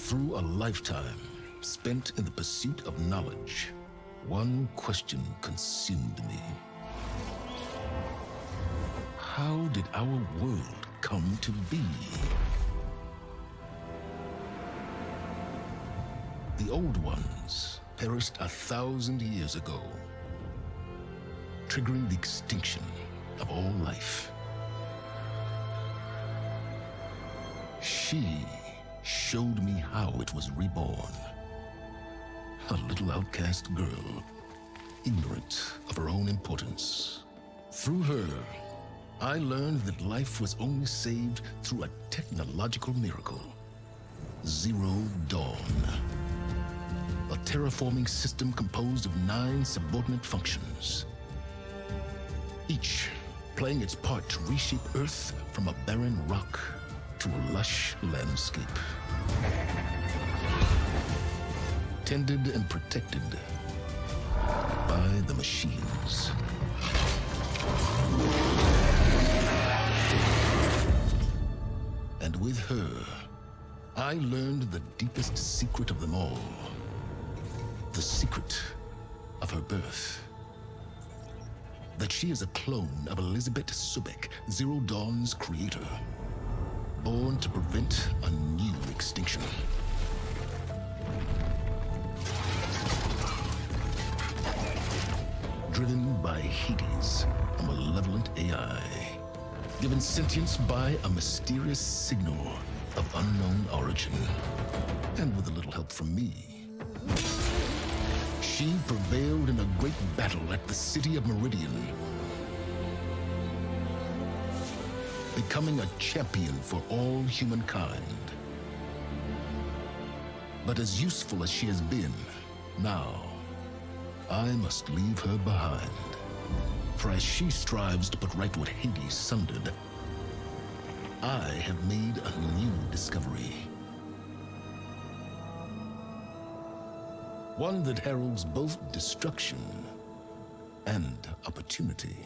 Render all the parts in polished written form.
Through a lifetime spent in the pursuit of knowledge, one question consumed me. How did our world come to be? The old ones perished 1,000 years ago, triggering the extinction of all life. She showed me how it was reborn. A little outcast girl, ignorant of her own importance. Through her, I learned that life was only saved through a technological miracle. Zero Dawn. A terraforming system composed of 9 subordinate functions, each playing its part to reshape Earth from a barren rock to a lush landscape. Tended and protected by the machines. And with her, I learned the deepest secret of them all. The secret of her birth. That she is a clone of Elizabeth Subek, Zero Dawn's creator. Born to prevent a new extinction. Driven by Hades, a malevolent AI. Given sentience by a mysterious signal of unknown origin. And with a little help from me, she prevailed in a great battle at the city of Meridian, becoming a champion for all humankind. But as useful as she has been, now, I must leave her behind. For as she strives to put right what Hades sundered, I have made a new discovery. One that heralds both destruction and opportunity.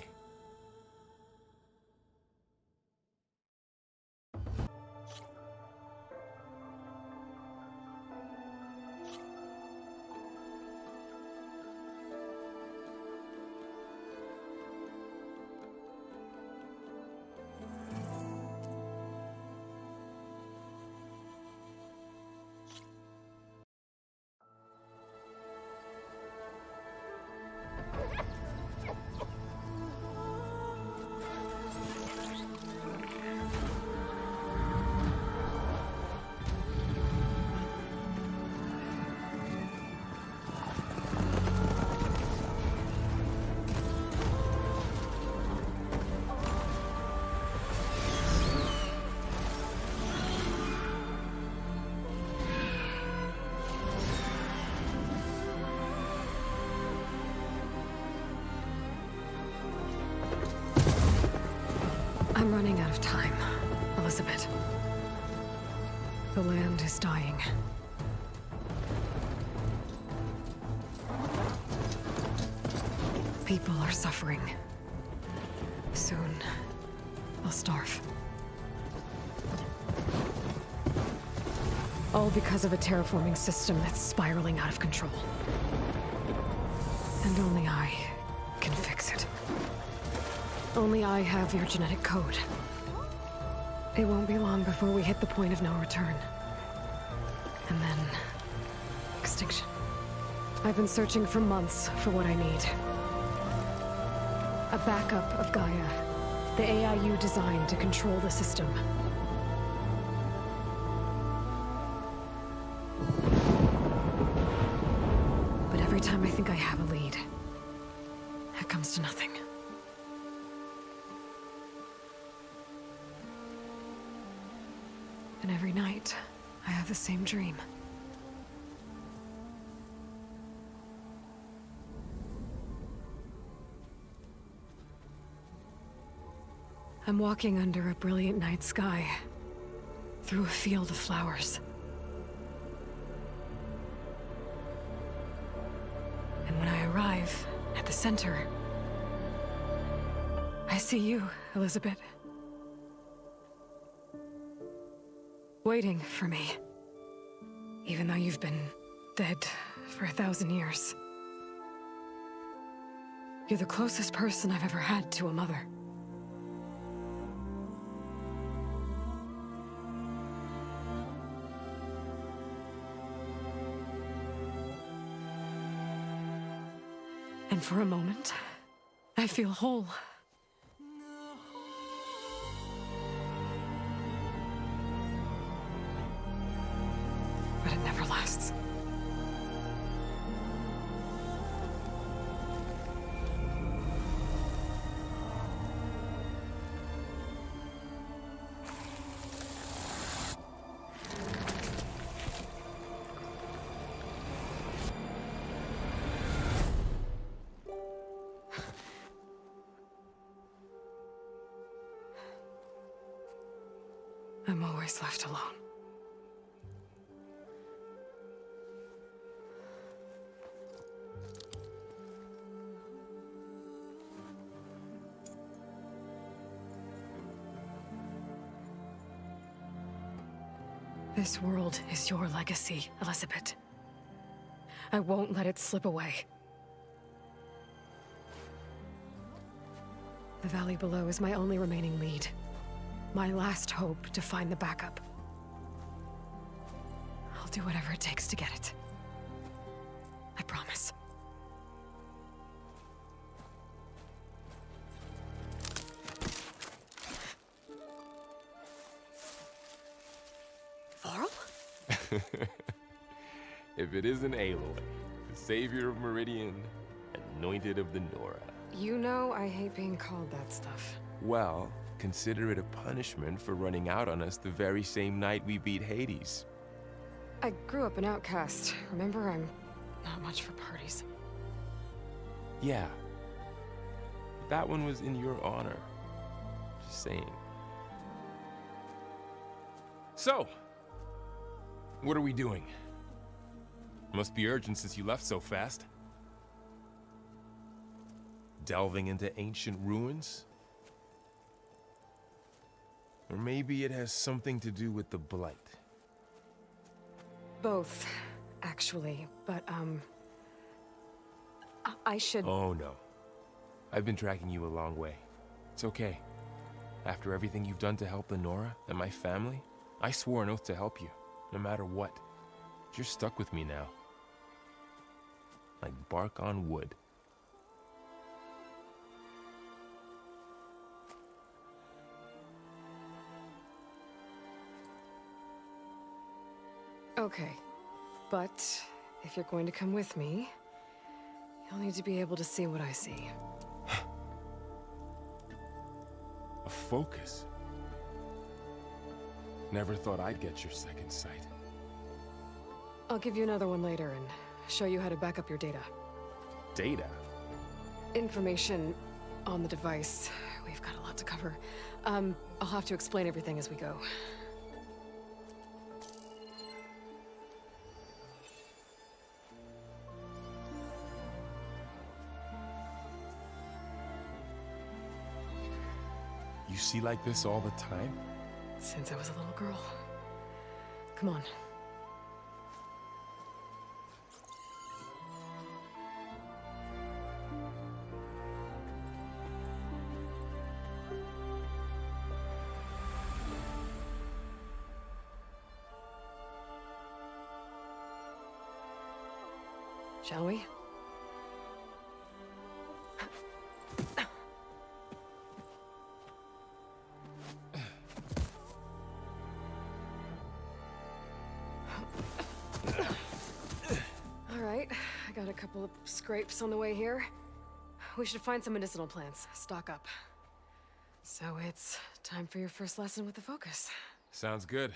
I'm running out of time, Elizabeth. The land is dying. People are suffering. Soon, I'll starve. All because of a terraforming system that's spiraling out of control. And only I can fix it. Only I have your genetic code. It won't be long before we hit the point of no return. And then... extinction. I've been searching for months for what I need. A backup of Gaia. The AI you designed to control the system. But every time I think I have a lead, it comes to nothing. And every night, I have the same dream. I'm walking under a brilliant night sky, through a field of flowers. And when I arrive at the center, I see you, Elizabeth. Waiting for me. Even though you've been dead for 1,000 years. You're the closest person I've ever had to a mother. And for a moment, I feel whole. But it never lasts. I'm always left alone. This world is your legacy, Elizabeth. I won't let it slip away. The valley below is my only remaining lead. My last hope to find the backup. I'll do whatever it takes to get it. I promise. Varl? If it isn't Aloy, the savior of Meridian, anointed of the Nora. You know I hate being called that stuff. Well, consider it a punishment for running out on us the very same night we beat Hades. I grew up an outcast. Remember, I'm not much for parties. Yeah. That one was in your honor. Just saying. So, what are we doing? Must be urgent since you left so fast. Delving into ancient ruins? Or maybe it has something to do with the Blight. Both, actually, but, I should... Oh, no. I've been tracking you a long way. It's okay. After everything you've done to help the Nora and my family, I swore an oath to help you, no matter what. You're stuck with me now. Like bark on wood. Okay, but if you're going to come with me, you'll need to be able to see what I see. A focus? Never thought I'd get your second sight. I'll give you another one later and show you how to back up your data. Data? Information on the device. We've got a lot to cover. I'll have to explain everything as we go. You see like this all the time? Since I was a little girl. Come on. Shall we? I got a couple of scrapes on the way here. We should find some medicinal plants, stock up. So it's time for your first lesson with the focus. Sounds good.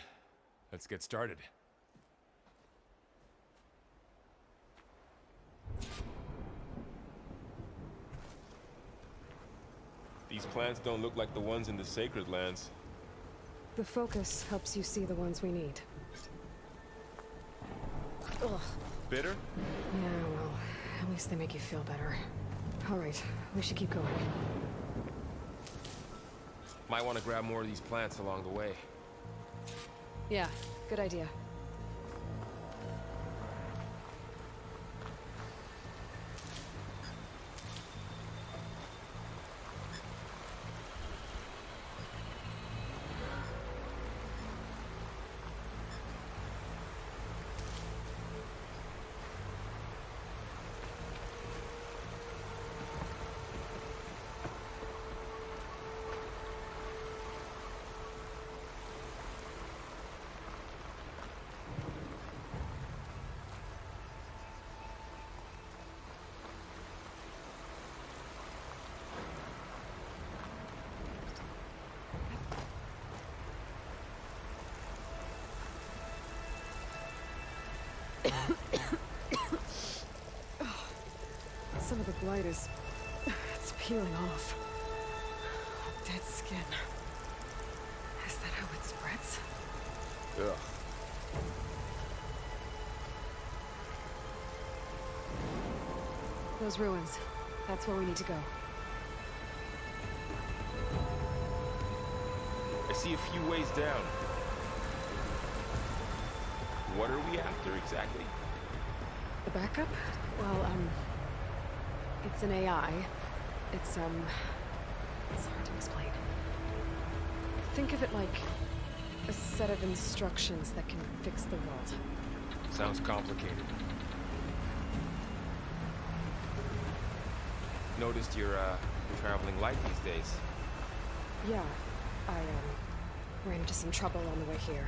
Let's get started. These plants don't look like the ones in the sacred lands. The focus helps you see the ones we need. Ugh. Bitter? Yeah, well, at least they make you feel better. All right, we should keep going. Might want to grab more of these plants along the way. Yeah, good idea. Some of the blight is... it's peeling off. Dead skin. Is that how it spreads? Ugh. Those ruins. That's where we need to go. I see a few ways down. What are we after exactly? The backup? Well, it's an AI. It's hard to explain. Think of it like a set of instructions that can fix the world. Sounds complicated. Noticed you're traveling light these days. Yeah, I, ran into some trouble on the way here.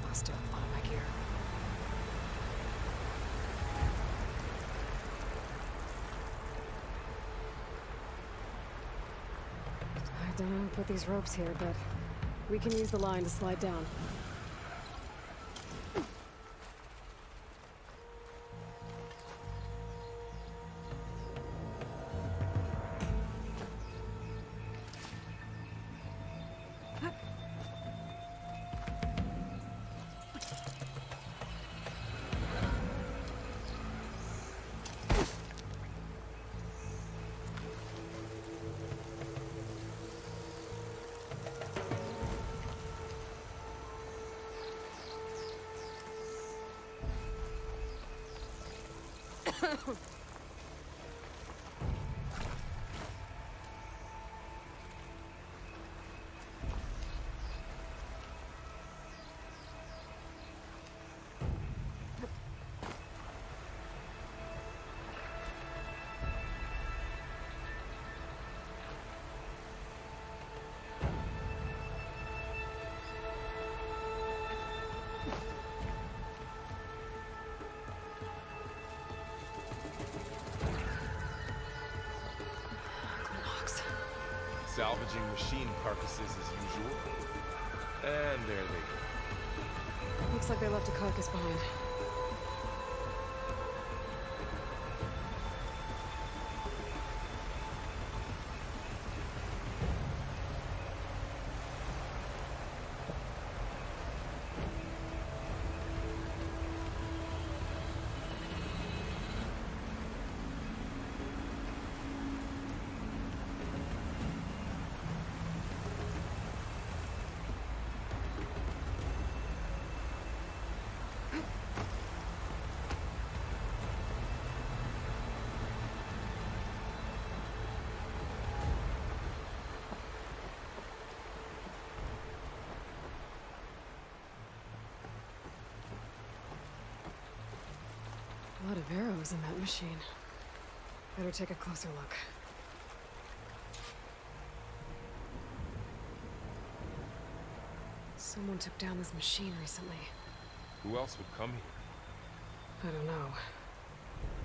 Lost a lot of my gear. I don't know who put these ropes here, but we can use the line to slide down. Salvaging machine carcasses as usual. And there they go. Looks like they left a carcass behind. A lot of arrows in that machine. Better take a closer look. Someone took down this machine recently. Who else would come here? I don't know.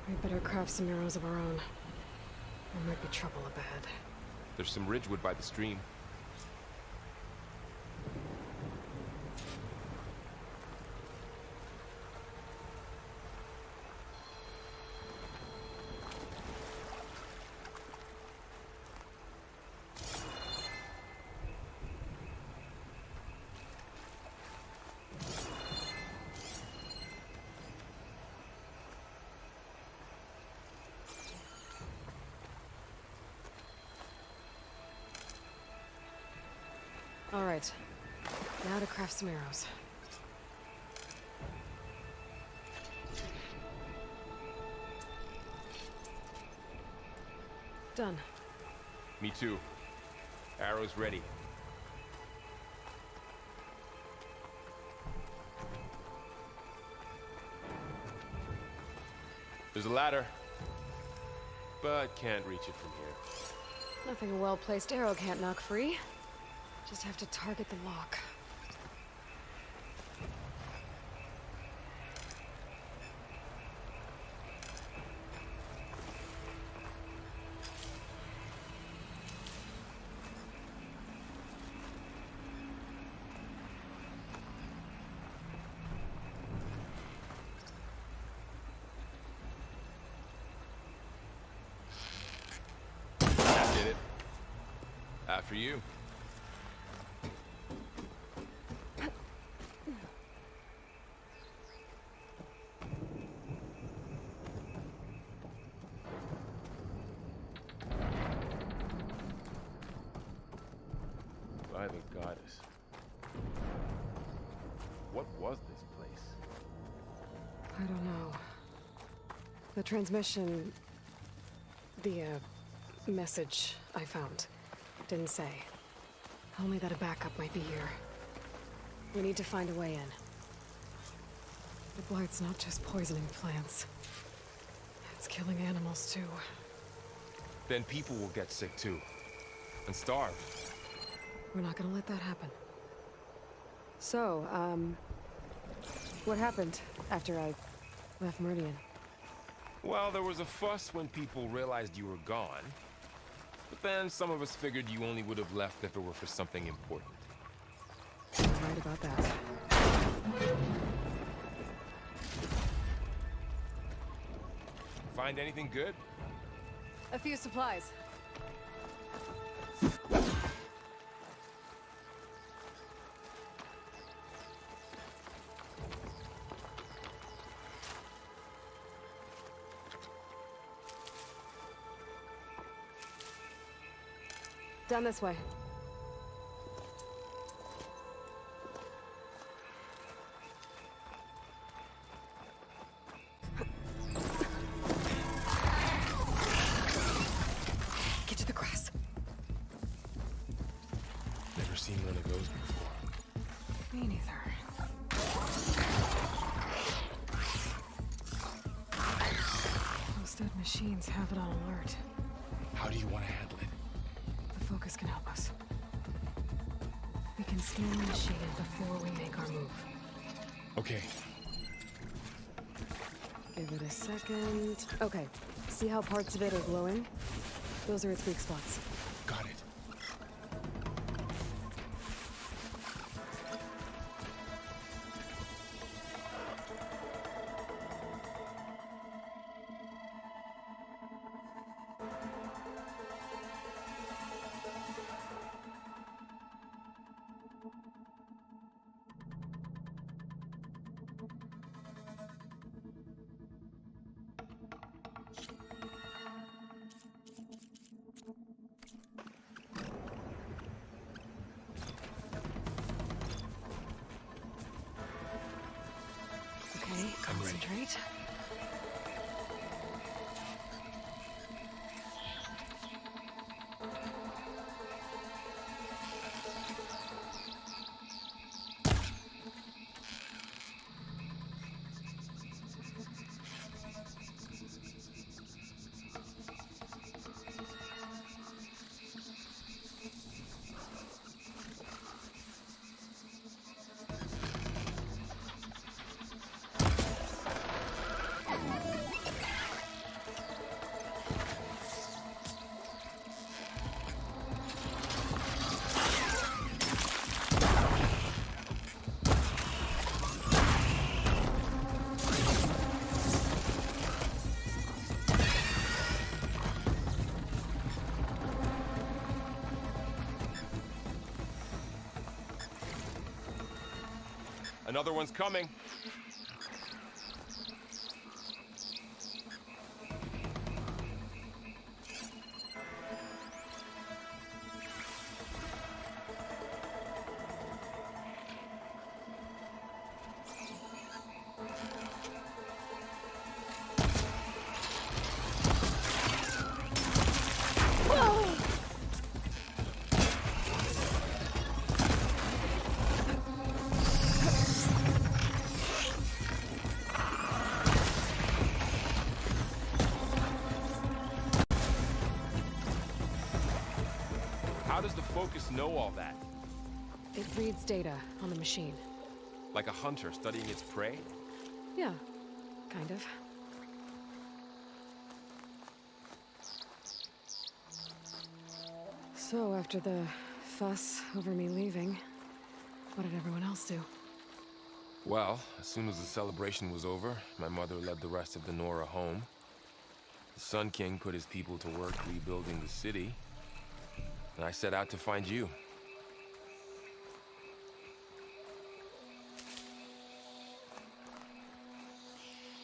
We better craft some arrows of our own. There might be trouble up ahead. There's some ridgewood by the stream. All right. Now to craft some arrows. Done. Me too. Arrows ready. There's a ladder, but can't reach it from here. Nothing a well-placed arrow can't knock free. Just have to target the lock. After you. By the goddess. What was this place? I don't know. The transmission... The, message I found didn't say. Only that a backup might be here. We need to find a way in. The blight's not just poisoning plants. It's killing animals, too. Then people will get sick too. And starve. We're not gonna let that happen. So, what happened after I left Meridian? Well, there was a fuss when people realized you were gone. But then some of us figured you only would have left if it were for something important. You're right about that. Find anything good? A few supplies. Down this way. Get to the grass. Never seen one of those before. Me neither. Those dead machines have it on alert. How do you want to handle it? The focus can help us. We can scan the machine before we make our move. Okay. Give it a second. Okay. See how parts of it are glowing? Those are its weak spots. Got it. Okay, concentrate. Another one's coming. How does the focus know all that? It reads data on the machine. Like a hunter studying its prey? Yeah, kind of. So, after the fuss over me leaving, what did everyone else do? Well, as soon as the celebration was over, my mother led the rest of the Nora home. The Sun King put his people to work rebuilding the city. and I set out to find you.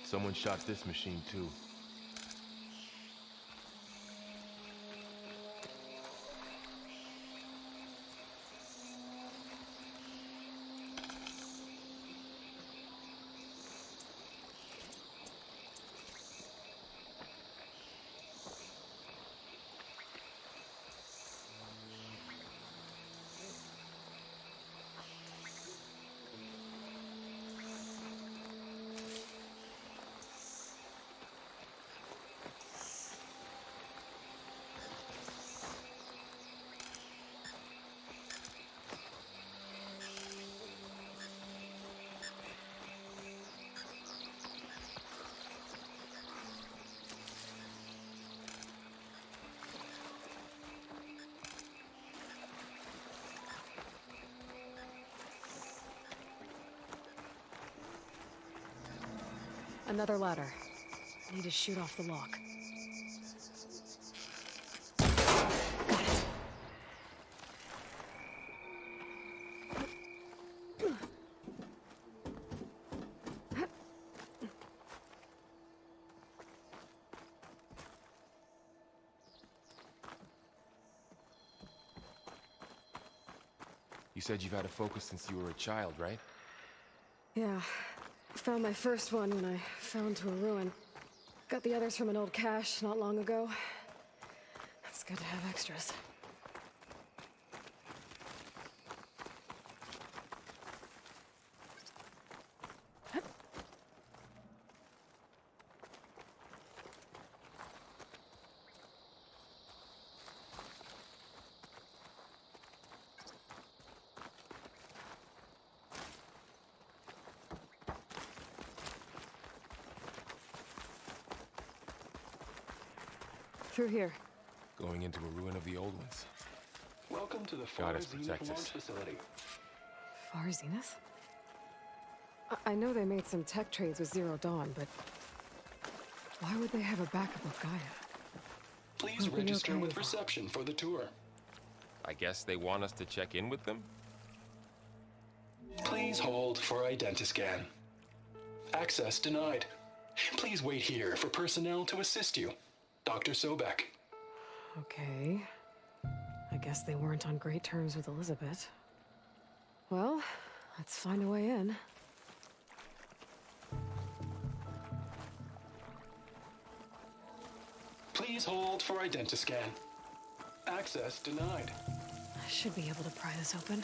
Someone shot this machine too. Another ladder. Need to shoot off the lock. Got it. You said you've had a focus since you were a child, right? Yeah. Found my first one when I fell into a ruin. Got the others from an old cache not long ago. It's good to have extras. Through here. Going into a ruin of the old ones. Welcome to the Far Goddess Zenith protect launch us. facility. Far Zenith? I know they made some tech trades with Zero Dawn, but why would they have a backup of Gaia? Please We'll be register okay. with reception for the tour. I guess they want us to check in with them? Please hold for identiscan. Access denied. Please wait here for personnel to assist you. Dr. Sobek. Okay. I guess they weren't on great terms with Elizabeth. Well, let's find a way in. Please hold for identiscan. Access denied. I should be able to pry this open.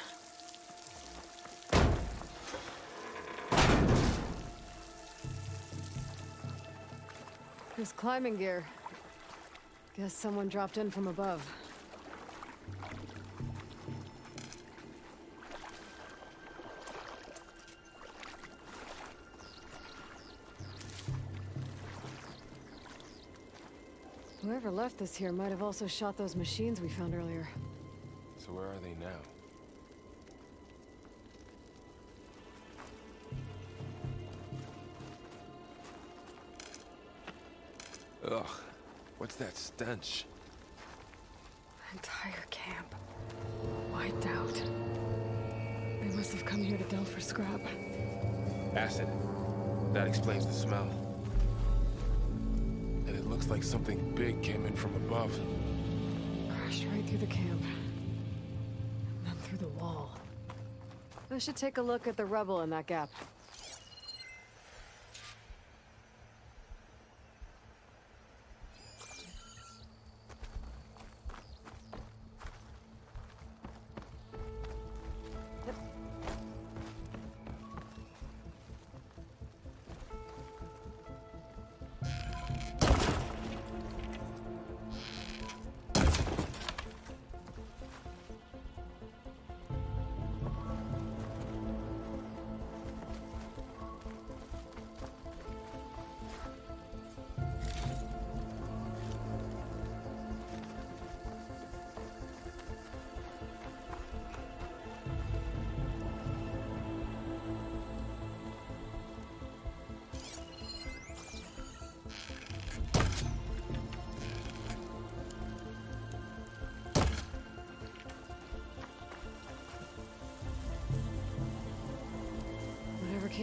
There's climbing gear. Guess someone dropped in from above. Whoever left this here might have also shot those machines we found earlier. So where are they now? Ugh, what's that stench? Entire camp. Wiped out. They must have come here to delve for scrap. Acid. That explains the smell. And it looks like something big came in from above. Crashed right through the camp. And then through the wall. I should take a look at the rubble in that gap.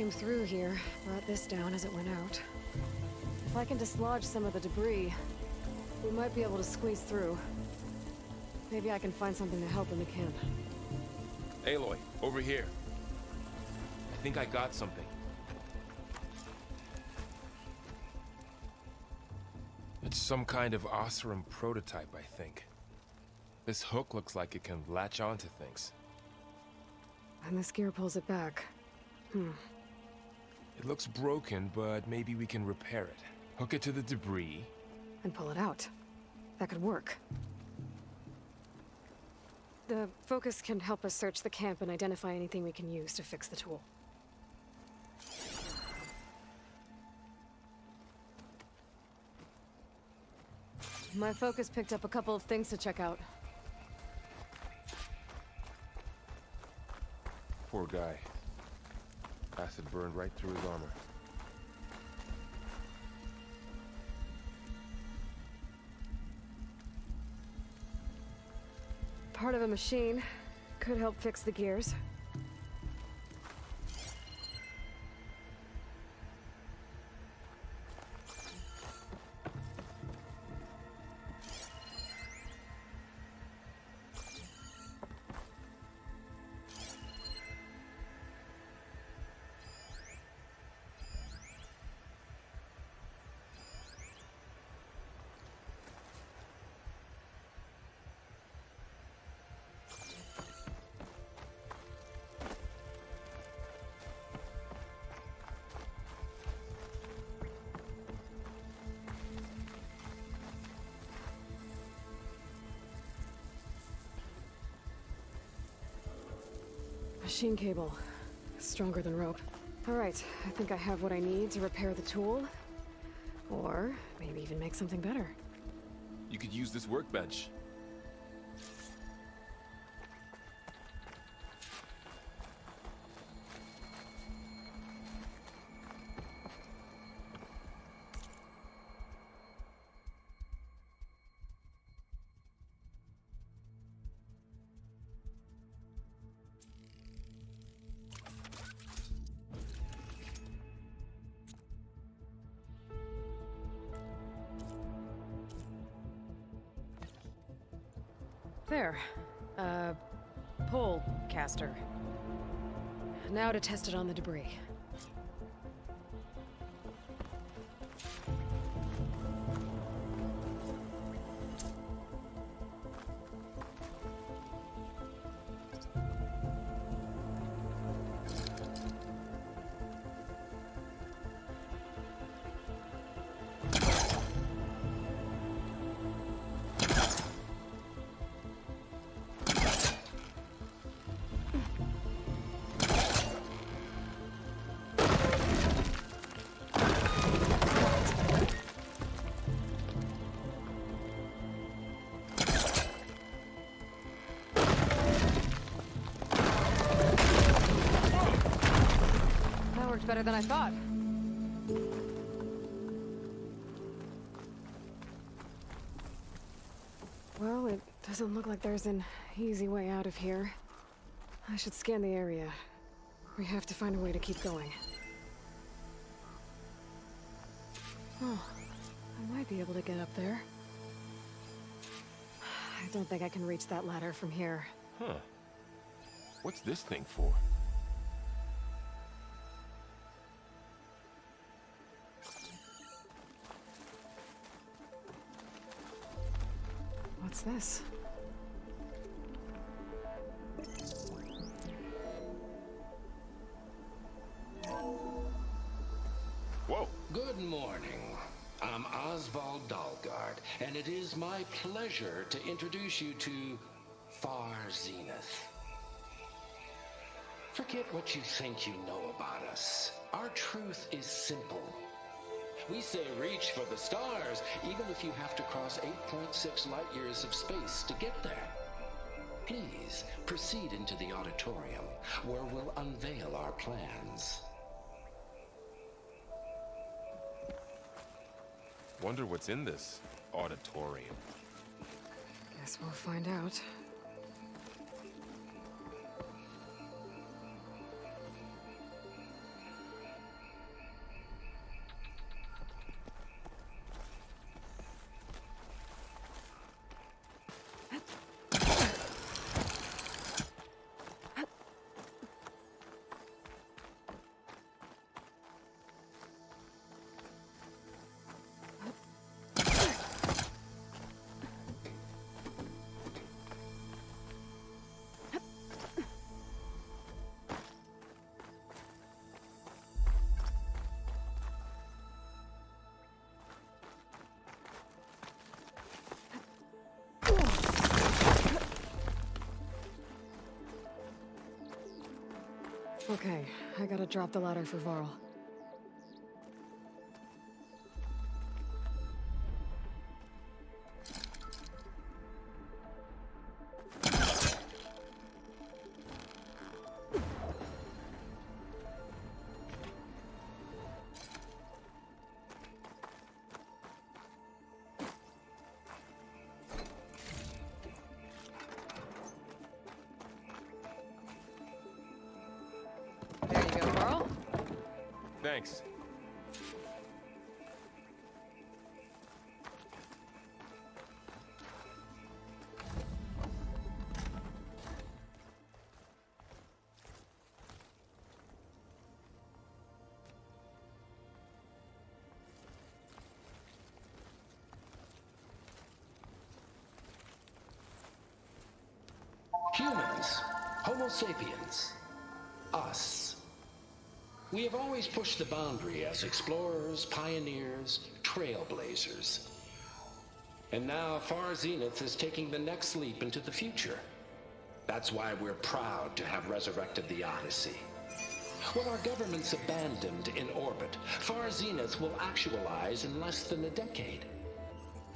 came through here, brought this down as it went out. If I can dislodge some of the debris, we might be able to squeeze through. Maybe I can find something to help in the camp. Aloy, over here. I think I got something. It's some kind of Osram prototype, I think. This hook looks like it can latch onto things. And this gear pulls it back. It looks broken, but maybe we can repair it. Hook it to the debris. And pull it out. That could work. The focus can help us search the camp and identify anything we can use to fix the tool. My focus picked up a couple of things to check out. Poor guy. Acid burned right through his armor. Part of a machine. Could help fix the gears. Machine cable. Stronger than rope. Alright, I think I have what I need to repair the tool. Or maybe even make something better. You could use this workbench. There. Pole caster. Now to test it on the debris. Better than I thought. Well, it doesn't look like there's an easy way out of here. I should scan the area. We have to find a way to keep going. Oh, I might be able to get up there. I don't think I can reach that ladder from here. Huh. What's this thing for? What's this? Whoa! Good morning. I'm Oswald Dalgard, and it is my pleasure to introduce you to Far Zenith. Forget what you think you know about us. Our truth is simple. We say reach for the stars, even if you have to cross 8.6 light years of space to get there. Please, proceed into the auditorium, where we'll unveil our plans. Wonder what's in this auditorium. Guess we'll find out. Okay, I gotta drop the ladder for Varl. There you go, Varl. Thanks. Humans, Homo sapiens, us. We have always pushed the boundary as explorers, pioneers, trailblazers. And now Far Zenith is taking the next leap into the future. That's why we're proud to have resurrected the Odyssey. What our governments abandoned in orbit, Far Zenith will actualize in less than a decade.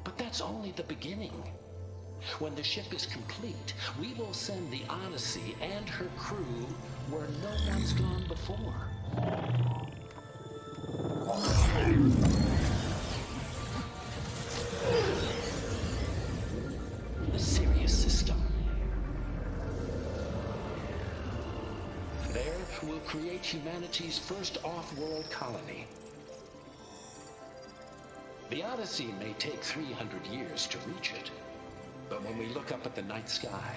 But that's only the beginning. When the ship is complete, we will send the Odyssey and her crew where no one's gone before. The Sirius system. There, we'll create humanity's first off-world colony. The Odyssey may take 300 years to reach it. But when we look up at the night sky,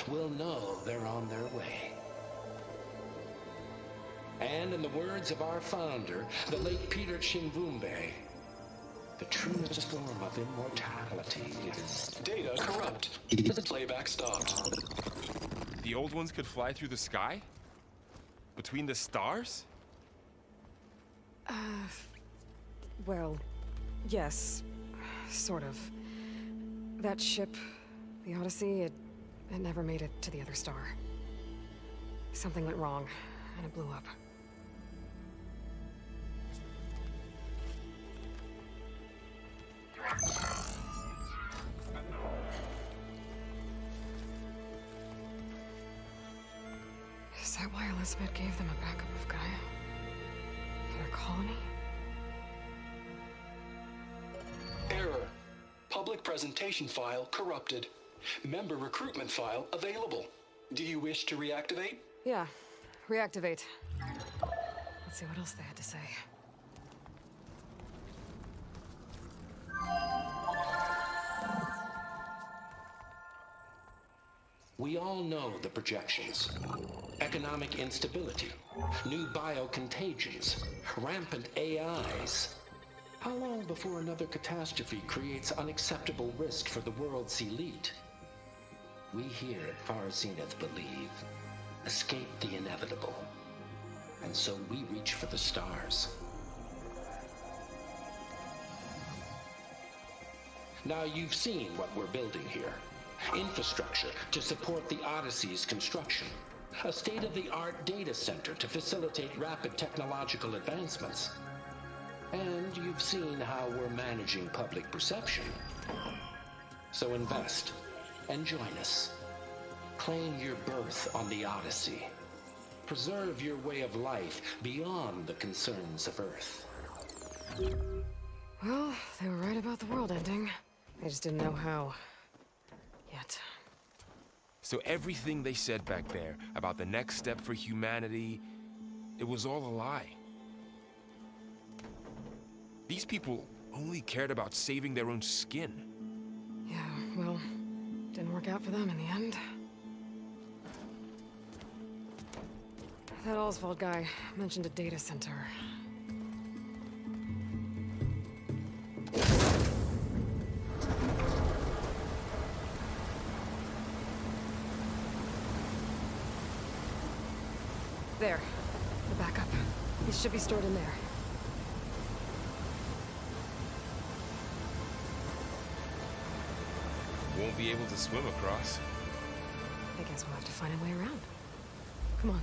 we'll know they're on their way. And in the words of our founder, the late Peter Chimvumbe, the truest form of immortality is... Data corrupt. Playback stopped. The old ones could fly through the sky? Between the stars? Well, yes. Sort of. That ship, the Odyssey, it never made it to the other star. Something went wrong, and it blew up. Is that why Elizabeth gave them a backup of Gaia? For their colony? Error. Public presentation file corrupted. Member recruitment file available. Do you wish to reactivate? Yeah, reactivate. Let's see what else they had to say. We all know the projections. Economic instability, new biocontagions, rampant AIs. How long before another catastrophe creates unacceptable risk for the world's elite? We here at Far Zenith believe, escape the inevitable. And so we reach for the stars. Now you've seen what we're building here. Infrastructure to support the Odyssey's construction. A state-of-the-art data center to facilitate rapid technological advancements. And you've seen how we're managing public perception. So invest and join us. Claim your berth on the Odyssey. Preserve your way of life beyond the concerns of Earth. Well, they were right about the world ending. They just didn't know how. Yet. So everything they said back there about the next step for humanity, it was all a lie. These people only cared about saving their own skin. Yeah, well, didn't work out for them in the end. That Oswald guy mentioned a data center. There. The backup. It should be stored in there. Won't be able to swim across. I guess we'll have to find a way around. Come on.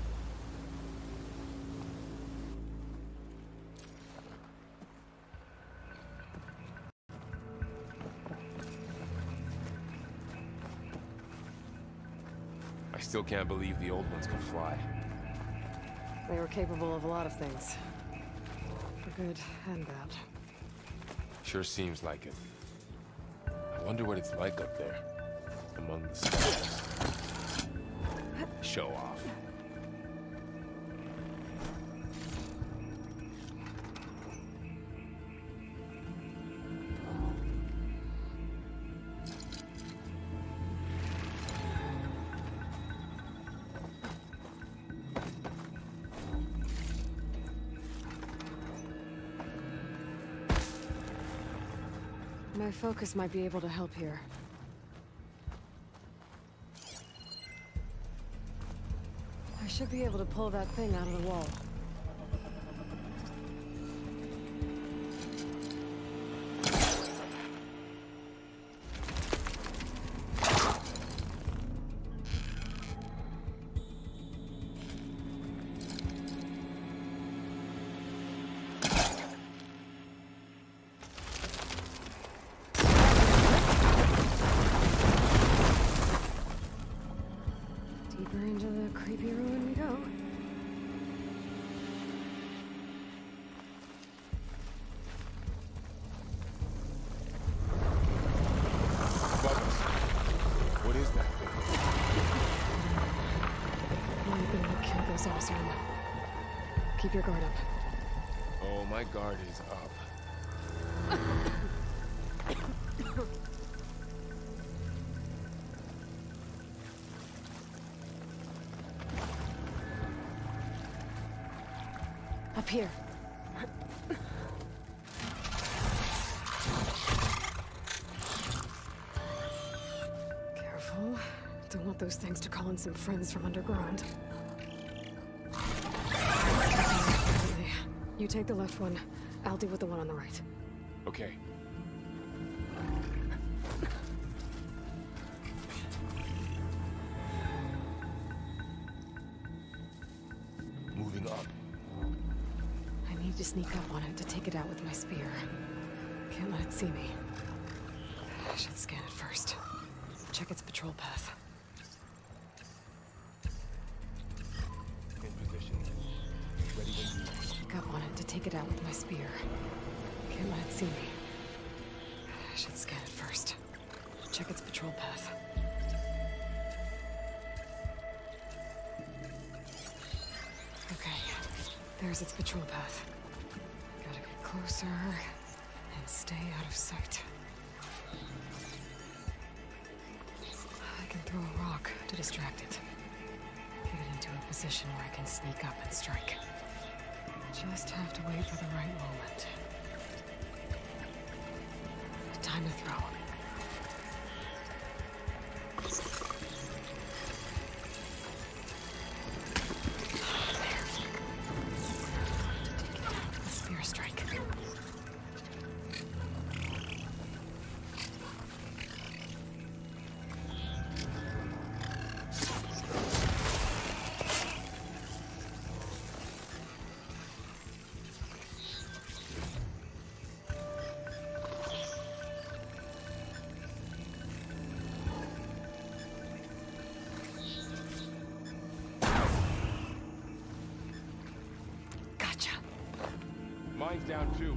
still can't believe the old ones could fly. They were capable of a lot of things. For good and bad. Sure seems like it. I wonder what it's like up there, among the stars. Show off. My focus might be able to help here. I should be able to pull that thing out of the wall. Deeper into the creepy ruin we go. Bubbles. What is that thing? Only thing that killed those Ozarm. Keep your guard up. Oh, my guard is up. Up here. Careful. Don't want those things to call in some friends from underground. You take the left one. I'll deal with the one on the right. Okay. Moving up. I need to sneak up on it to take it out with my spear. Can't let it see me. I should scan it first. Check its patrol path. In position. Ready when you are. Sneak up on it to take it out with my spear. Can't let it see me. I should scan it first. Check its patrol path. Okay, there's its patrol path. Gotta get closer and stay out of sight. I can throw a rock to distract it. Get it into a position where I can sneak up and strike. Just have to wait for the right moment. Time to throw. Spear strike. Gotcha. Mine's down too.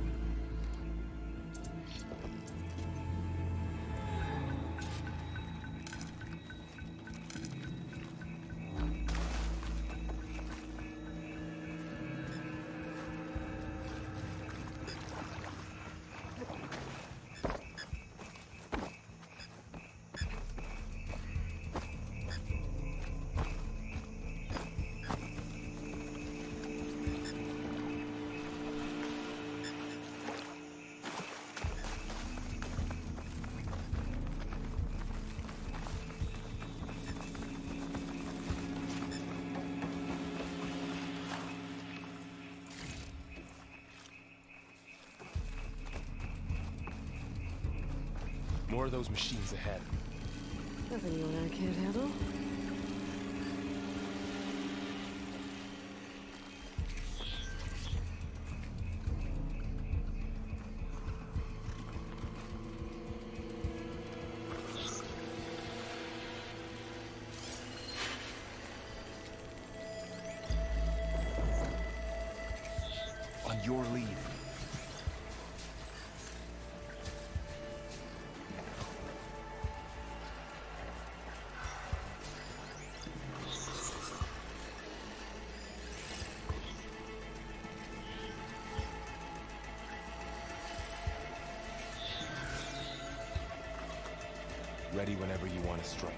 More of those machines ahead. Nothing you and I can't handle. your lead. Ready whenever you want to strike.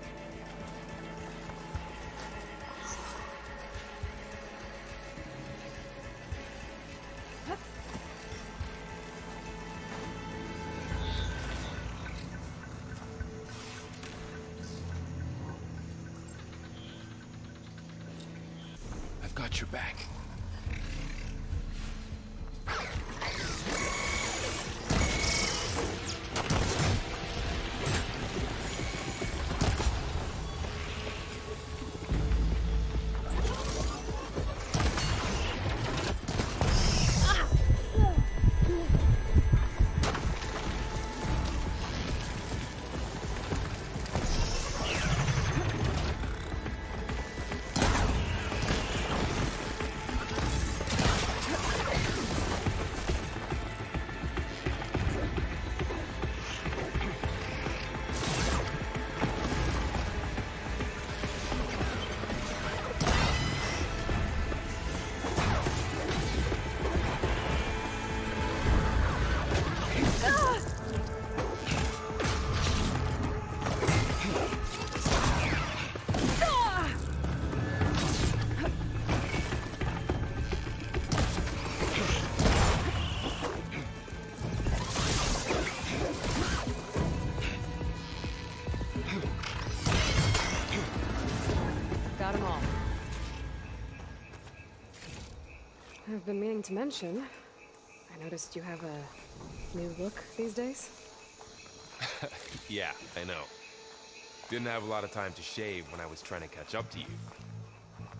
I've got your back. I've been meaning to mention, I noticed you have a new look these days. Yeah, I know. Didn't have a lot of time to shave when I was trying to catch up to you.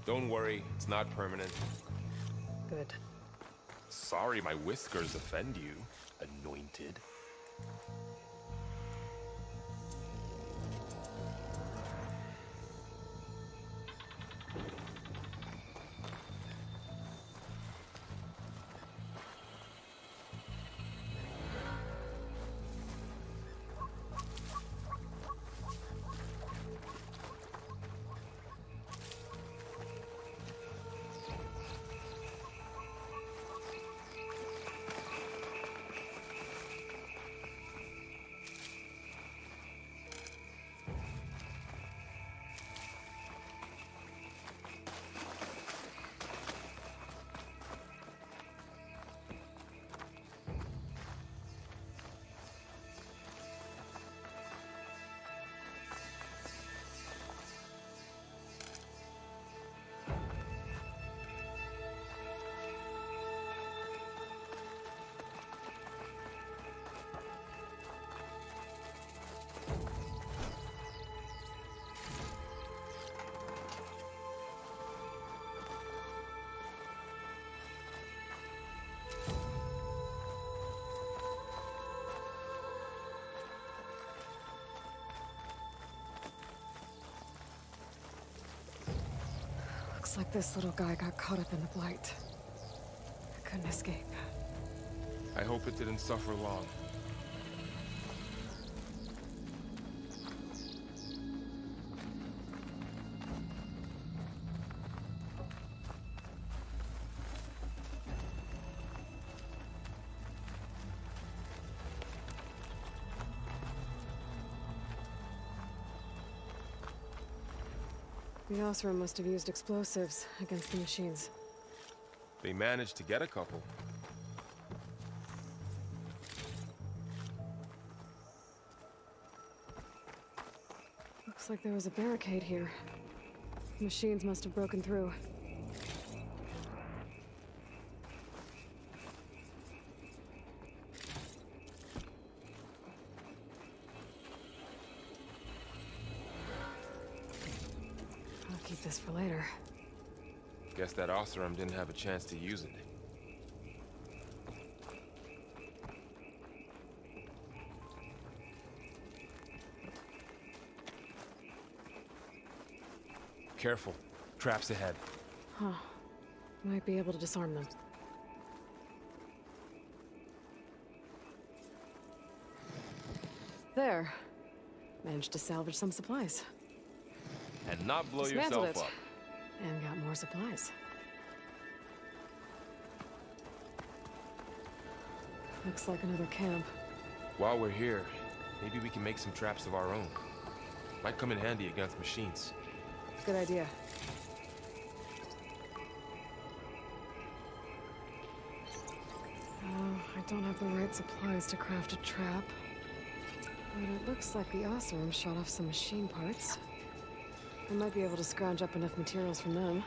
Don't worry, it's not permanent. Good. Sorry my whiskers offend you, anointed. Looks like this little guy got caught up in the blight. I couldn't escape. I hope it didn't suffer long. The Osram must have used explosives against the machines. They managed to get a couple. Looks like there was a barricade here. The machines must have broken through. I'll keep this for later. Guess that Osram didn't have a chance to use it. Careful. Traps ahead. Huh. Might be able to disarm them. There. Managed to salvage some supplies. And not blow Dismantled yourself it. up. And got more supplies. Looks like another camp. While we're here, maybe we can make some traps of our own. Might come in handy against machines. Good idea. I don't have the right supplies to craft a trap. But it looks like the Oseram shot off some machine parts. I might be able to scrounge up enough materials from them.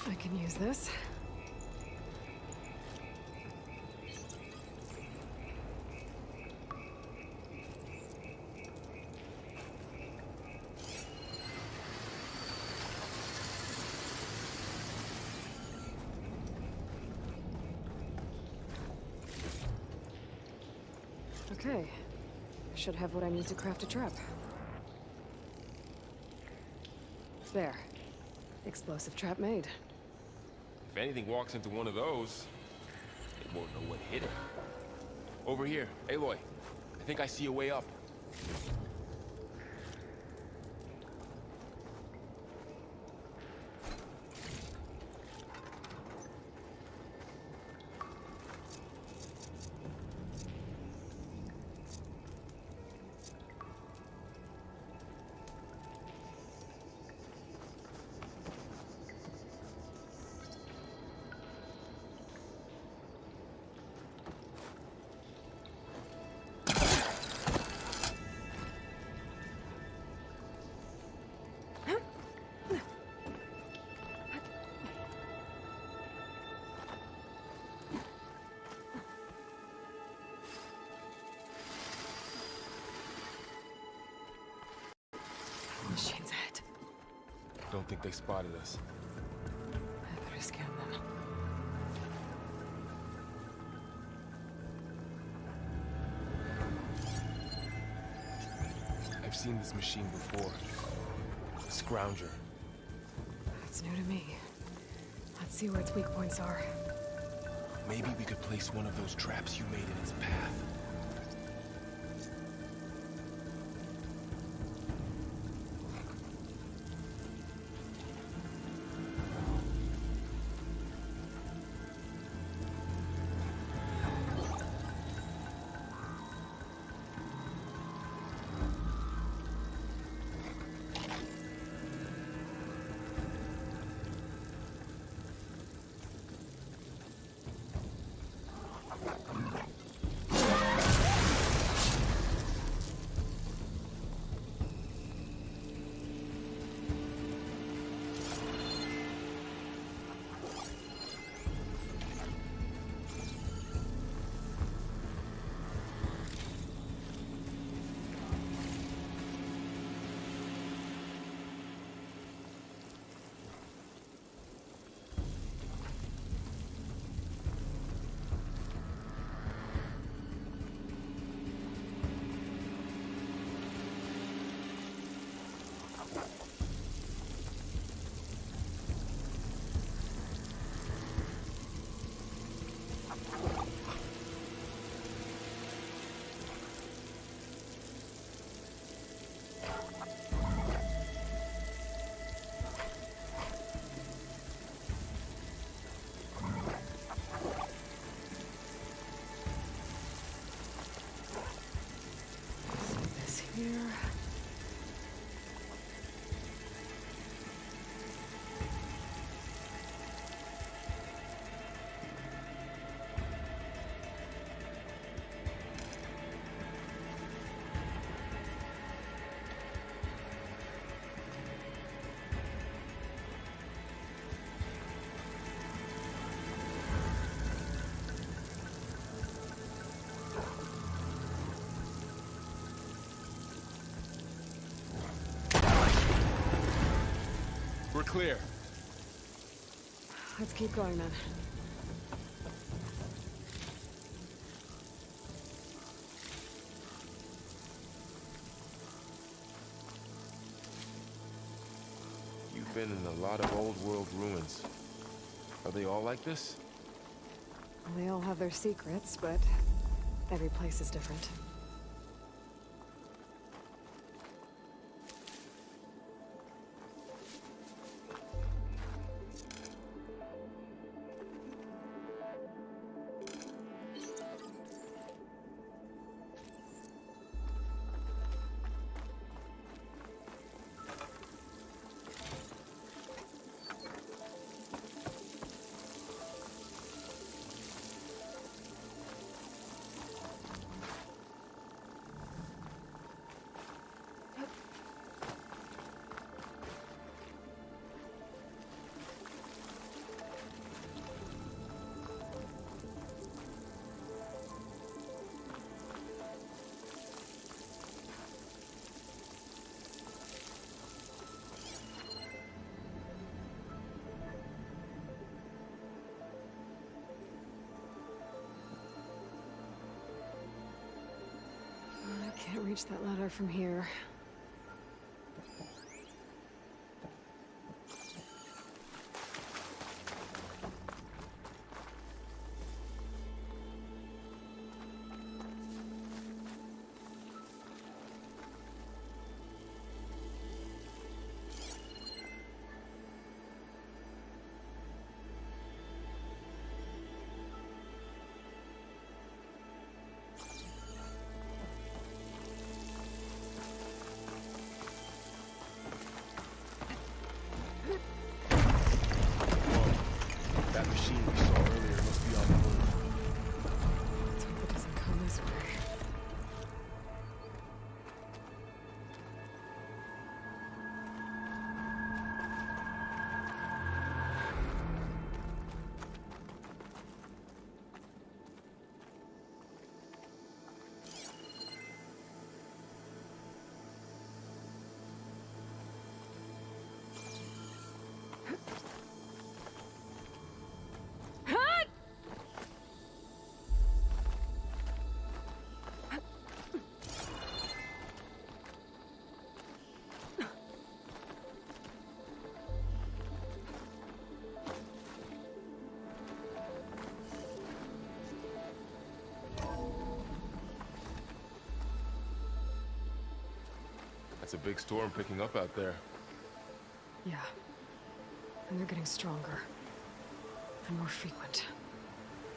I can use this. Okay. Should have what I need to craft a trap. There. Explosive trap made. If anything walks into one of those, it won't know what hit it. Over here, Aloy. I think I see a way up. Machine's ahead. Don't think they spotted us. I better scan them. I've seen this machine before. A scrounger. That's new to me. Let's see where its weak points are. Maybe we could place one of those traps you made in its path. clear. Let's keep going then. You've been in a lot of old world ruins. Are they all like this? They all have their secrets, but every place is different. I can't reach that ladder from here. That machine we saw earlier must be on the move. Let's hope it doesn't come this way. It's a big storm picking up out there. Yeah. And they're getting stronger. And more frequent.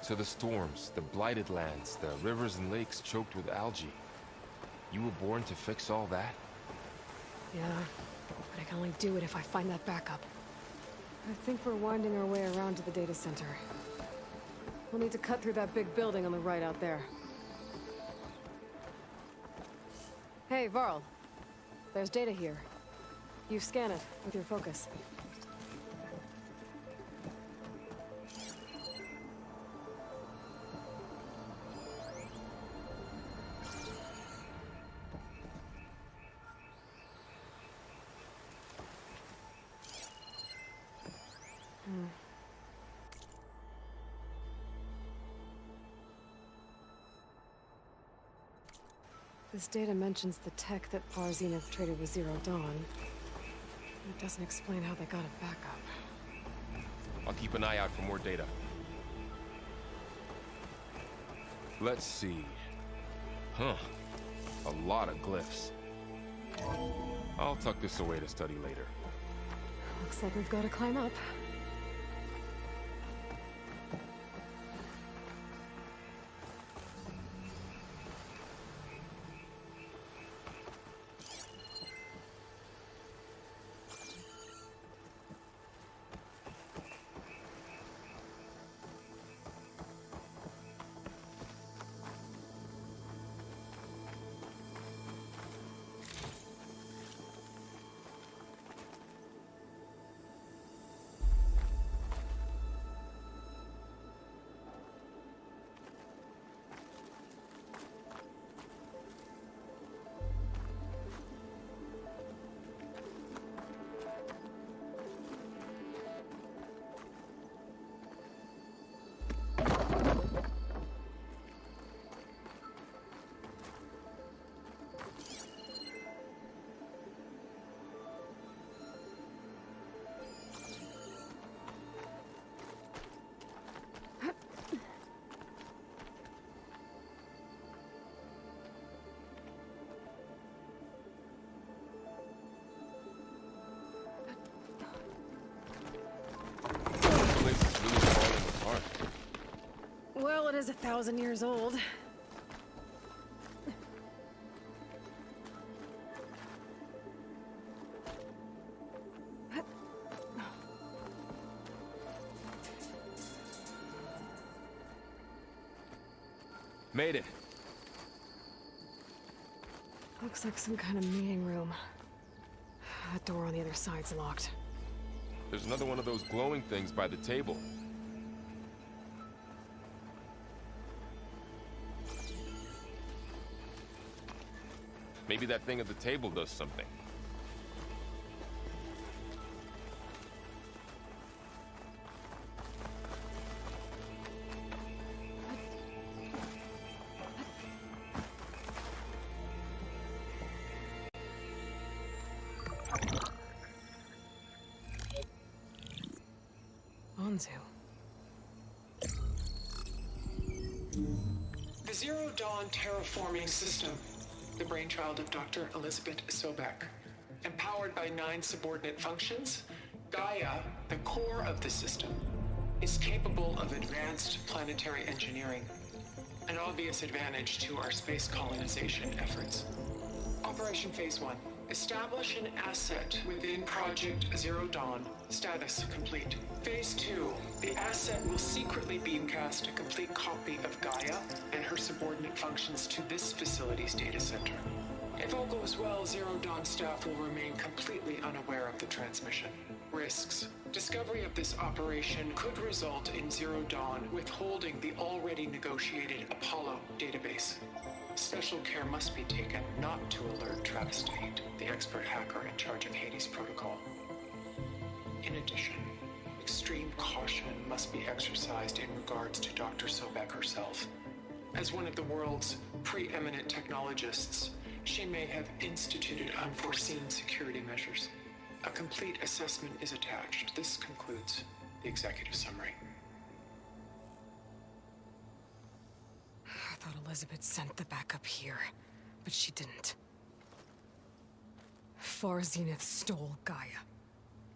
So the storms, the blighted lands, the rivers and lakes choked with algae. You were born to fix all that? Yeah. But I can only do it if I find that backup. I think we're winding our way around to the data center. We'll need to cut through that big building on the right out there. Hey, Varl. There's data here. You scan it with your focus. This data mentions the tech that Far Zenith traded with Zero Dawn. It doesn't explain how they got it back up. I'll keep an eye out for more data. Let's see. Huh. A lot of glyphs. I'll tuck this away to study later. Looks like we've got to climb up. is 1,000 years old. Made it. Looks like some kind of meeting room. That door on the other side's locked. There's another one of those glowing things by the table. Maybe that thing at the table does something. The Zero Dawn terraforming system, the brainchild of Dr. Elizabeth Sobek. Empowered by 9 subordinate functions, Gaia, the core of the system, is capable of advanced planetary engineering, an obvious advantage to our space colonization efforts. Operation Phase 1. Establish an asset within Project Zero Dawn. Status complete. Phase 2. The asset will secretly beamcast a complete copy of Gaia and her subordinate functions to this facility's data center. If all goes well, Zero Dawn staff will remain completely unaware of the transmission. Risks. Discovery of this operation could result in Zero Dawn withholding the already negotiated Apollo database. Special care must be taken not to alert Travis Tate, the expert hacker in charge of Hades Protocol. In addition, extreme caution must be exercised in regards to Dr. Sobek herself. As one of the world's preeminent technologists, she may have instituted unforeseen security measures. A complete assessment is attached. This concludes the executive summary. I thought Elizabeth sent the backup here, but she didn't. Far Zenith stole Gaia.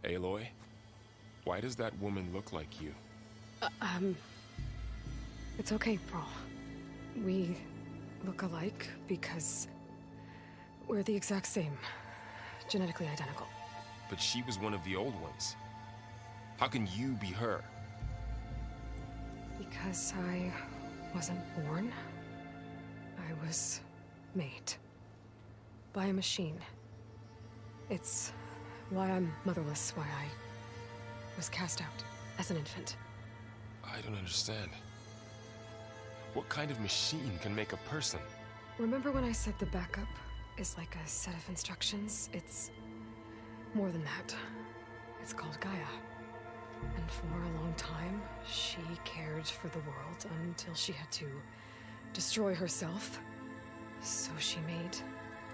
Aloy? Why does that woman look like you? It's okay, Pearl. We look alike because we're the exact same. Genetically identical. But she was one of the old ones. How can you be her? Because I wasn't born. I was made. By a machine. It's why I'm motherless, why I was cast out as an infant. I don't understand. What kind of machine can make a person? Remember when I said the backup is like a set of instructions? It's more than that. It's called Gaia. And for a long time, she cared for the world until she had to destroy herself. So she made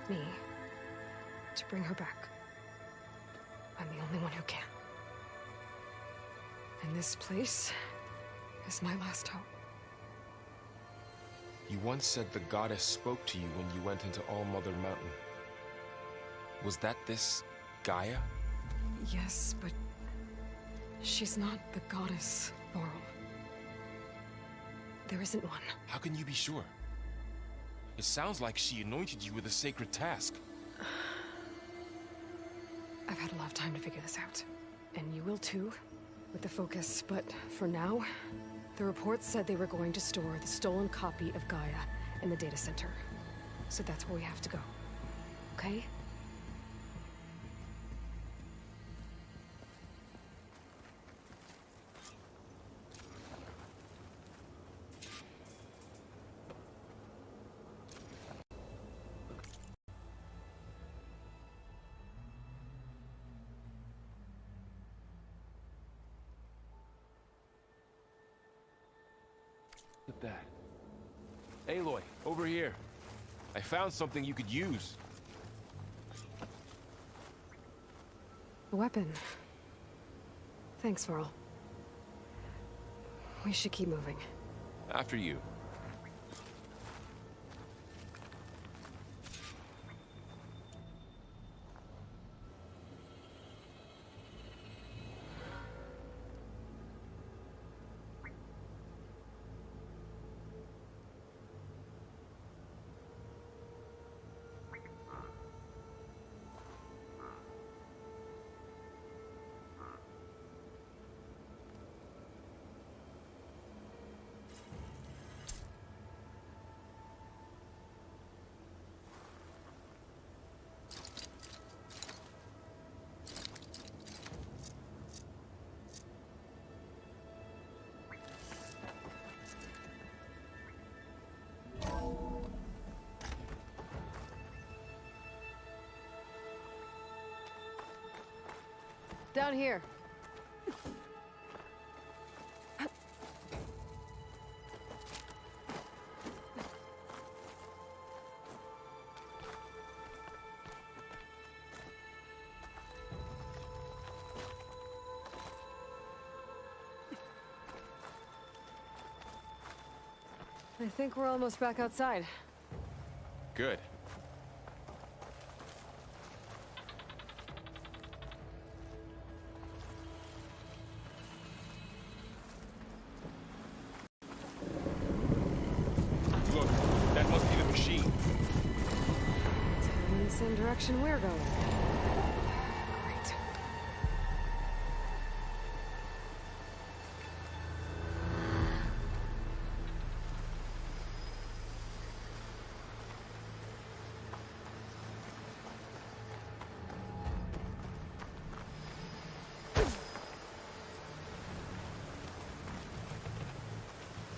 me to bring her back. I'm the only one who can. And this place is my last hope. You once said the goddess spoke to you when you went into All Mother Mountain. Was that this Gaia? Yes, but she's not the goddess, Laurel. There isn't one. How can you be sure? It sounds like she anointed you with a sacred task. I've had a lot of time to figure this out. And you will too, with the focus. But for now, the reports said they were going to store the stolen copy of Gaia in the data center. So that's where we have to go. Okay? Look at that. Aloy, over here. I found something you could use. A weapon. Thanks, Varl. We should keep moving. After you. Down here. I think we're almost back outside. Good. Look, that must be the machine. It's heading in the same direction we're going. Great.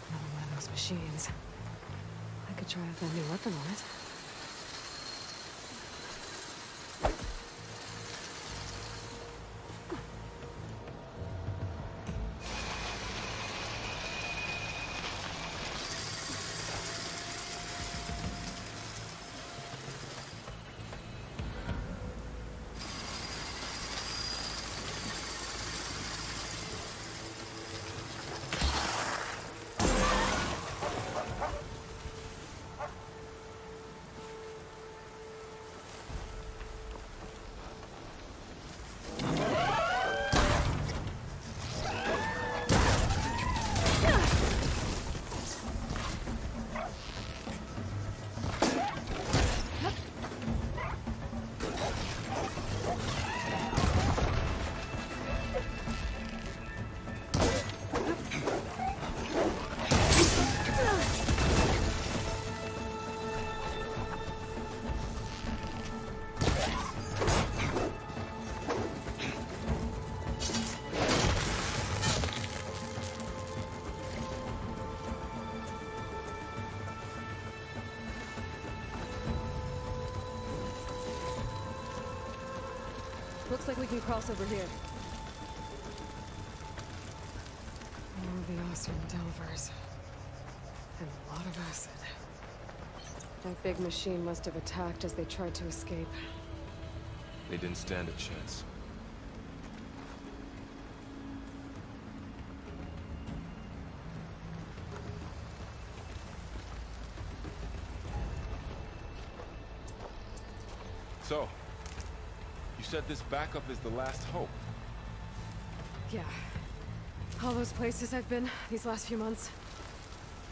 Another one of those machines. I could try out that new weapon on it. Looks like we can cross over here. More of the awesome Delvers. And a lot of acid. That big machine must have attacked as they tried to escape. They didn't stand a chance. So, you said this backup is the last hope. Yeah. All those places I've been these last few months,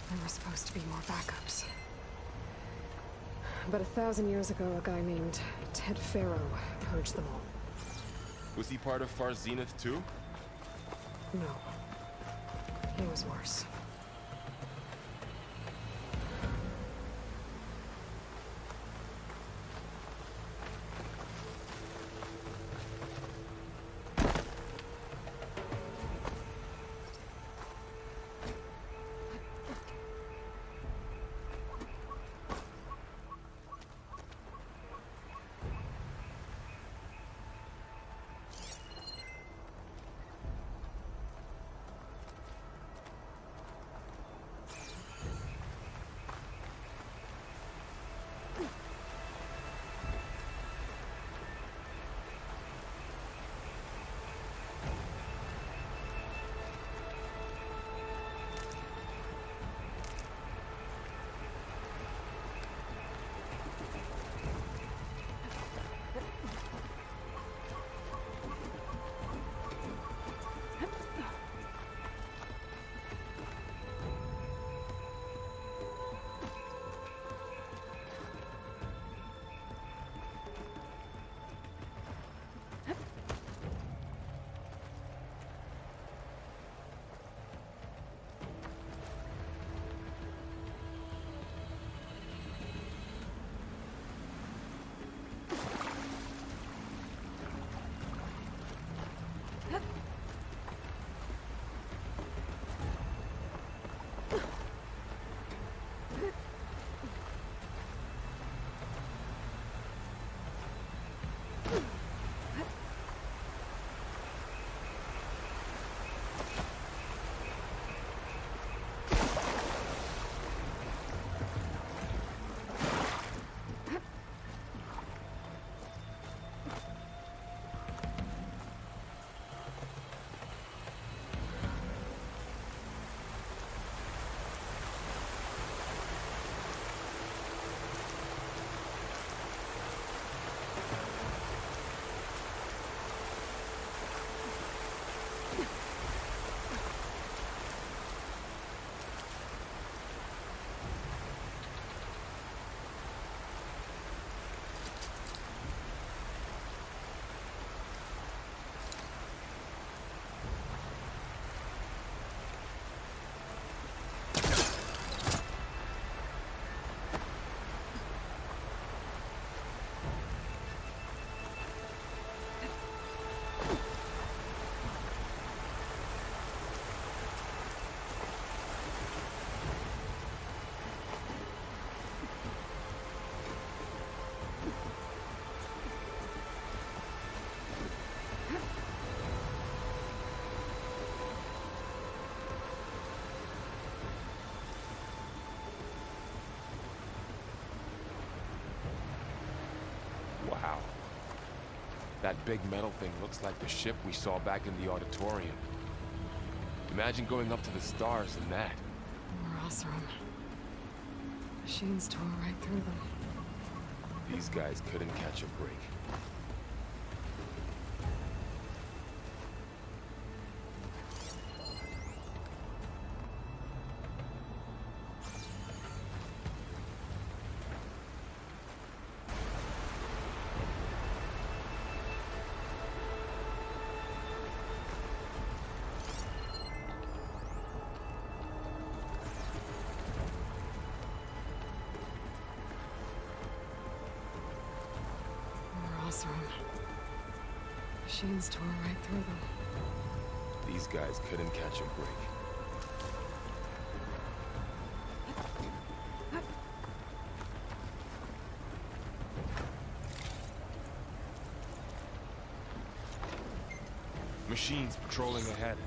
there were supposed to be more backups. But 1,000 years ago, a guy named Pharaoh purged them all. Was he part of Far Zenith too? No. He was worse. That big metal thing looks like the ship we saw back in the auditorium. Imagine going up to the stars in that. More Oseram. Machines tore right through them. These guys couldn't catch a break. Machines tore right through them. These guys couldn't catch a break. Machines patrolling ahead.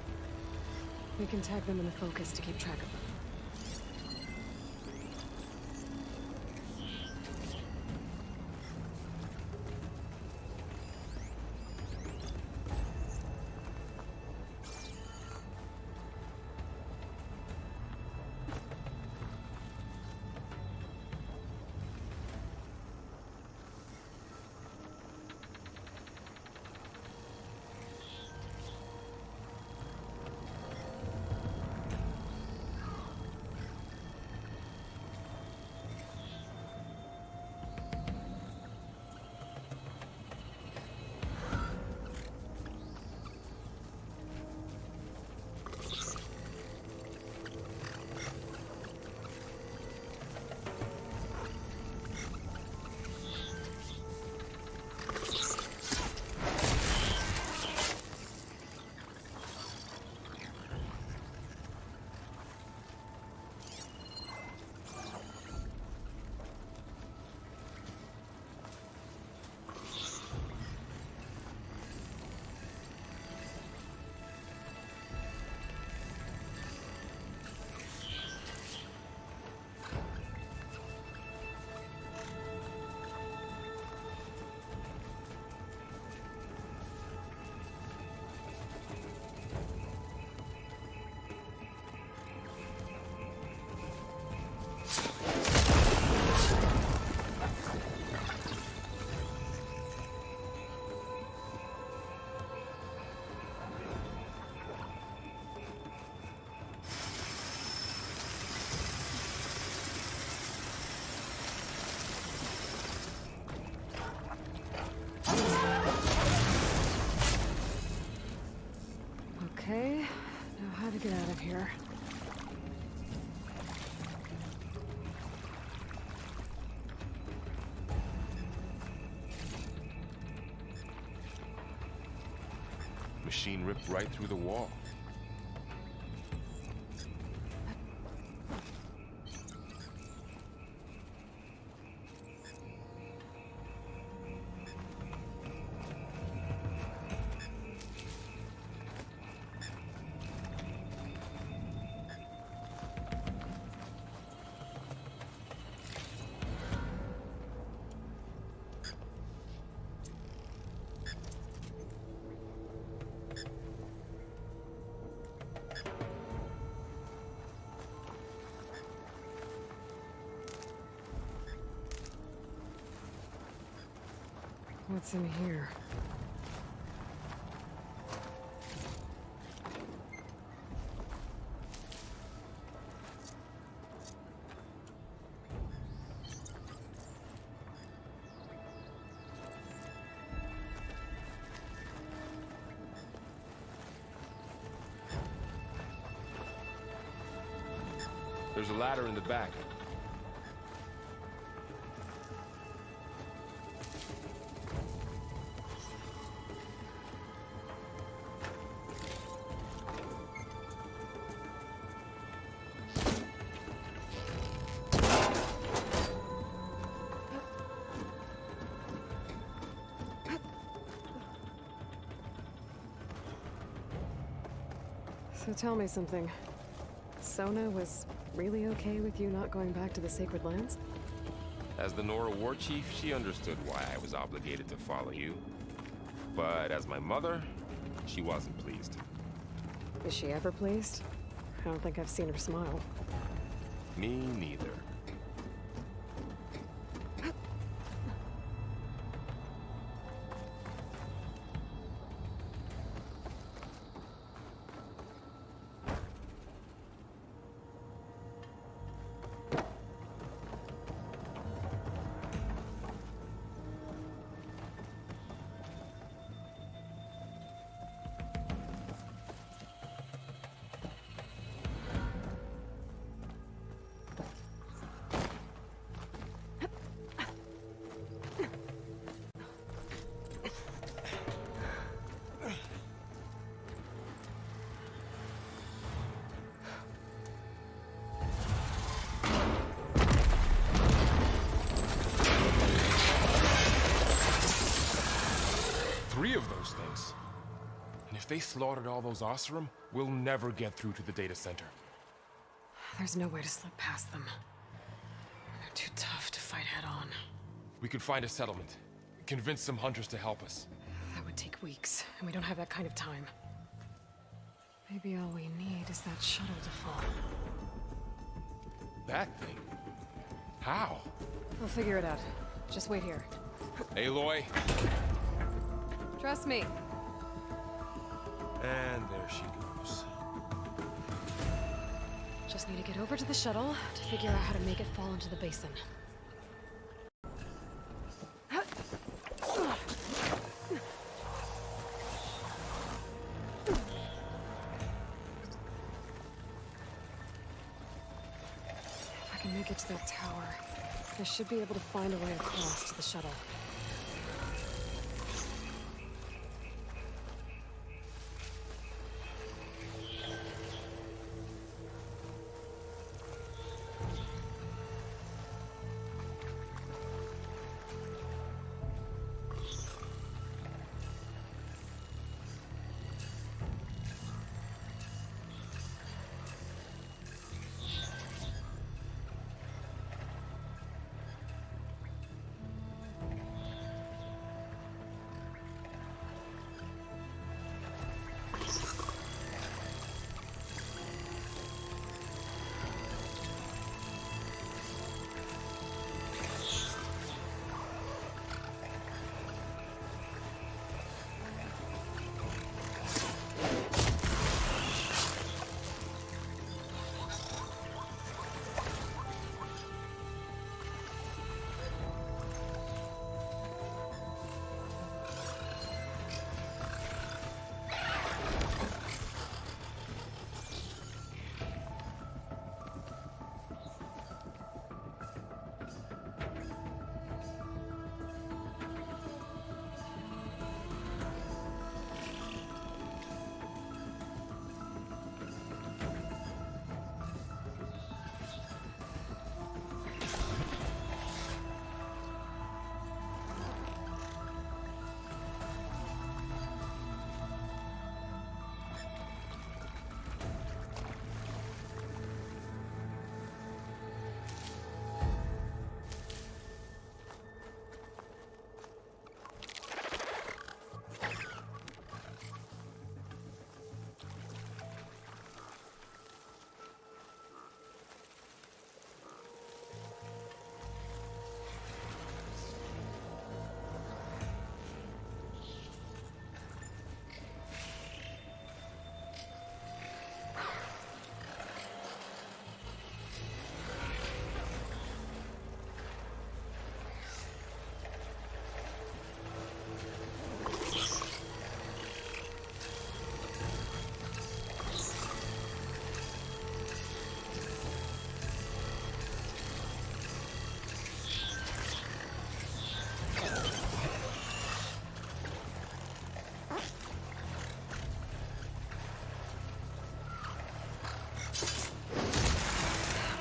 We can tag them in the focus to keep track of them. Okay, now how to get out of here. Machine ripped right through the wall. What's in here? There's a ladder in the back. So tell me something. Sona was really okay with you not going back to the Sacred Lands? As the Nora war chief, she understood why I was obligated to follow you. But as my mother, she wasn't pleased. Is she ever pleased? I don't think I've seen her smile. Me neither. Three of those things. And if they slaughtered all those Oseram, we'll never get through to the data center. There's no way to slip past them. They're too tough to fight head-on. We could find a settlement. Convince some hunters to help us. That would take weeks, and we don't have that kind of time. Maybe all we need is that shuttle to fall. That thing? How? We'll figure it out. Just wait here. Aloy. Trust me. And there she goes. Just need to get over to the shuttle to figure out how to make it fall into the basin. If I can make it to that tower, I should be able to find a way across to the shuttle.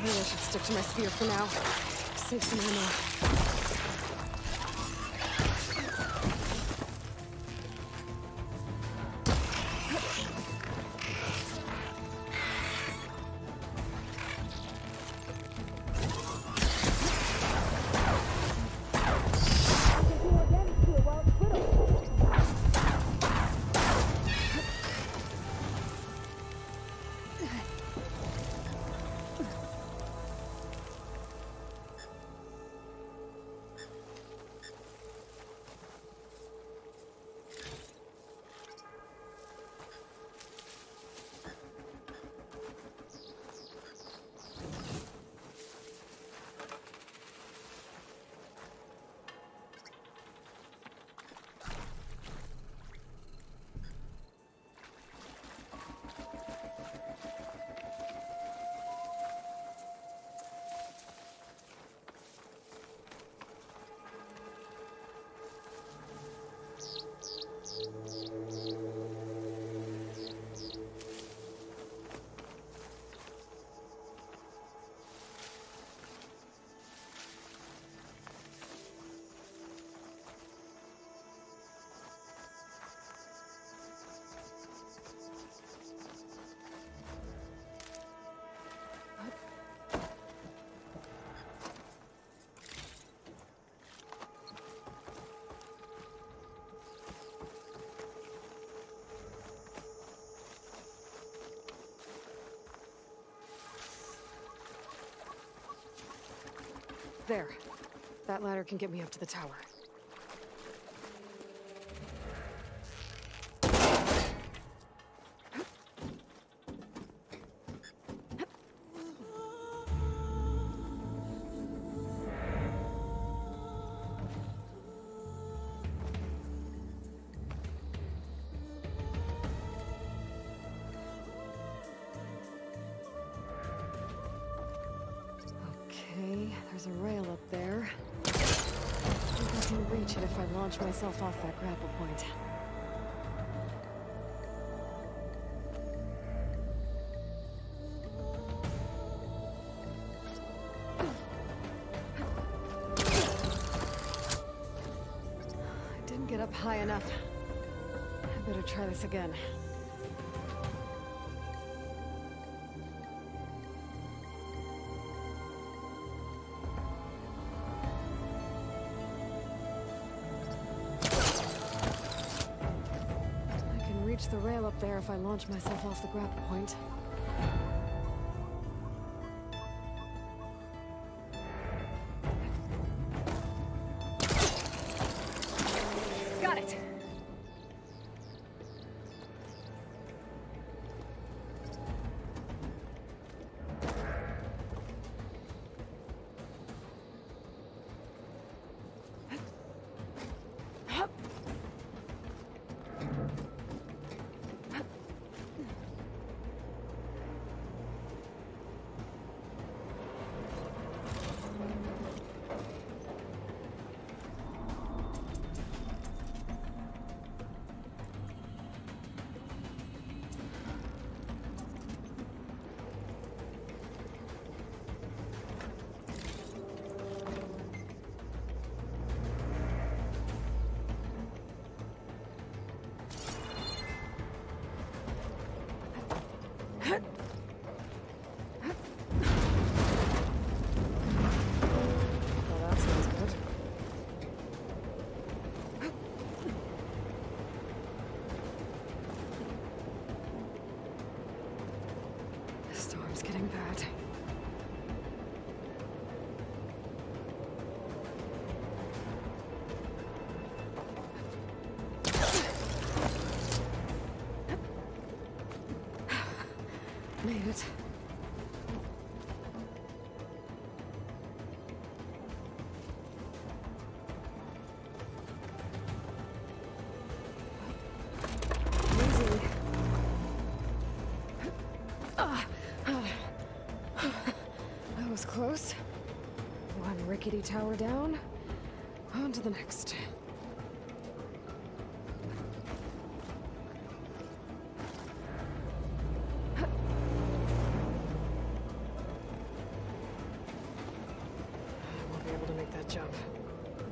Maybe I should stick to my spear for now. Save some ammo. There. That ladder can get me up to the tower. There's a rail up there. I think I can reach it if I launch myself off that grapple point. I didn't get up high enough. I better try this again. Reach the rail up there if I launch myself off the grapple point. Got it! Storm's getting bad. Made it. That was close. One rickety tower down. On to the next. I won't be able to make that jump.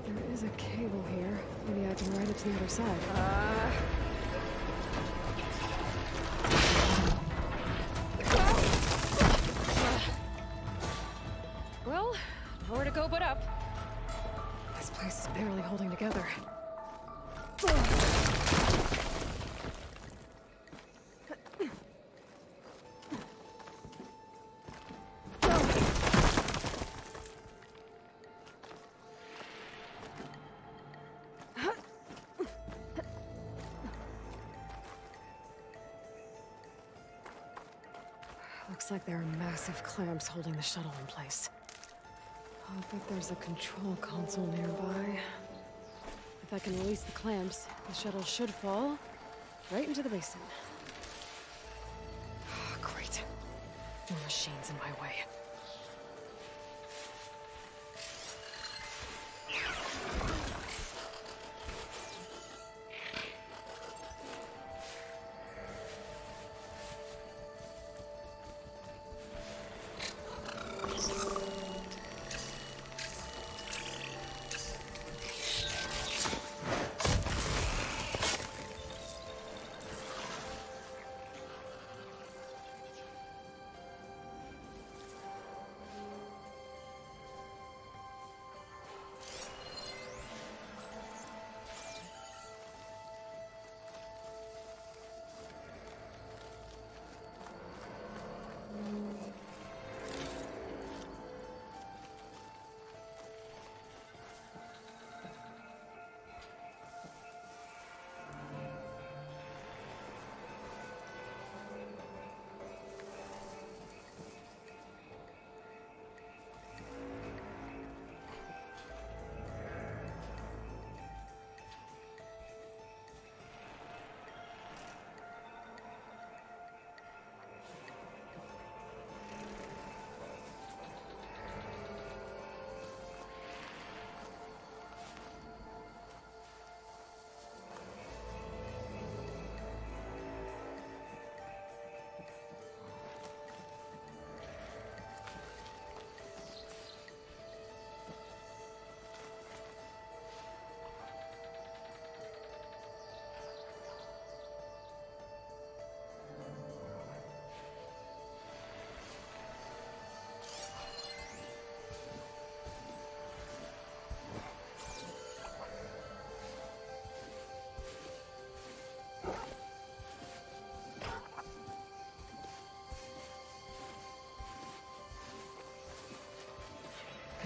There is a cable here. Maybe I can ride it to the other side. Well, nowhere to go but up. This place is barely holding together. Looks like there are massive clamps holding the shuttle in place. I'll bet there's a control console nearby. If I can release the clamps, the shuttle should fall right into the basin. Oh, great. More machines in my way.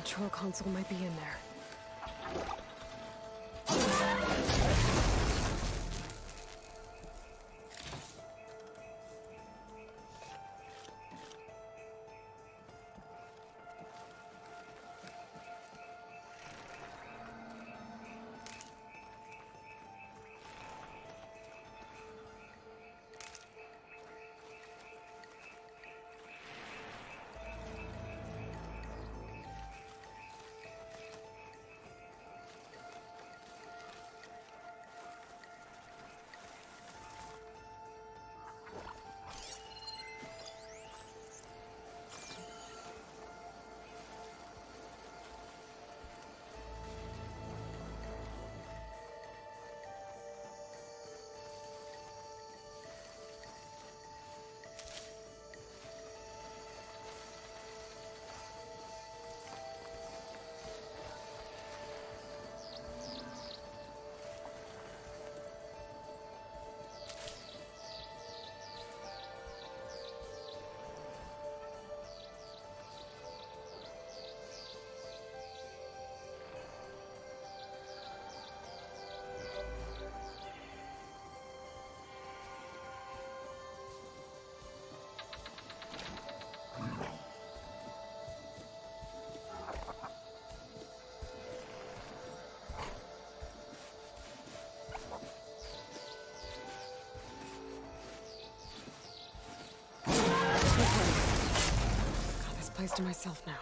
control console might be in there. Got this place to myself now.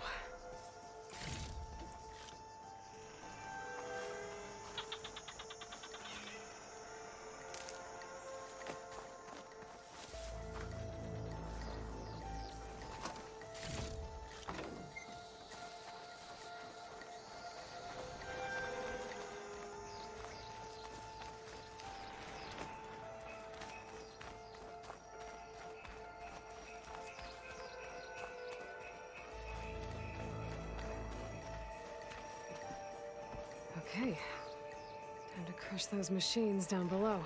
Okay. Time to crush those machines down below.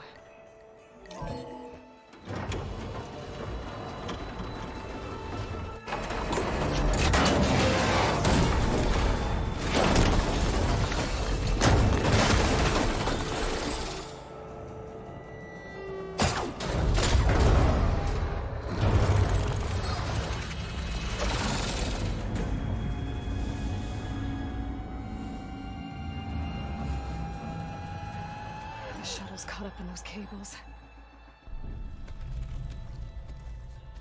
Caught up in those cables.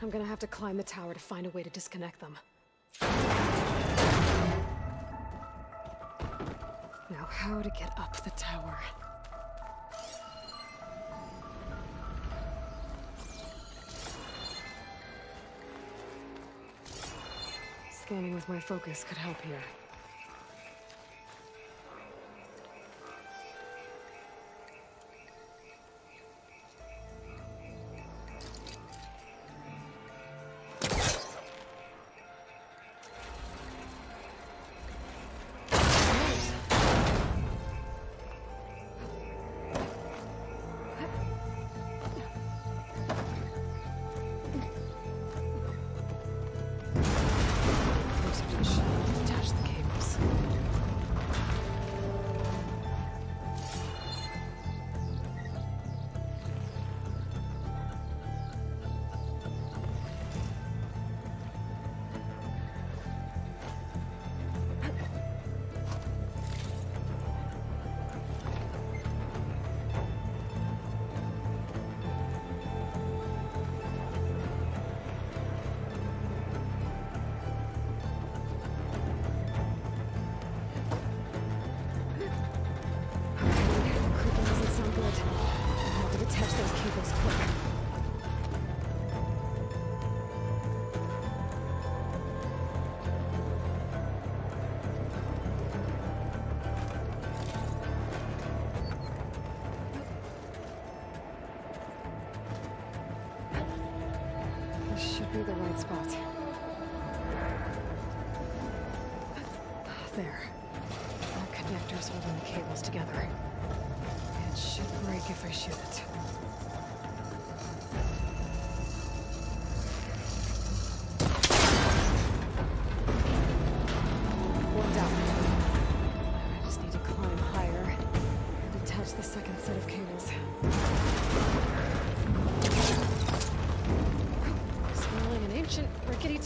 I'm gonna have to climb the tower to find a way to disconnect them. Now, how to get up the tower? Scanning with my focus could help here. Detach the cables. Be the right spot. There. The connector's holding the cables together. It should break if I shoot it. One down.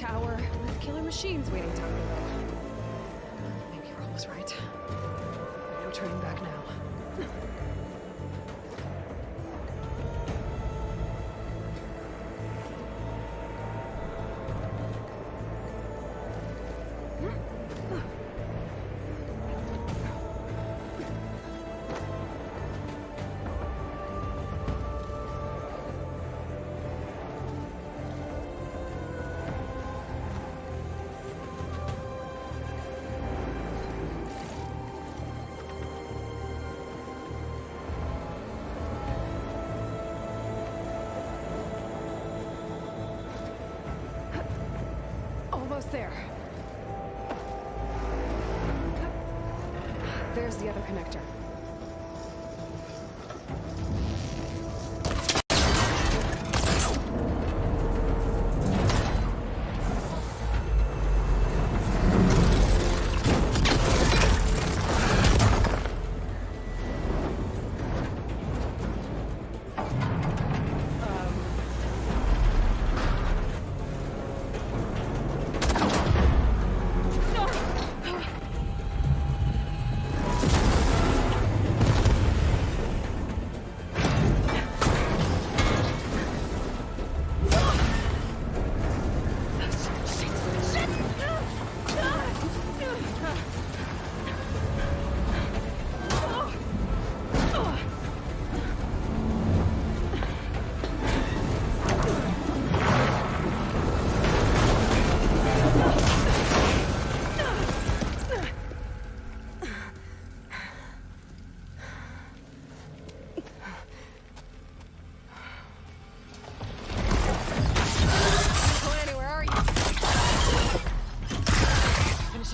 tower with killer machines waiting down below. Maybe Roll was right. No turning back now. Almost there. There's the other connector.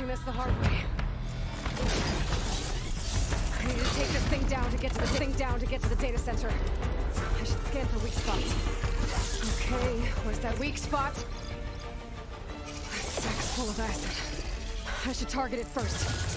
This the hard way. I need to take this thing down to get to the data center. I should scan for weak spots. Okay, where's that weak spot? That sack's full of acid. I should target it first.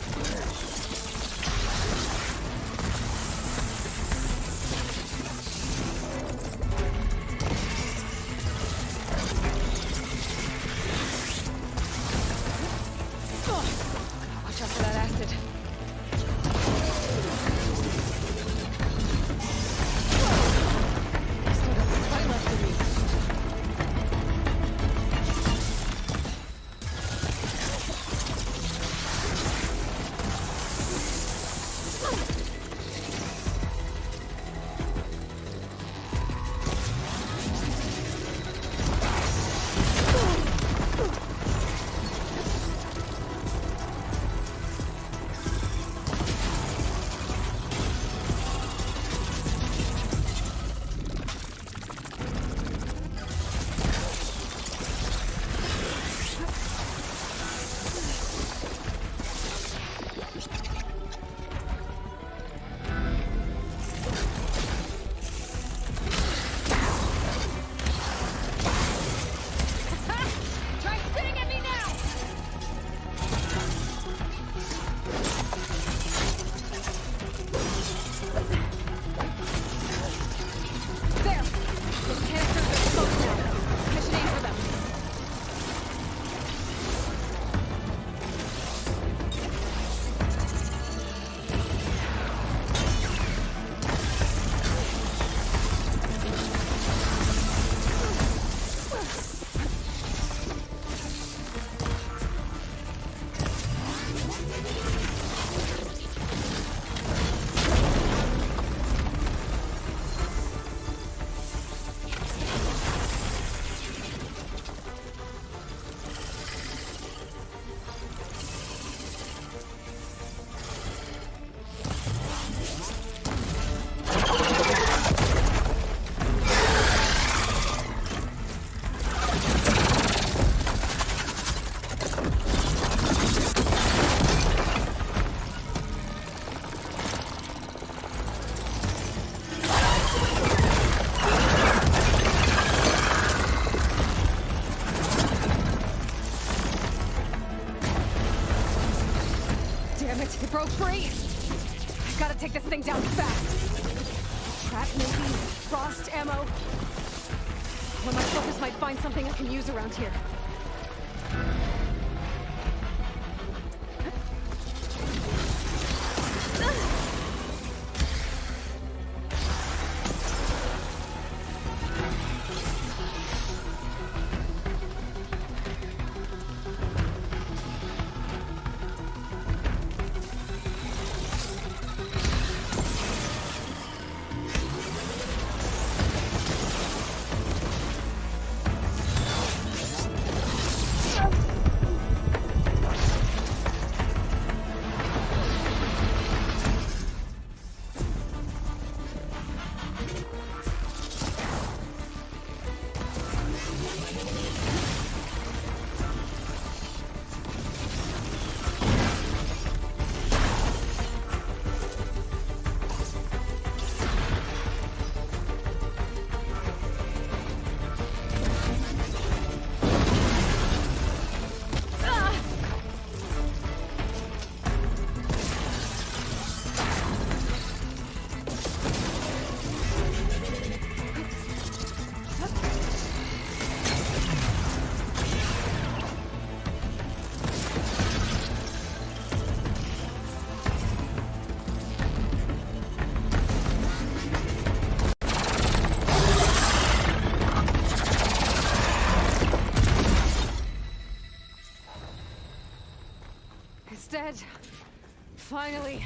broke free. I gotta take this thing down fast. Trap maybe? Frost ammo? When my focus might find something I can use around here. Dead. Finally.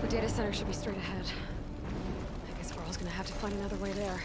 The data center should be straight ahead. I guess we're all gonna have to find another way there.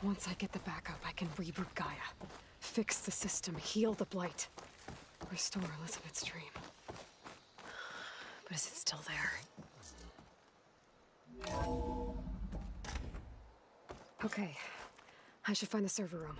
Once I get the backup, I can reboot Gaia. Fix the system, heal the blight. Restore Elizabeth's dream. But is it still there? Okay. I should find the server room.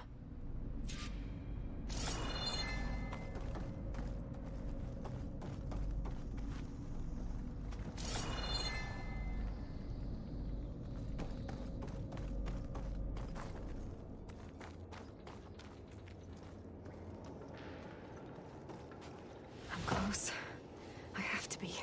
I'm close. I have to be.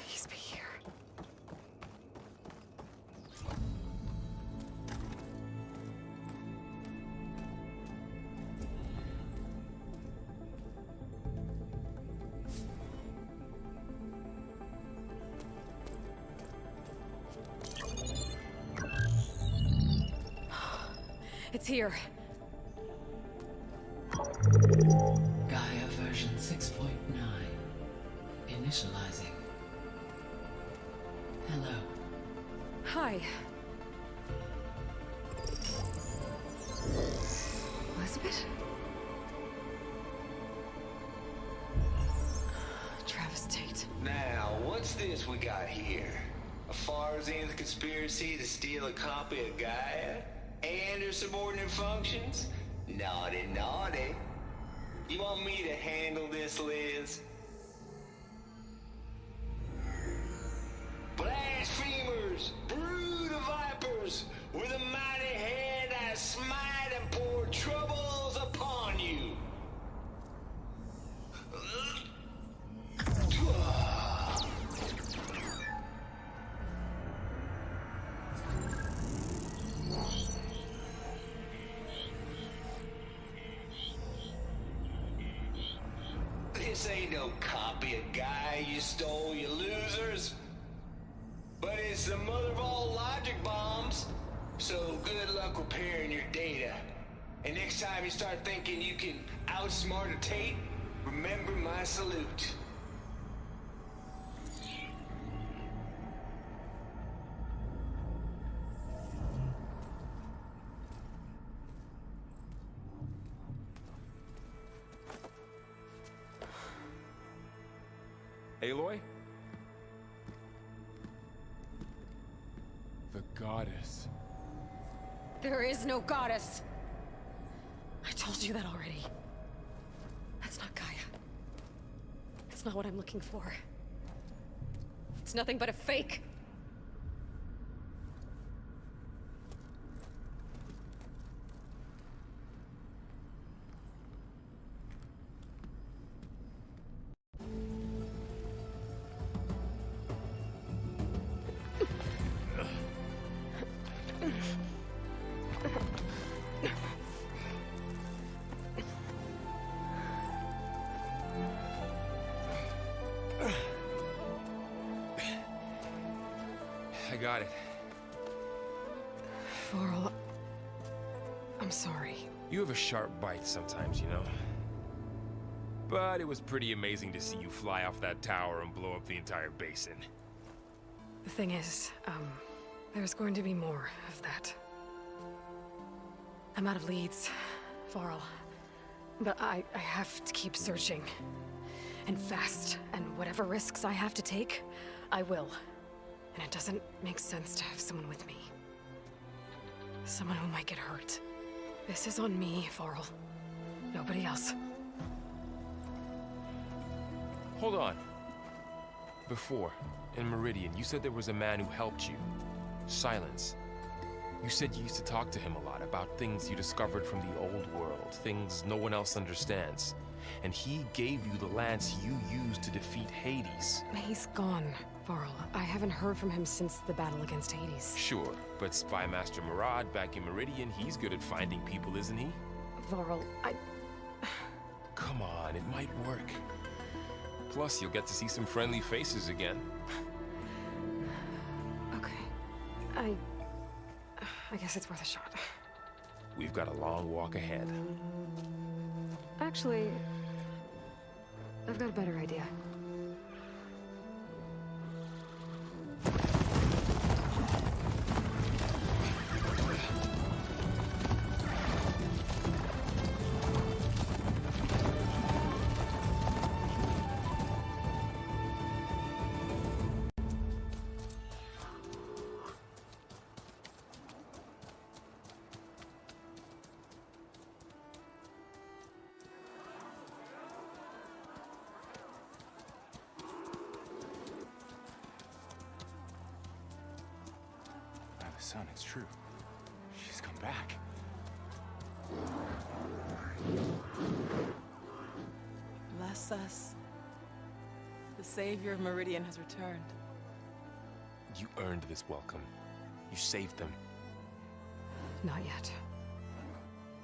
Please be here. It's here. Gaia version 6.9. Initializing. Hello. Hi. Elizabeth? Travis Tate. Now, what's this we got here? A Far Zenith conspiracy to steal a copy of Gaia? And her subordinate functions? Naughty, naughty. You want me to handle this, Liz? Blasphemers! Brood of vipers! With a mighty hand I smite and pour troubles upon you! This ain't no copy of Gaia you stole, you losers. But it's the mother of all logic bombs. So good luck repairing your data. And next time you start thinking you can outsmart a Tate, remember my salute. Aloy? The goddess. There is no goddess. I told you that already. That's not Gaia. It's not what I'm looking for. It's nothing but a fake. I got it. Pharaoh, I'm sorry. You have a sharp bite sometimes, you know? But it was pretty amazing to see you fly off that tower and blow up the entire basin. The thing is, there's going to be more of that. I'm out of leads, Pharaoh. But I have to keep searching. And fast. And whatever risks I have to take, I will. And it doesn't make sense to have someone with me. Someone who might get hurt. This is on me, Pharaoh. Nobody else. Hold on. Before, in Meridian, you said there was a man who helped you. Silence. You said you used to talk to him a lot about things you discovered from the old world, things no one else understands. And he gave you the lance you used to defeat Hades. He's gone, Pharaoh. I haven't heard from him since the battle against Hades. Sure, but Spy Master Murad back in Meridian, he's good at finding people, isn't he? Pharaoh, Come on, it might work. Plus, you'll get to see some friendly faces again. Okay. I guess it's worth a shot. We've got a long walk ahead. Actually, I've got a better idea. Son, it's true. She's come back. Bless us. The savior of Meridian has returned. You earned this welcome. You saved them. Not yet.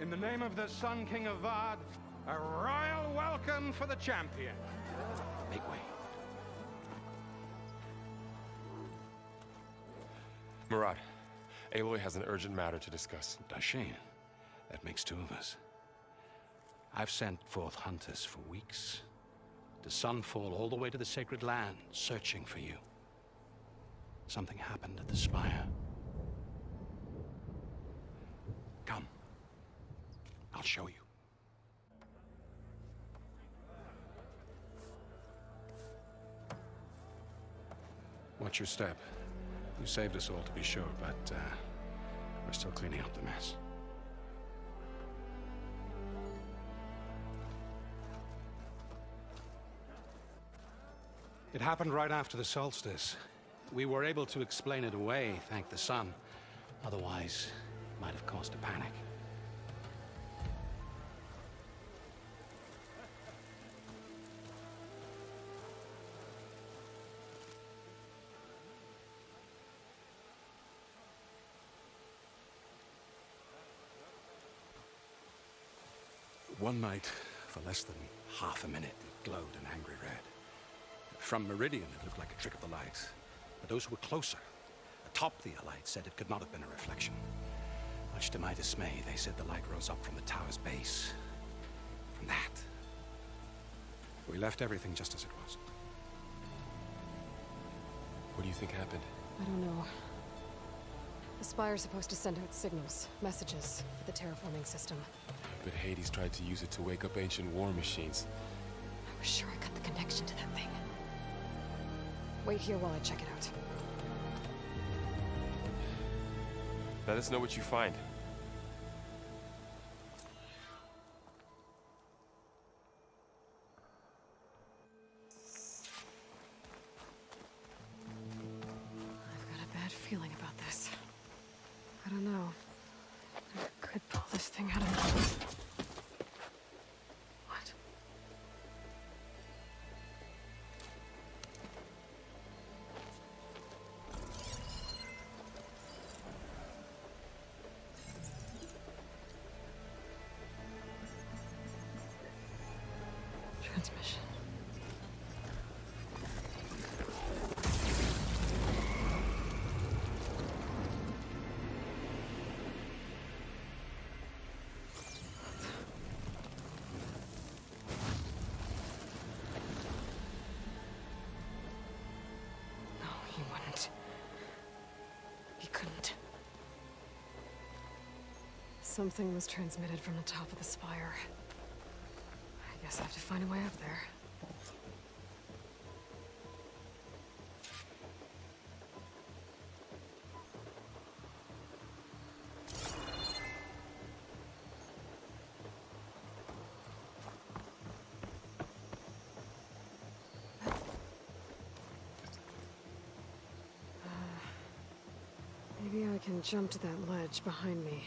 In the name of the Sun King of Vard, a royal welcome for the champion. Make way. Murad, Aloy has an urgent matter to discuss. Does she? That makes two of us. I've sent forth hunters for weeks. To Sunfall, all the way to the Sacred Land, searching for you. Something happened at the Spire. Come. I'll show you. Watch your step. You saved us all, to be sure, but we're still cleaning up the mess. It happened right after the solstice. We were able to explain it away, thank the sun. Otherwise, it might have caused a panic. One night, for less than half a minute, it glowed an angry red. From Meridian, it looked like a trick of the light. But those who were closer, atop the light, said it could not have been a reflection. Much to my dismay, they said the light rose up from the tower's base. From that. We left everything just as it was. What do you think happened? I don't know. The Spire's supposed to send out signals, messages, for the terraforming system. But Hades tried to use it to wake up ancient war machines. I was sure I got the connection to that thing. Wait here while I check it out. Let us know what you find. I've got a bad feeling about this. I don't know. I could pull this thing out of me. What? Transmission. No, he wouldn't. He couldn't. Something was transmitted from the top of the Spire. I guess I have to find a way up there. Maybe I can jump to that ledge behind me.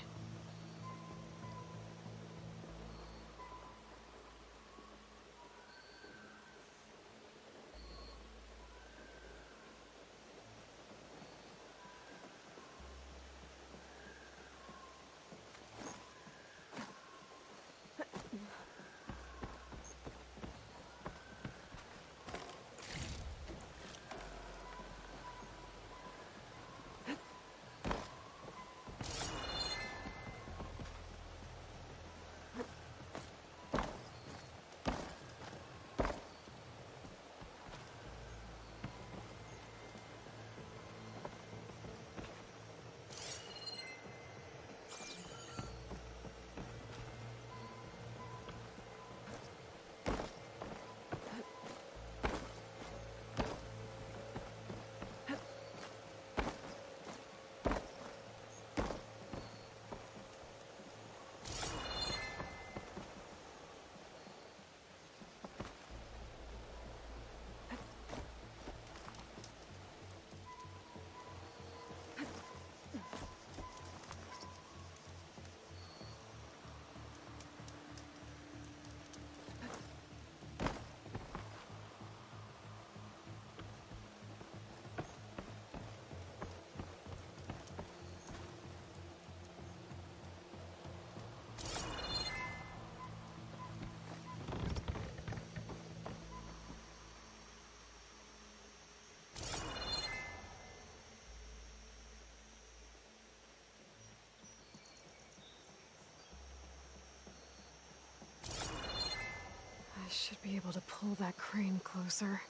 I should be able to pull that crane closer.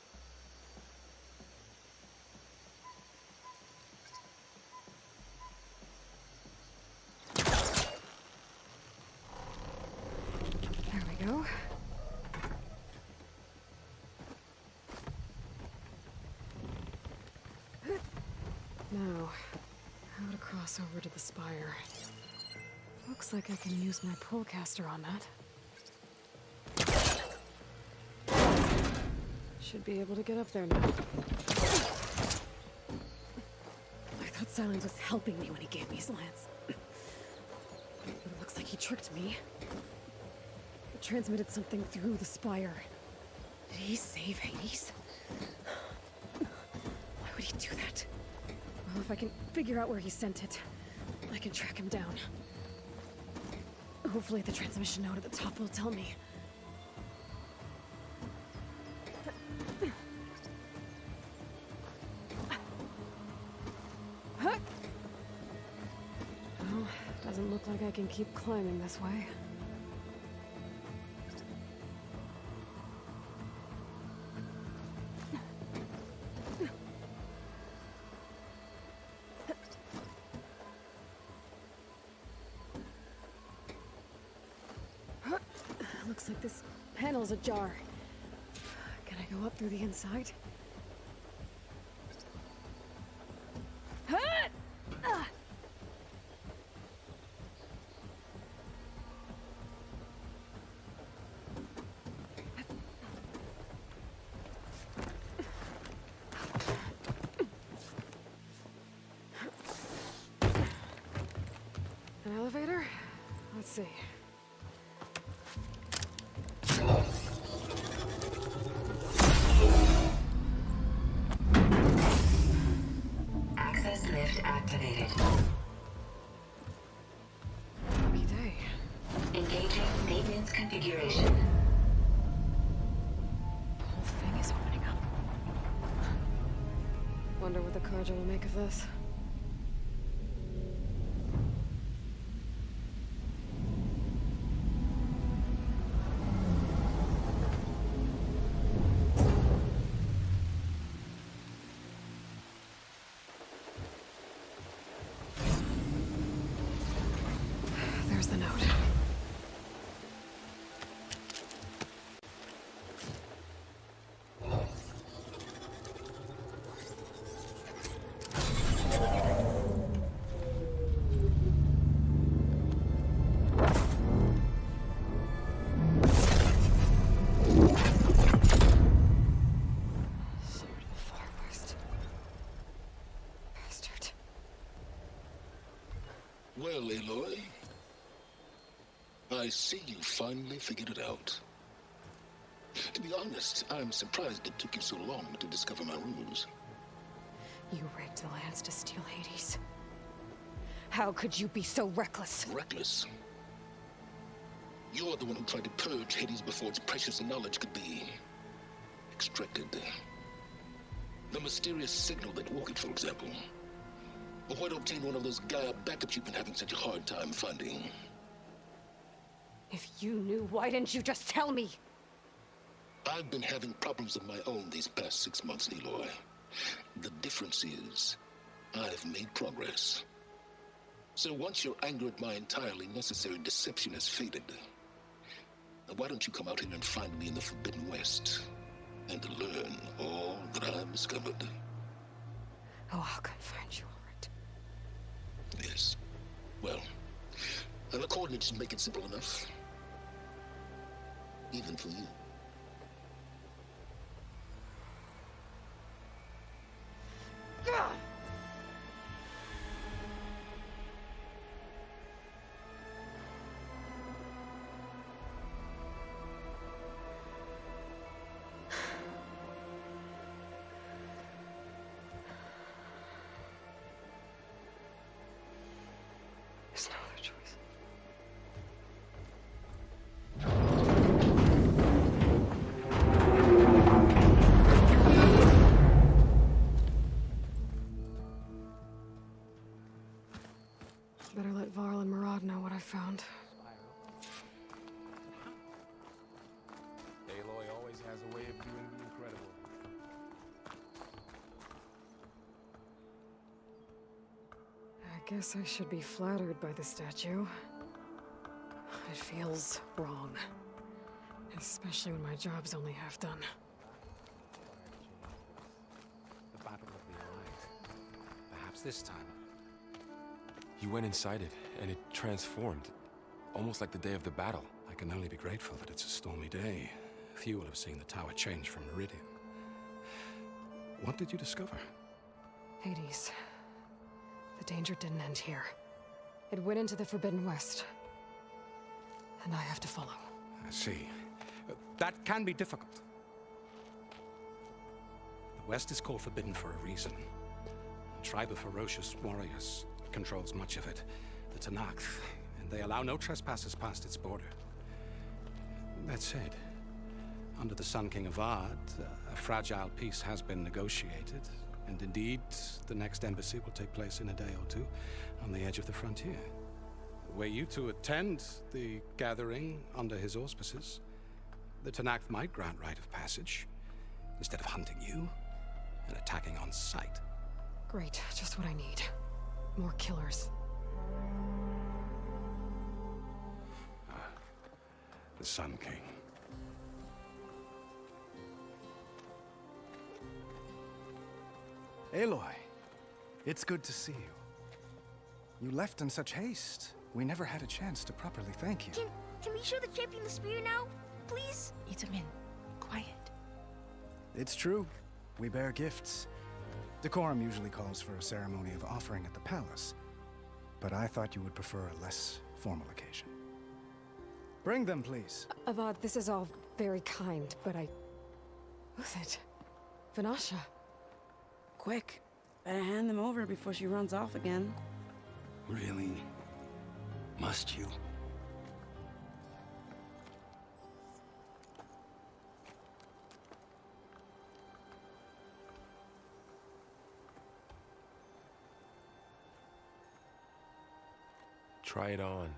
There we go. Now, how to cross over to the Spire. Looks like I can use my pullcaster on that. Should be able to get up there now. I thought Silence was helping me when he gave me his lance. But it looks like he tricked me. It transmitted something through the Spire. Did he save Hades? Why would he do that? Well, if I can figure out where he sent it, I can track him down. Hopefully the transmission node at the top will tell me. Well, doesn't look like I can keep climbing this way. Looks like this panel's ajar. Can I go up through the inside? An elevator? Let's see. Access lift activated. Lucky day. Engaging maintenance configuration. The whole thing is opening up. Wonder what the Carja will make of this. There's the note. I see you finally figured it out. To be honest, I'm surprised it took you so long to discover my ruse. You rigged the lands to steal Hades. How could you be so reckless? Reckless? You're the one who tried to purge Hades before its precious knowledge could be extracted. The mysterious signal that woke it, for example. Or why to obtain one of those Gaia backups you've been having such a hard time finding. If you knew, why didn't you just tell me? I've been having problems of my own these past 6 months, Aloy. The difference is, I've made progress. So once your anger at my entirely necessary deception has faded, why don't you come out here and find me in the Forbidden West, and learn all that I've discovered? Oh, I'll come find you, all right. Yes. Well, and the coordinates make it simple enough. Even for you. There's no other choice. Better let Varl and Murad know what I found. Aloy always has a way of doing the incredible. I guess I should be flattered by the statue. It feels wrong. Especially when my job's only half done. The Battle of the Allied. Perhaps this time. You went inside it, and it transformed. Almost like the day of the battle. I can only be grateful that it's a stormy day. Few will have seen the tower change from Meridian. What did you discover? Hades. The danger didn't end here. It went into the Forbidden West. And I have to follow. I see. That can be difficult. The West is called Forbidden for a reason. A tribe of ferocious warriors controls much of it. The Tenakth, and they allow no trespassers past its border. That said, under the Sun King of Ard, a fragile peace has been negotiated, and indeed, the next embassy will take place in a day or two on the edge of the frontier. Were you to attend the gathering under his auspices, the Tenakth might grant right of passage, instead of hunting you and attacking on sight. Great, just what I need. More killers. The Sun King. Aloy, it's good to see you. You left in such haste. We never had a chance to properly thank you. Can we show the champion the spear now, please? Itamin, quiet. It's true. We bear gifts. Decorum usually calls for a ceremony of offering at the palace, but I thought you would prefer a less formal occasion. Bring them, please. Avad, this is all very kind, but Who's it? Vanasha. Quick. Better hand them over before she runs off again. Really? Must you? Try it on.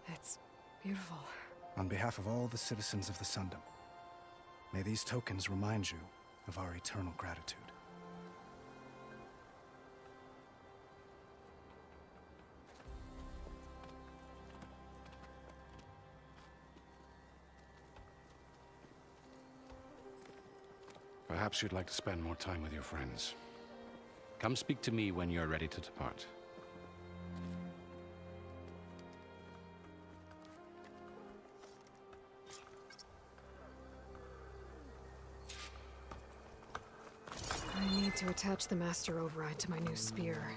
It's beautiful. On behalf of all the citizens of the Sundom, may these tokens remind you of our eternal gratitude. Perhaps you'd like to spend more time with your friends. Come speak to me when you're ready to depart. I need need to attach the master override to my new spear.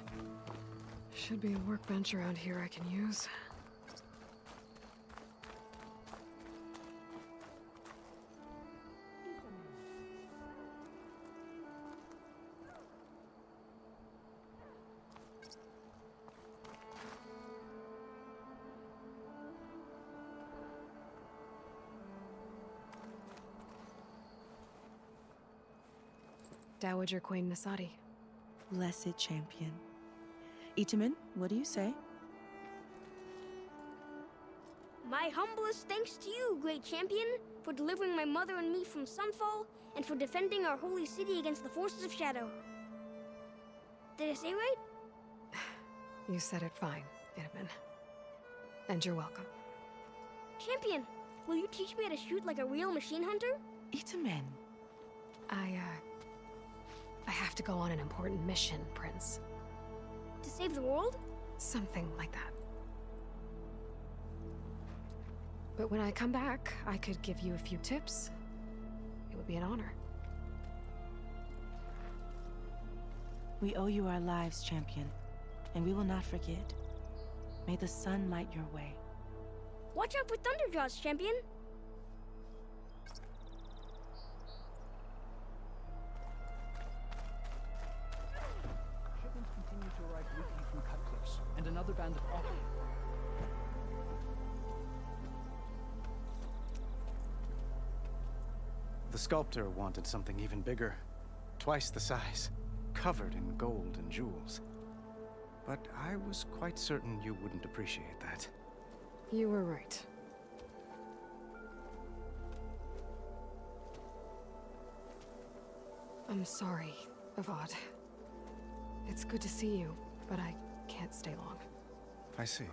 Should be a workbench around here I can use. Dowager Queen Nasadi. Blessed champion. Itamen, what do you say? My humblest thanks to you, great champion, for delivering my mother and me from Sunfall, and for defending our holy city against the forces of Shadow. Did I say right? You said it fine, Itamen. And you're welcome. Champion, will you teach me how to shoot like a real machine hunter? Itamen. I have to go on an important mission, Prince. To save the world? Something like that. But when I come back, I could give you a few tips. It would be an honor. We owe you our lives, champion, and we will not forget. May the sun light your way. Watch out for Thunderjaws, champion! Shipments continue to arrive weekly from Cutcliffs, and another band of Odyssey. The sculptor wanted something even bigger. Twice the size. Covered in gold and jewels. But I was quite certain you wouldn't appreciate that. You were right. I'm sorry, Avad. It's good to see you, but I can't stay long. I see.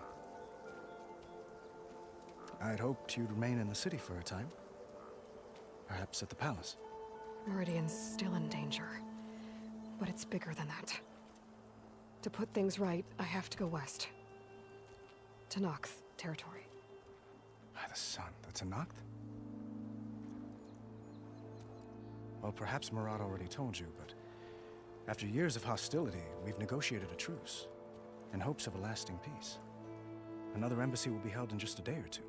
I'd hoped you'd remain in the city for a time. Perhaps at the palace. Meridian's still in danger. But it's bigger than that. To put things right, I have to go west. To Noct territory. By the sun, that's a Noct? Well, perhaps Murad already told you, but after years of hostility, we've negotiated a truce, in hopes of a lasting peace. Another embassy will be held in just a day or two.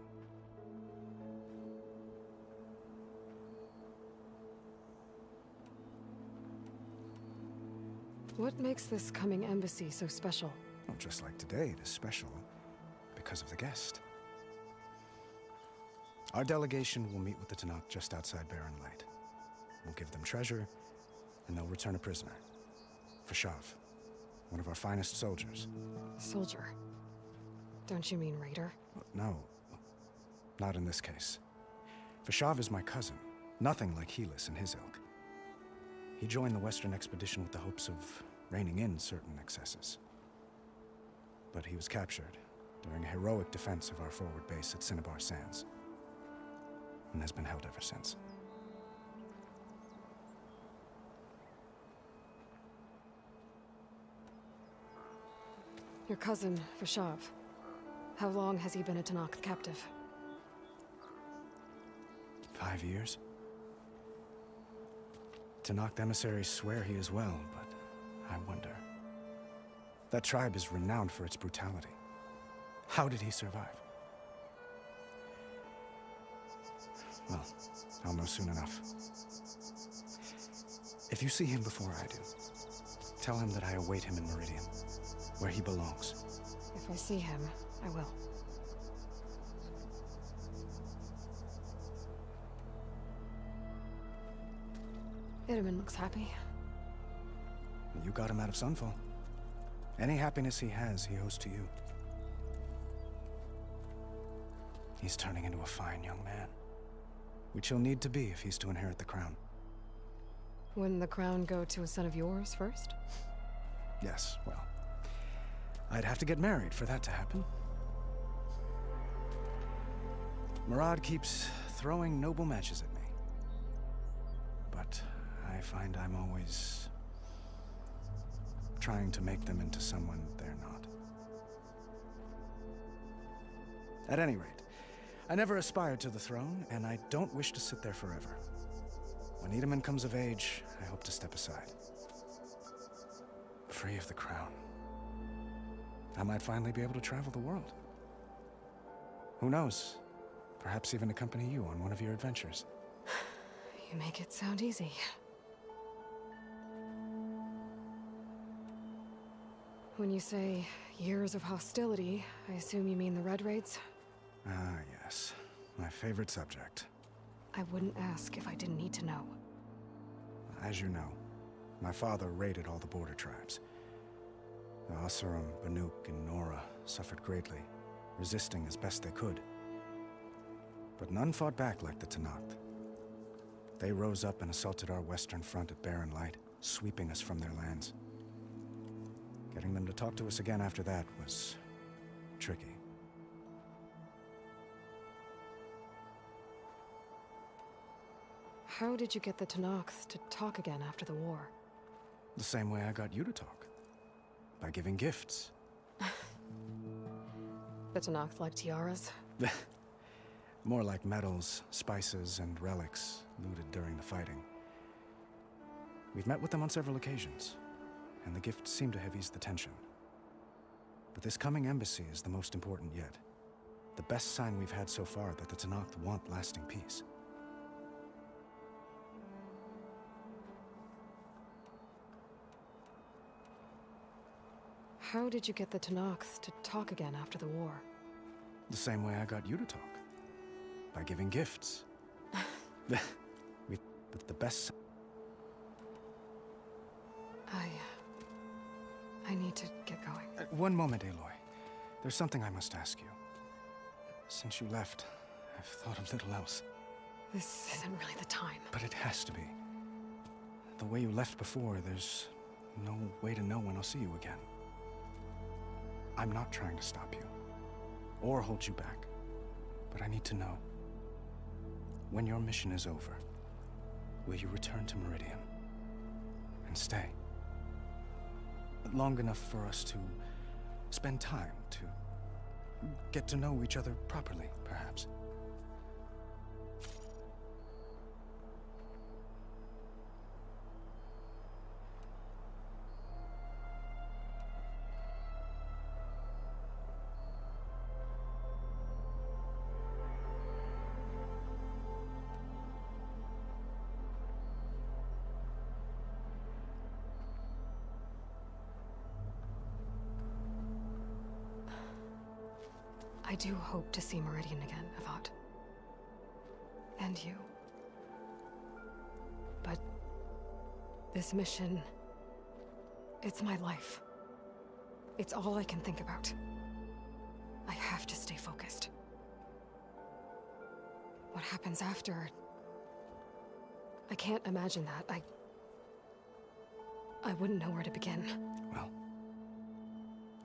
What makes this coming embassy so special? Well, just like today, it is special because of the guest. Our delegation will meet with the Tenakth just outside Barren Light. We'll give them treasure, and they'll return a prisoner. Fashav, one of our finest soldiers. Soldier? Don't you mean raider? No, not in this case. Fashav is my cousin, nothing like Helis and his ilk. He joined the Western expedition with the hopes of reining in certain excesses. But he was captured during a heroic defense of our forward base at Cinnabar Sands, and has been held ever since. Your cousin, Fashav. How long has he been a Tenakth captive? 5 years. Tenakth emissaries swear he is well, but I wonder. That tribe is renowned for its brutality. How did he survive? Well, I'll know soon enough. If you see him before I do, tell him that I await him in Meridian, where he belongs. If I see him, I will. Itamen looks happy. You got him out of Sunfall. Any happiness he has, he owes to you. He's turning into a fine young man, which he'll need to be if he's to inherit the crown. Wouldn't the crown go to a son of yours first? Yes, well, I'd have to get married for that to happen. Murad keeps throwing noble matches at me. But I find I'm always trying to make them into someone they're not. At any rate, I never aspired to the throne, and I don't wish to sit there forever. When Itamen comes of age, I hope to step aside. free of the crown, I might finally be able to travel the world. Who knows? Perhaps even accompany you on one of your adventures. You make it sound easy. When you say years of hostility, I assume you mean the Red Raids? Ah, yes. My favorite subject. I wouldn't ask if I didn't need to know. As you know, my father raided all the border tribes. The Asurum, Banuk, and Nora suffered greatly, resisting as best they could. But none fought back like the Tenakth. They rose up and assaulted our western front at Barren Light, sweeping us from their lands. Getting them to talk to us again after that was tricky. How did you get the Tenakth to talk again after the war? The same way I got you to talk. By giving gifts. The Tenakth like tiaras? More like medals, spices, and relics looted during the fighting. We've met with them on several occasions, and the gifts seem to have eased the tension. But this coming embassy is the most important yet. The best sign we've had so far that the Tenakth want lasting peace. How did you get the Tenakth to talk again after the war? The same way I got you to talk. By giving gifts. With the best... I need to get going. One moment, Aloy. There's something I must ask you. Since you left, I've thought of little else. This isn't really the time. But it has to be. The way you left before, there's no way to know when I'll see you again. I'm not trying to stop you, or hold you back, but I need to know, when your mission is over, will you return to Meridian and stay? Long enough for us to spend time, to get to know each other properly, perhaps. I do hope to see Meridian again, Avad. And you. But this mission, it's my life. It's all I can think about. I have to stay focused. What happens after? I can't imagine that. I wouldn't know where to begin. Well,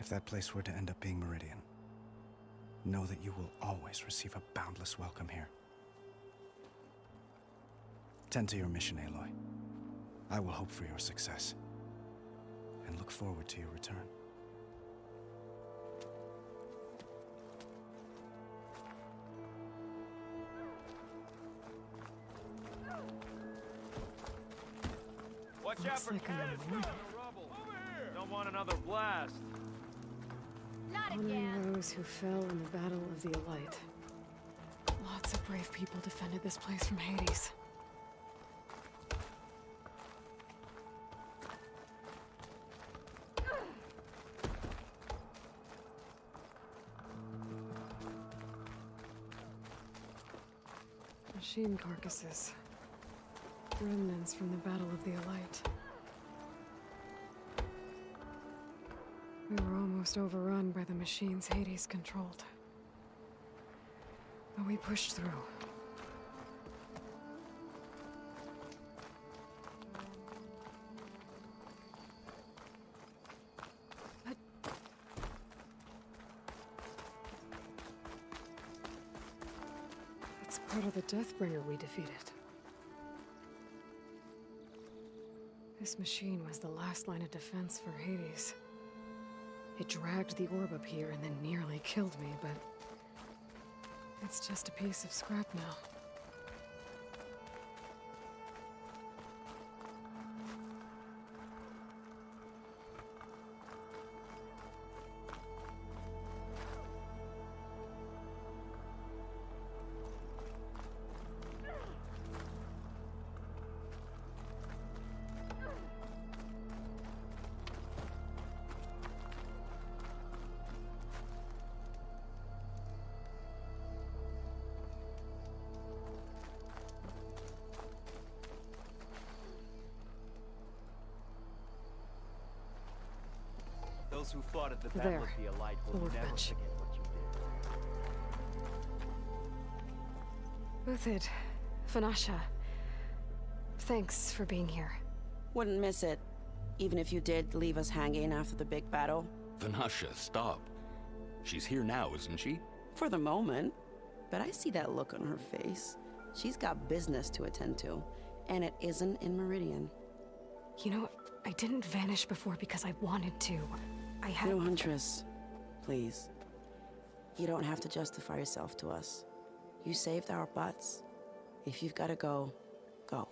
if that place were to end up being Meridian, know that you will always receive a boundless welcome here. Tend to your mission, Aloy. I will hope for your success, and look forward to your return. Watch out for cannons from the rubble. Don't want another blast. Honoring those who fell in the Battle of the Elite. Lots of brave people defended this place from Hades. Machine carcasses. Remnants from the Battle of the Elite. We were almost overrun by the machines Hades controlled. But we pushed through. But... that's part of the Deathbringer we defeated. This machine was the last line of defense for Hades. It dragged the orb up here and then nearly killed me, but it's just a piece of scrap now. Those who fought at the There. Battle of the Elite will never Workbench. forget what you did. Uthid, Vanasha, thanks for being here. Wouldn't miss it, even if you did leave us hanging after the big battle. Vanasha, stop. She's here now, isn't she? For the moment. But I see that look on her face. She's got business to attend to, and it isn't in Meridian. You know, I didn't vanish before because I wanted to. I had... No, Huntress. Please. You don't have to justify yourself to us. You saved our butts. If you've got to go, go.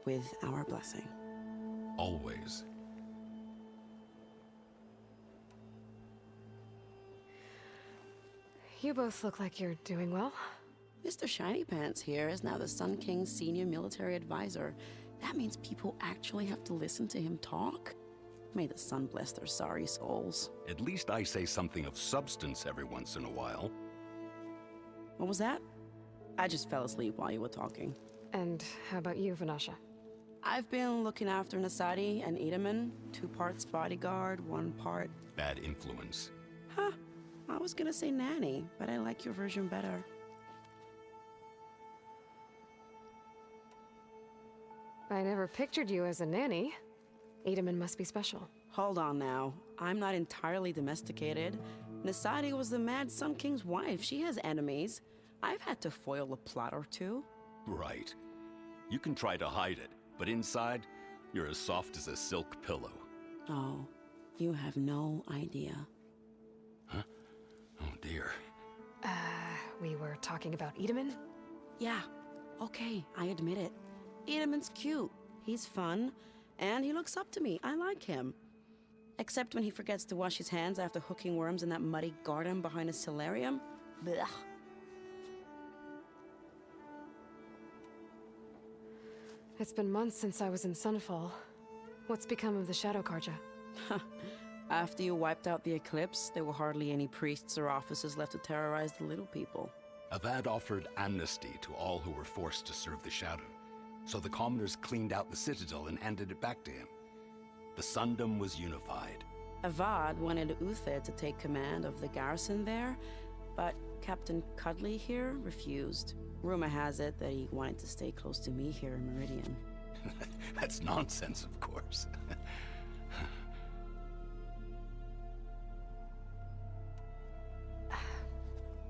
With our blessing. Always. You both look like you're doing well. Mr. Shiny Pants here is now the Sun King's senior military advisor. That means people actually have to listen to him talk? May the sun bless their sorry souls. At least I say something of substance every once in a while. What was that? I just fell asleep while you were talking. And how about you, Vanasha? I've been looking after Nasadi and Edaman. 2 parts bodyguard, 1 part... Bad influence. Huh. I was gonna say nanny, but I like your version better. I never pictured you as a nanny. Edaman must be special. Hold on now. I'm not entirely domesticated. Nasadi was the Mad Sun King's wife. She has enemies. I've had to foil a plot or 2. Right. You can try to hide it, but inside, you're as soft as a silk pillow. Oh, you have no idea. Huh? Oh dear. We were talking about Edaman? Yeah, okay, I admit it. Edaman's cute. He's fun, and he looks up to me. I like him. Except when he forgets to wash his hands after hooking worms in that muddy garden behind a solarium. Blech. It's been months since I was in Sunfall. What's become of the Shadow Karja? After you wiped out the eclipse, there were hardly any priests or officers left to terrorize the little people. Avad offered amnesty to all who were forced to serve the Shadow, so the commoners cleaned out the citadel and handed it back to him. The Sundom was unified. Avad wanted Uthid to take command of the garrison there, but Captain Cuddly here refused. Rumor has it that he wanted to stay close to me here in Meridian. That's nonsense, of course.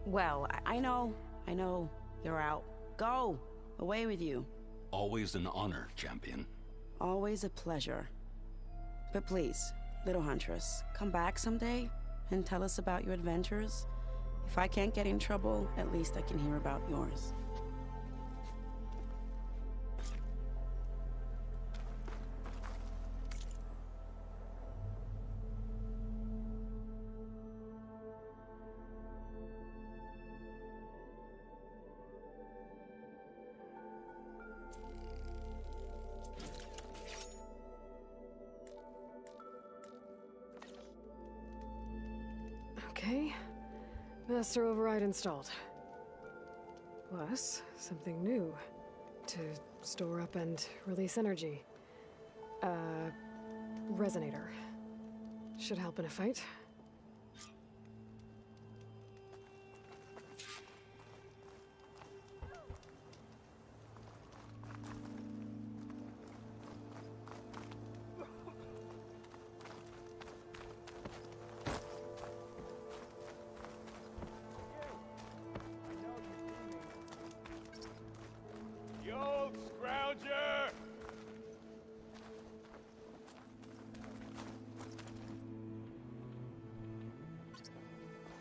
Well, I know. You're out. Go! Away with you. Always an honor, champion. Always a pleasure. But please, little Huntress, come back someday and tell us about your adventures. If I can't get in trouble, at least I can hear about yours. Okay. Master override installed. Plus, something new. To store up and release energy. Resonator. Should help in a fight. Yo, Scrounger!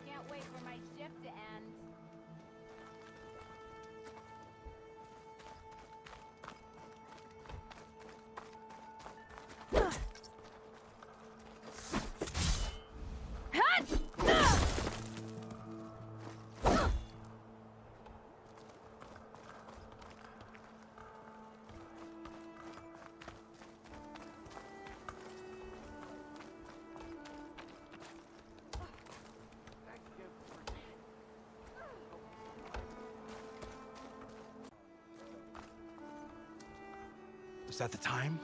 Can't wait for my shift to end. Is that the time?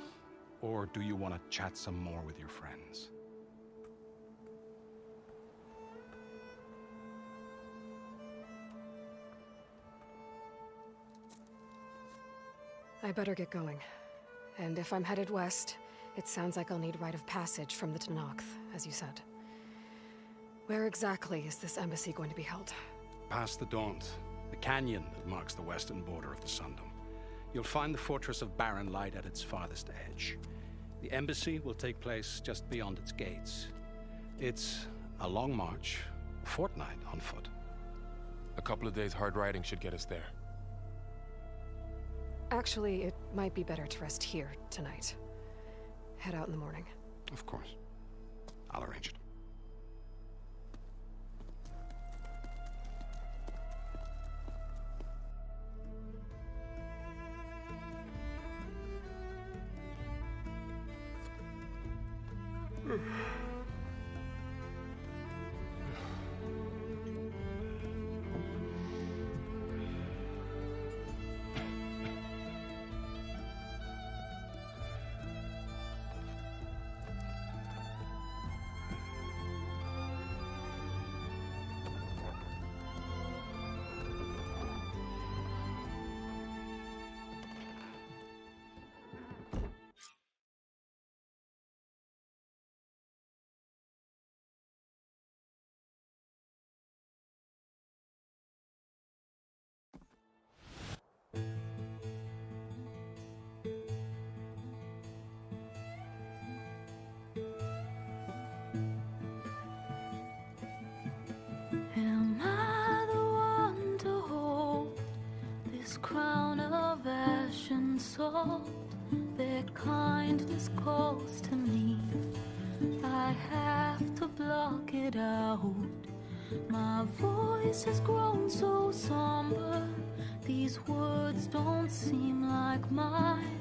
Or do you want to chat some more with your friends? I better get going. And if I'm headed west, it sounds like I'll need rite of passage from the Tenakth, as you said. Where exactly is this embassy going to be held? Past the Daunt, the canyon that marks the western border of the Sundom. You'll find the fortress of Barren Light at its farthest edge. The embassy will take place just beyond its gates. It's a long march, a fortnight on foot. A couple of days hard riding should get us there. Actually, it might be better to rest here tonight. Head out in the morning. Of course. I'll arrange it. Am I the one to hold this crown of ash and salt? Their kindness calls to me. I have to block it out. My voice has grown so somber. These words don't seem like mine,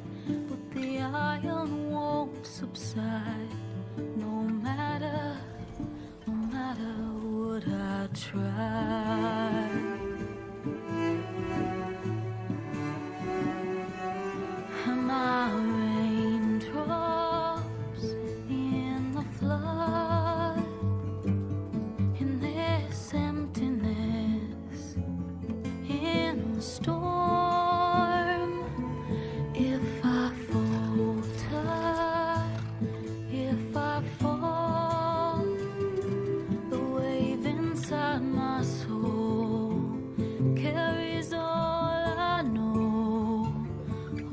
but the iron won't subside. No matter what I try. Am I raindrops in the flood? In this emptiness, in the storm. If I falter, if I fall, the wave inside my soul carries all I know.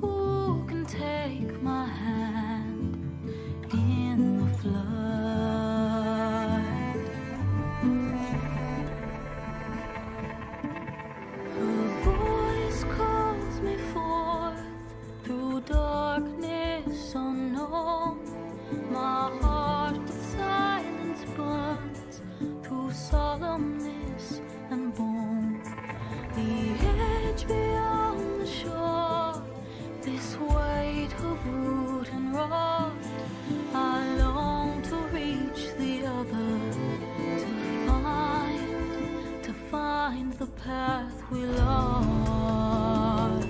Who can take my hand in the flood? Her voice calls me forth through darkness unknown. My heart with silence burns through solemnness and bone. The edge beyond the shore, this weight of root and rot. I long to reach the other, to find the path we lost.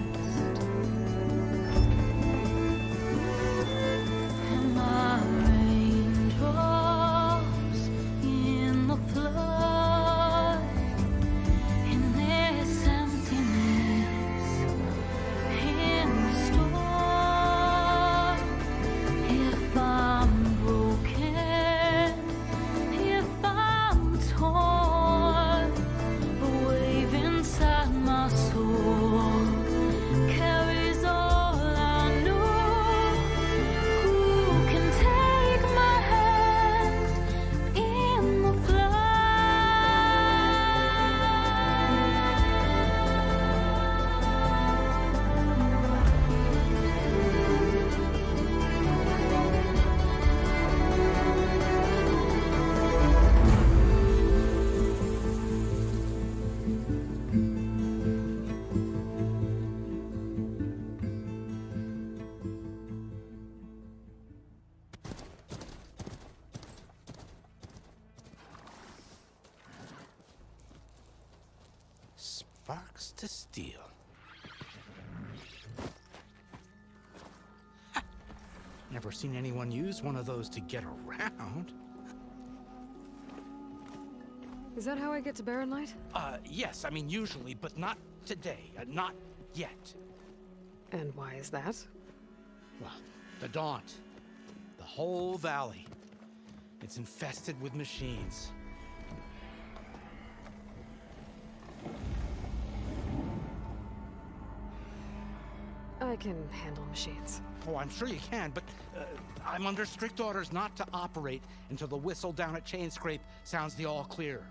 Am I raindrops in the flood? In this emptiness, in the storm. If I'm broken, if I'm torn, a wave inside my soul carries all I know. Who can take my hand in the Sparks to steel. Never seen anyone use one of those to get around. Is that how I get to Barren Light? Yes, I mean usually, but not today. Not yet. And why is that? Well, the Daunt. The whole valley. It's infested with machines. I can handle machines. Oh, I'm sure you can, but I'm under strict orders not to operate until the whistle down at Chainscrape sounds the all clear.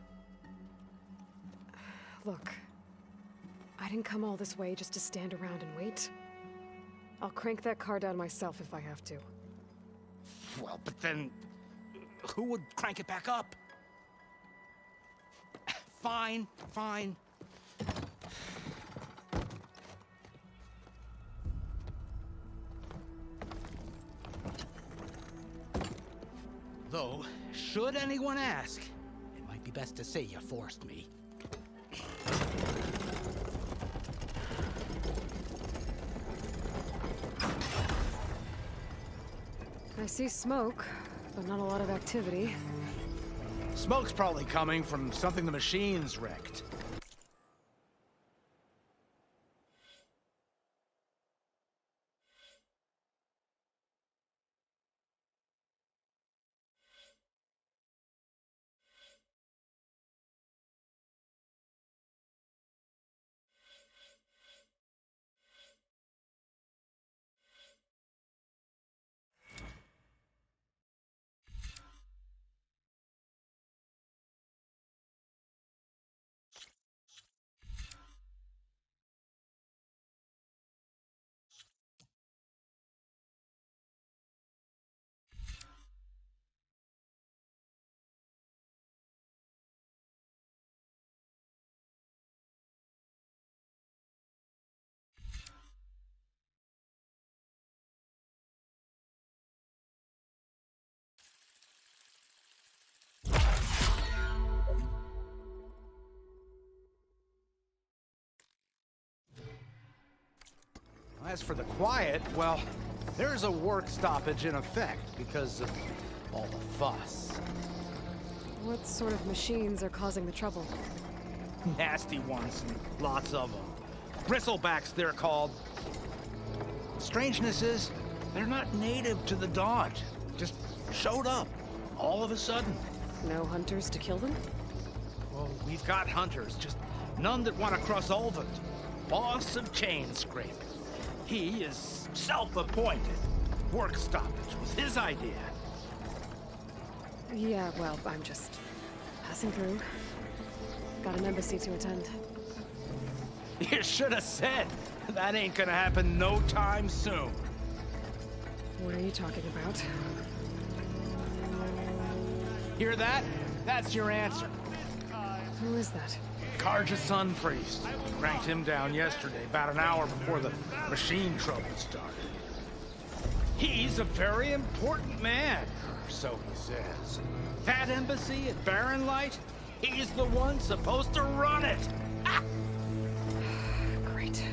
Look, I didn't come all this way just to stand around and wait. I'll crank that car down myself if I have to. Well, but then who would crank it back up? Fine, fine. Though, should anyone ask, it might be best to say you forced me. I see smoke, but not a lot of activity. Smoke's probably coming from something the machines wrecked. As for the quiet, well, there's a work stoppage in effect because of all the fuss. What sort of machines are causing the trouble? Nasty ones, and lots of them. Bristlebacks, they're called. Strangeness is, they're not native to the Daunt. Just showed up, all of a sudden. No hunters to kill them? Well, we've got hunters, just none that want to cross Ulvund. Boss of Chainscrape. He is self-appointed. Work stoppage was his idea. Yeah, well, I'm just passing through. Got an embassy to attend. You should have said. That ain't gonna happen no time soon. What are you talking about? Hear that? That's your answer. Who is that? Karja's son priest. Cranked him down yesterday, about an hour before the machine trouble started. He's a very important man, or so he says. That embassy at Barren Light, he's the one supposed to run it. Ah! Great.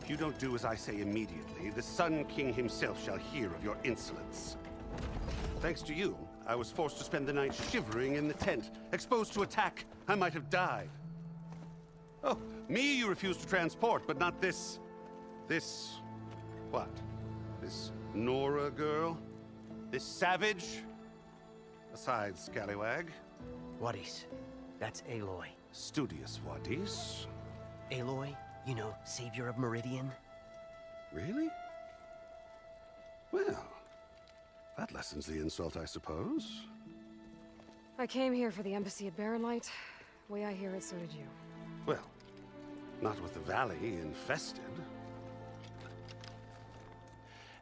If you don't do as I say immediately, the Sun King himself shall hear of your insolence. Thanks to you, I was forced to spend the night shivering in the tent. Exposed to attack, I might have died. Oh, me you refuse to transport, but not this... what? This Nora girl? This savage? Aside, scallywag. Wadis. That's Aloy. Studious Wadis. Aloy, you know, savior of Meridian. Really? Well, that lessens the insult, I suppose. I came here for the embassy at Barren Light. Way I hear it, so did you. Well, not with the valley infested.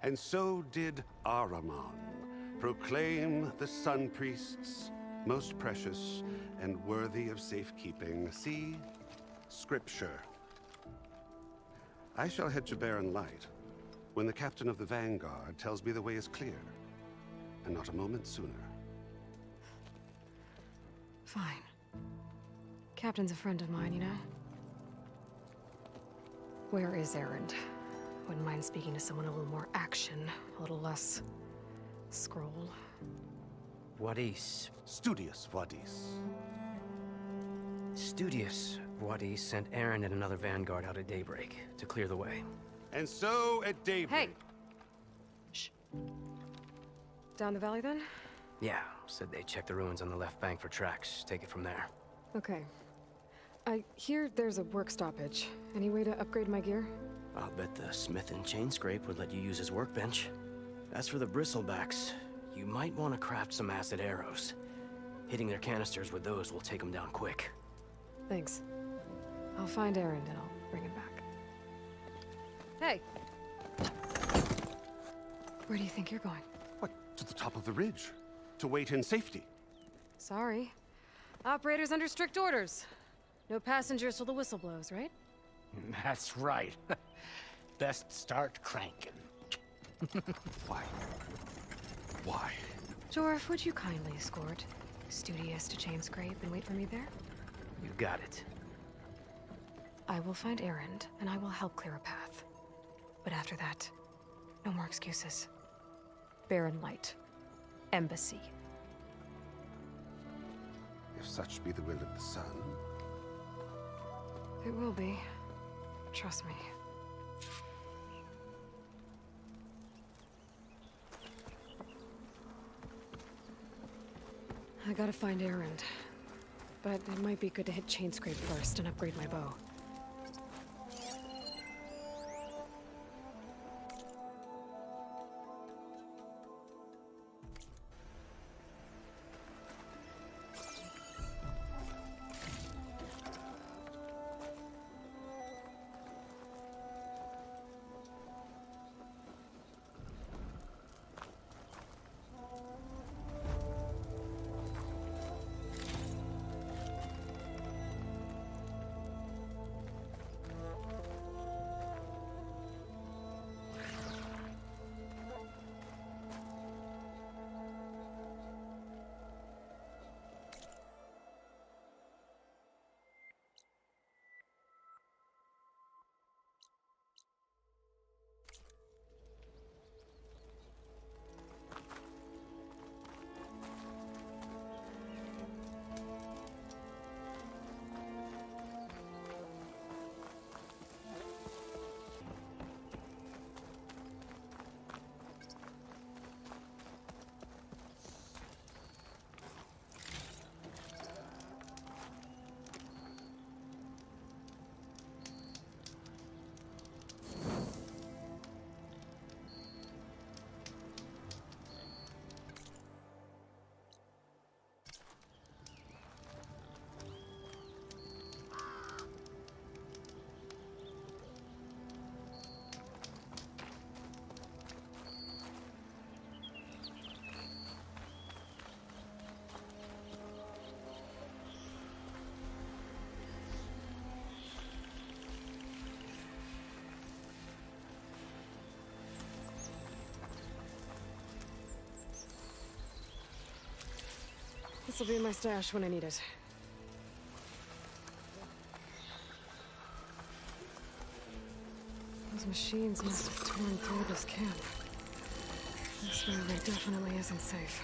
And so did Ahriman, proclaim the Sun Priests most precious and worthy of safekeeping. See? Scripture. I shall head to Barren Light when the captain of the Vanguard tells me the way is clear, and not a moment sooner. Fine. Captain's a friend of mine, you know? Where is Erend? Wouldn't mind speaking to someone a little more action, a little less scroll. Wadis. Studious Wadis. Studious Wadis sent Aaron and another vanguard out at daybreak to clear the way. And so at daybreak... Hey! Shh. Down the valley then? Yeah, said they checked the ruins on the left bank for tracks. Take it from there. Okay. I hear there's a work stoppage. Any way to upgrade my gear? I'll bet the smith and chain scrape would let you use his workbench. As for the bristlebacks, you might want to craft some acid arrows. Hitting their canisters with those will take them down quick. Thanks. I'll find Aaron and I'll bring him back. Hey! Where do you think you're going? What, to the top of the ridge? To wait in safety? Sorry. Operator's under strict orders. No passengers till the whistle blows, right? That's right. Best start cranking. Why? Why? Jorf, would you kindly escort Studious to chain scrape and wait for me there? You got it. I will find Aaron, and I will help clear a path. But after that, no more excuses. Barren light. Embassy. If such be the will of the sun. It will be. Trust me. I gotta find Aaron. But it might be good to hit chain scrape first and upgrade my bow. This'll be in my stash when I need it. Those machines must have torn through this camp. This railway definitely isn't safe.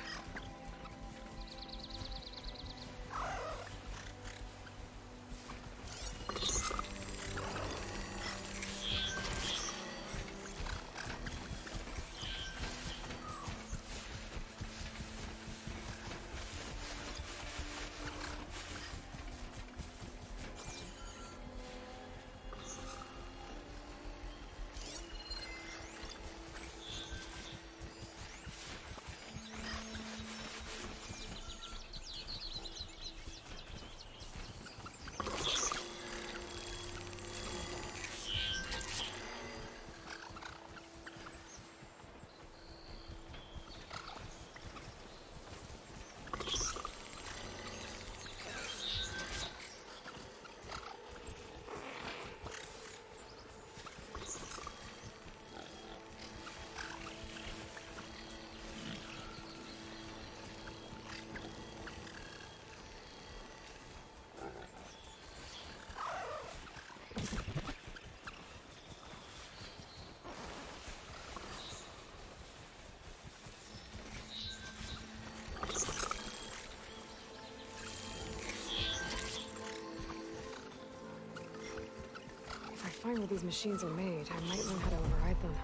wiring of these machines are made, I might learn how to override them.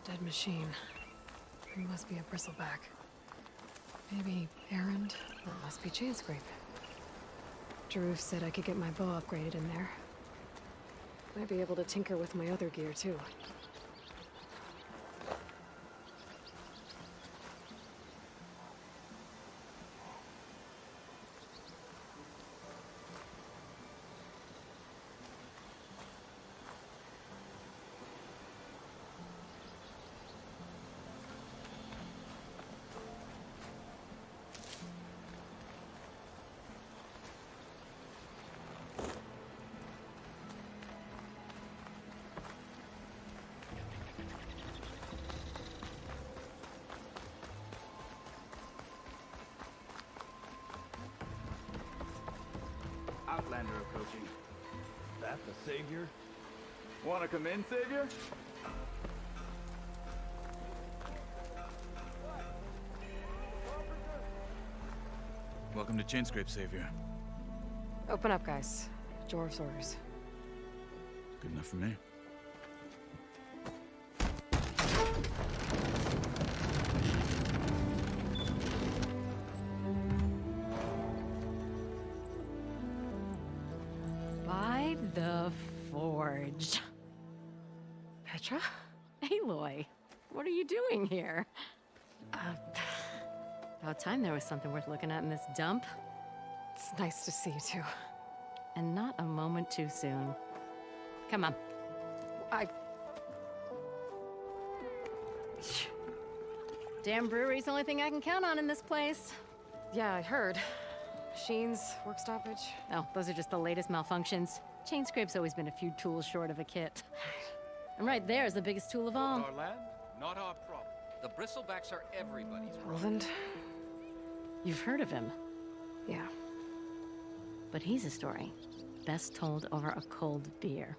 A dead machine. It must be a bristleback. Maybe errand. That must be Chainscrape. Jaruf said I could get my bow upgraded in there. Might be able to tinker with my other gear too. Outlander approaching. That the Savior? Wanna come in, Savior? Welcome to Chainscrape, Savior. Open up, guys. Jorv's orders. Good enough for me. By the Forge. Petra? Aloy, what are you doing here? About time there was something worth looking at in this dump. It's nice to see you too. And not a moment too soon. Come on. Damn brewery's the only thing I can count on in this place. Yeah, I heard. Machines, work stoppage. Oh, those are just the latest malfunctions. Chainscrape's always been a few tools short of a kit. And right there is the biggest tool of all. Our land, not our problem. The bristlebacks are everybody's problem. Roland? You've heard of him. Yeah. But he's a story best told over a cold beer.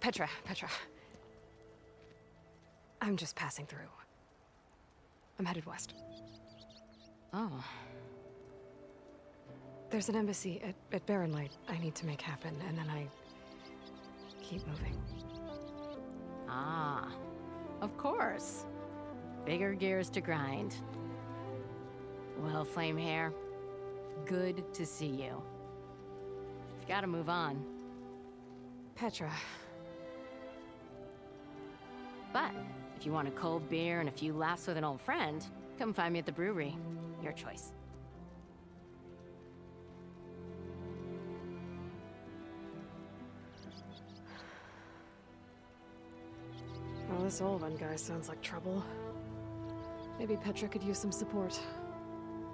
Petra. I'm just passing through. I'm headed west. Oh. There's an embassy at Barren Light I need to make happen, and then I keep moving. Ah, of course. Bigger gears to grind. Well, Flame Hair, good to see you. You've got to move on. Petra. But if you want a cold beer and a few laughs with an old friend, come find me at the brewery. Your choice. Well, this Olvan guy sounds like trouble. Maybe Petra could use some support.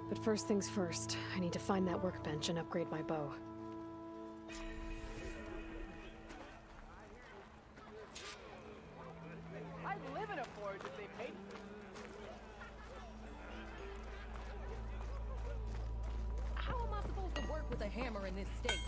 But first things first, I need to find that workbench and upgrade my bow. I live in a forge if they paid. How am I supposed to work with a hammer in this state?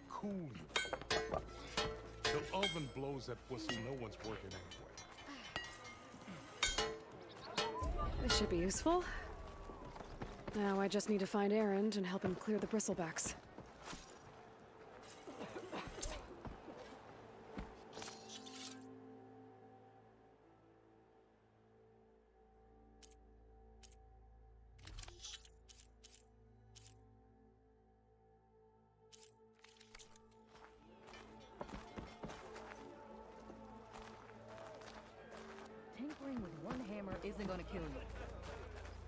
Cool you. Till Oven blows that whistle, no one's working anyway. This should be useful. Now I just need to find Erend and help him clear the bristlebacks. Tinkering with one hammer isn't gonna kill you.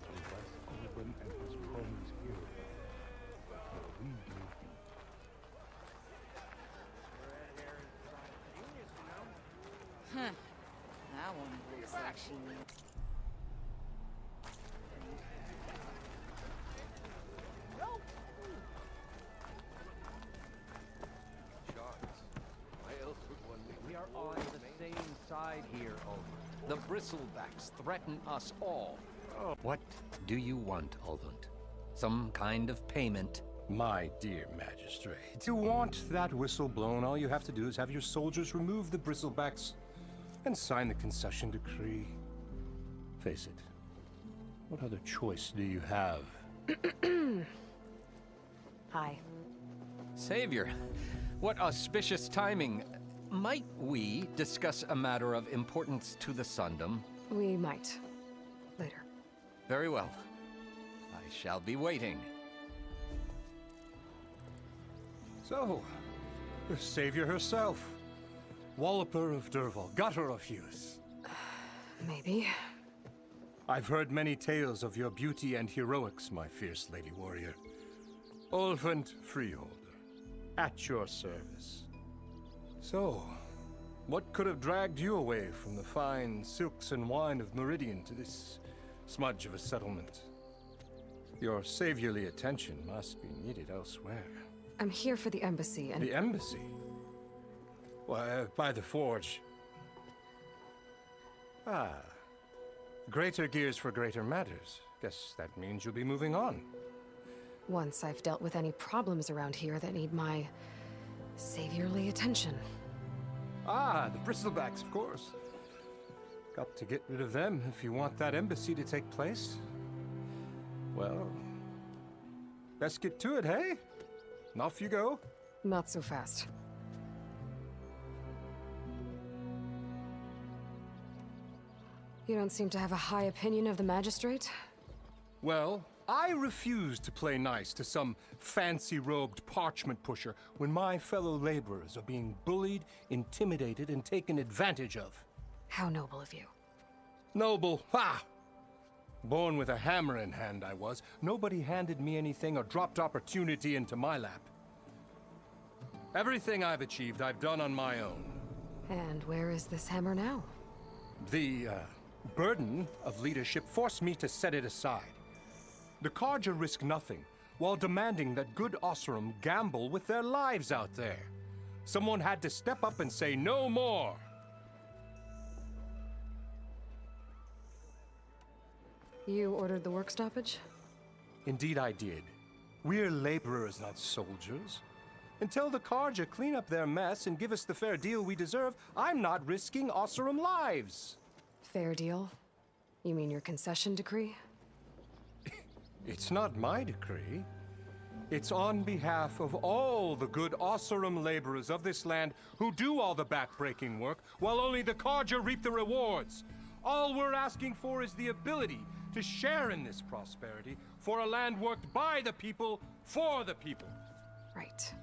Unless Oven and his cronies hear it. But we do. Huh. That one looks actually... Why else would one be? We are on the same side here, Ulvund. The bristlebacks threaten us all. What do you want, Ulvund? Some kind of payment? My dear magistrate, if you want that whistle blown, all you have to do is have your soldiers remove the bristlebacks and sign the concession decree. Face it, what other choice do you have? Hi. Savior, what auspicious timing. Might we discuss a matter of importance to the Sundom? We might. Later. Very well. I shall be waiting. So, the savior herself. Walloper of Derval, gutter of youth. Maybe. I've heard many tales of your beauty and heroics, my fierce lady warrior. Ulfant Freeholder, at your service. So, what could have dragged you away from the fine silks and wine of Meridian to this smudge of a settlement? Your saviorly attention must be needed elsewhere. I'm here for the embassy and... The embassy? Why, by the forge. Ah. Greater gears for greater matters. Guess that means you'll be moving on. Once I've dealt with any problems around here that need my saviorly attention. Ah, the bristlebacks, of course. Got to get rid of them if you want that embassy to take place. Well, let's get to it, hey? And off you go. Not so fast. You don't seem to have a high opinion of the magistrate? Well, I refuse to play nice to some fancy-robed parchment pusher when my fellow laborers are being bullied, intimidated, and taken advantage of. How noble of you. Noble? Ha! Born with a hammer in hand, I was. Nobody handed me anything or dropped opportunity into my lap. Everything I've achieved, I've done on my own. And where is this hammer now? The, burden of leadership forced me to set it aside. The Carja risk nothing, while demanding that good Oseram gamble with their lives out there. Someone had to step up and say no more. You ordered the work stoppage? Indeed I did. We're laborers, not soldiers. Until the Carja clean up their mess and give us the fair deal we deserve, I'm not risking Oseram lives. Fair deal? You mean your concession decree? It's not my decree. It's on behalf of all the good Oseram laborers of this land who do all the backbreaking work, while only the Carja reap the rewards. All we're asking for is the ability to share in this prosperity for a land worked by the people, for the people. Right.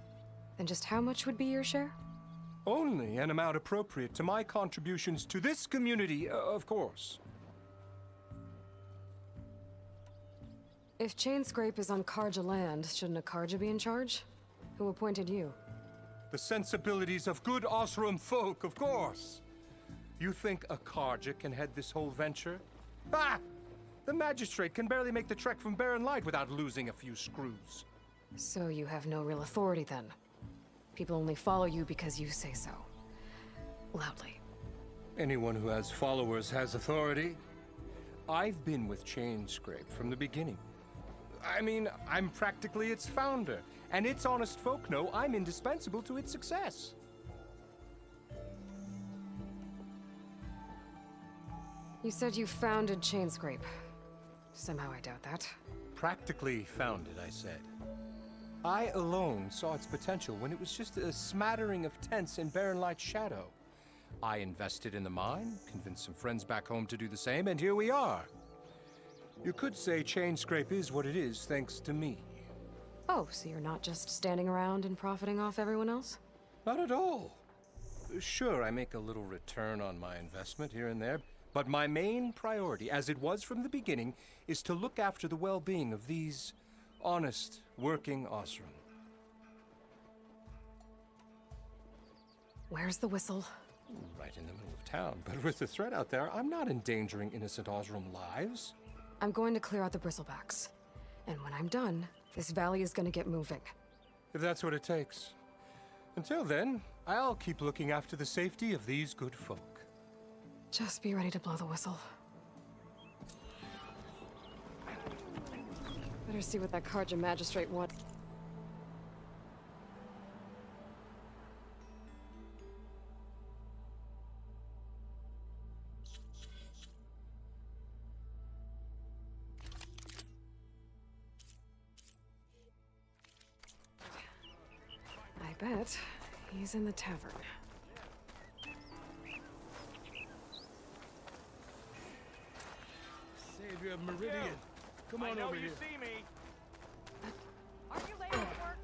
Then just how much would be your share? Only an amount appropriate to my contributions to this community, of course. If Chainscrape is on Carja land, shouldn't a Carja be in charge? Who appointed you? The sensibilities of good Oseram folk, of course. You think a Carja can head this whole venture? Ah! The magistrate can barely make the trek from Barren Light without losing a few screws. So you have no real authority then? People only follow you because you say so. Loudly. Anyone who has followers has authority. I've been with Chainscrape from the beginning. I mean, I'm practically its founder, and its honest folk know I'm indispensable to its success. You said you founded Chainscrape. Somehow I doubt that. Practically founded, I said. I alone saw its potential when it was just a smattering of tents in Barren Light's shadow. I invested in the mine, convinced some friends back home to do the same, and here we are. You could say Chainscrape is what it is thanks to me. Oh, so you're not just standing around and profiting off everyone else? Not at all. Sure, I make a little return on my investment here and there, but my main priority, as it was from the beginning, is to look after the well-being of these honest, working Oseram. Where's the whistle? Right in the middle of town, but with the threat out there, I'm not endangering innocent Oseram lives. I'm going to clear out the bristlebacks. And when I'm done, this valley is going to get moving. If that's what it takes. Until then, I'll keep looking after the safety of these good folk. Just be ready to blow the whistle. Better see what that Carja magistrate wants. I bet he's in the tavern. savior of Meridian. Come on over here. I know you see me. Are you late at work?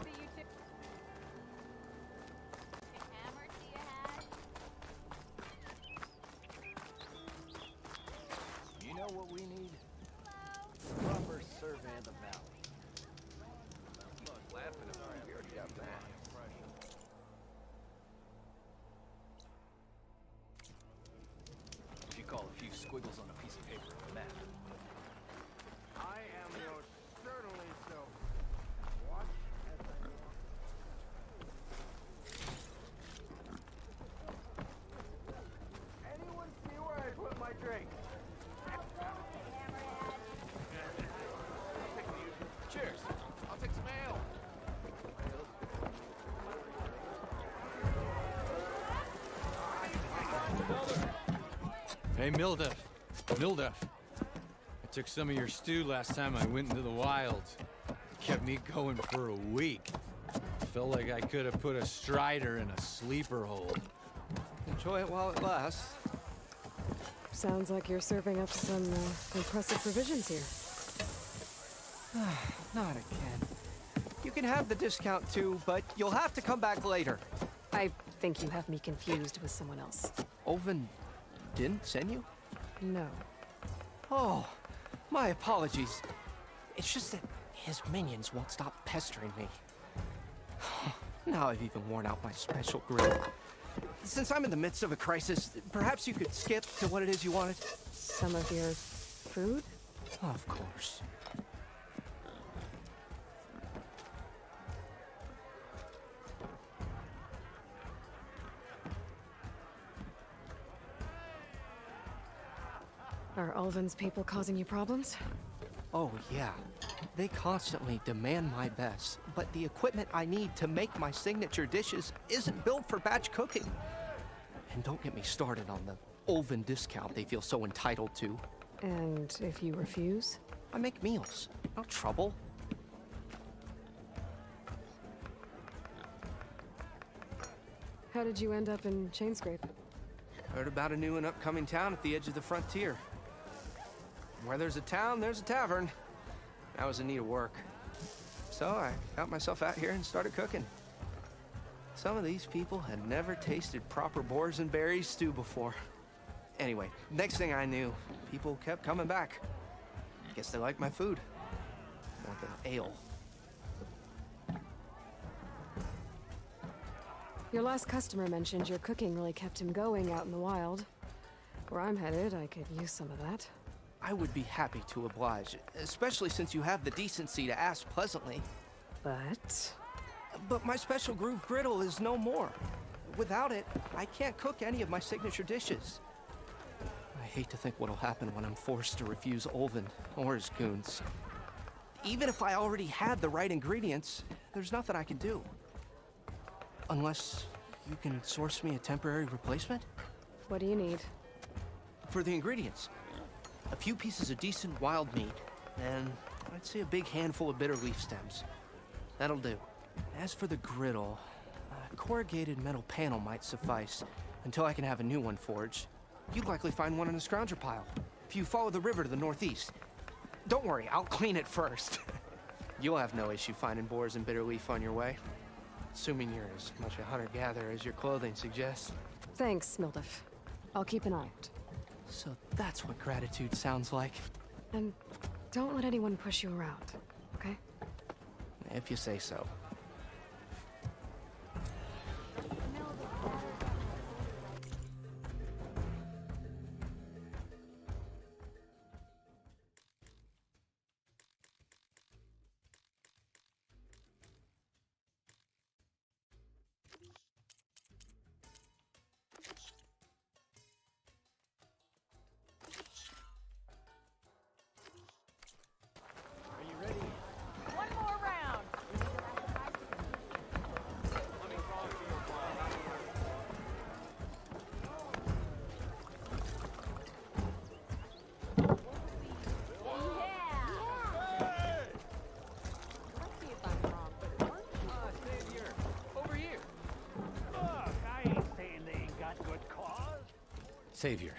See you two. Hammer to your head. You know what we need? Proper survey of the valley. Laughing about it. We already got that. If you call a few squiggles on a piece of paper a map. I am most certainly so. Watch as I walk. Anyone see where I put my drink? Cheers. I'll take some ale. Hey, Milduff. Milduff. I took some of your stew last time I went into the wilds. It kept me going for a week. Felt like I could have put a strider in a sleeper hole. Enjoy it while it lasts. Sounds like you're serving up some impressive provisions here. Not again. You can have the discount too, but you'll have to come back later. I think you have me confused with someone else. Oven didn't send you? No. Oh, my apologies. It's just that his minions won't stop pestering me. Now I've even worn out my special grill. Since I'm in the midst of a crisis, perhaps you could skip to what it is you wanted? Some of your food? Of course. Are Ulvin's people causing you problems? Oh, yeah. They constantly demand my best, but the equipment I need to make my signature dishes isn't built for batch cooking. And don't get me started on the Ulvin discount they feel so entitled to. And if you refuse? I make meals, not trouble. How did you end up in Chainscrape? Heard about a new and upcoming town at the edge of the frontier. Where there's a town, there's a tavern. I was in need of work. So I got myself out here and started cooking. Some of these people had never tasted proper boars and berries stew before. Anyway, next thing I knew, people kept coming back. Guess they liked my food. More than ale. Your last customer mentioned your cooking really kept him going out in the wild. Where I'm headed, I could use some of that. I would be happy to oblige, especially since you have the decency to ask pleasantly. But my special groove griddle is no more. Without it, I can't cook any of my signature dishes. I hate to think what'll happen when I'm forced to refuse Ulvin or his goons. Even if I already had the right ingredients, there's nothing I can do. Unless you can source me a temporary replacement? What do you need? For the ingredients. A few pieces of decent wild meat, and I'd say a big handful of bitter leaf stems. That'll do. As for the griddle, a corrugated metal panel might suffice until I can have a new one forged. You'd likely find one in a scrounger pile, if you follow the river to the northeast. Don't worry, I'll clean it first. You'll have no issue finding boars and bitter leaf on your way. Assuming you're as much a hunter-gatherer as your clothing suggests. Thanks, Milduff. I'll keep an eye out. So that's what gratitude sounds like. And don't let anyone push you around, okay? If you say so. One more round. Savior,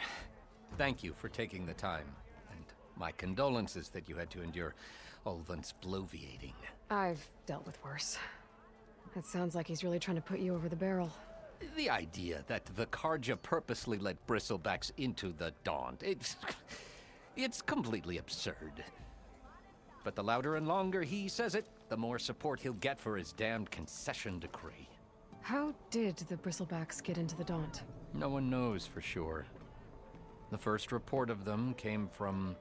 thank you for taking the time, and my condolences that you had to endure Ulvund's bloviating. I've dealt with worse. It sounds like he's really trying to put you over the barrel. The idea that the Karja purposely let bristlebacks into the Daunt, it's completely absurd. But the louder and longer he says it, the more support he'll get for his damned concession decree. How did the bristlebacks get into the Daunt? No one knows for sure. The first report of them came from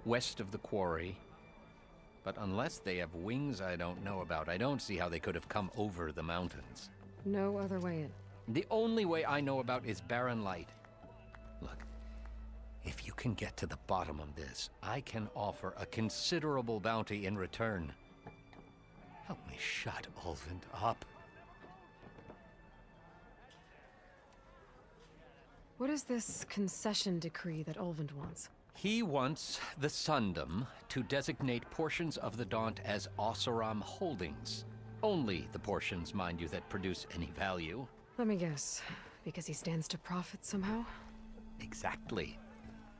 west of the quarry. But unless they have wings I don't know about, I don't see how they could have come over the mountains. No other way in. The only way I know about is barren light. Look, if you can get to the bottom of this, I can offer a considerable bounty in return. Help me shut Ulvund up. What is this concession decree that Ulvund wants? He wants the Sundom to designate portions of the Daunt as Oseram holdings. Only the portions, mind you, that produce any value. Let me guess. Because he stands to profit somehow? Exactly.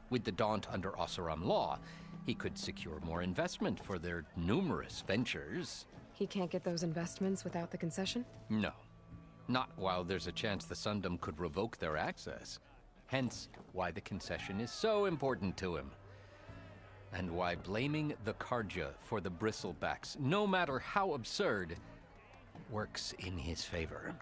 With the Daunt under Oseram law, he could secure more investment for their numerous ventures. He can't get those investments without the concession? No. Not while there's a chance the Sundom could revoke their access. Hence, why the concession is so important to him. And why blaming the Karja for the bristlebacks, no matter how absurd, works in his favor.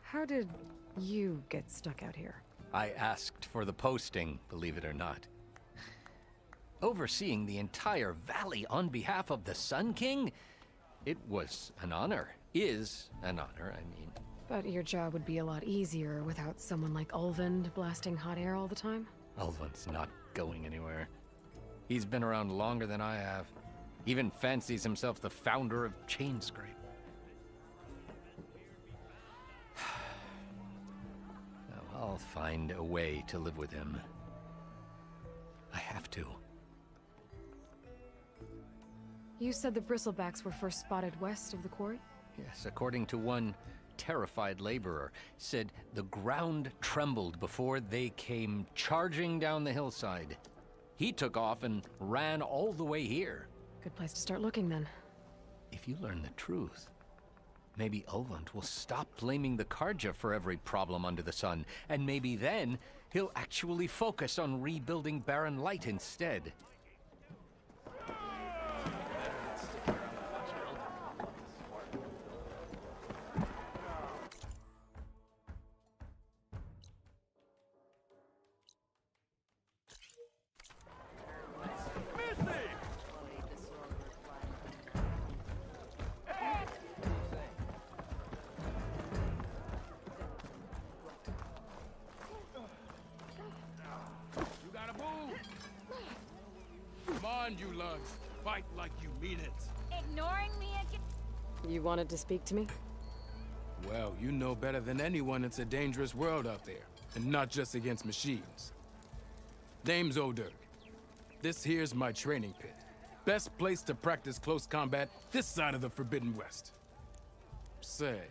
How did you get stuck out here? I asked for the posting, believe it or not. Overseeing the entire valley on behalf of the Sun King? It was an honor. Is an honor, I mean. But your job would be a lot easier without someone like Ulvund blasting hot air all the time? Ulvund's not going anywhere. He's been around longer than I have. Even fancies himself the founder of Chainscrape. I'll find a way to live with him. I have to. You said the bristlebacks were first spotted west of the quarry? Yes, according to one terrified laborer, said the ground trembled before they came charging down the hillside. He took off and ran all the way here. Good place to start looking, then. If you learn the truth, maybe Ulvund will stop blaming the Karja for every problem under the sun, and maybe then he'll actually focus on rebuilding Barren Light instead. You lugs. Fight like you mean it. Ignoring me again? You wanted to speak to me? Well, you know better than anyone it's a dangerous world out there. And not just against machines. Name's O'Dirk. This here's my training pit. Best place to practice close combat this side of the Forbidden West. Say,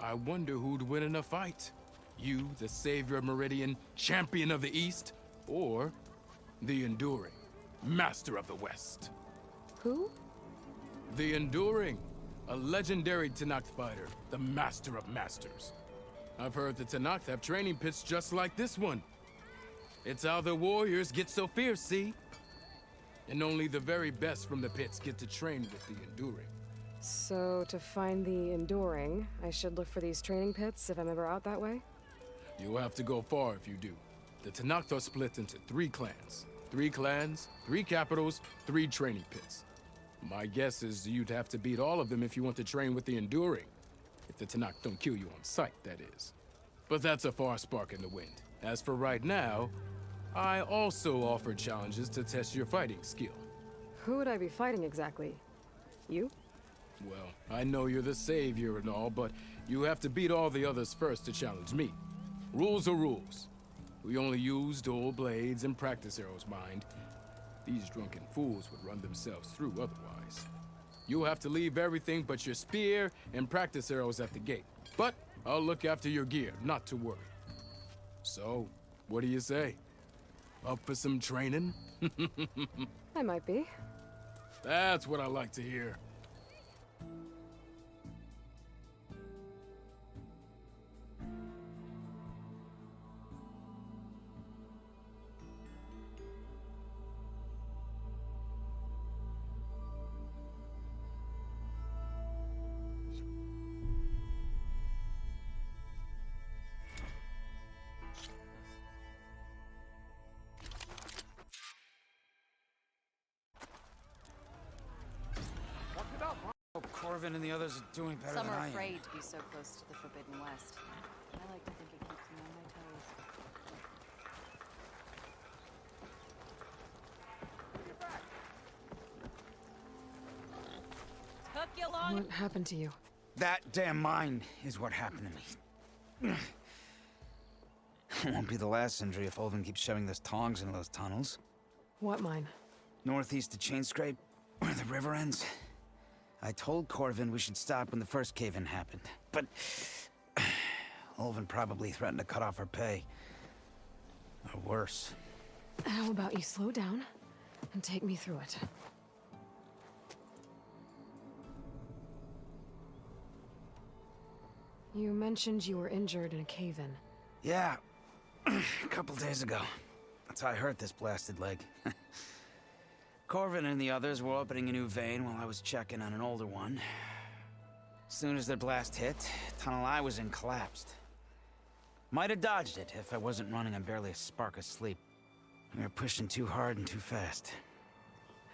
I wonder who'd win in a fight. You, the savior of Meridian, champion of the East, or the Enduring, master of the West. Who? The Enduring, a legendary Tenakth fighter, the master of masters. I've heard the Tenakth have training pits just like this one. It's how the warriors get so fierce, see? And only the very best from the pits get to train with the Enduring. So, to find the Enduring, I should look for these training pits if I'm ever out that way? You'll have to go far if you do. The Tenakth are split into 3 clans. 3 clans, 3 capitals, 3 training pits. My guess is you'd have to beat all of them if you want to train with the Enduring. If the Tenakth don't kill you on sight, that is. But that's a far spark in the wind. As for right now, I also offer challenges to test your fighting skill. Who would I be fighting exactly? You? Well, I know you're the savior and all, but you have to beat all the others first to challenge me. Rules are rules. We only use dual blades and practice arrows, mind. These drunken fools would run themselves through otherwise. You'll have to leave everything but your spear and practice arrows at the gate. But I'll look after your gear, not to worry. So, what do you say? Up for some training? I might be. That's what I like to hear. Corvin and the others are doing better Some than are I am. afraid to be so close to the Forbidden West. I like to think it keeps me on my toes. Took you long? What happened to you? That damn mine is what happened to me. It won't be the last injury if Ulvin keeps shoving those tongs into those tunnels. What mine? Northeast of Chainscrape, where the river ends. I told Corvin we should stop when the first cave-in happened, but Ulvin probably threatened to cut off our pay. Or worse. How about you slow down and take me through it? You mentioned you were injured in a cave-in. Yeah, a couple days ago. That's how I hurt this blasted leg. Corvin and the others were opening a new vein while I was checking on an older one. As soon as their blast hit, the tunnel I was in collapsed. Might have dodged it if I wasn't running on barely a spark of sleep. We were pushing too hard and too fast.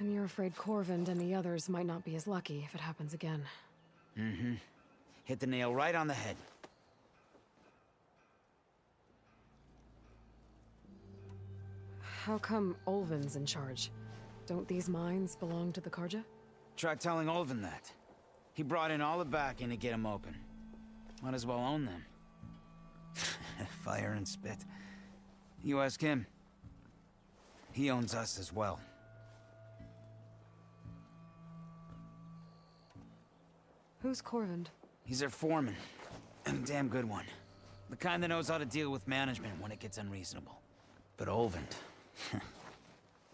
And you're afraid Corvin and the others might not be as lucky if it happens again. Mm-hmm. Hit the nail right on the head. How come Ulvin's in charge? Don't these mines belong to the Karja? Try telling Ulvin that. He brought in all the backing to get them open. Might as well own them. Fire and spit. You ask him. He owns us as well. Who's Corvin? He's their foreman. And a damn good one. The kind that knows how to deal with management when it gets unreasonable. But Ulvin...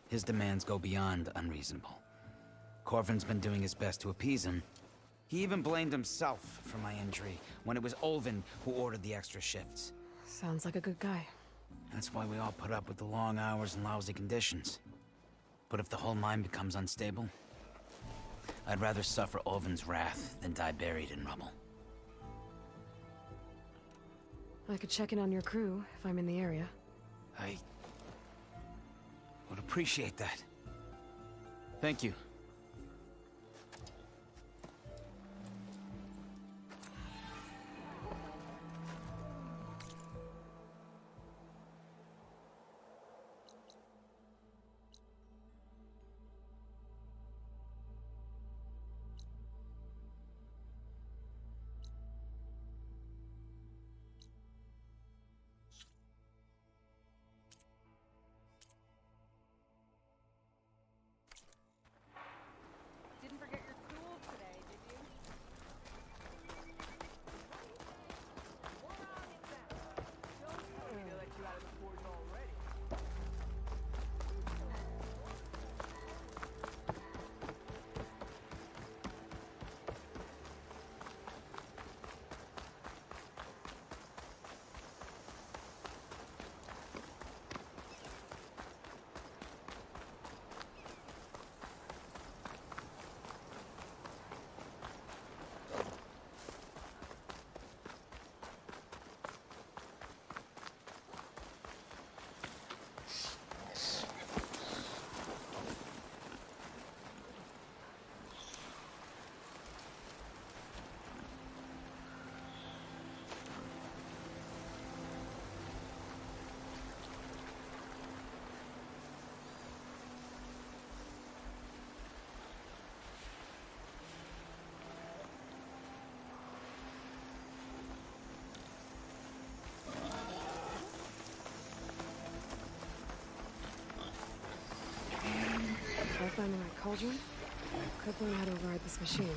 his demands go beyond unreasonable. Corvin's been doing his best to appease him. He even blamed himself for my injury, when it was Ulvin who ordered the extra shifts. Sounds like a good guy. That's why we all put up with the long hours and lousy conditions. But if the whole mine becomes unstable, I'd rather suffer Ulvin's wrath than die buried in rubble. I could check in on your crew if I'm in the area. I would appreciate that. Thank you. Didn't forget your tools today, did you? They let you out of the forge already. If I find the right cauldron, I could learn how to override this machine.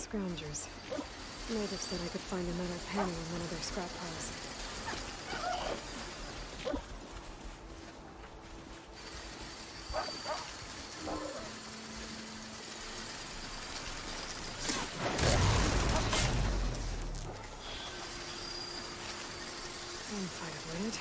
scroungers. Natives said I could find a metal panel in one of their scrap piles. Fight avoided.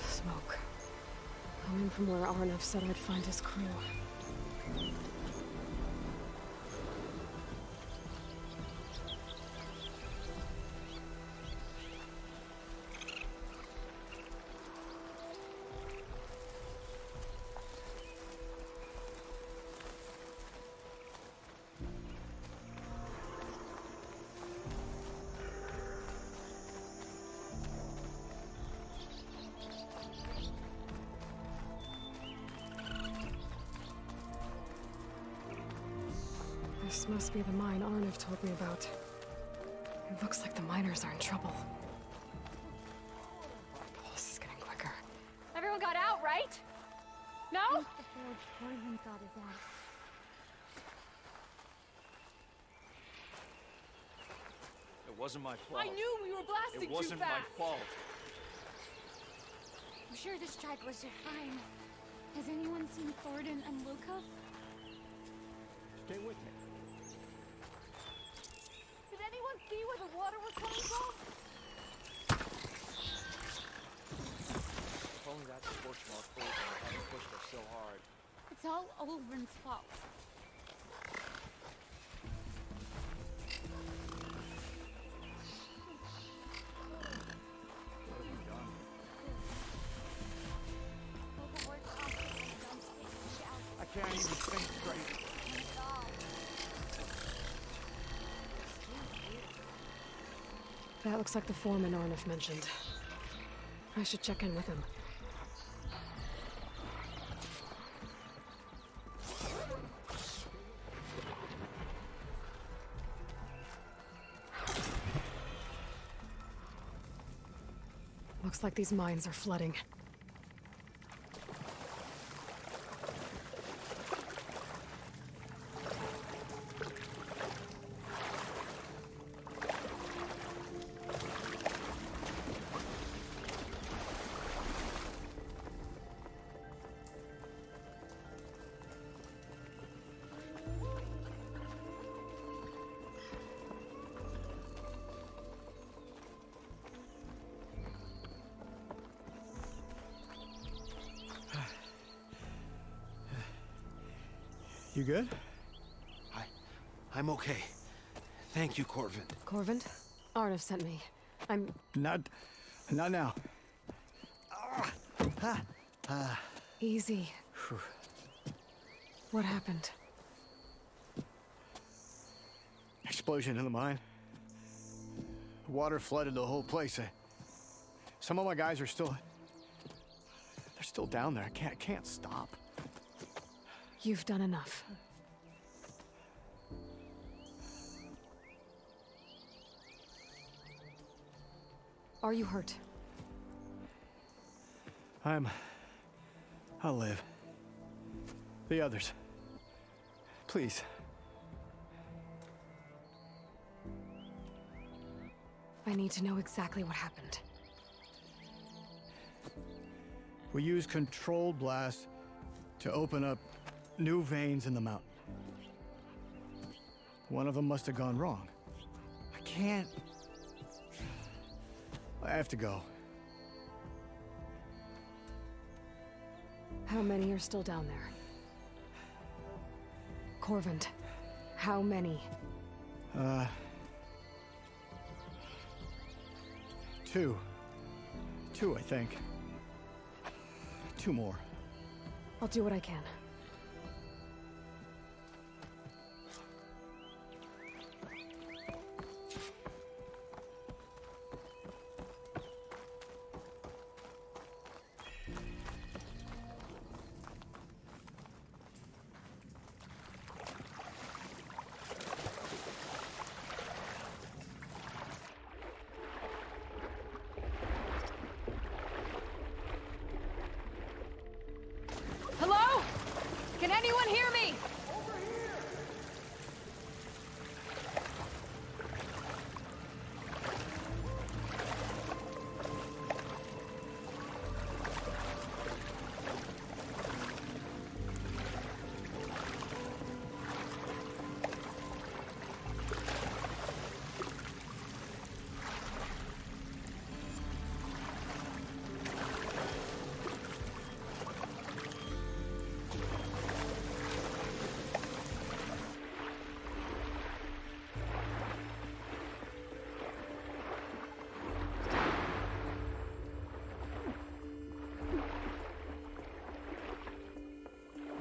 Smoke. Coming from where Arnav said I'd find his crew. This must be the mine Arnav told me about. It looks like the miners are in trouble. The pulse is getting quicker. Everyone got out, right? No? The forge poison got his ass. It wasn't my fault. I knew we were blasting It wasn't too fast. my fault. I'm sure the stragglers are fine. Has anyone seen Thornton and Luca? Stay with me. Did anyone see where the water was coming from? If only that scorch mark poison hadn't pushed us so hard. It's all Olverin's fault. What have we done? I can't even think straight. That looks like the foreman Arnav mentioned. I should check in with him. Looks like these mines are flooding. You good? I'm okay. Thank you, Corvin. Corvin? Arnav sent me. I'm... Not now. Easy. What happened? Explosion in the mine. Water flooded the whole place. Some of my guys are still... They're still down there. I can't stop. You've done enough. Are you hurt? I'll live. The others. Please. I need to know exactly what happened. We used controlled blast to open up new veins in the mountain. One of them must have gone wrong. I can't... I have to go. How many are still down there? Corvin, how many? Two. Two, I think. Two more. I'll do what I can. Hello? Can anyone hear me?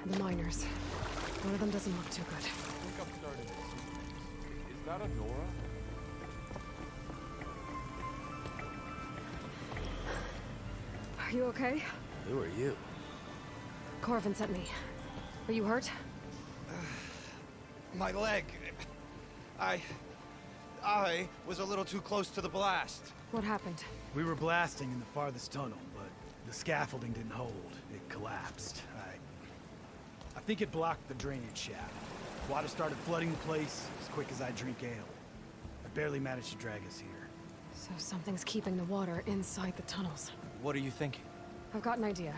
The miners. One of them doesn't look too good. I think I'm starting to see. Is that a Nora? Are you okay? Who are you? Corvin sent me. Are you hurt? My leg. I was a little too close to the blast. What happened? We were blasting in the farthest tunnel, but the scaffolding didn't hold. It collapsed. I think it blocked the drainage shaft. Water started flooding the place as quick as I drink ale. I barely managed to drag us here. So something's keeping the water inside the tunnels. What are you thinking? I've got an idea.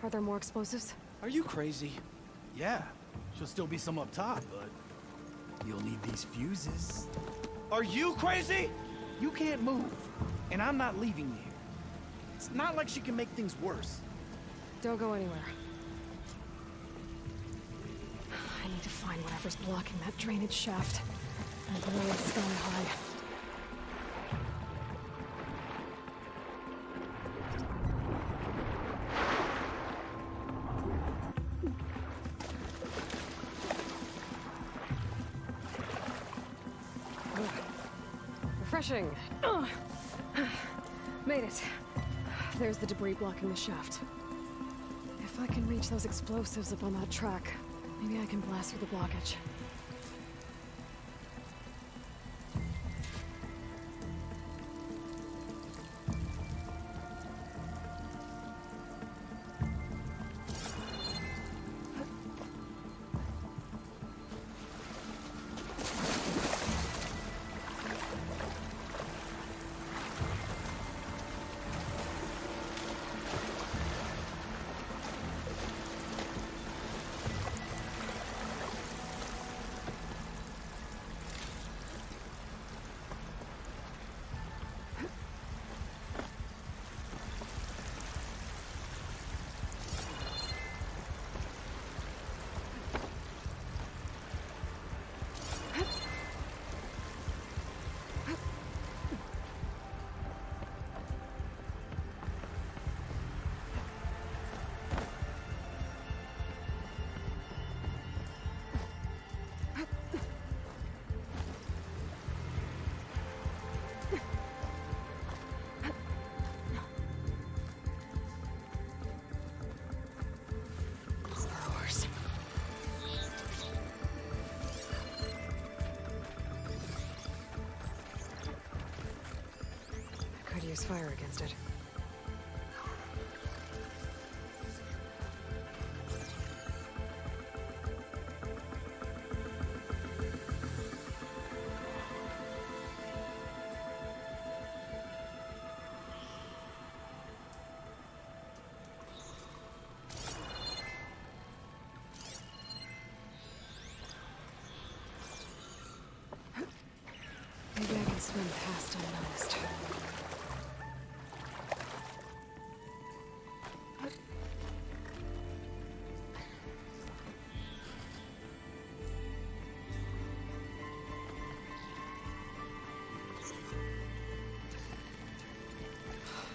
Are there more explosives? Are you crazy? Yeah, should still be some up top, but you'll need these fuses. Are you crazy? You can't move, and I'm not leaving you here. It's not like she can make things worse. Don't go anywhere. I need to find whatever's blocking that drainage shaft and blow it sky high. Refreshing. Made it. There's the debris blocking the shaft. If I can reach those explosives up on that track, maybe I can blast through the blockage. focus fire against it. Maybe I can swim past unnoticed.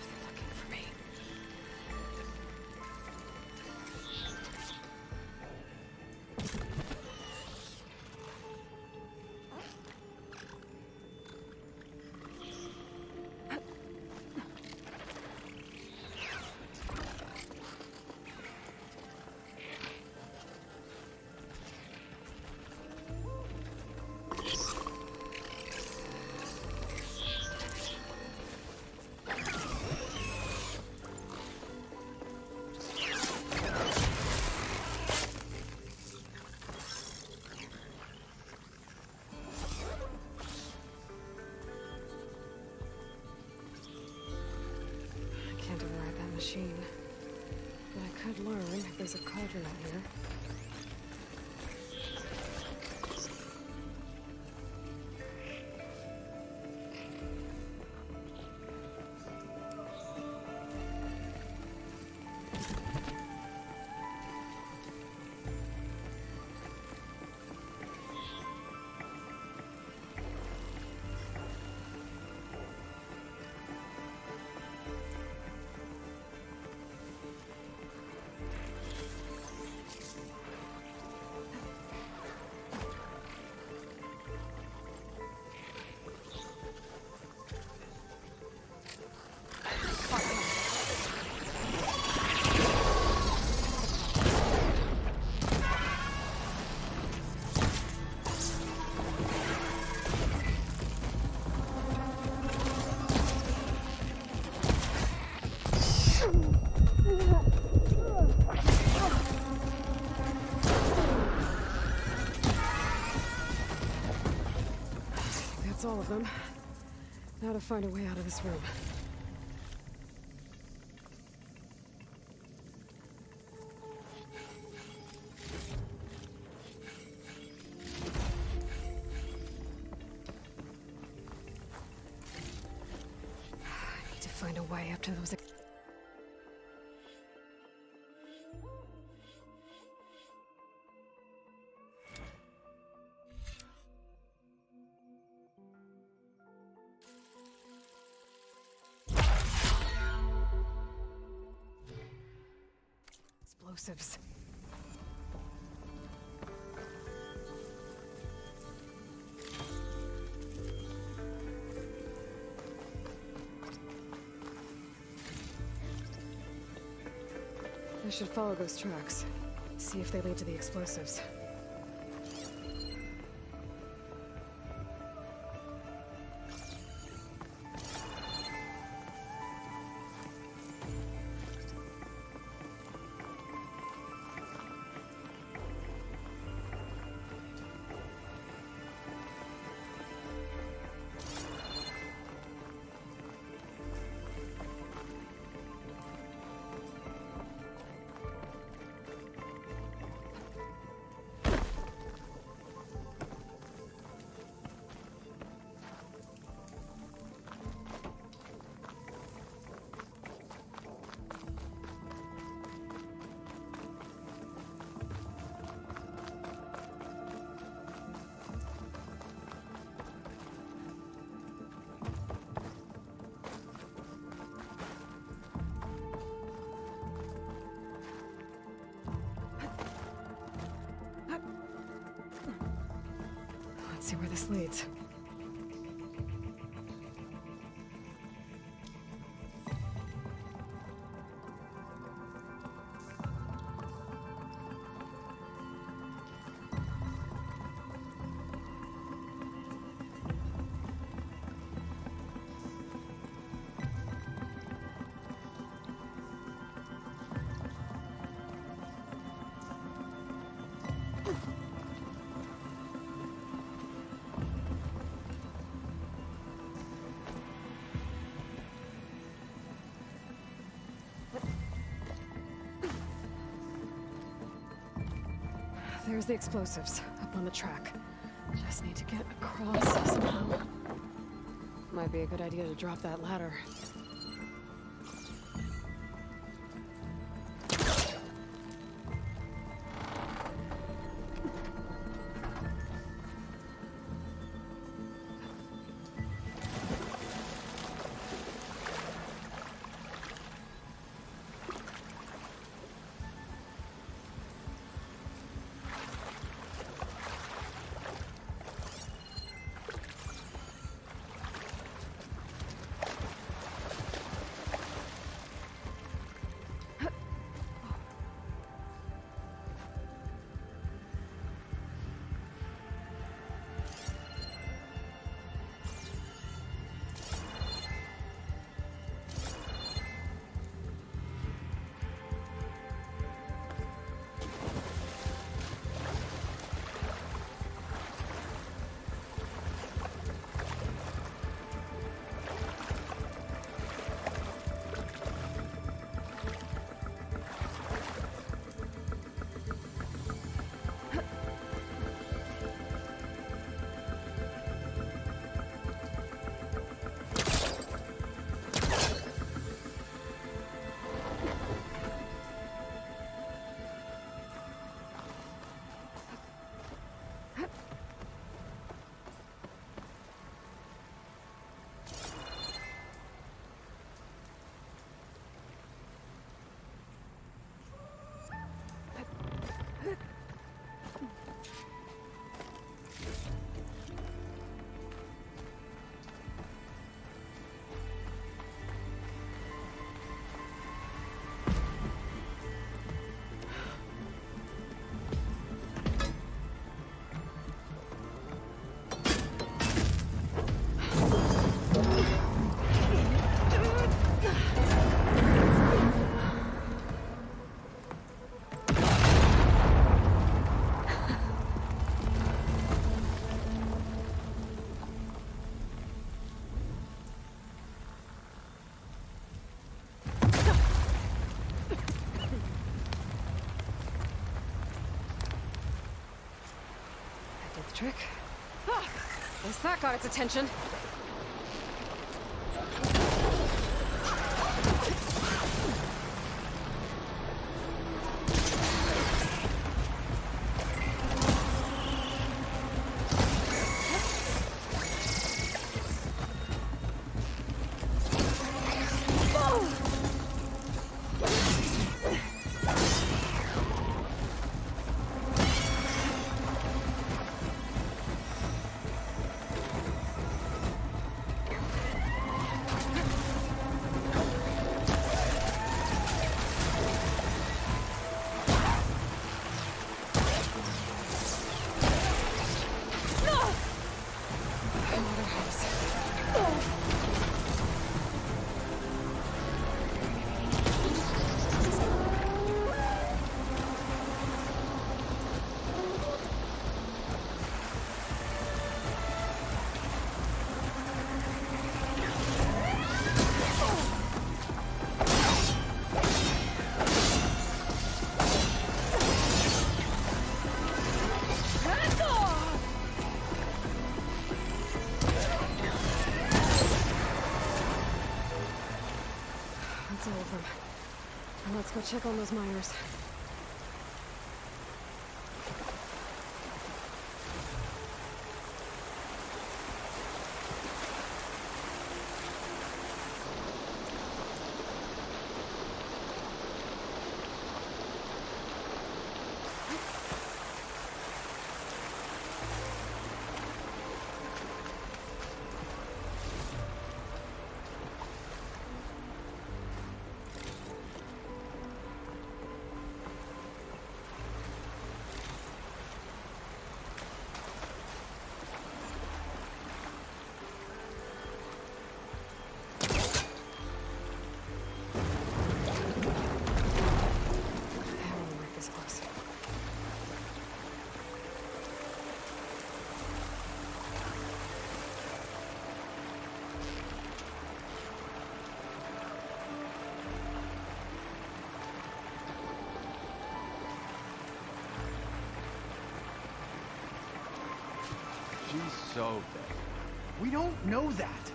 They're looking for me. Can't override that machine. But I could learn if there's a cauldron out here. That's all of them. Now to find a way out of this room. I need to find a way up to those. Explosives. I should follow those tracks. See if they lead to the explosives. Let's see where this leads. There's the explosives, up on the track. Just need to get across somehow. Might be a good idea to drop that ladder. Trick. Ah, at least that got its attention. Let's go check on those miners. She's so thick. We don't know that.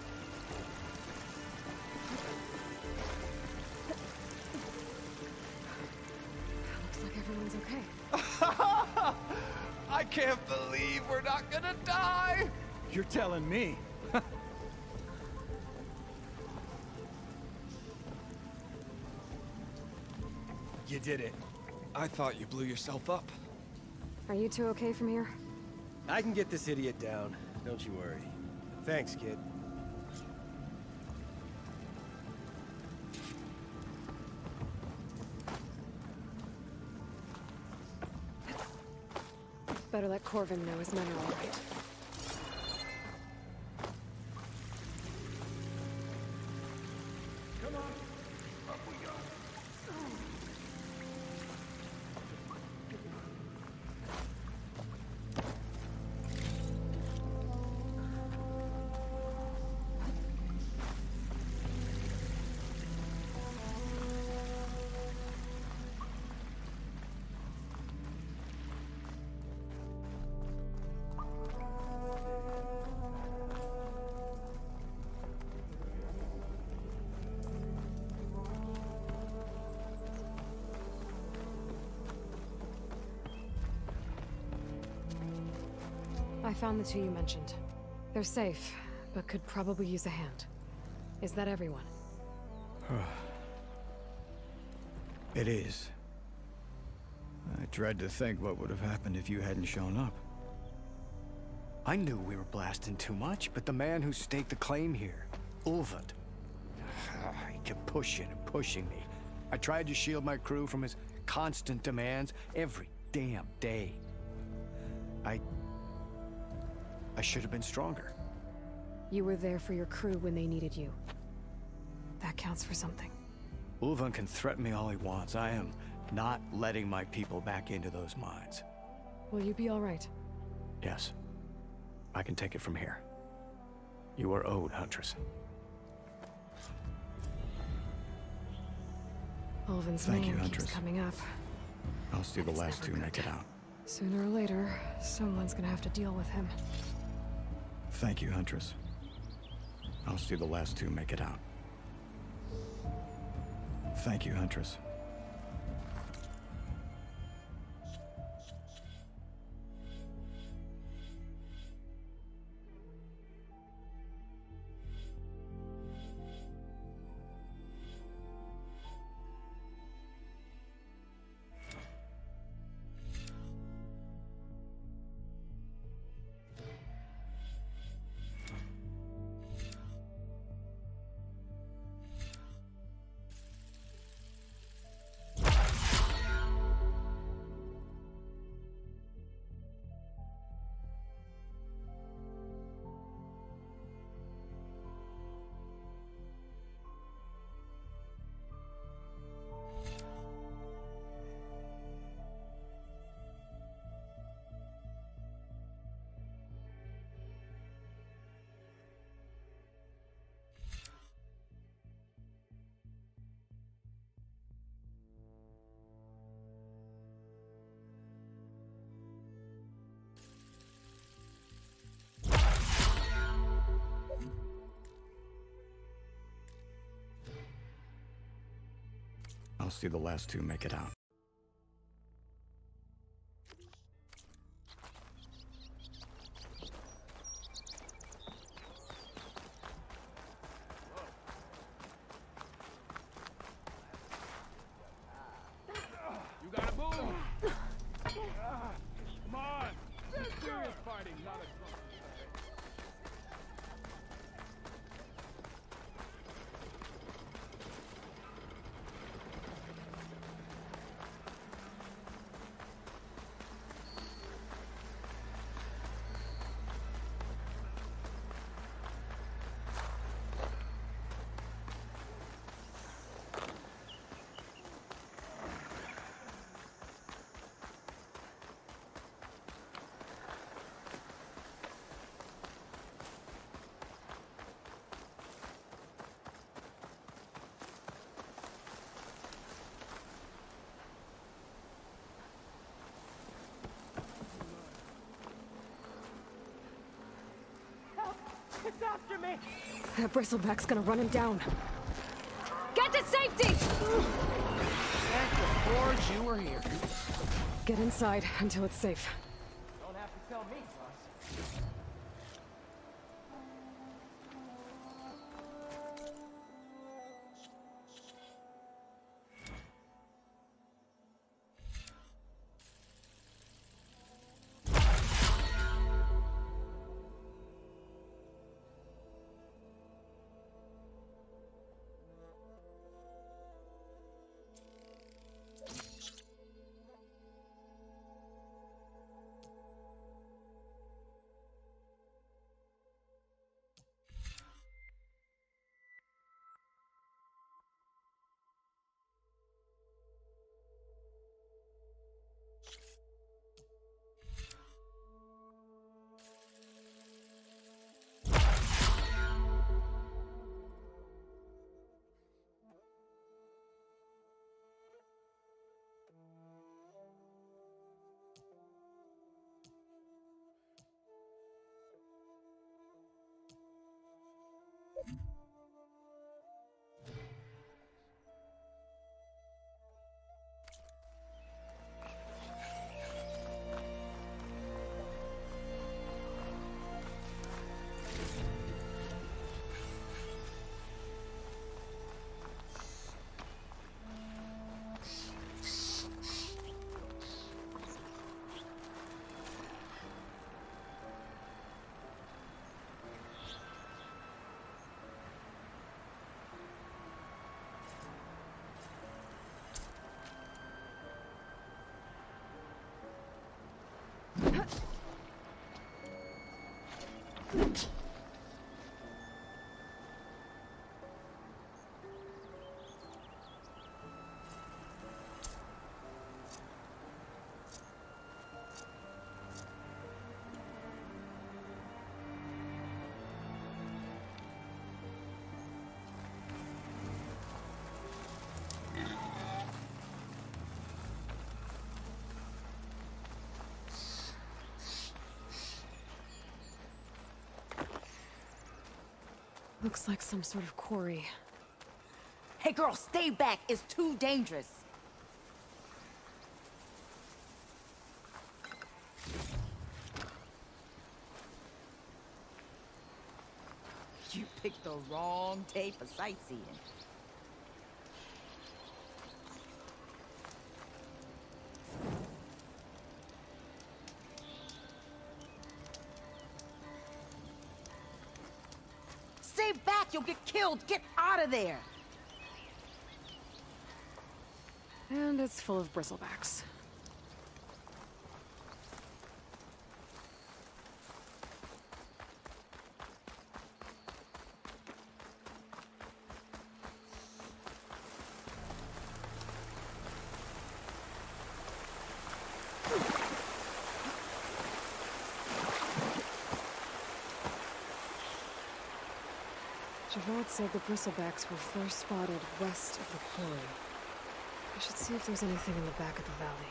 Looks like everyone's okay. I can't believe we're not gonna die! You're telling me. You did it. I thought you blew yourself up. Are you two okay from here? I can get this idiot down. Don't you worry. Thanks, kid. Better let Corvin know his men are all right. I found the two you mentioned. They're safe, but could probably use a hand. Is that everyone? It is. I dread to think what would have happened if you hadn't shown up. I knew we were blasting too much, but the man who staked the claim here, Ulvund, he kept pushing and pushing me. I tried to shield my crew from his constant demands every damn day. I should have been stronger. You were there for your crew when they needed you. That counts for something. Ulvund can threaten me all he wants. I am not letting my people back into those mines. Will you be all right? Yes. I can take it from here. You are owed, Huntress. Ulvund's Thank name you, keeps Huntress. coming up. I'll see the last two make it out. Sooner or later, someone's gonna have to deal with him. Thank you, Huntress. I'll see the last two make it out. Thank you, Huntress. I'll see the last two make it out. You gotta move! Come on! Serious fighting, not a drunk. He's after me! That bristleback's gonna run him down. Get to safety! Thank the Lord you were here. Get inside until it's safe. Don't have to tell me, boss. Looks like some sort of quarry. Hey girl, stay back. It's too dangerous. You picked the wrong day for sightseeing. Stay back, you'll get killed. Get out of there. And it's full of bristlebacks. Javad said the bristlebacks were first spotted west of the quarry. I should see if there's anything in the back of the valley.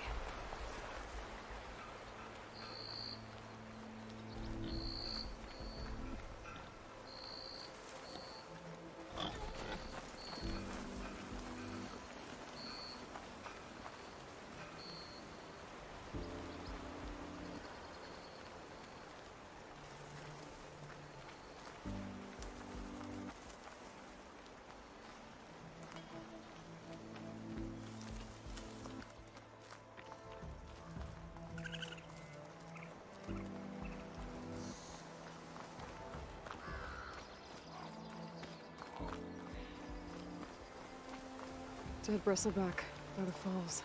Dead bristleback by the falls.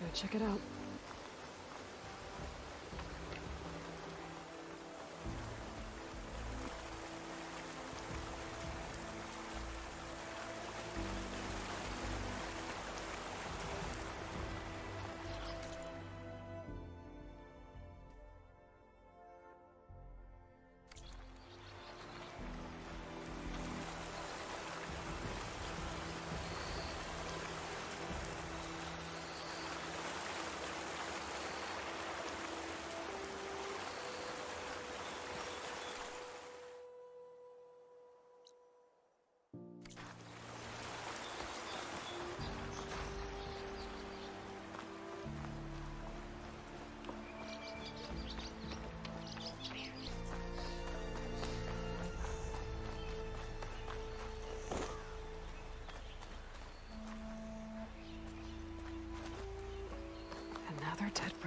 Gotta check it out.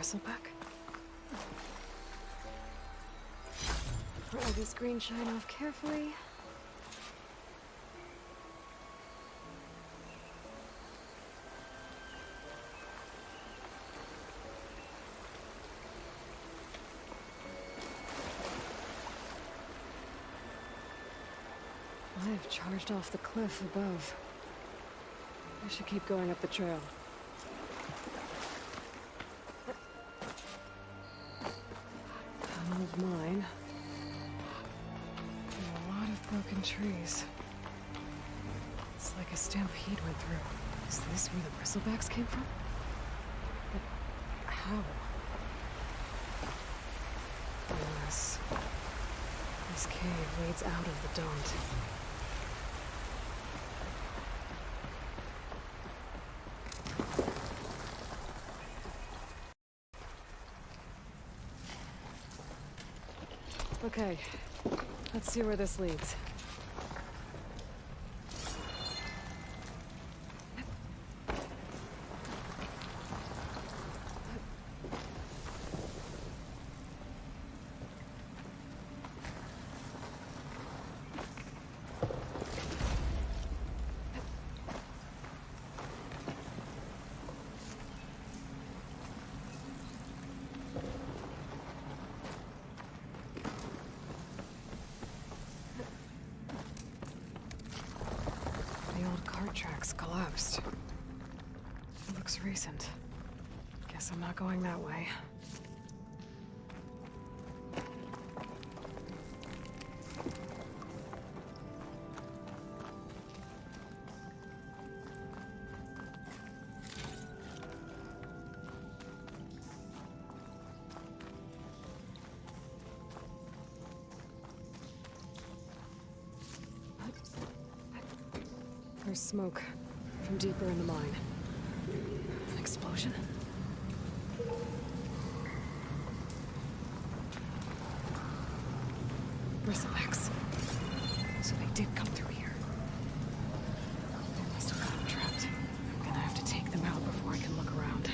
bristleback? Pry this green shine off carefully. I've charged off the cliff above. I should keep going up the trail. Tunnel of mine. And a lot of broken trees. It's like a stampede went through. Is this where the bristlebacks came from? But how? Unless this cave leads out of the Daunt. Okay, let's see where this leads. Tracks collapsed. It looks recent. Guess I'm not going that way. There's smoke from deeper in the mine. An explosion? Bristlebacks. So they did come through here. They must have got them trapped. I'm gonna have to take them out before I can look around.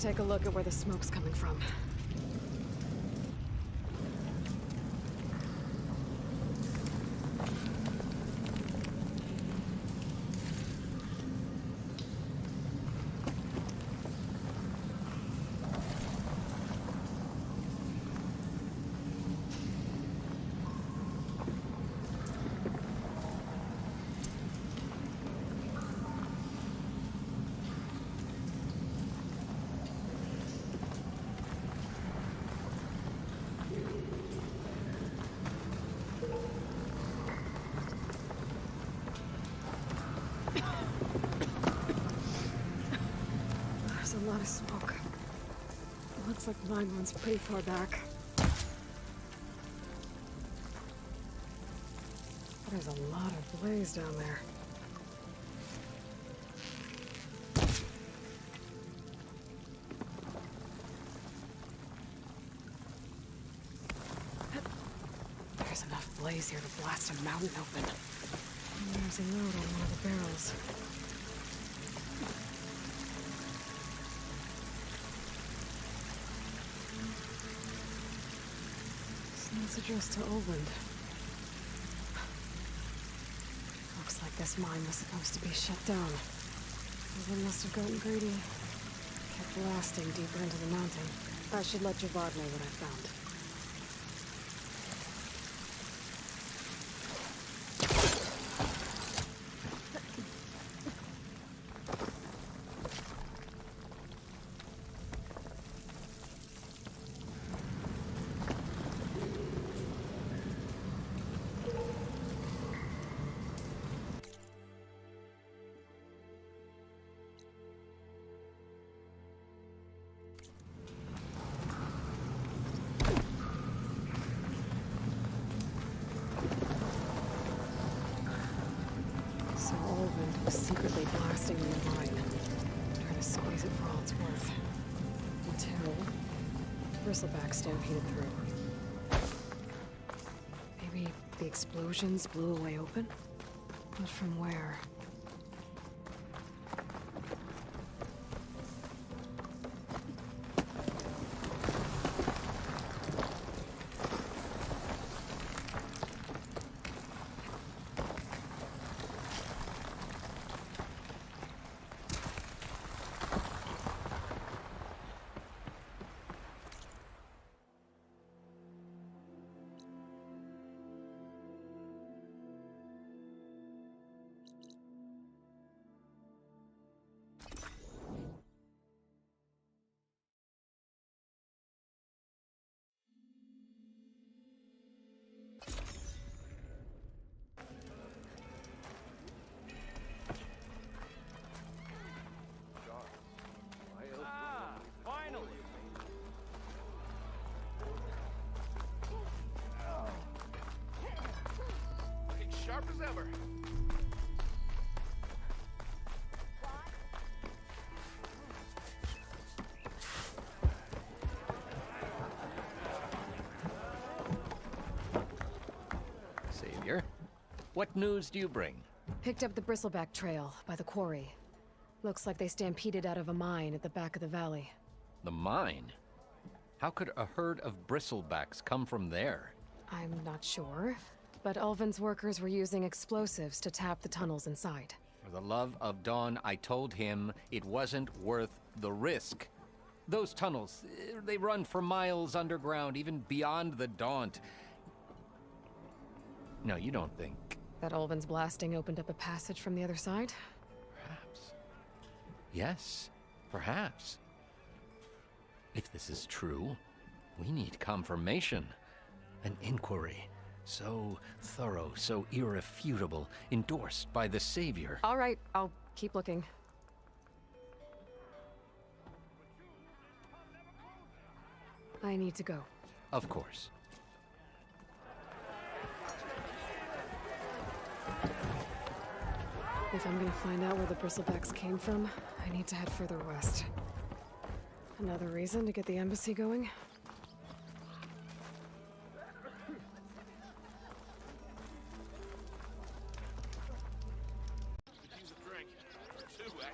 Take a look at where the smoke's coming from. A lot of smoke. It looks like mine runs pretty far back. There's a lot of blaze down there. There's enough blaze here to blast a mountain open. There's a note on one of the barrels. This note's addressed to Oland. Looks like this mine was supposed to be shut down. Oland must have gotten greedy. Kept blasting deeper into the mountain. I should let Javad know what I found. Secretly blasting the mine, trying to squeeze it for all it's worth. Until bristleback stampeded through. Maybe the explosions blew a way open? But from where? Sharp as ever. Savior, what news do you bring? Picked up the bristleback trail by the quarry. Looks like they stampeded out of a mine at the back of the valley. The mine? How could a herd of bristlebacks come from there? I'm not sure, but Ulvin's workers were using explosives to tap the tunnels inside. For the love of Dawn, I told him it wasn't worth the risk. Those tunnels, they run for miles underground, even beyond the Daunt. No, you don't think... That Ulvin's blasting opened up a passage from the other side? Perhaps. Yes, perhaps. If this is true, we need confirmation. An inquiry. So thorough, so irrefutable, endorsed by the Savior. All right, I'll keep looking. I need to go. Of course. If I'm gonna find out where the bristlebacks came from, I need to head further west. Another reason to get the embassy going? Use a drink. Two, actually.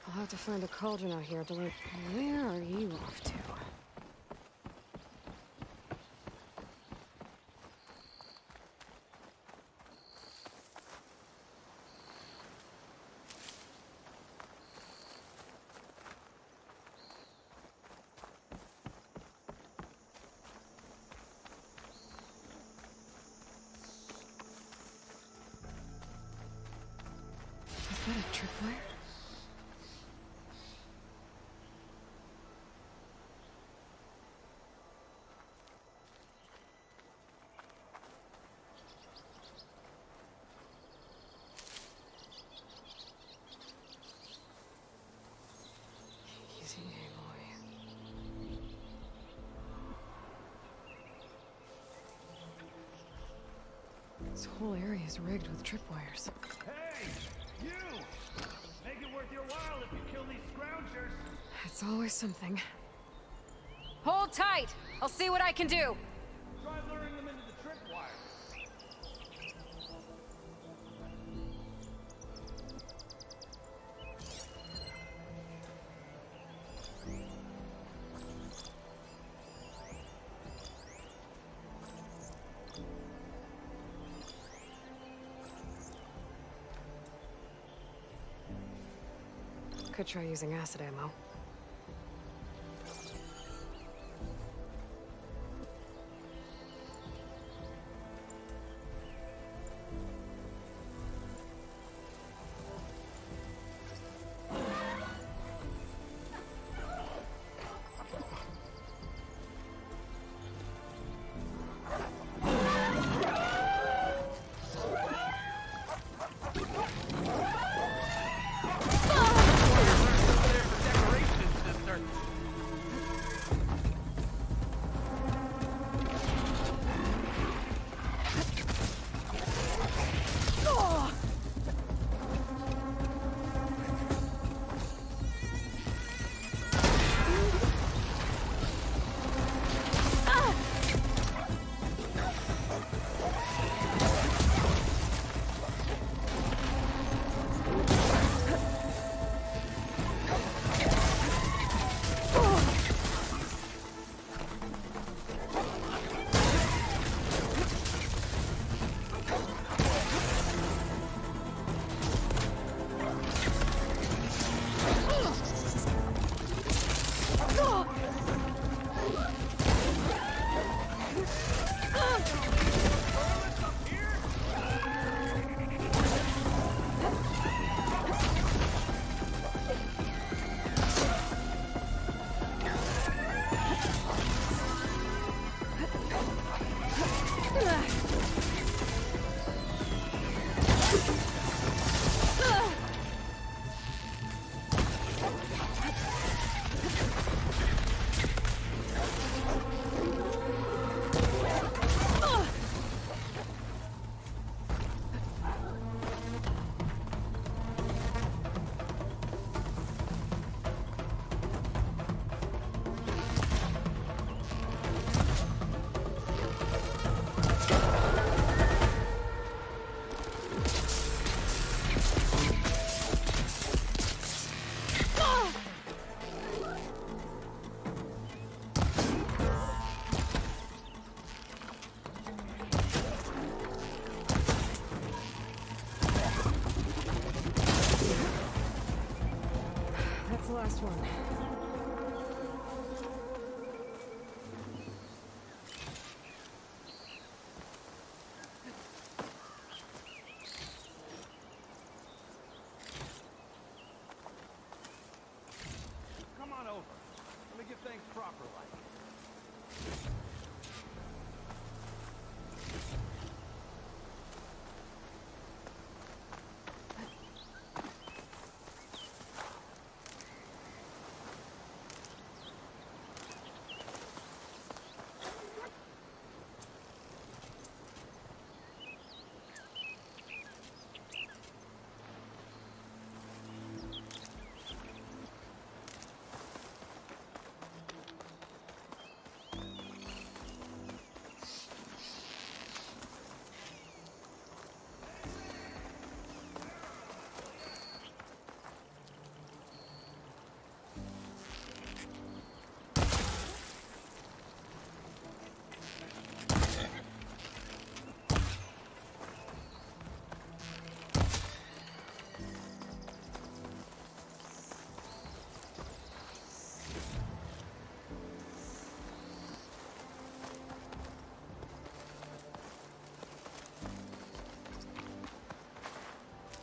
I'll have to find a cauldron out here to learn. Where are you off to? Is that a tripwire? This whole area is rigged with tripwires. Hey! You! Make it worth your while if you kill these scroungers. It's always something. Hold tight! I'll see what I can do! Try luring them into the tripwire. Could try using acid ammo. That's the last one. Come on over. Let me get things proper like.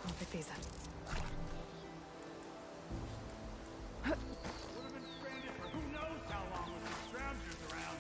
I'll pick these up. Would have been stranded for who knows how long with these scroungers around.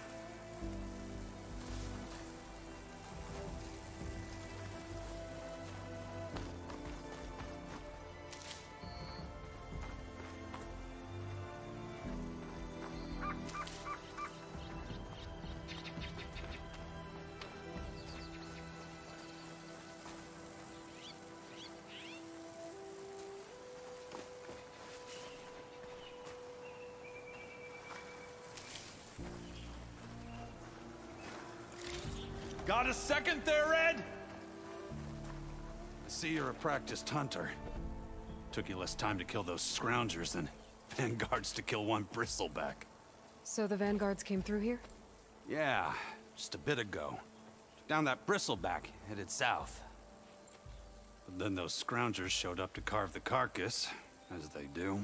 Got a second there, Red? I see you're a practiced hunter. Took you less time to kill those scroungers than vanguards to kill one bristleback. So the vanguards came through here? Yeah, just a bit ago. Down that bristleback, headed south. But then those scroungers showed up to carve the carcass, as they do.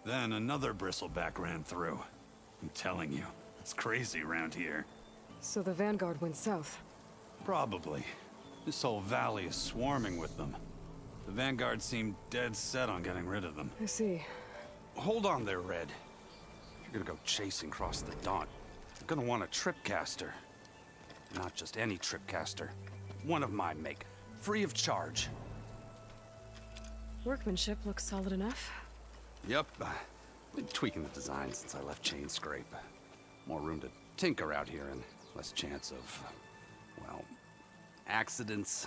Then another bristleback ran through. I'm telling you, it's crazy around here. So the vanguard went south? Probably. This whole valley is swarming with them. The vanguard seemed dead set on getting rid of them. I see. Hold on there, Red. If you're gonna go chasing across the Daunt, you're gonna want a tripcaster. Not just any tripcaster. One of my make. Free of charge. Workmanship looks solid enough. Yep. Been tweaking the design since I left Chain Scrape. More room to tinker out here and less chance of, well, accidents.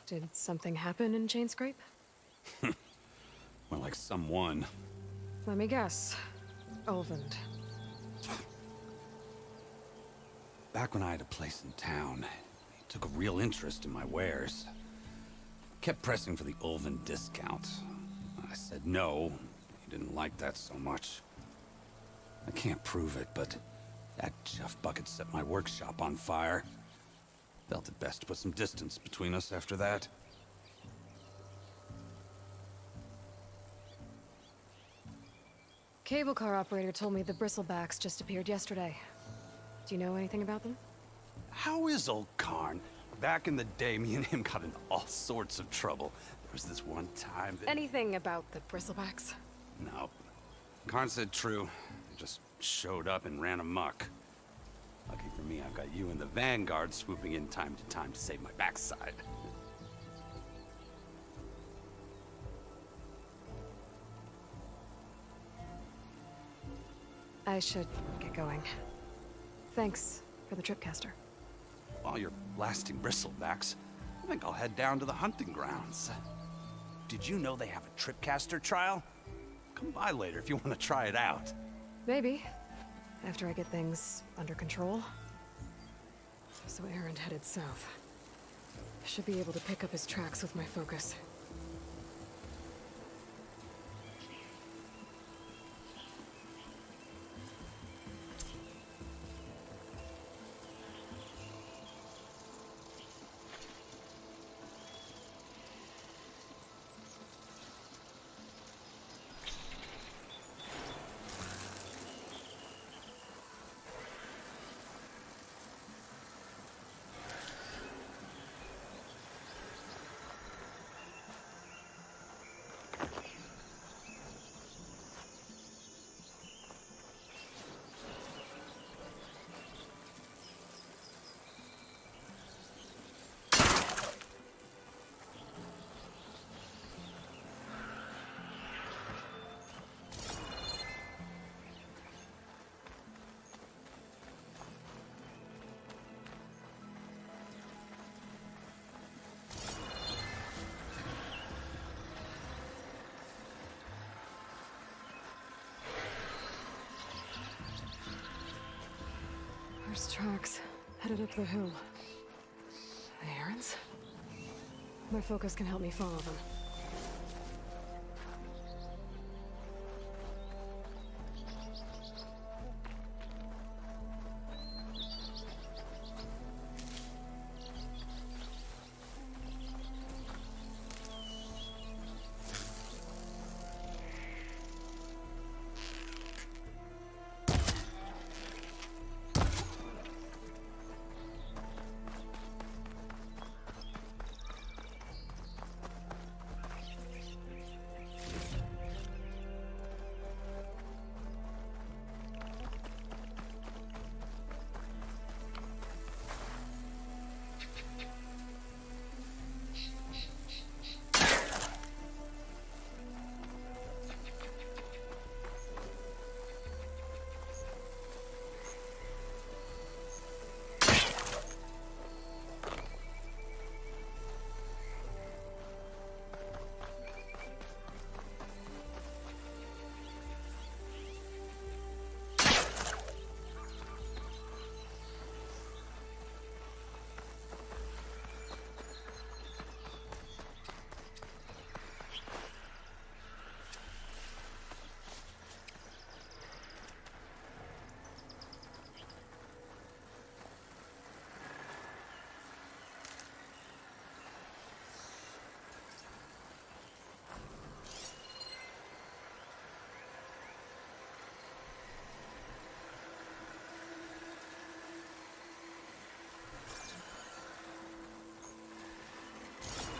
Did something happen in Chainscrape? Well, like someone. Let me guess. Ulvund. Back when I had a place in town, he took a real interest in my wares. Kept pressing for the Ulvund discount. I said no. He didn't like that so much. I can't prove it, but that Jeff Bucket set my workshop on fire. Felt it best to put some distance between us after that. Cable car operator told me the bristlebacks just appeared yesterday. Do you know anything about them? How is old Karn? Back in the day, me and him got into all sorts of trouble. There was this one time that... Anything about the bristlebacks? No. Karn said true. They just showed up and ran amok. Lucky for me, I've got you and the Vanguard swooping in time to save my backside. I should get going. Thanks for the tripcaster. While you're blasting bristlebacks, I think I'll head down to the hunting grounds. Did you know they have a tripcaster trial? Come by later if you want to try it out. Maybe. After I get things under control. So Aaron headed south. Should be able to pick up his tracks with my focus. There's tracks headed up the hill. Aaron's? My focus can help me follow them.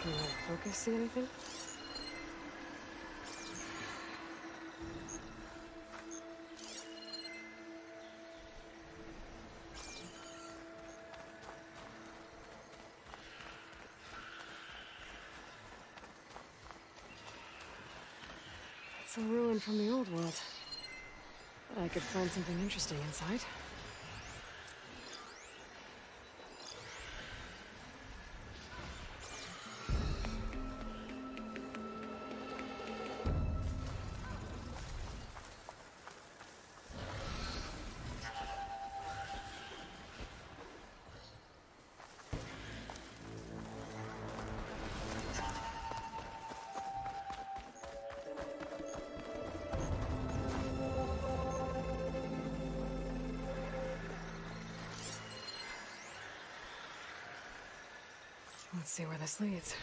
Can I focus, see anything? It's a ruin from the old world. But I could find something interesting inside. Let's see where this leads.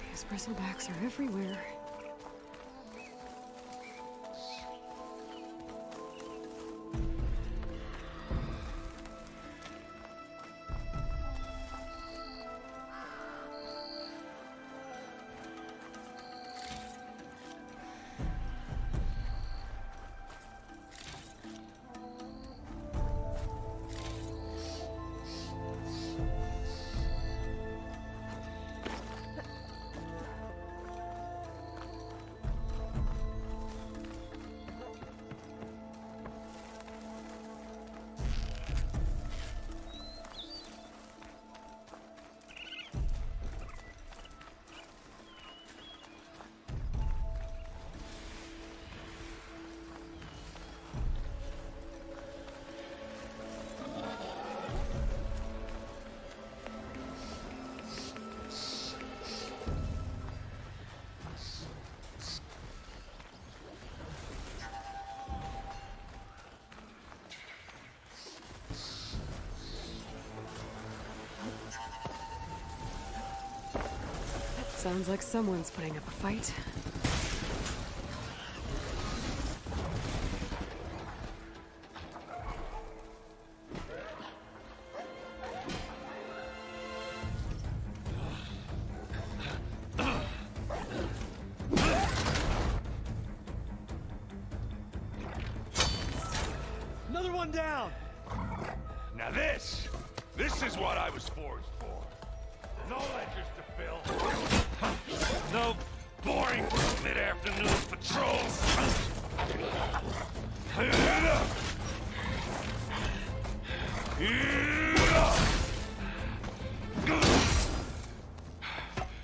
These bristlebacks are everywhere. Sounds like someone's putting up a fight. Another one down! Now this is what I was forged for. No ledgers to fill. No boring mid-afternoon patrols.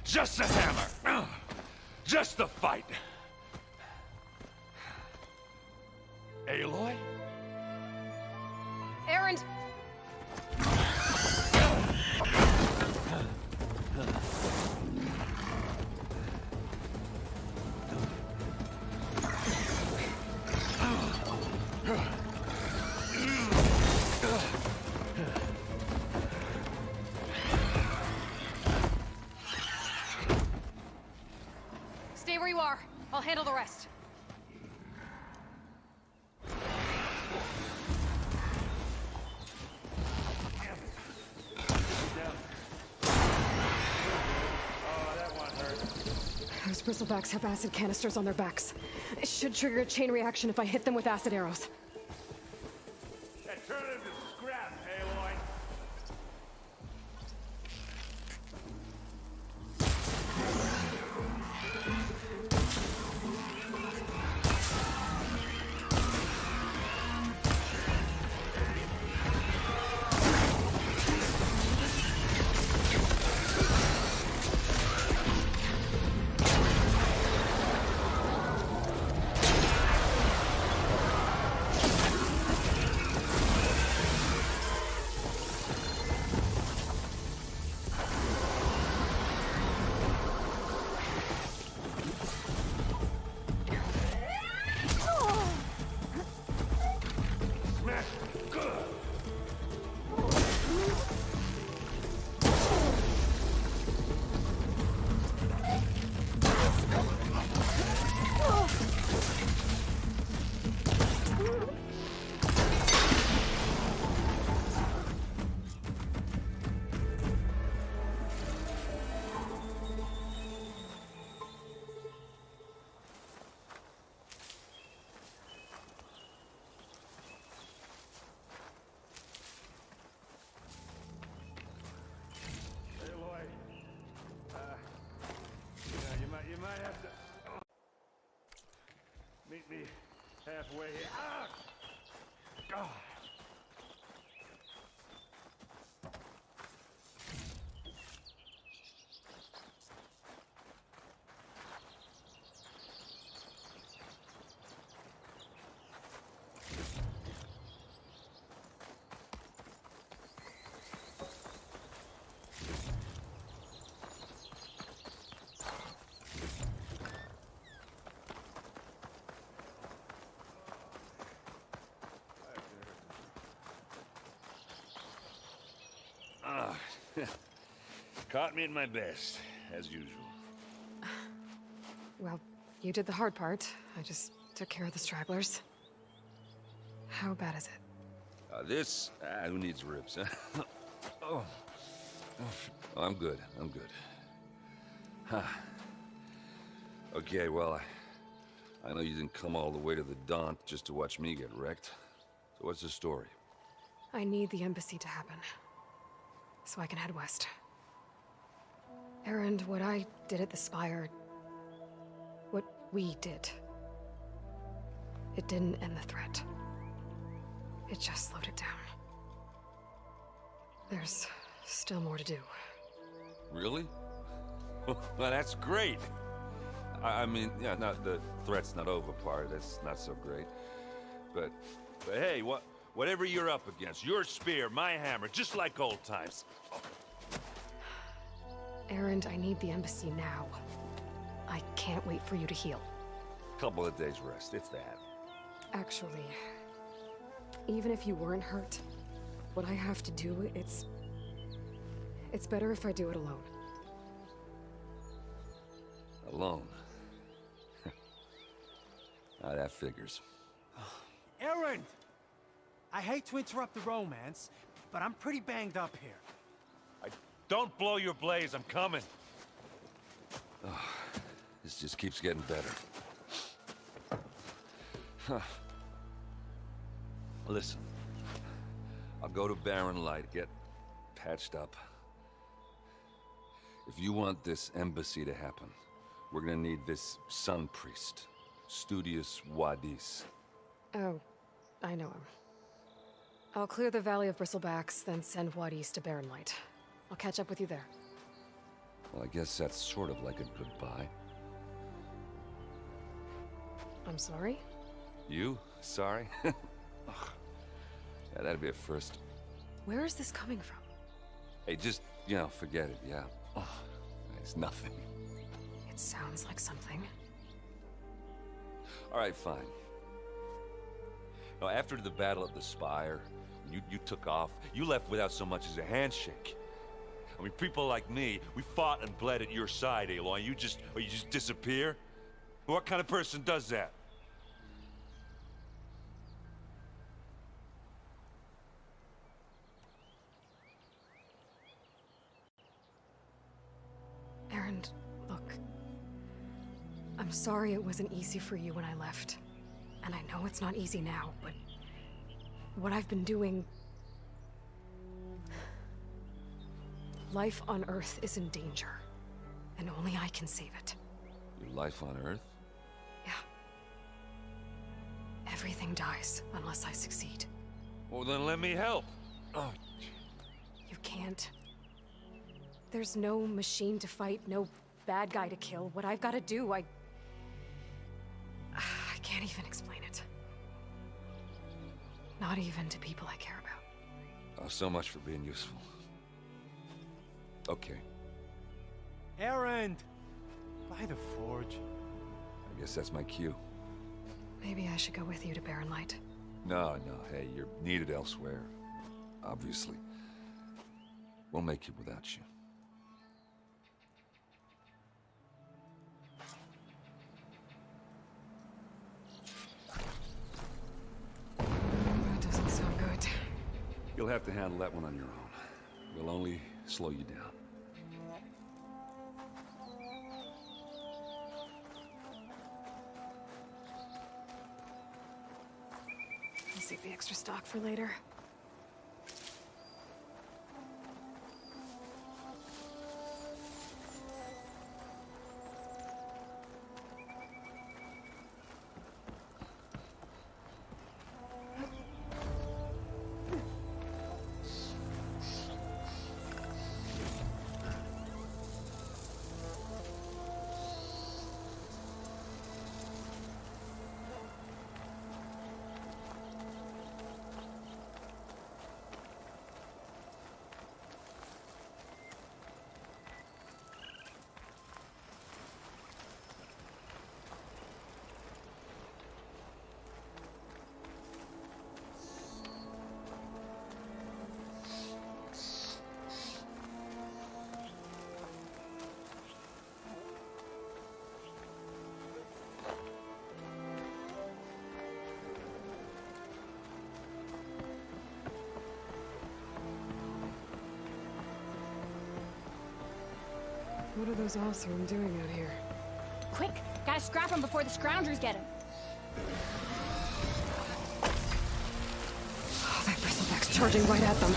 Just a hammer. Just the fight. Aloy? Errand! Stay where you are. I'll handle the rest. Those bristlebacks have acid canisters on their backs. It should trigger a chain reaction if I hit them with acid arrows. Turn into scrap, Aloy. You might have to meet me halfway here. Ah! Ah! Caught me at my best, as usual. Well, you did the hard part. I just took care of the stragglers. How bad is it? Who needs ribs, huh? Oh. I'm good, I'm good. Huh. Okay, well, I know you didn't come all the way to the Daunt just to watch me get wrecked. So what's the story? I need the embassy to happen, so I can head west. Erend, what I did at the Spire, what we did, it didn't end the threat. It just slowed it down. There's still more to do. Really? Well, that's great. I mean, yeah, not the threat's not over part, that's not so great. But hey, whatever you're up against, your spear, my hammer, just like old times. Erend, I need the embassy now. I can't wait for you to heal. Couple of days rest, if that. Actually, even if you weren't hurt, what I have to do, it's better if I do it alone. Alone? Now that figures. Erend! I hate to interrupt the romance, but I'm pretty banged up here. Don't blow your blaze, I'm coming. Oh, this just keeps getting better. Huh. Listen, I'll go to Barren Light, get patched up. If you want this embassy to happen, we're gonna need this sun priest, Studious Wadis. Oh, I know him. I'll clear the Valley of Bristlebacks, then send Wadis to Barren Light. I'll catch up with you there. Well, I guess that's sort of like a goodbye. I'm sorry? You? Sorry? Ugh. Yeah, that'd be a first. Where is this coming from? Hey, just, forget it, yeah. Oh, it's nothing. It sounds like something. All right, fine. Now, after the battle at the Spire, you took off, you left without so much as a handshake. I mean, people like me, we fought and bled at your side, Aloy. You just disappear? What kind of person does that? Erend, look. I'm sorry it wasn't easy for you when I left. And I know it's not easy now, but what I've been doing... Life on Earth is in danger, and only I can save it. Your life on Earth? Yeah. Everything dies unless I succeed. Well, then let me help. Oh. You can't. There's no machine to fight, no bad guy to kill. What I've got to do, I can't even explain it. Not even to people I care about. Oh, so much for being useful. Okay. Erend! By the forge. I guess that's my cue. Maybe I should go with you to Barren Light. No, hey, you're needed elsewhere. Obviously. We'll make it without you. That doesn't sound good. You'll have to handle that one on your own. We'll only slow you down. I'll save the extra stock for later. What are those Oseram doing out here? Quick! Gotta scrap him before the Scroungers get him. Oh, that bristleback's charging right at them.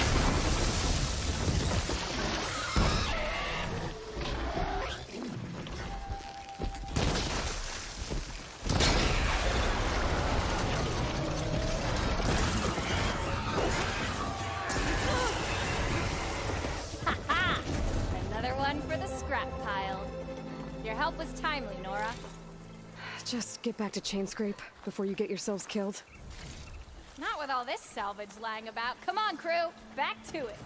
Ha-ha! Another one for the scrap pile. Your help was timely, Nora. Just get back to Chainscrape before you get yourselves killed. Not with all this salvage lying about. Come on, crew. Back to it.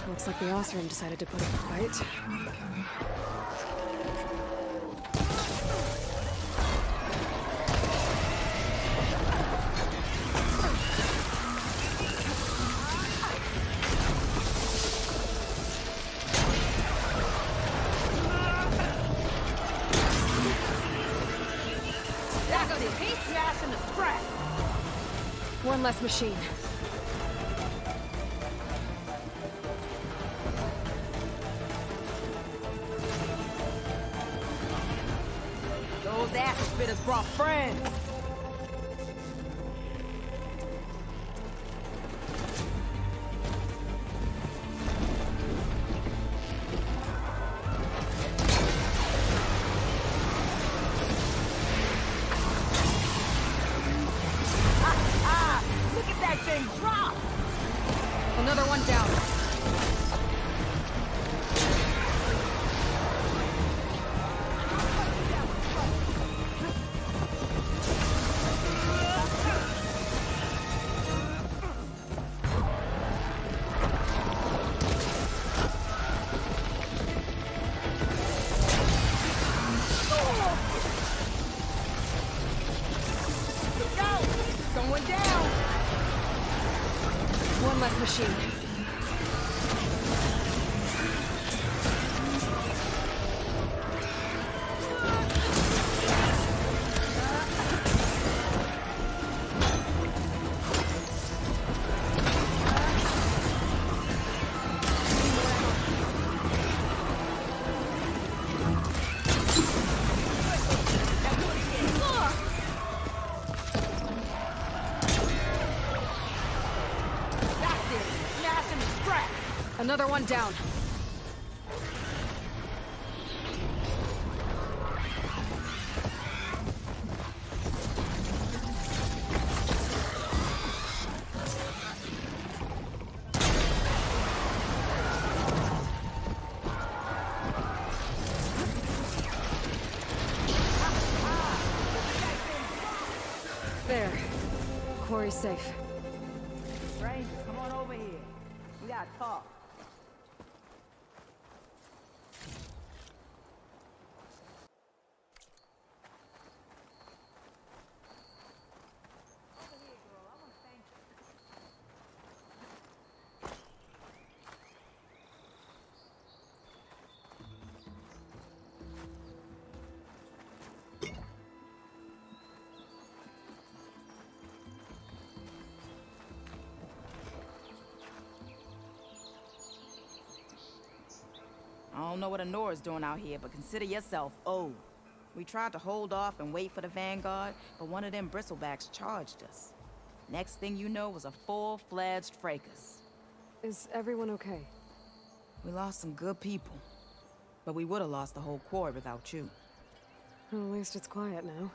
Looks like the Oseram decided to put up a fight. That goes a piece smash in the scrap. One less machine. Those acid spitters brought friends. Look at that thing drop! Another one down. Going down! One less machine. Another one down. There. Quarry's safe. Ranger, come on over here. We gotta talk. I don't know what Anora's doing out here, but consider yourself owed. We tried to hold off and wait for the Vanguard, but one of them bristlebacks charged us. Next thing you know was a full-fledged fracas. Is everyone okay? We lost some good people, but we would have lost the whole quarry without you. Well, at least it's quiet now.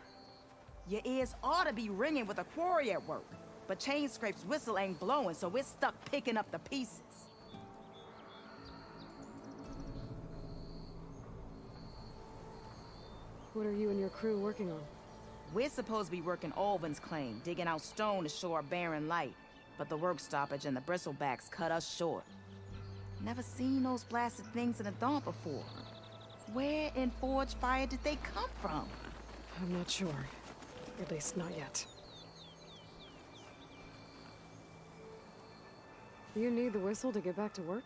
Your ears ought to be ringing with a quarry at work, but Chainscrape's whistle ain't blowing, so we're stuck picking up the pieces. What are you and your crew working on? We're supposed to be working Ulvin's claim, digging out stone to show our barren light. But the work stoppage and the bristlebacks cut us short. Never seen those blasted things in the Daunt before. Where in Forge Fire did they come from? I'm not sure. At least not yet. You need the whistle to get back to work?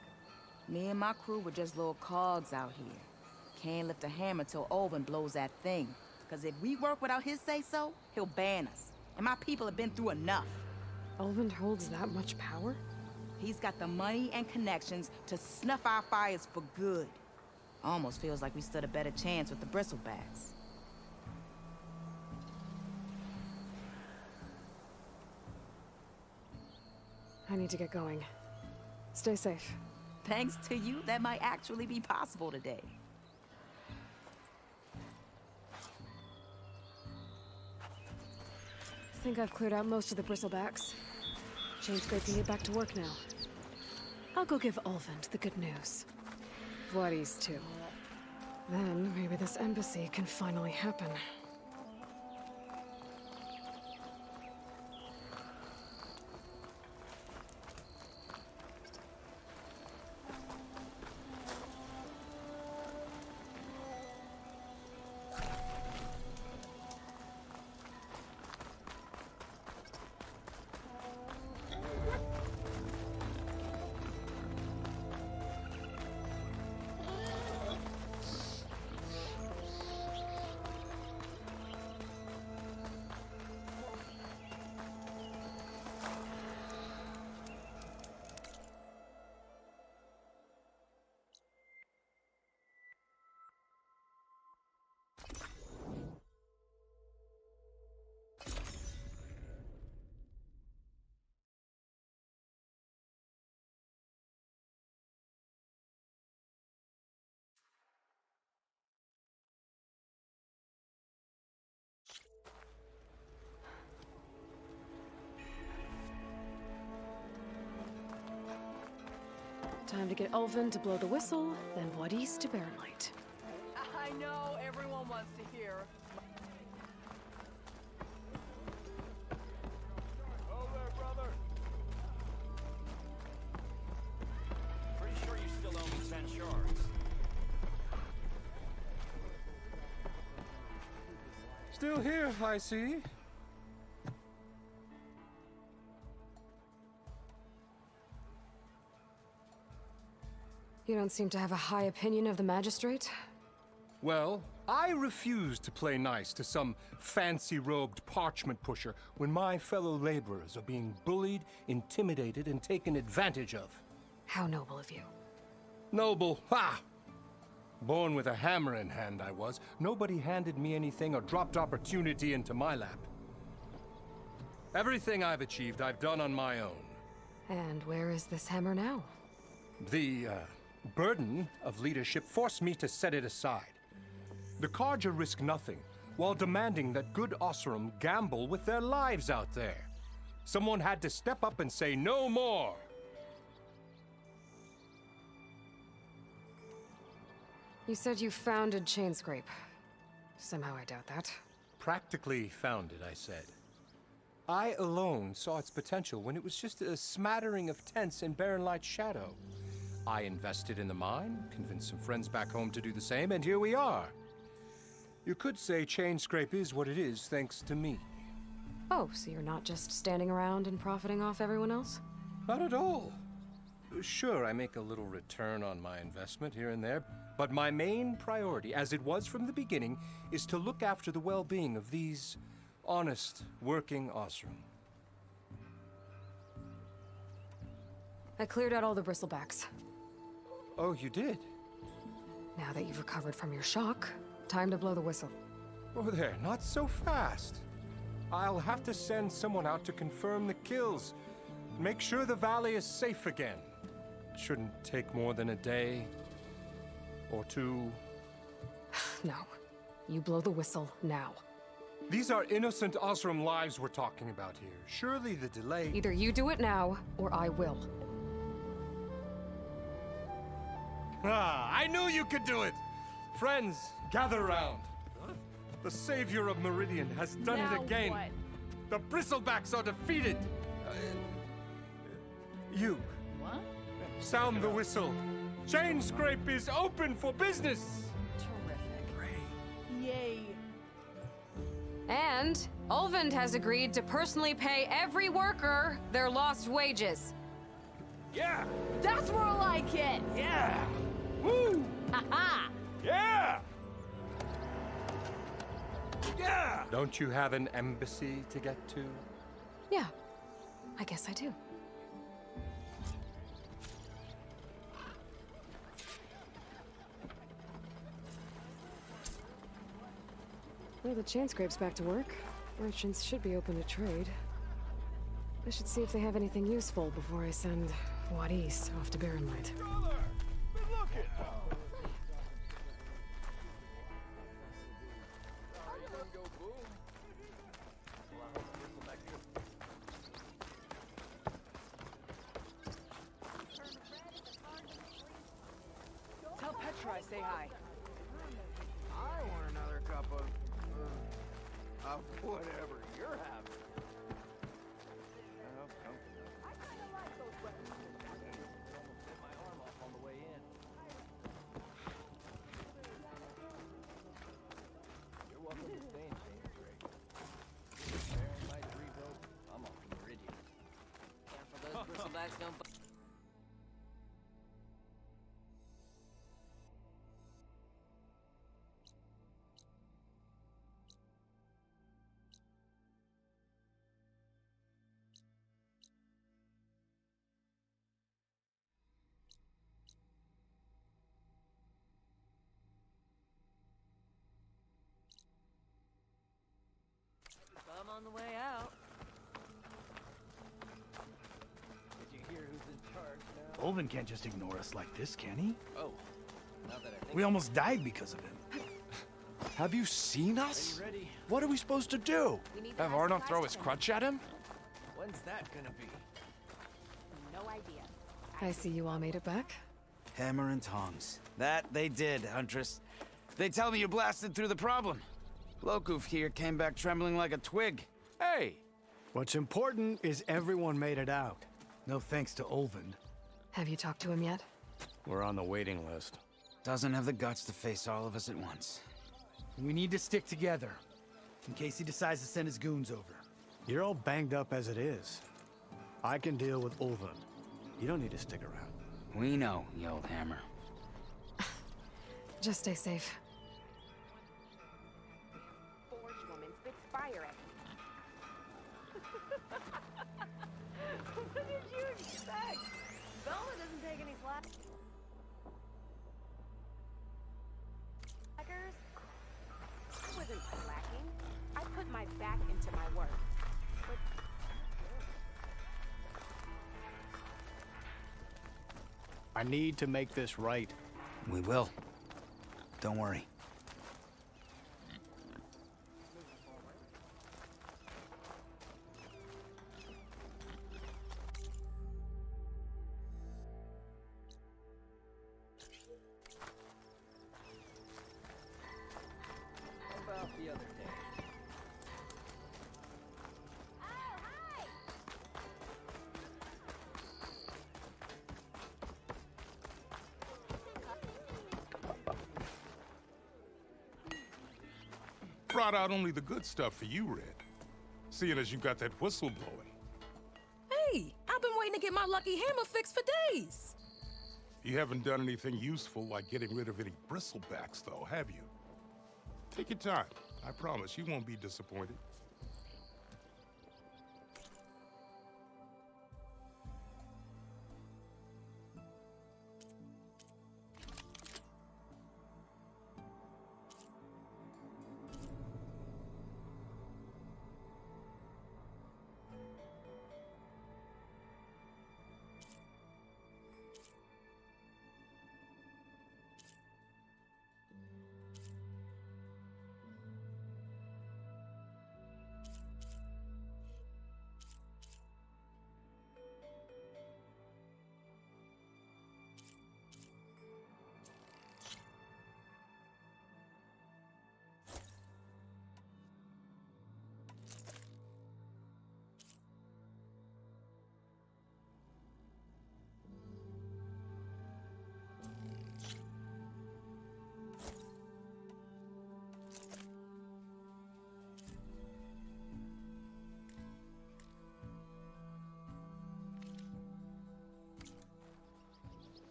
Me and my crew were just little cogs out here. Can't lift a hammer till Olvin blows that thing. Cause if we work without his say-so, he'll ban us. And my people have been through enough. Olvin holds that much power? He's got the money and connections to snuff our fires for good. Almost feels like we stood a better chance with the bristlebacks. I need to get going. Stay safe. Thanks to you, that might actually be possible today. I think I've cleared out most of the bristlebacks. Chainscrape can get back to work now. I'll go give Olvin the good news. Vladis too. Then maybe this embassy can finally happen. Time to get Olvin to blow the whistle, then Vladis to bear light. I know everyone wants to hear. Oh there, brother. Pretty sure you still owe me 10 shards. Still here, I see. You don't seem to have a high opinion of the magistrate? Well, I refuse to play nice to some fancy-robed parchment pusher when my fellow laborers are being bullied, intimidated, and taken advantage of. How noble of you. Noble? Ha! Born with a hammer in hand, I was. Nobody handed me anything or dropped opportunity into my lap. Everything I've achieved, I've done on my own. And where is this hammer now? The, burden of leadership forced me to set it aside. The Carja risk nothing, while demanding that good Oseram gamble with their lives out there. Someone had to step up and say no more! You said you founded Chainscrape. Somehow I doubt that. Practically founded, I said. I alone saw its potential when it was just a smattering of tents in Barren Light's shadow. I invested in the mine, convinced some friends back home to do the same, and here we are. You could say Chainscrape is what it is thanks to me. Oh, so you're not just standing around and profiting off everyone else? Not at all. Sure, I make a little return on my investment here and there, but my main priority, as it was from the beginning, is to look after the well-being of these honest, working Oseram. I cleared out all the bristlebacks. Oh, you did? Now that you've recovered from your shock, time to blow the whistle. Oh there, not so fast. I'll have to send someone out to confirm the kills. Make sure the valley is safe again. It shouldn't take more than a day or two. No. You blow the whistle now. These are innocent Oseram lives we're talking about here. Surely the delay... Either you do it now, or I will. Ah, I knew you could do it! Friends, gather around. The savior of Meridian has done Now it again. what? The bristlebacks are defeated. You. What? Sound the whistle. Chainscrape is open for business. Terrific. Yay. And Olvin has agreed to personally pay every worker their lost wages. Yeah! That's more like it! Yeah! Woo! Ha-ha! Yeah! Yeah! Don't you have an embassy to get to? Yeah, I guess I do. Well, the chain scrape's back to work. Merchants should be open to trade. I should see if they have anything useful before I send What East off to Barren Light. Tell Petra I say hi. I want another cup of whatever you're having. You're welcome to stay in James Drake. Baron Light rebuilt. I'm off to Meridian. Careful, those bristlebacks don't. I'm on the way out. Did you hear who's in charge now? Ulvin can't just ignore us like this, can he? Oh, now that I think We almost died because of him. Have you seen us? ready? What are we supposed to do? Have Arno throw his crutch at him? When's that gonna be? No idea. I see you all made it back. Hammer and tongs. That they did, Huntress. They tell me you blasted through the problem. Lokuf here came back trembling like a twig. Hey! What's important is everyone made it out. No thanks to Ulvin. Have you talked to him yet? We're on the waiting list. Doesn't have the guts to face all of us at once. We need to stick together, in case he decides to send his goons over. You're all banged up as it is. I can deal with Ulvin. You don't need to stick around. We know, you old hammer. Just stay safe. Forge woman spits fire at me. What did you expect? Velma doesn't take any flack. I wasn't slacking. I put my back into my work. But I need to make this right. We will. Don't worry. How about the other day? Brought out only the good stuff for you, Red. Seeing as you got that whistle blowing. Hey, I've been waiting to get my lucky hammer fixed for days. You haven't done anything useful like getting rid of any bristlebacks, though, have you? Take your time. I promise you won't be disappointed.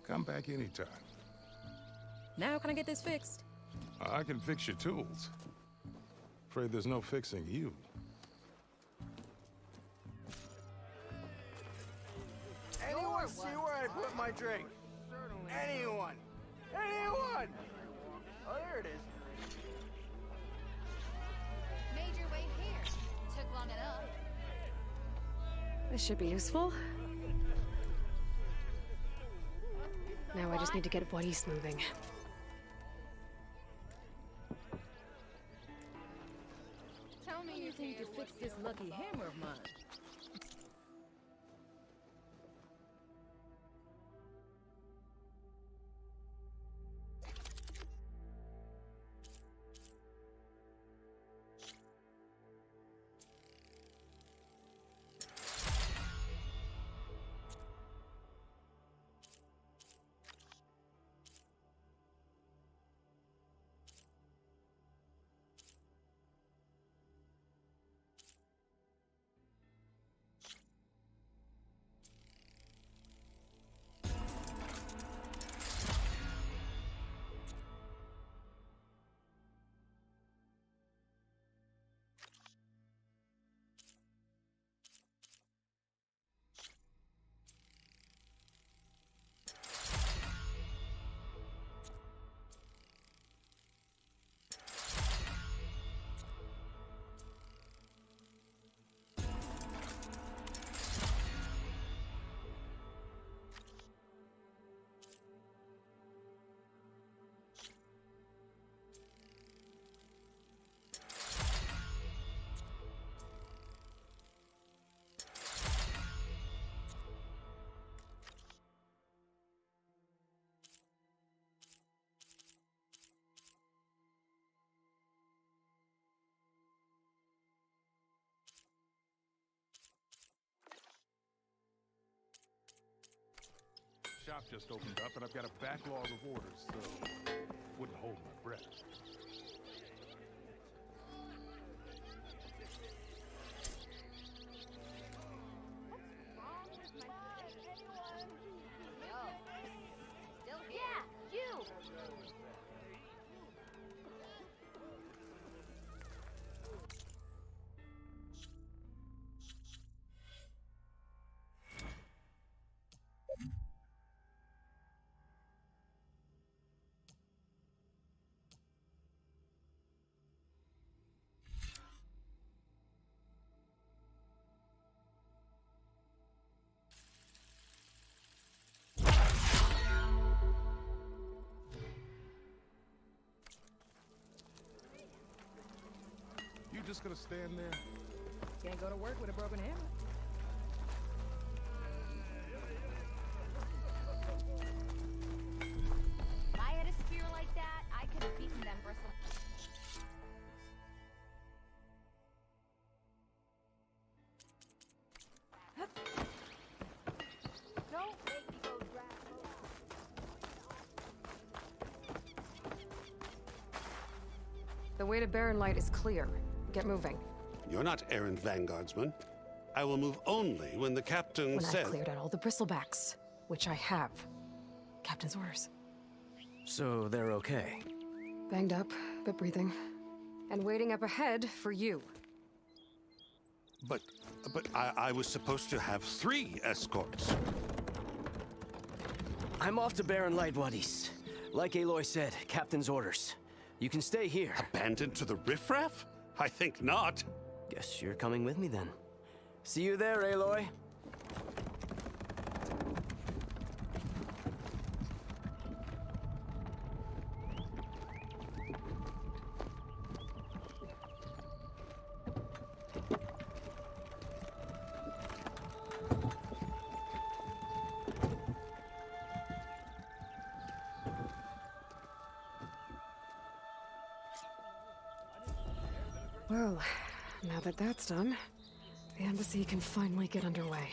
Come back anytime. Now can I get this fixed? I can fix your tools. Afraid there's no fixing you. Anyone see where I put my drink? Anyone? Anyone? Oh, there it is. Made your way here. Took long enough. This should be useful. Now I just need to get Wadis moving. Tell me you think you fix this lucky hammer of mine. Shop just opened up, and I've got a backlog of orders, so wouldn't hold my breath. Still here. Yeah, you! You just gonna stand there? Can't go to work with a broken hammer. If I had a spear like that, I could have beaten them bristle. Don't make me go drag. The way to Barren Light is clear. Get moving. You're not errant vanguardsman. I will move only when the captain When says... I've cleared out all the bristlebacks, which I have. Captain's orders. So they're okay? Banged up, but breathing. And waiting up ahead for you. But I was supposed to have 3 escorts. I'm off to Barren Light, Wadis. Like Aloy said, Captain's orders. You can stay here. Abandoned to the riffraff? I think not. Guess you're coming with me then. See you there, Aloy. Well, now that that's done, the embassy can finally get underway.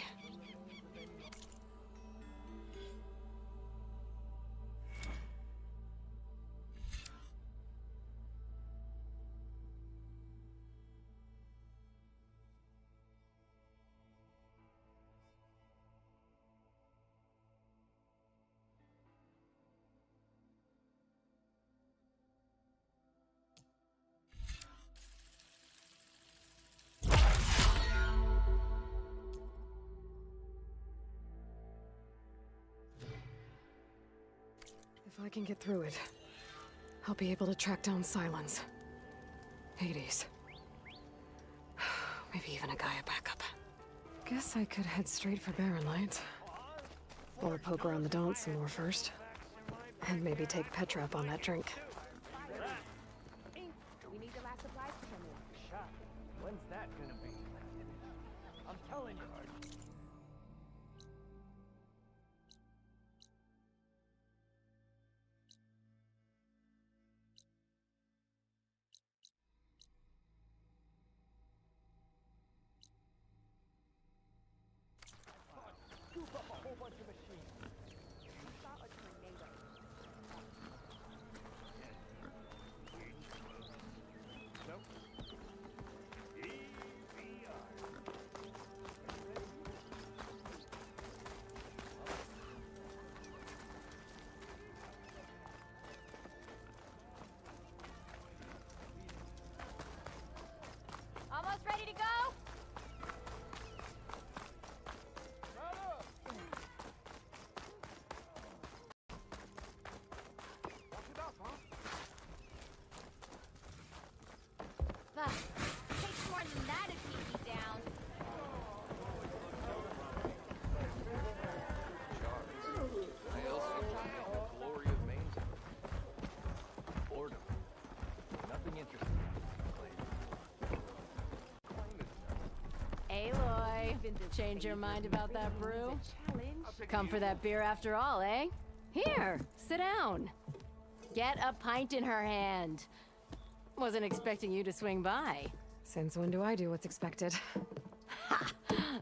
If I can get through it, I'll be able to track down Silence. Hades. Maybe even a Gaia backup. Guess I could head straight for Barren Light. Or poke around the Daunt some more first. And maybe take Petra up on that drink. We need the last supplies to come in. Shot. When's that gonna be? I'm telling you. Scoop up a whole bunch of machines. We saw a tornado. Nope. Almost ready to go? Ah, takes more than that to keep me down. I also the glory of Mainz. Boredom. Nothing interesting. Aloy, change your mind about that brew? Come for that beer after all, eh? Here, sit down. Get a pint in her hand. Wasn't expecting you to swing by. Since when do I do what's expected? Ha!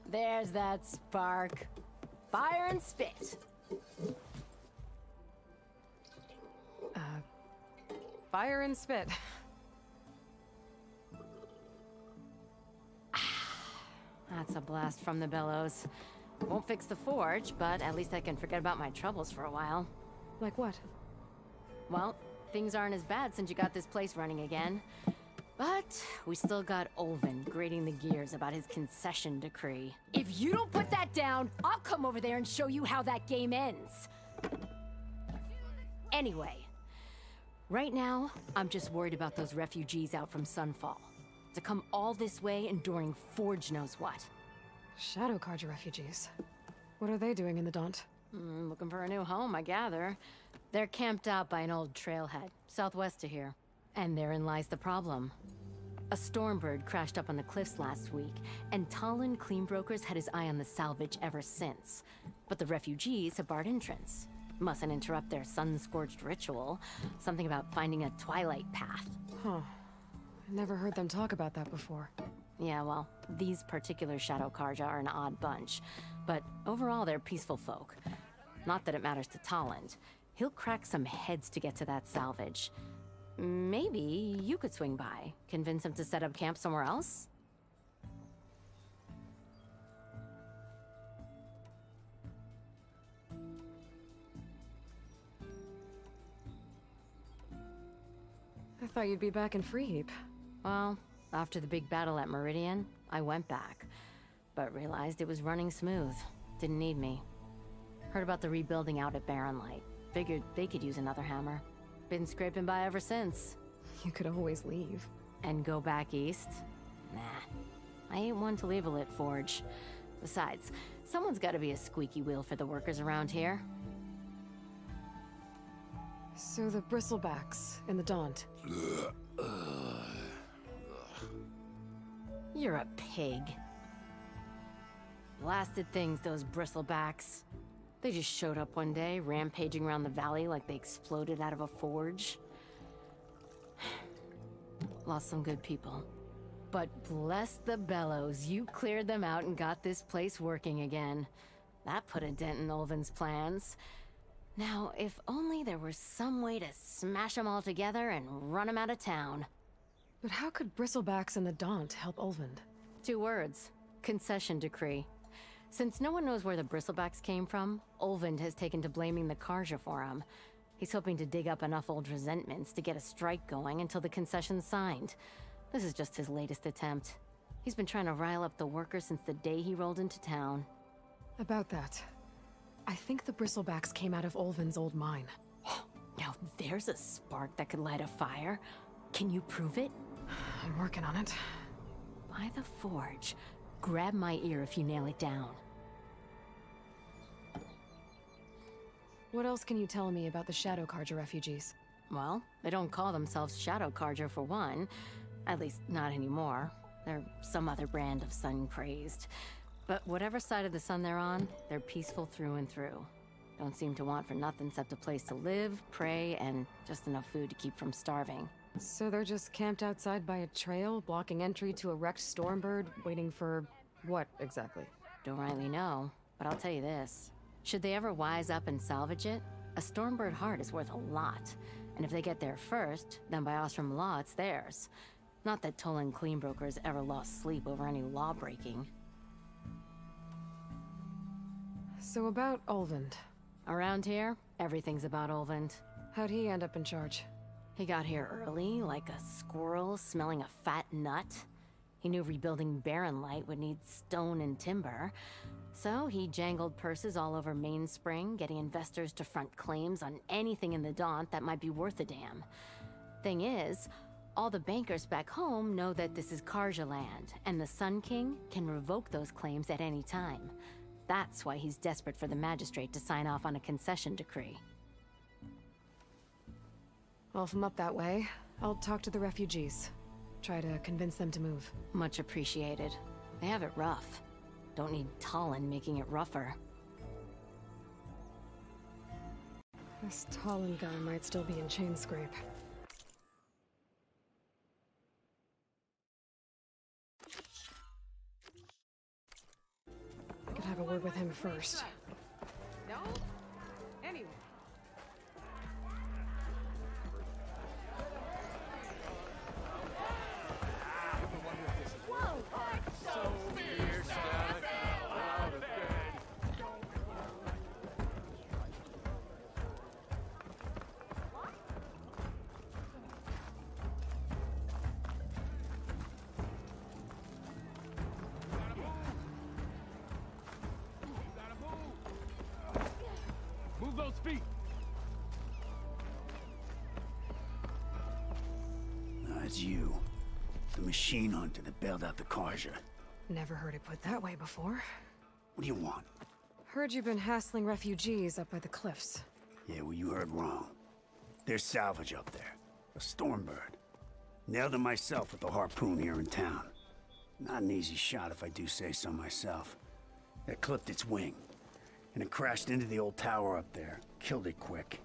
There's that spark. Fire and spit. Fire and spit. That's a blast from the bellows. Won't fix the forge, but at least I can forget about my troubles for a while. Like what? Well, things aren't as bad since you got this place running again. But we still got Olvin grating the gears about his concession decree. If you don't put that down, I'll come over there and show you how that game ends. Anyway, right now, I'm just worried about those refugees out from Sunfall. To come all this way enduring Forge knows what. Shadow Carja refugees. What are they doing in the Daunt? Looking for a new home, I gather. They're camped out by an old trailhead, southwest of here. And therein lies the problem. A stormbird crashed up on the cliffs last week, and Talon Cleanbrokers had his eye on the salvage ever since. But the refugees have barred entrance. Mustn't interrupt their sun-scorched ritual. Something about finding a twilight path. Huh. Never heard them talk about that before. Yeah, well, these particular Shadow Carja are an odd bunch. But overall, they're peaceful folk. Not that it matters to Talon. He'll crack some heads to get to that salvage. Maybe you could swing by, convince him to set up camp somewhere else? I thought you'd be back in Freeheap. Well, after the big battle at Meridian, I went back, but realized it was running smooth. Didn't need me. Heard about the rebuilding out at Barren Light. Figured they could use another hammer. Been scraping by ever since. You could always leave. And go back east? Nah. I ain't one to leave a lit forge. Besides, someone's gotta be a squeaky wheel for the workers around here. So the bristlebacks in the Daunt. You're a pig. Blasted things, those bristlebacks. They just showed up one day, rampaging around the valley like they exploded out of a forge. Lost some good people. But bless the bellows, you cleared them out and got this place working again. That put a dent in Olvin's plans. Now, if only there were some way to smash them all together and run them out of town. But how could bristlebacks in the Daunt help Olvind? 2 words. Concession decree. Since no one knows where the bristlebacks came from, Olvind has taken to blaming the Carja for him. He's hoping to dig up enough old resentments to get a strike going until the concession's signed. This is just his latest attempt. He's been trying to rile up the workers since the day he rolled into town. About that, I think the bristlebacks came out of Olvin's old mine. Now there's a spark that could light a fire. Can you prove it? I'm working on it. By the forge. Grab my ear if you nail it down. What else can you tell me about the Shadow Carja refugees? Well, they don't call themselves Shadow Carja for one. At least, not anymore. They're some other brand of sun-crazed. But whatever side of the sun they're on, they're peaceful through and through. Don't seem to want for nothing except a place to live, pray, and just enough food to keep from starving. So they're just camped outside by a trail, blocking entry to a wrecked Stormbird, waiting for what exactly? Don't rightly know, but I'll tell you this. Should they ever wise up and salvage it, a Stormbird heart is worth a lot. And if they get there first, then by Ostrom law, it's theirs. Not that Tolan Cleanbrokers ever lost sleep over any law breaking. So about Ulvund. Around here, everything's about Ulvund. How'd he end up in charge? He got here early, like a squirrel smelling a fat nut. He knew rebuilding Barren Light would need stone and timber. So he jangled purses all over Mainspring, getting investors to front claims on anything in the Daunt that might be worth a damn. Thing is, all the bankers back home know that this is Carja land, and the Sun King can revoke those claims at any time. That's why he's desperate for the magistrate to sign off on a concession decree. Well, if I'm up that way, I'll talk to the refugees. Try to convince them to move. Much appreciated. They have it rough. Don't need Talon making it rougher. This Talon guy might still be in Chainscrape. I could have a word with him first. No? Anyway. Move those feet! It's you. The machine hunter that bailed out the Carja. Never heard it put that way before. What do you want? Heard you've been hassling refugees up by the cliffs. Yeah, well, you heard wrong. There's salvage up there. A Stormbird. Nailed him myself with the harpoon here in town. Not an easy shot if I do say so myself. It clipped its wing. And it crashed into the old tower up there. Killed it quick.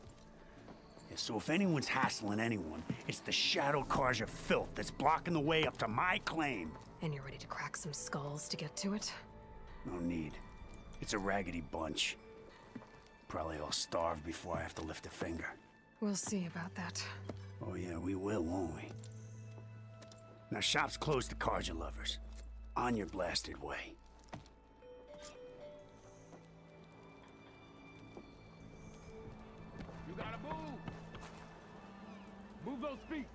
Yeah, so if anyone's hassling anyone, it's the Shadow Carja filth that's blocking the way up to my claim. And you're ready to crack some skulls to get to it? No need. It's a raggedy bunch. Probably all starved before I have to lift a finger. We'll see about that. Oh yeah, we will, won't we? Now shop's closed to Carja lovers. On your blasted way. You gotta move! Move those feet!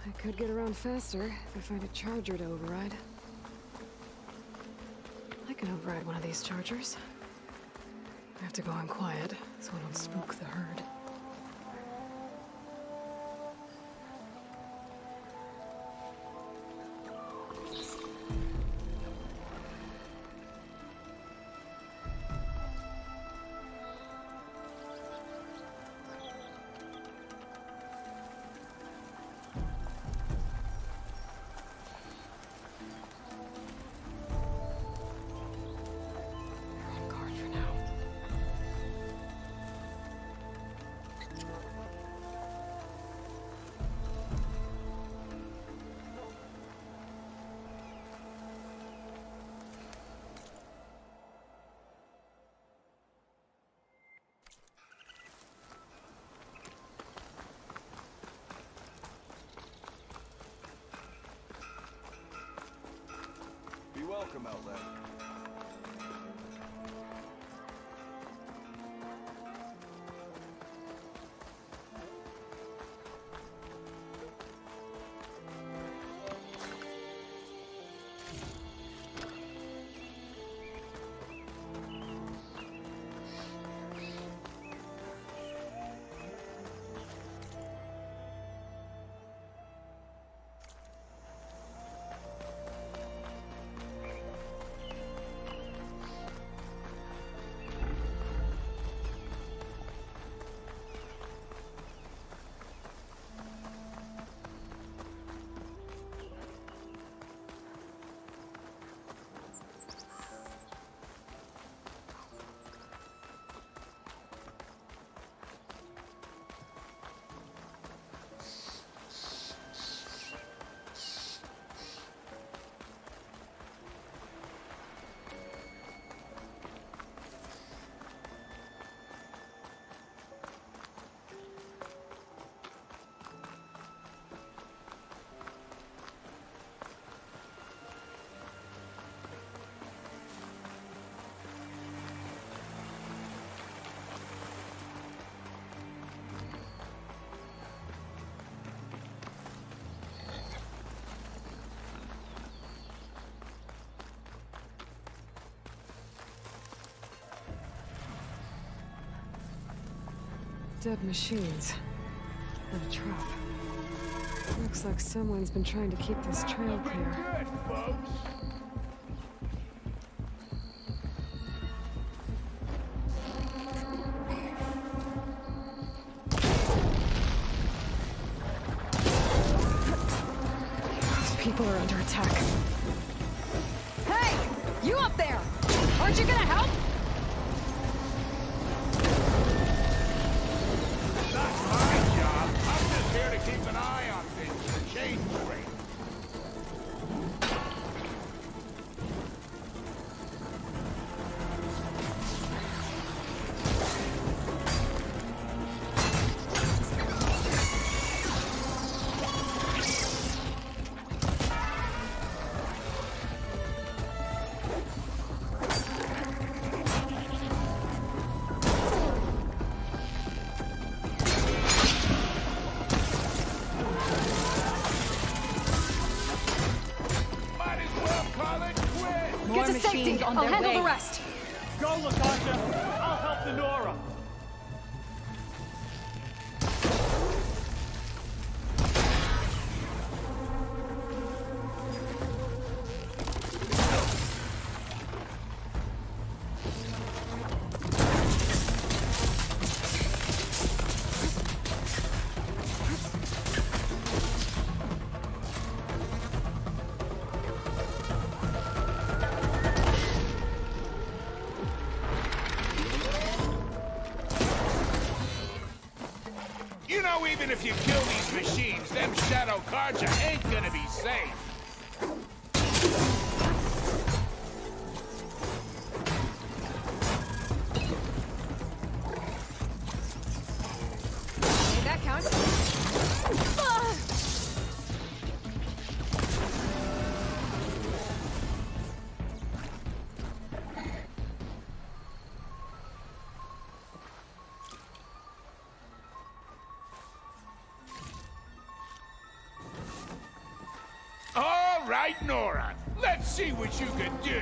I could get around faster if I find a charger to override. I can override one of these chargers. I have to go on quiet, so I don't spook the herd. welcome, Outlander. Dead machines. And a trap. Looks like someone's been trying to keep this trail clear. Good, folks. These people are under attack. Hey! You up there! Aren't you gonna help? That's my job. I'm just here to keep an eye on things and change trade. Get to safety! I'll handle the rest! Go, Latasha! I'll help the Nora! You know, even if you kill these machines, them Shadow Karja ain't gonna be safe. Did that count? All right, Nora. Let's see what you can do.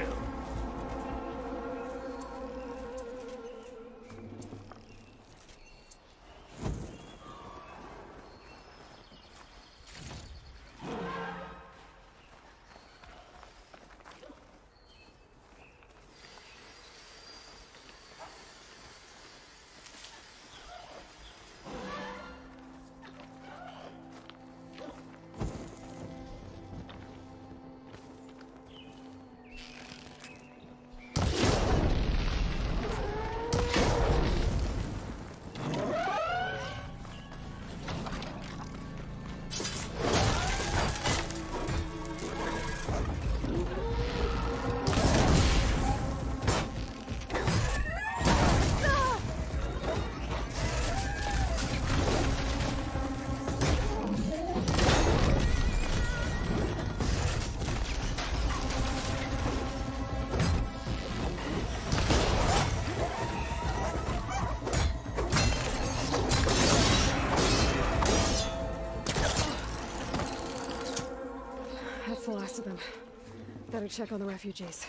Better check on the refugees.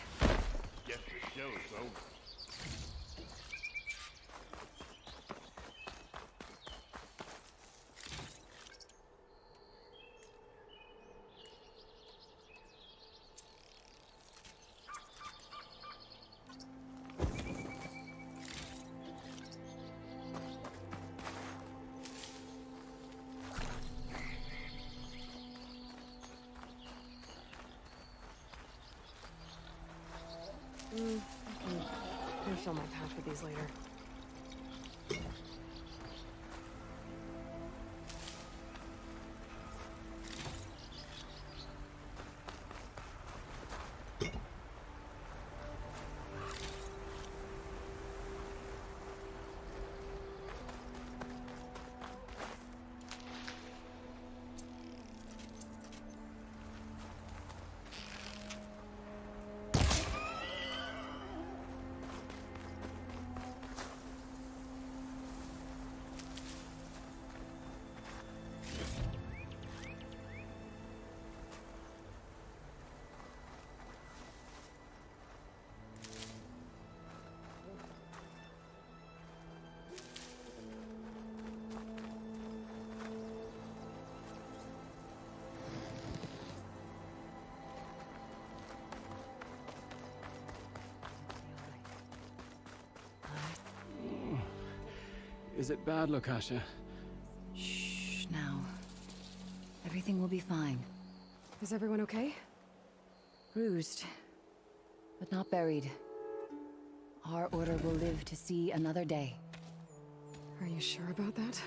Guess the show's over. I can refill my pouch with these later. Is it bad, Lokasha? Shh, now. Everything will be fine. Is everyone okay? Bruised, but not buried. Our order will live to see another day. Are you sure about that?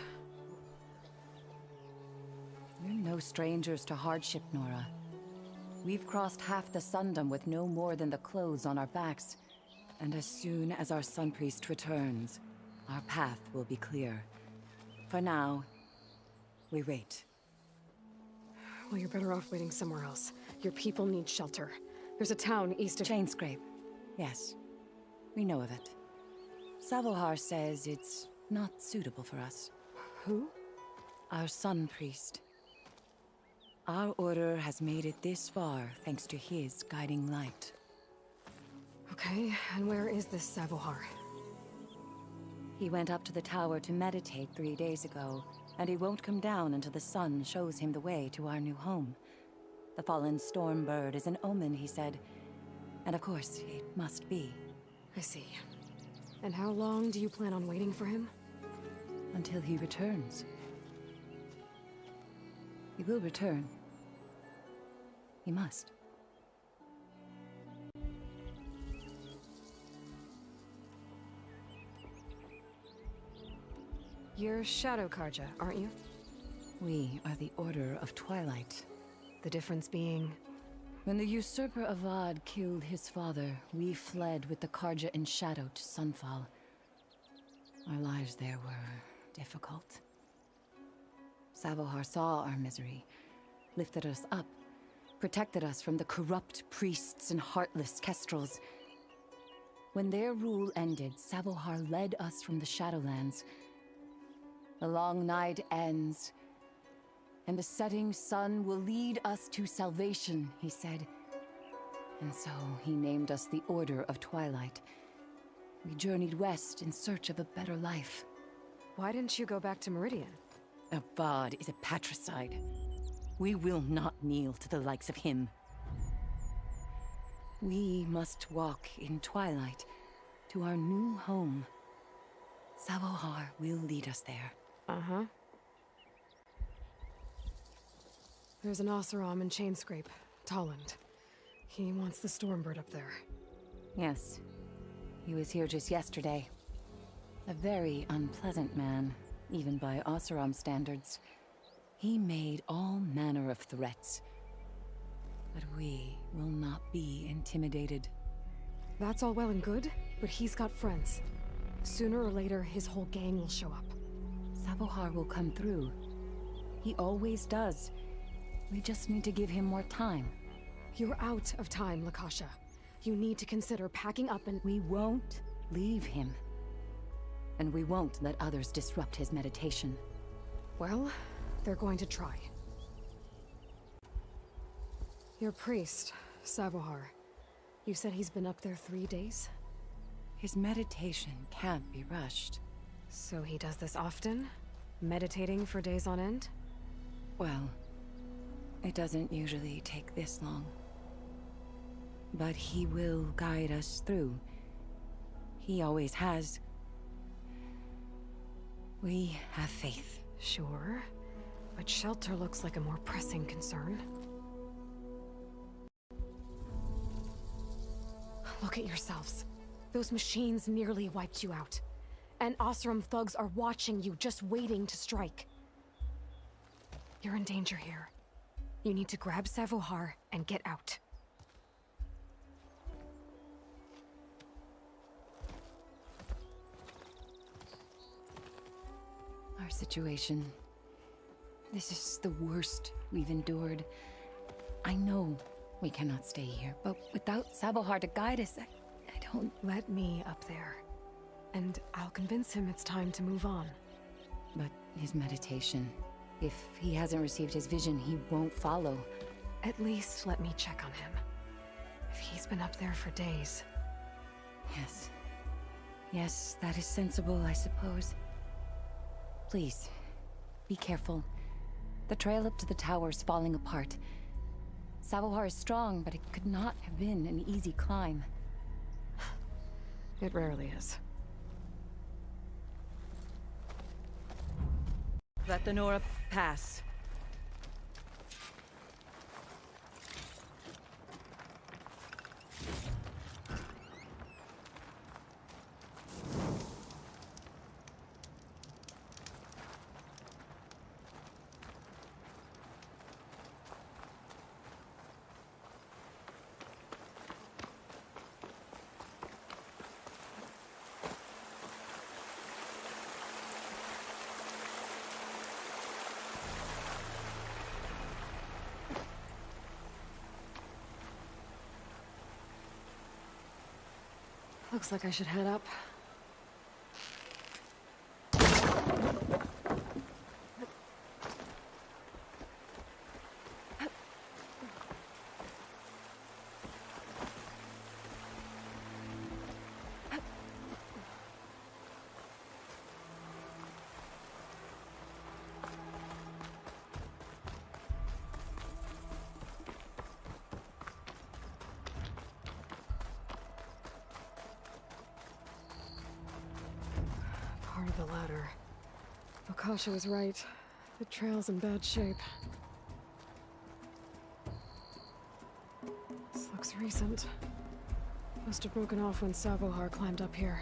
We're no strangers to hardship, Nora. We've crossed half the Sundom with no more than the clothes on our backs. And as soon as our Sun Priest returns, our path will be clear. For now, we wait. Well, you're better off waiting somewhere else. Your people need shelter. There's a town east of... Chainscrape. Yes. We know of it. Savohar says it's not suitable for us. Who? Our Sun Priest. Our order has made it this far thanks to his guiding light. Okay, and where is this Savohar? He went up to the tower to meditate 3 days ago, and he won't come down until the sun shows him the way to our new home. The fallen storm bird is an omen, he said. And of course, it must be. I see. And how long do you plan on waiting for him? Until he returns. He will return. He must. You're Shadow Karja, aren't you? We are the Order of Twilight. The difference being... When the usurper Avad killed his father, we fled with the Karja in shadow to Sunfall. Our lives there were difficult. Savohar saw our misery, lifted us up, protected us from the corrupt priests and heartless kestrels. When their rule ended, Savohar led us from the Shadowlands. The long night ends, and the setting sun will lead us to salvation, he said. And so he named us the Order of Twilight. We journeyed west in search of a better life. Why didn't you go back to Meridian? Avad is a patricide. We will not kneel to the likes of him. We must walk in twilight to our new home. Savohar will lead us there. Uh-huh. There's an Oseram in Chainscrape, Tolland. He wants the Stormbird up there. Yes. He was here just yesterday. A very unpleasant man, even by Oseram standards. He made all manner of threats. But we will not be intimidated. That's all well and good, but he's got friends. Sooner or later, his whole gang will show up. Savohar will come through. He always does. We just need to give him more time. You're out of time, Lakasha. You need to consider packing up and... We won't leave him. And we won't let others disrupt his meditation. Well, they're going to try. Your priest, Savohar. You said he's been up there 3 days? His meditation can't be rushed. So he does this often? Meditating for days on end? Well, it doesn't usually take this long. But he will guide us through. He always has. We have faith. Sure. But shelter looks like a more pressing concern. Look at yourselves. Those machines nearly wiped you out. And Oseram thugs are watching you, just waiting to strike. You're in danger here. You need to grab Savohar and get out. Our situation. This is the worst we've endured. I know we cannot stay here, but without Savohar to guide us, I don't... Let me up there. And I'll convince him it's time to move on. But his meditation... If he hasn't received his vision, he won't follow. At least let me check on him. If he's been up there for days. Yes. Yes, that is sensible, I suppose. Please, be careful. The trail up to the tower is falling apart. Savohar is strong, but it could not have been an easy climb. It rarely is. Let the Nora pass. Looks like I should head up. Part of the ladder. Okasha was right. The trail's in bad shape. This looks recent. Must have broken off when Savohar climbed up here.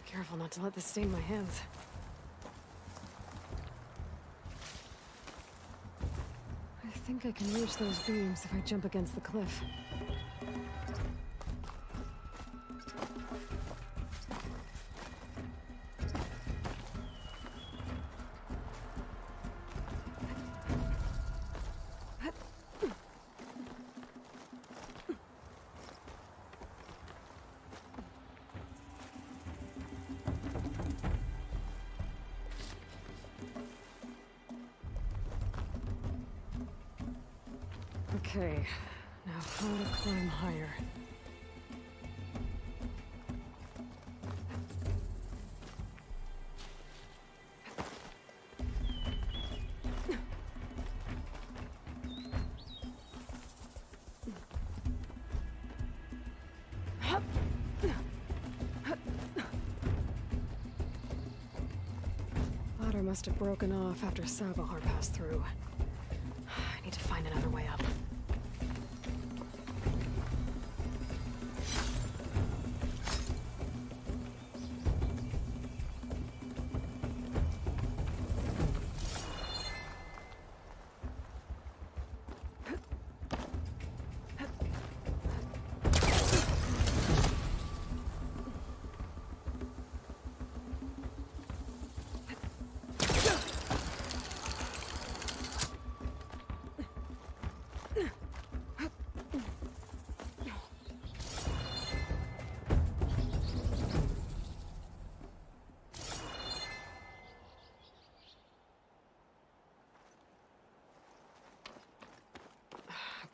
Careful not to let this stain my hands. I think I can reach those beams if I jump against the cliff. Okay, now how to climb higher. Ladder must have broken off after Savohar passed through. I need to find another way up.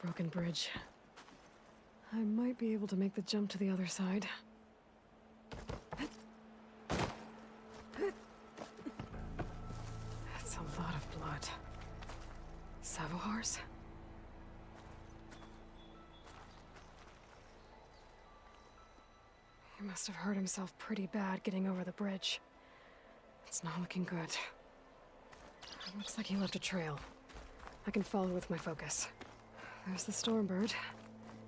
broken bridge. I might be able to make the jump to the other side. That's a lot of blood. Savohars? He must have hurt himself pretty bad getting over the bridge. It's not looking good. Looks like he left a trail. I can follow with my focus. There's the Stormbird.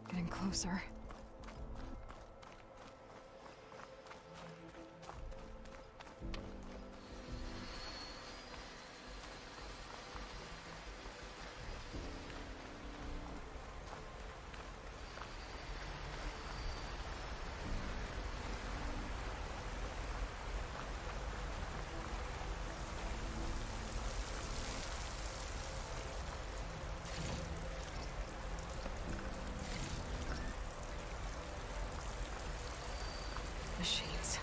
Getting closer. Machines.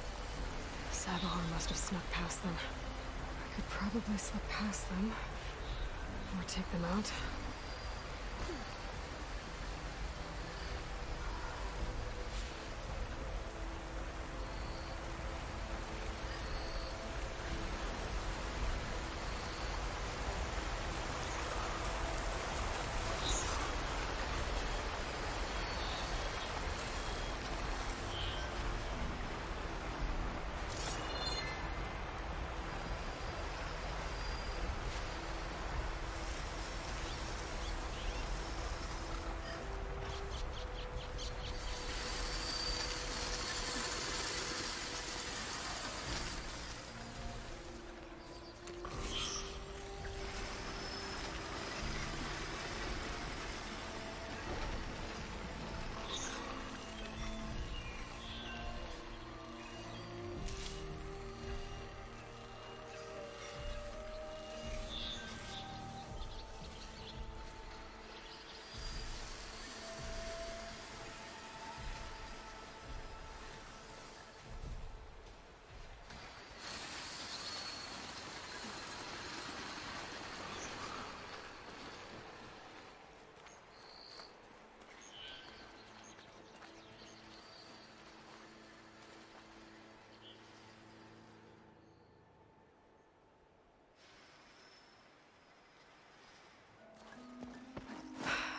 Savohar must have snuck past them. I could probably slip past them. Or take them out.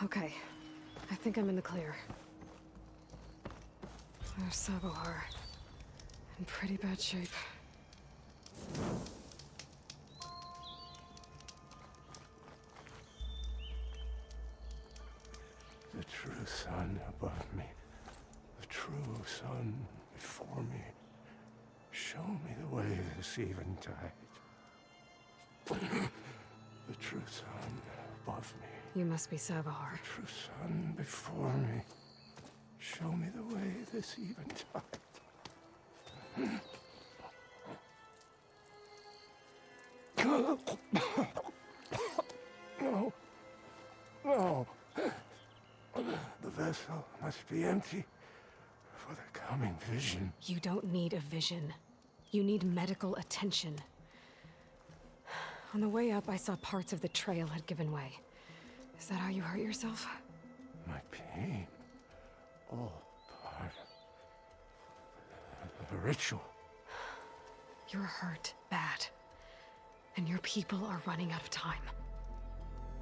Okay. I think I'm in the clear. There's Savohar. In pretty bad shape. The true sun above me. The true sun before me. Show me the way this eventide. The true sun above me. You must be Savohar. The true sun before me. Show me the way this eventide. No. No. The vessel must be empty for the coming vision. You don't need a vision. You need medical attention. On the way up, I saw parts of the trail had given way. Is that how you hurt yourself? My pain. All part of the ritual. You're hurt bad. And your people are running out of time.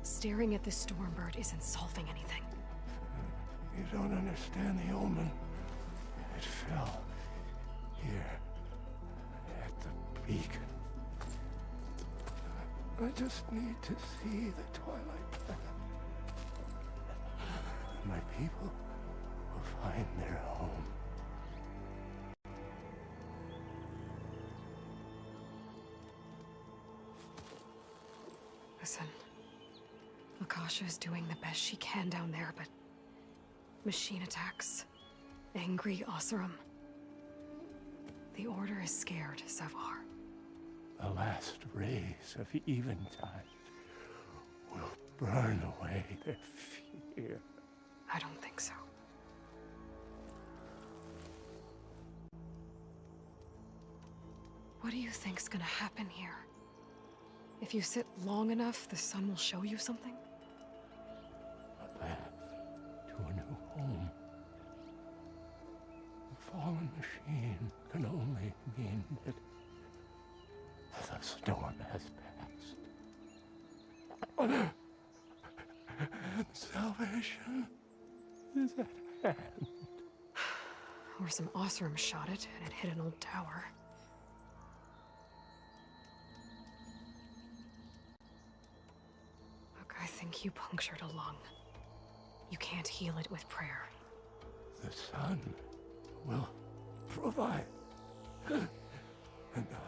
Staring at the Stormbird isn't solving anything. You don't understand the omen. It fell here at the beacon. I just need to see the twilight path. My people will find their home. Listen, Lakasha is doing the best she can down there, but machine attacks, angry Oseram. The Order is scared, Savohar. The last rays of eventide will burn away their fear. I don't think so. What do you think's gonna happen here? If you sit long enough, the sun will show you something? fallen machine can only mean that the storm has passed. And salvation is at hand. Or some Osram shot it, and it hit an old tower. Look, I think you punctured a lung. You can't heal it with prayer. The sun will provide. And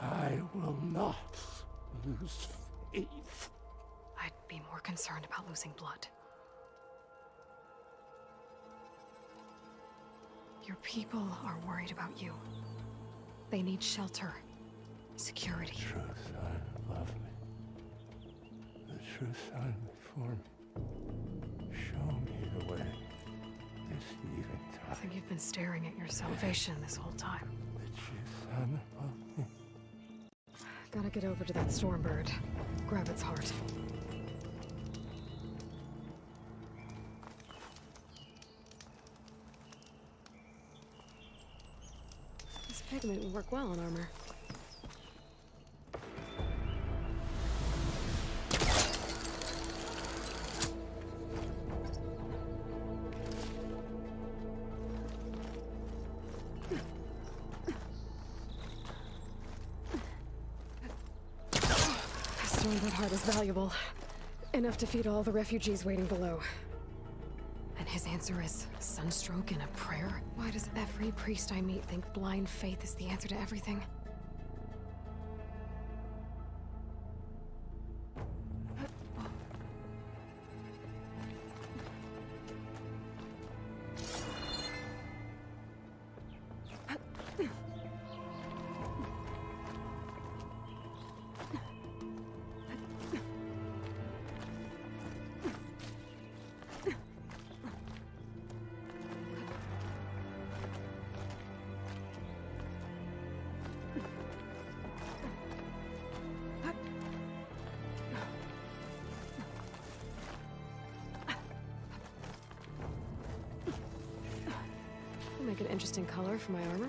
I will not lose faith. I'd be more concerned about losing blood. Your people are worried about you. They need shelter, security. The true son love me. The true son before me. Show me the way. This eventide. I think you've been staring at your salvation this whole time. The true son love me. Gotta get over to that Stormbird. Grab its heart. This pigment would work well on armor. That heart is valuable. Enough to feed all the refugees waiting below. And his answer is sunstroke and a prayer? Why does every priest I meet think blind faith is the answer to everything? Make an interesting color for my armor.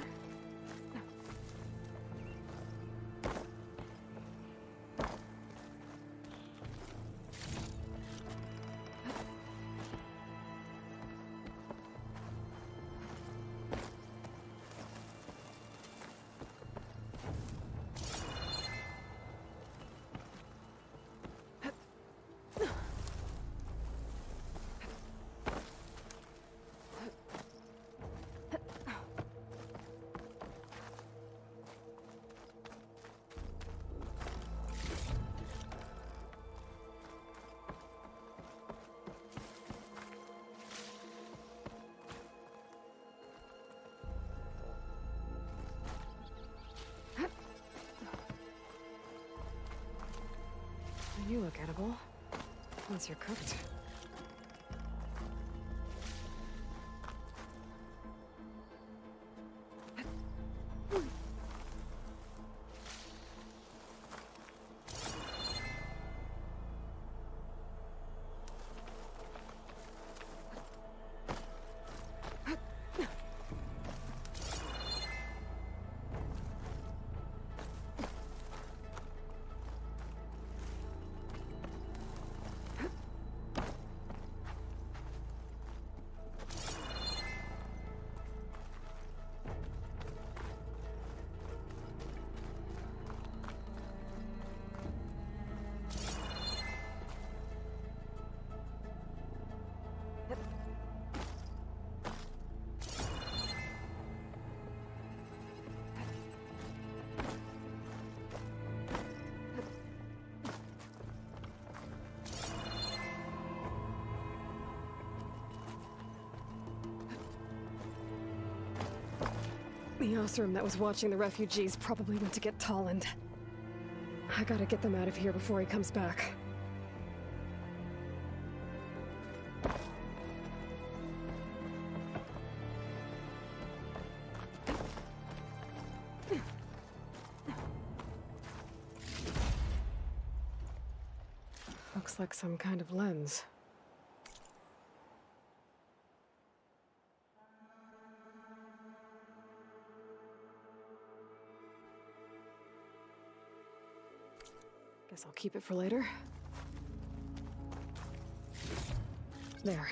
You look edible. Once you're cooked. The Osram that was watching the refugees probably went to get Tolland. I gotta get them out of here before he comes back. Looks like some kind of lens. Guess I'll keep it for later. There.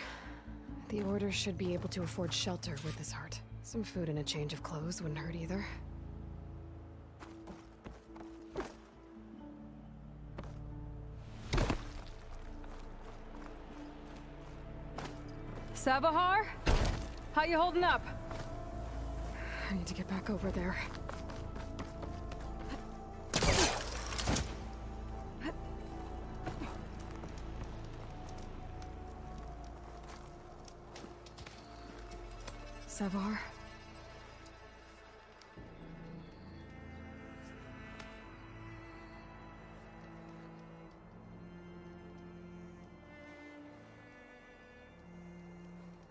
The Order should be able to afford shelter with this heart. Some food and a change of clothes wouldn't hurt either. Savahar? How you holding up? I need to get back over there. Savahar?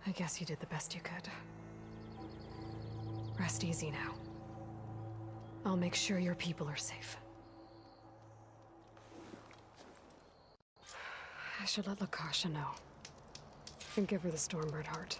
I guess you did the best you could. Rest easy now. I'll make sure your people are safe. I should let Lakasha know. And give her the Stormbird heart.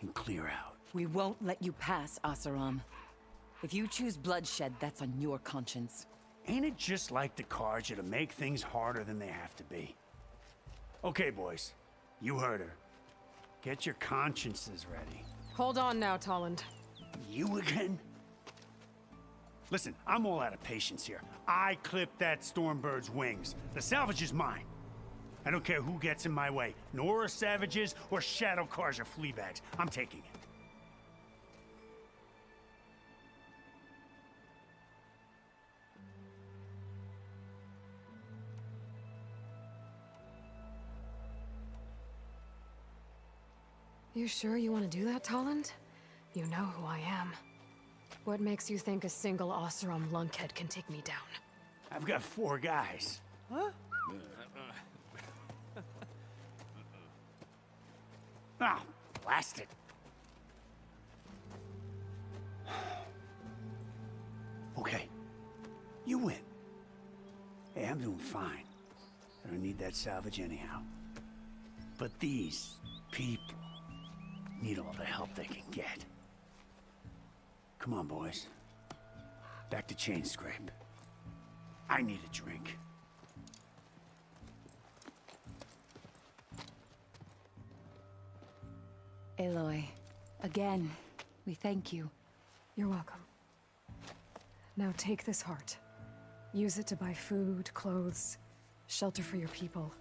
And clear out. We won't let you pass, Asaram. If you choose bloodshed, that's on your conscience. Ain't it just like the Carja to make things harder than they have to be? Okay, boys. You heard her. Get your consciences ready. Hold on now, Tolland. You again? Listen, I'm all out of patience here. I clipped that Stormbird's wings. The salvage is mine. I don't care who gets in my way. Nora savages or Shadow Carja fleabags. I'm taking it. You sure you want to do that, Tolland? You know who I am. What makes you think a single Oseram lunkhead can take me down? I've got 4 guys. Huh? Ah, blast it. Okay. You win. Hey, I'm doing fine. I don't need that salvage anyhow. But these people need all the help they can get. Come on, boys. Back to Chain Scrape. I need a drink. Aloy, again, we thank you. You're welcome. Now take this heart. Use it to buy food, clothes, shelter for your people.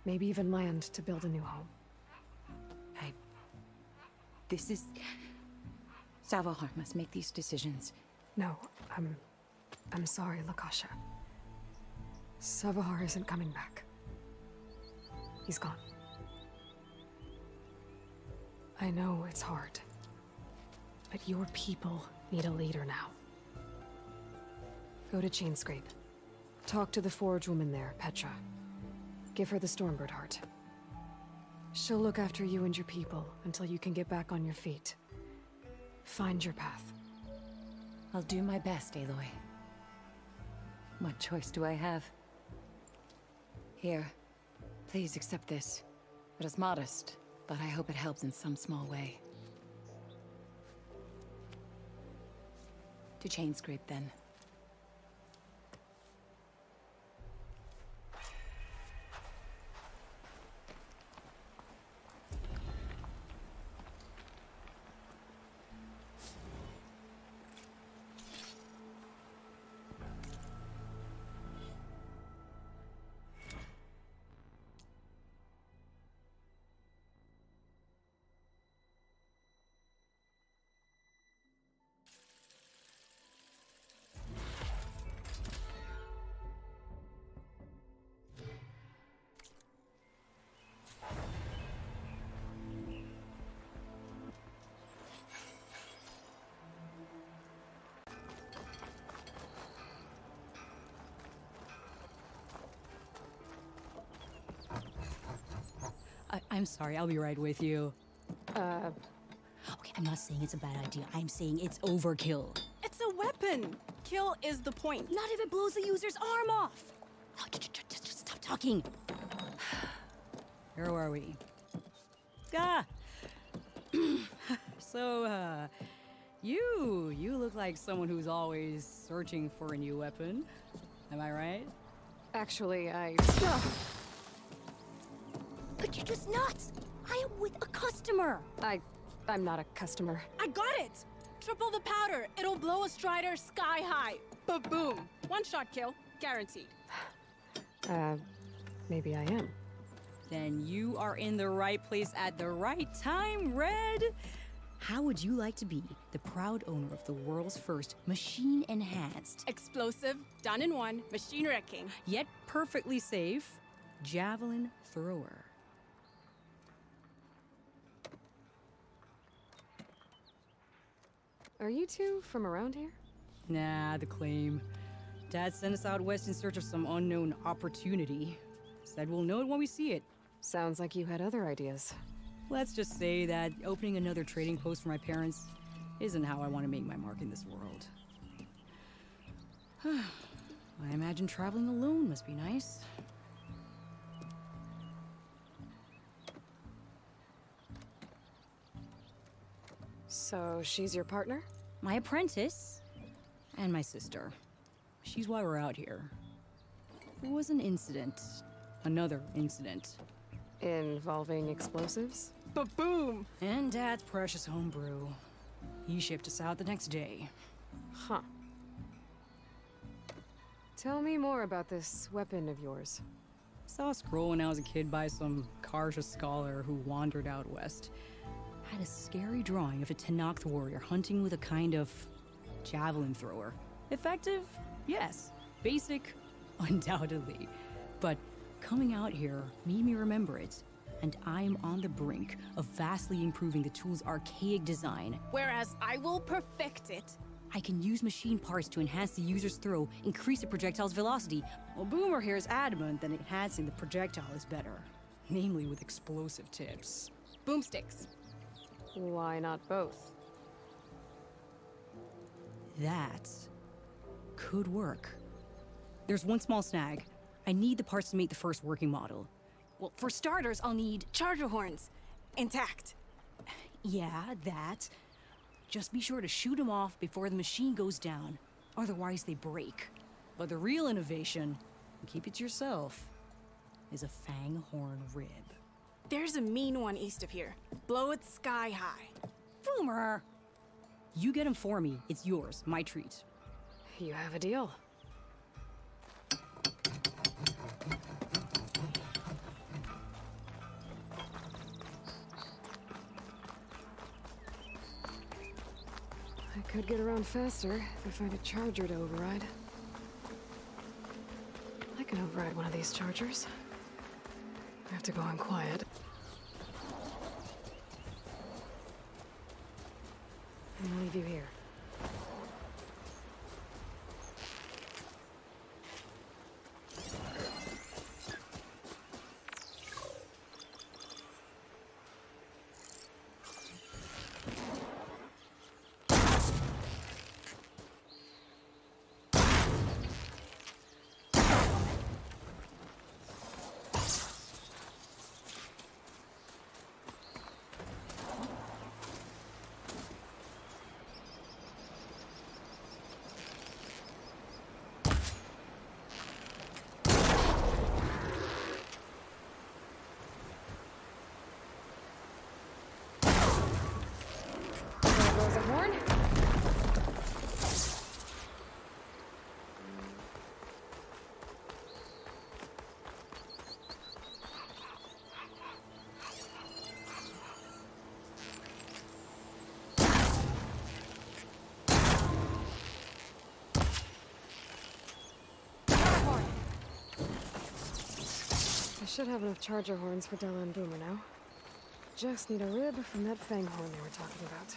Maybe even land to build a new home. This is... Savahar must make these decisions. No, I'm sorry, Lakasha. Savahar isn't coming back. He's gone. I know it's hard, but your people need a leader now. Go to Chainscrape. Talk to the forge woman there, Petra. Give her the Stormbird heart. She'll look after you and your people until you can get back on your feet. Find your path. I'll do my best, Aloy. What choice do I have? Here, please accept this. It is modest, but I hope it helps in some small way. To Chainscrape, then. I'm sorry, I'll be right with you. Okay, I'm not saying it's a bad idea. I'm saying it's overkill. It's a weapon. Kill is the point. Not if it blows the user's arm off. No, just stop talking. Where are we? Ah! So, you look like someone who's always searching for a new weapon. Am I right? Actually, But you're just nuts! I am with a customer! I'm not a customer. I got it! Triple the powder. It'll blow a Strider sky high. Ba-boom. One shot kill. Guaranteed. Maybe I am. Then you are in the right place at the right time, Red! How would you like to be the proud owner of the world's first machine-enhanced, explosive, done in one, machine wrecking, yet perfectly safe, javelin thrower? Are you two from around here? Nah, the claim. Dad sent us out west in search of some unknown opportunity. Said we'll know it when we see it. Sounds like you had other ideas. Let's just say that opening another trading post for my parents isn't how I want to make my mark in this world. I imagine traveling alone must be nice. So she's your partner? My apprentice and my sister. She's why we're out here. There was an incident. Another incident. Involving explosives? Ba-boom! And Dad's precious homebrew. He shipped us out the next day. Huh. Tell me more about this weapon of yours. Saw a scroll when I was a kid by some Karja scholar who wandered out west. Had a scary drawing of a Tenakth warrior hunting with a kind of javelin thrower. Effective? Yes. Basic? Undoubtedly. But coming out here made me remember it, and I'm on the brink of vastly improving the tool's archaic design. Whereas I will perfect it. I can use machine parts to enhance the user's throw, increase the projectile's velocity. Well, Boomer here is adamant that enhancing the projectile is better. Namely with explosive tips. Boomsticks. Why not both? That could work. There's one small snag. I need the parts to make the first working model. Well, for starters, I'll need charger horns. Intact. Yeah, that. Just be sure to shoot them off before the machine goes down. Otherwise, they break. But the real innovation, and keep it to yourself, is a fang horn rib. There's a mean one east of here. Blow it sky high. Boomer! You get him for me. It's yours. My treat. You have a deal. I could get around faster if I find a charger to override. I can override one of these chargers. I have to go in quiet. I'll leave you here. I should have enough charger horns for Della and Boomer now. Just need a rib from that fang horn they were talking about.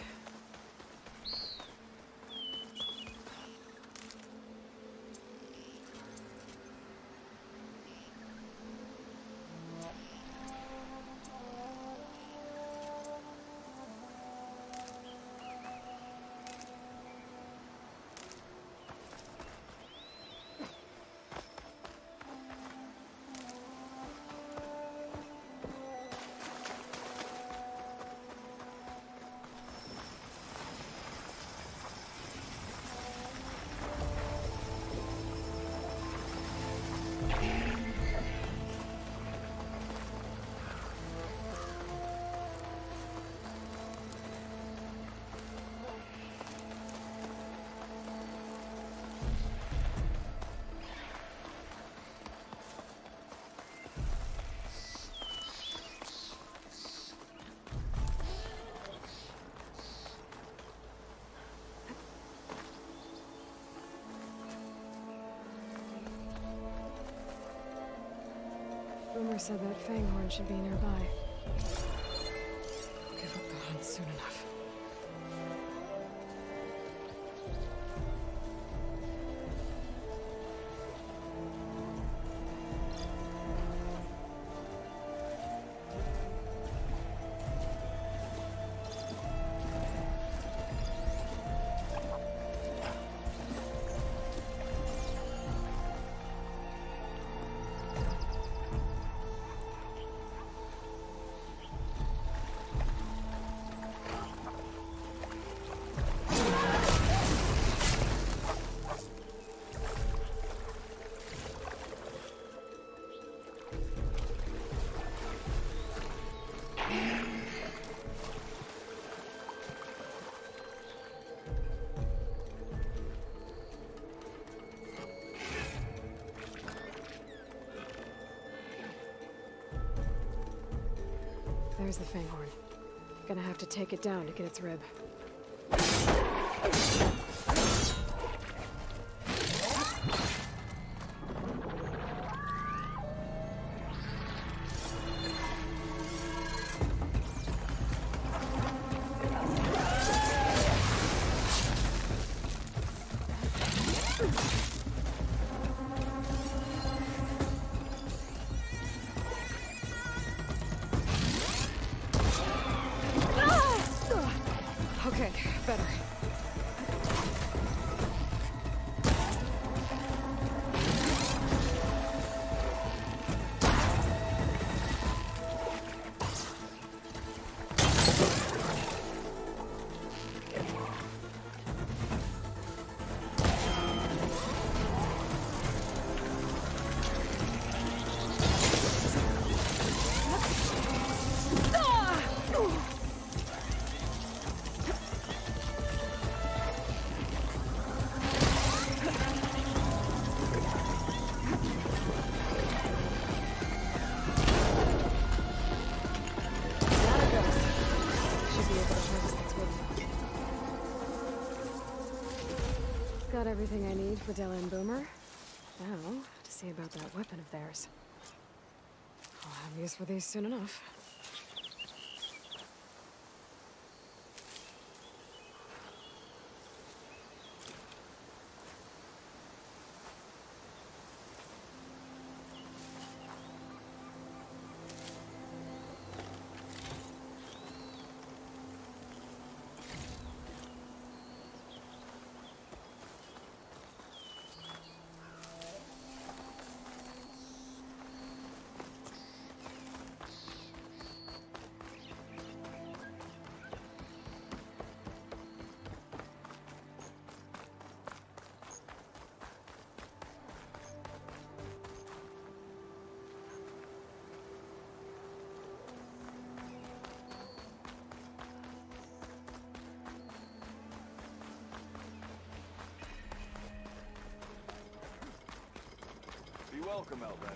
said that Fanghorn should be nearby. I'll give up the hunt soon enough. There's the Fanghorn. Gonna have to take it down to get its rib. Okay, better. Got everything I need for Della and Boomer. Now, to see about that weapon of theirs. I'll have use for these soon enough. Be welcome, Elven.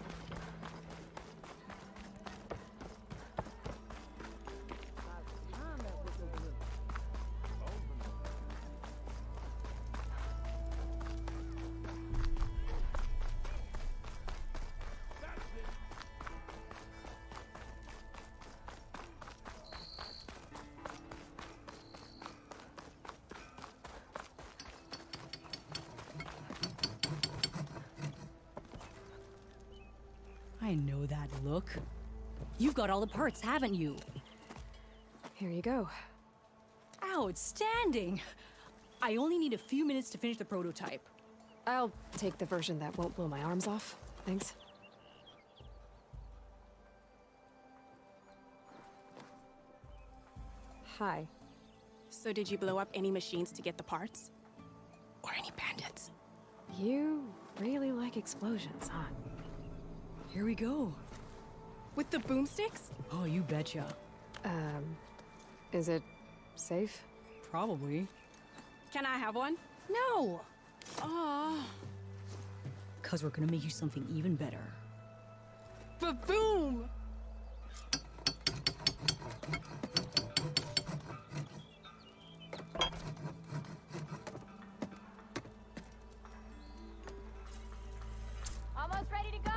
I know that look. You've got all the parts, haven't you? Here you go. Outstanding! I only need a few minutes to finish the prototype. I'll take the version that won't blow my arms off. Thanks. Hi. So did you blow up any machines to get the parts? Or any bandits? You really like explosions, huh? Here we go. With the boomsticks? Oh, you betcha. Is it safe? Probably. Can I have one? No! Aw. 'Cause we're gonna make you something even better. Ba-boom! Almost ready to go?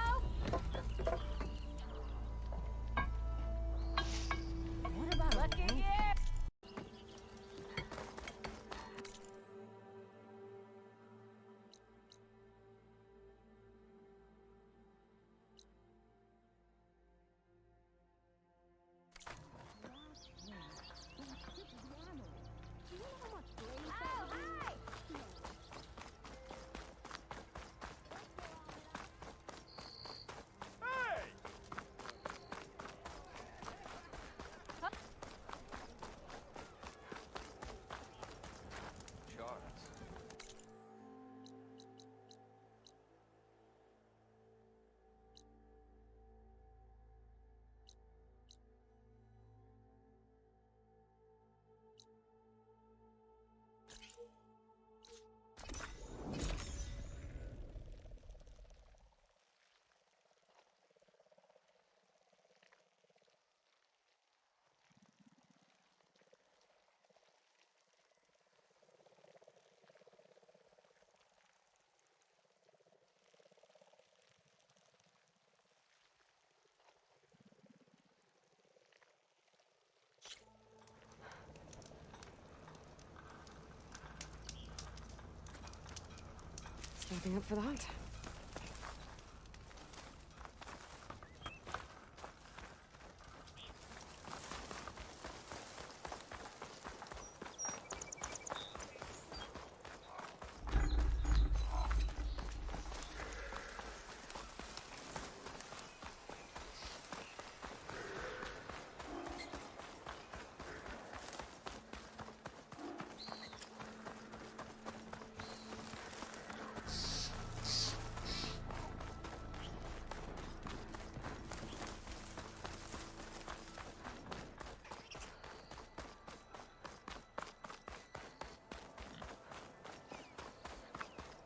Shaping up for that.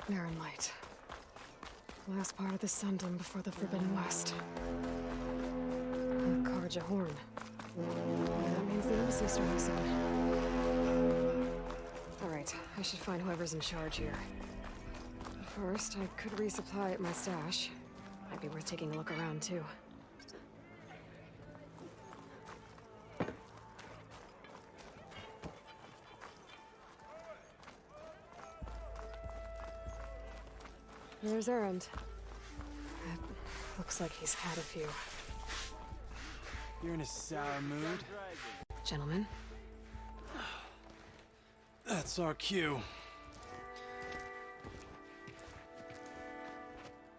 Mirren Light. Last part of the Sundom before the Forbidden West. The Karja Horn. That means the Odyssey starting soon. Alright, I should find whoever's in charge here. First, I could resupply at my stash. Might be worth taking a look around, too. There's Erend. It looks like he's had a few. You're in a sour mood? Gentlemen? That's our cue.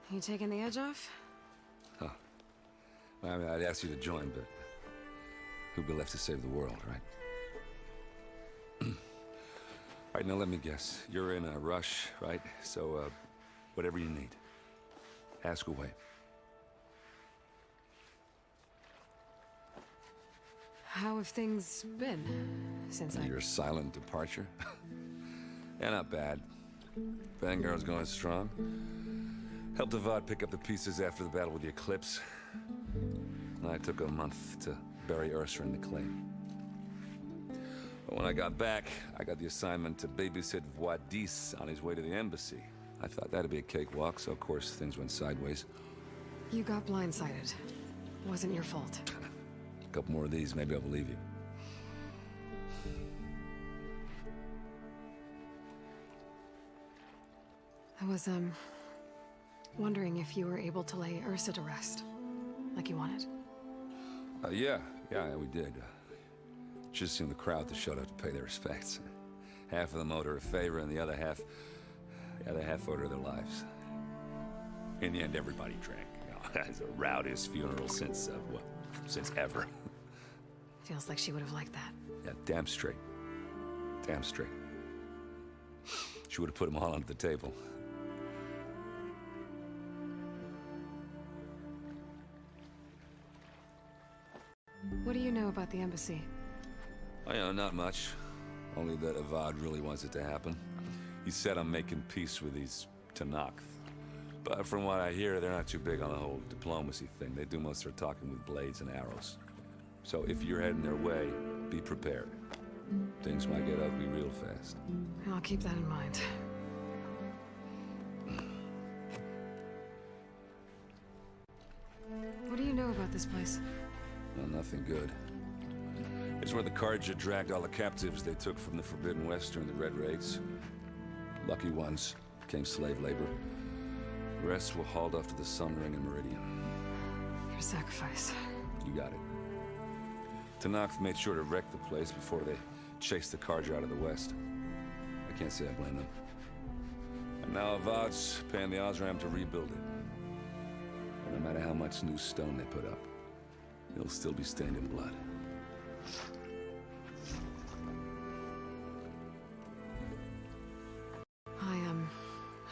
You taking the edge off? Huh. Well, I mean, I'd ask you to join, but who'd be left to save the world, right? All right, now let me guess. You're in a rush, right? So, whatever you need, ask away. How have things been since Your silent departure? Yeah, not bad. Vanguard's going strong. Helped Avad pick up the pieces after the battle with the Eclipse. And I took a month to bury Ursa in the claim. But when I got back, I got the assignment to babysit Wadis on his way to the embassy. I thought that'd be a cakewalk, so of course things went sideways. You got blindsided. Wasn't your fault. A couple more of these, maybe I'll believe you. I was, wondering if you were able to lay Ursa to rest, like you wanted. Yeah, we did. Just seemed the crowd that showed up to pay their respects. Half of them owed her a favor, and the other half owed her their lives. In the end, everybody drank. You know, it's the rowdiest funeral since, since ever. Feels like she would have liked that. Yeah, damn straight. Damn straight. She would have put them all under the table. What do you know about the embassy? Oh, you know, not much. Only that Avad really wants it to happen. He said I'm making peace with these Tenakth. But from what I hear, they're not too big on the whole diplomacy thing. They do most of their talking with blades and arrows. So if you're heading their way, be prepared. Things might get ugly real fast. I'll keep that in mind. What do you know about this place? Well, nothing good. It's where the Karja dragged all the captives they took from the Forbidden West during the Red Raids. Lucky ones became slave labor. The rest were hauled off to the Sun Ring and Meridian. Your sacrifice. You got it. Tenakth made sure to wreck the place before they chased the Karja out of the West. I can't say I blame them. And now Avad's paying the Osram to rebuild it. And no matter how much new stone they put up, it'll still be stained in blood.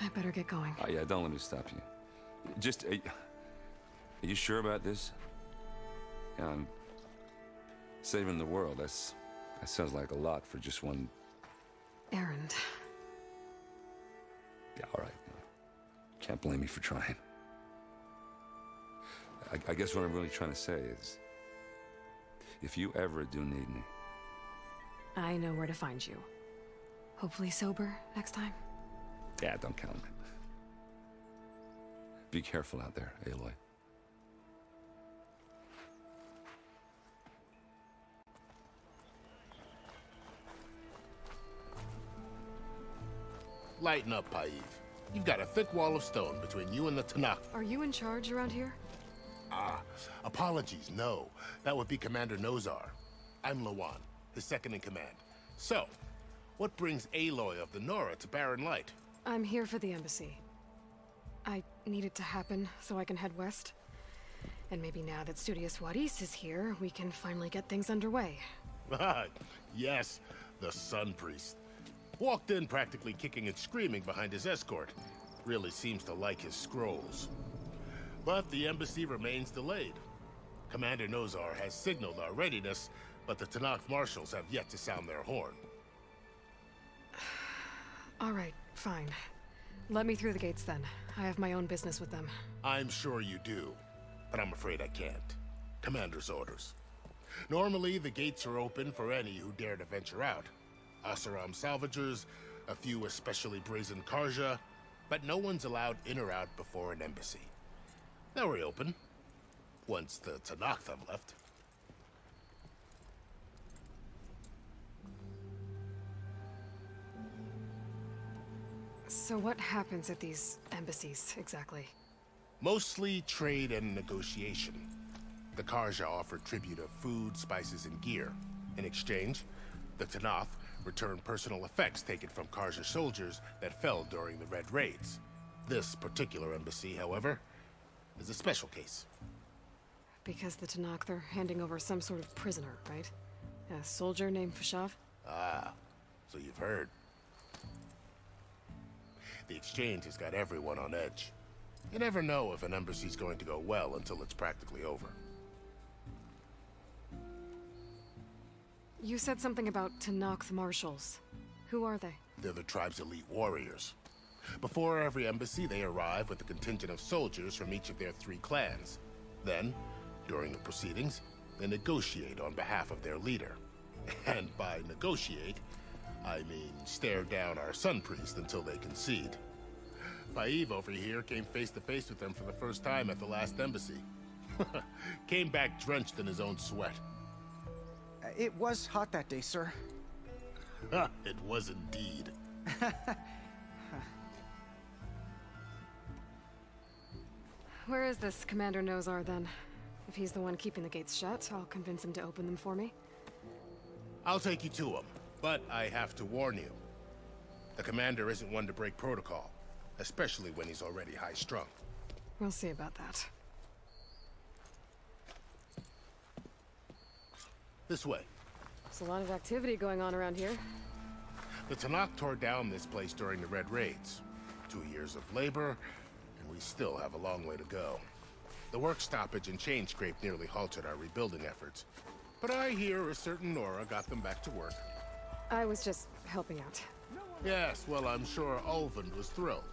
I better get going. Oh, yeah, don't let me stop you. Just, are you sure about this? Yeah, I'm saving the world. That sounds like a lot for just one... Erend. Yeah, all right. Can't blame me for trying. I guess what I'm really trying to say is, if you ever do need me... I know where to find you. Hopefully sober next time. Yeah, don't count on it. Be careful out there, Aloy. Lighten up, Paiv. You've got a thick wall of stone between you and the Tanakh. Are you in charge around here? Ah, apologies, no. That would be Commander Nozar. I'm Lawan, his second in command. So, what brings Aloy of the Nora to Barren Light? I'm here for the embassy. I need it to happen so I can head west. And maybe now that Studious Wadis is here, we can finally get things underway. Yes, the Sun Priest. Walked in practically kicking and screaming behind his escort. Really seems to like his scrolls. But the embassy remains delayed. Commander Nozar has signaled our readiness, but the Tanakh marshals have yet to sound their horn. All right, fine. Let me through the gates then. I have my own business with them. I'm sure you do, but I'm afraid I can't. Commander's orders. Normally, the gates are open for any who dare to venture out. Oseram salvagers, a few especially brazen Karja, but no one's allowed in or out before an embassy. They'll reopen, once the Tanakh have left. So what happens at these embassies, exactly? Mostly trade and negotiation. The Karja offer tribute of food, spices, and gear. In exchange, the Tanakh return personal effects taken from Karja soldiers that fell during the Red Raids. This particular embassy, however, is a special case. Because the Tanakh, they're handing over some sort of prisoner, right? A soldier named Fashav? Ah, so you've heard. The exchange has got everyone on edge. You never know if an embassy's going to go well until it's practically over. You said something about Tanakh marshals. Who are they? They're the tribe's elite warriors. Before every embassy, they arrive with a contingent of soldiers from each of their 3 clans. Then, during the proceedings, they negotiate on behalf of their leader. And by negotiate, I mean stare down our Sun Priest until they concede. Faiv over here came face to face with them for the first time at the last embassy. Came back drenched in his own sweat. It was hot that day, sir. It was indeed. Where is this Commander Nozar, then? If he's the one keeping the gates shut, I'll convince him to open them for me. I'll take you to him, but I have to warn you. The commander isn't one to break protocol, especially when he's already high-strung. We'll see about that. This way. There's a lot of activity going on around here. The Tanakh tore down this place during the Red Raids. 2 years of labor, and we still have a long way to go. The work stoppage and chain scrape nearly halted our rebuilding efforts. But I hear a certain Nora got them back to work. I was just helping out. Yes, well, I'm sure Ulvund was thrilled.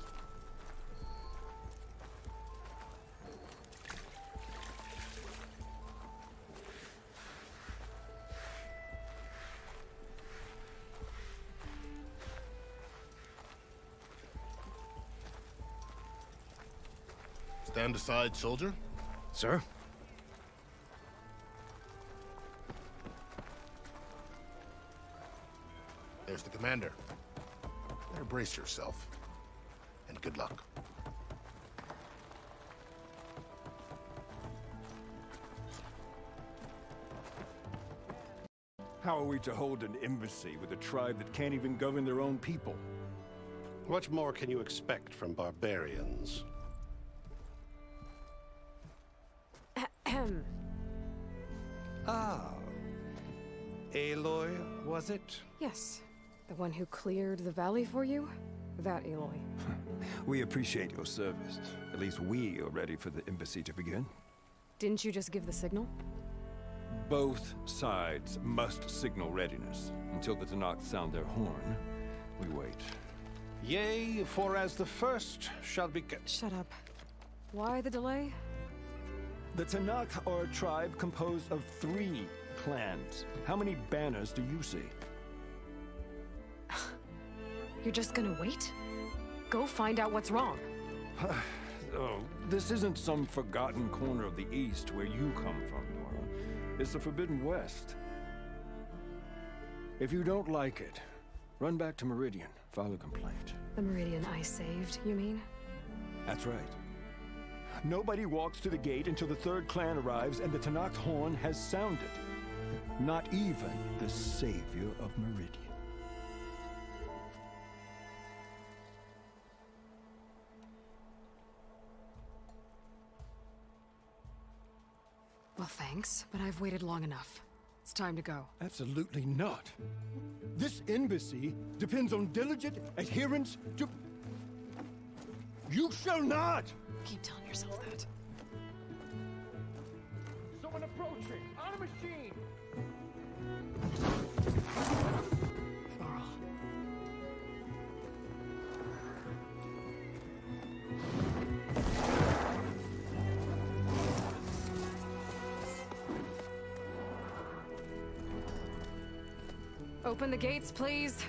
Stand aside, soldier. Sir? There's the commander. Better brace yourself. And good luck. How are we to hold an embassy with a tribe that can't even govern their own people? What more can you expect from barbarians? Ah. Aloy, was it? Yes. The one who cleared the valley for you? That Aloy. We appreciate your service. At least we are ready for the embassy to begin. Didn't you just give the signal? Both sides must signal readiness. Until the Tanakh sound their horn, we wait. Yea, for as the first shall be... Shut up. Why the delay? The Tanakh are a tribe composed of 3 clans. How many banners do you see? You're just gonna wait? Go find out what's wrong. Oh, this isn't some forgotten corner of the East where you come from, Nora. It's the Forbidden West. If you don't like it, run back to Meridian. File a complaint. The Meridian I saved, you mean? That's right. Nobody walks to the gate until the third clan arrives and the Tenakth horn has sounded. Not even the savior of Meridian. Well, thanks, but I've waited long enough. It's time to go. Absolutely not. This embassy depends on diligent adherence to... You shall not! Keep telling yourself that. Someone approaching! On a machine! Open the gates, please.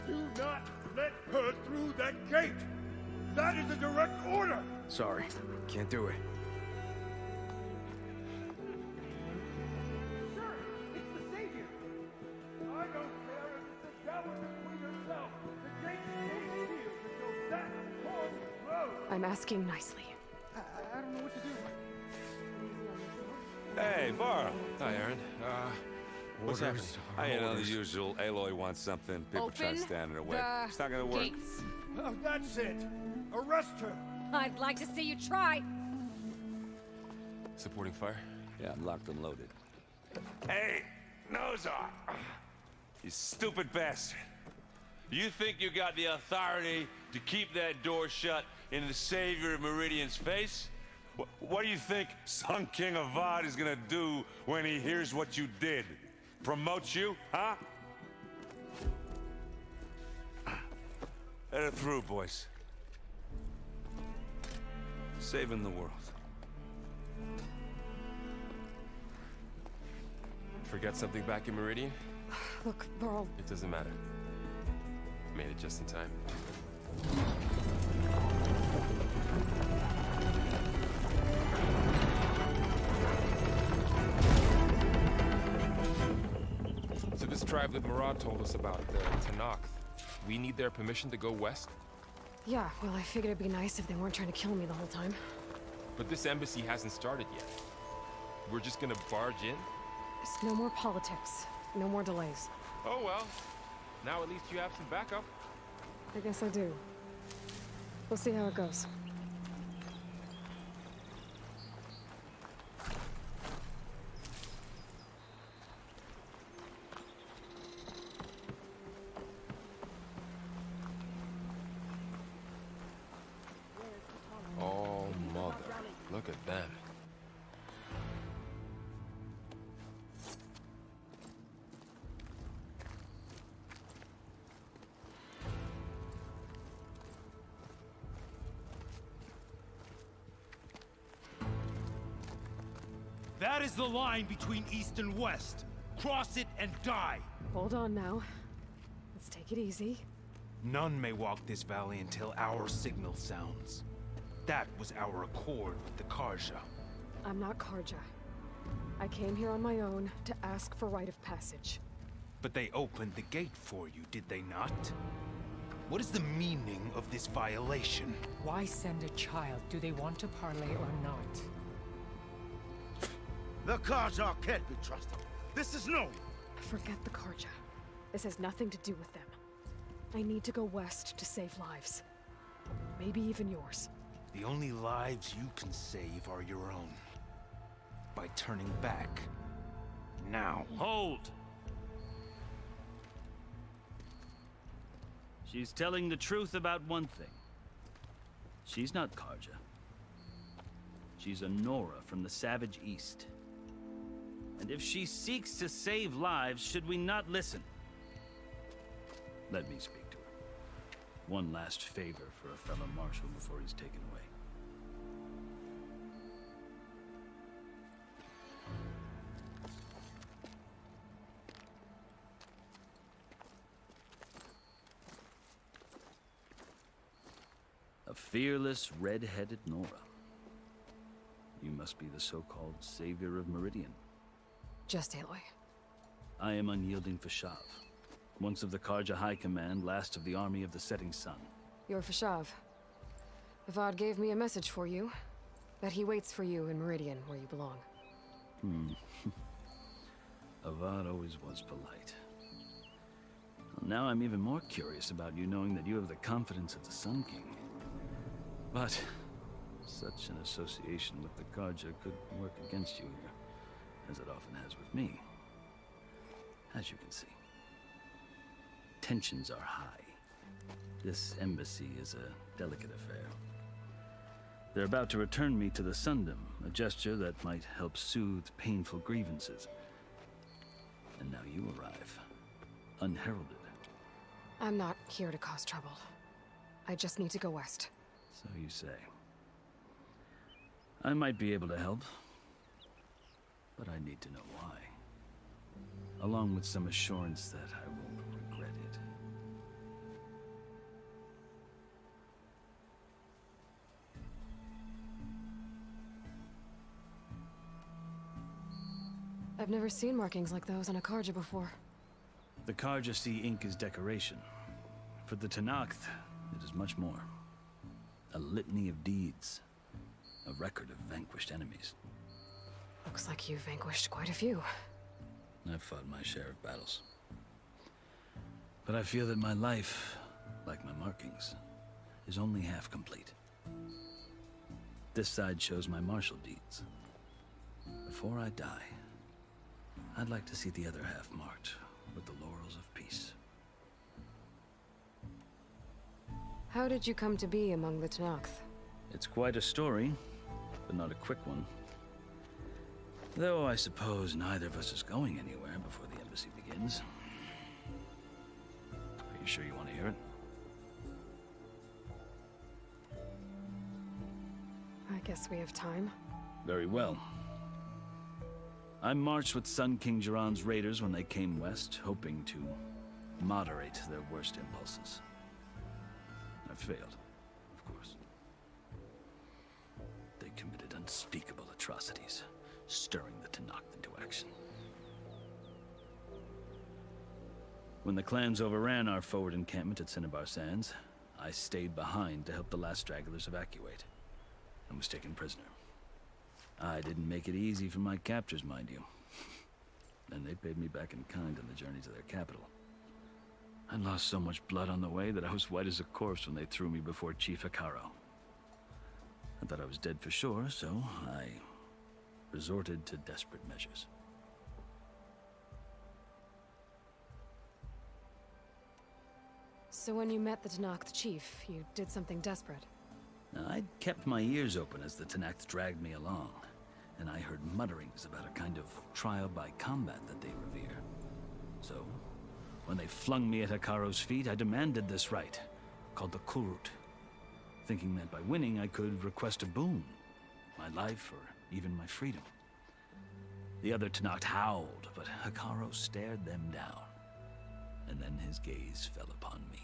Do not let her through that gate! That is a direct order! Sorry, can't do it. Sir, it's the Savior! I don't care if it's the devil between yourself. The gate stays sealed until that horn blows. I'm asking nicely. I don't know what to do. Hey, Pharaoh. Hi, Aaron. What's happening? I know the usual. Aloy wants something. People try to stand in her way. It's not gonna work. Gates. Oh, that's it. Arrest her. I'd like to see you try. Supporting fire? Yeah, I'm locked and loaded. Hey, Nozar! You stupid bastard. You think you got the authority to keep that door shut in the savior of Meridian's face? What do you think Sun King Avad is gonna do when he hears what you did? Promote you, huh? Let her through, boys. Saving the world. Forget something back in Meridian? Look, Varl. It doesn't matter. Made it just in time. So this tribe that Murad told us about, the Tenakth, we need their permission to go west? Yeah, well, I figured it'd be nice if they weren't trying to kill me the whole time. But this embassy hasn't started yet. We're just gonna barge in? It's no more politics. No more delays. Oh well. Now at least you have some backup. I guess I do. We'll see how it goes. Oh, mother. Look at them. That is the line between East and West. Cross it and die. Hold on now. Let's take it easy. None may walk this valley until our signal sounds. That was our accord with the Karja. I'm not Karja. I came here on my own to ask for rite of passage. But they opened the gate for you, did they not? What is the meaning of this violation? Why send a child? Do they want to parley or not? The Karja can't be trusted. This is known. Forget the Karja. This has nothing to do with them. I need to go west to save lives. Maybe even yours. The only lives you can save are your own. By turning back. Now. Hold! She's telling the truth about one thing. She's not Karja. She's a Nora from the Savage East. And if she seeks to save lives, should we not listen? Let me speak to her. One last favor for a fellow marshal before he's taken away. A fearless, red-headed Nora. You must be the so-called savior of Meridian. Just Aloy. I am unyielding Fashav. Once of the Karja High Command, last of the army of the setting sun. You're Fashav. Avad gave me a message for you. That he waits for you in Meridian, where you belong. Avad always was polite. Well, now I'm even more curious about you knowing that you have the confidence of the Sun King. But such an association with the Karja could work against you here, as it often has with me. As you can see. Tensions are high. This embassy is a delicate affair. They're about to return me to the Sundom, a gesture that might help soothe painful grievances. And now you arrive, unheralded. I'm not here to cause trouble. I just need to go west. So you say. I might be able to help, but I need to know why. Along with some assurance that I won't regret it. I've never seen markings like those on a Karja before. The Karja see ink as decoration. For the Tenakth, it is much more. A litany of deeds. A record of vanquished enemies. Looks like you've vanquished quite a few. I've fought my share of battles. But I feel that my life, like my markings, is only half complete. This side shows my martial deeds. Before I die, I'd like to see the other half marked with the laurels of peace. How did you come to be among the Tenakth? It's quite a story, but not a quick one. Though I suppose neither of us is going anywhere before the embassy begins. Are you sure you want to hear it? I guess we have time. Very well. I marched with Sun King Jiran's raiders when they came west, hoping to moderate their worst impulses. I failed, of course. They committed unspeakable atrocities, stirring the Tenakth into action. When the clans overran our forward encampment at Cinnabar Sands, I stayed behind to help the last stragglers evacuate, and was taken prisoner. I didn't make it easy for my captors, mind you. And they paid me back in kind on the journey to their capital. I lost so much blood on the way that I was white as a corpse when they threw me before Chief Pharaoh. I thought I was dead for sure, so I resorted to desperate measures. So when you met the Tenakth chief, you did something desperate? I'd kept my ears open as the Tenakth dragged me along, and I heard mutterings about a kind of trial by combat that they revere. So, when they flung me at Hekaro's feet, I demanded this right, called the Kulrut, thinking that by winning I could request a boon, my life or even my freedom. The other Tenakth howled, but Hekaro stared them down, and then his gaze fell upon me.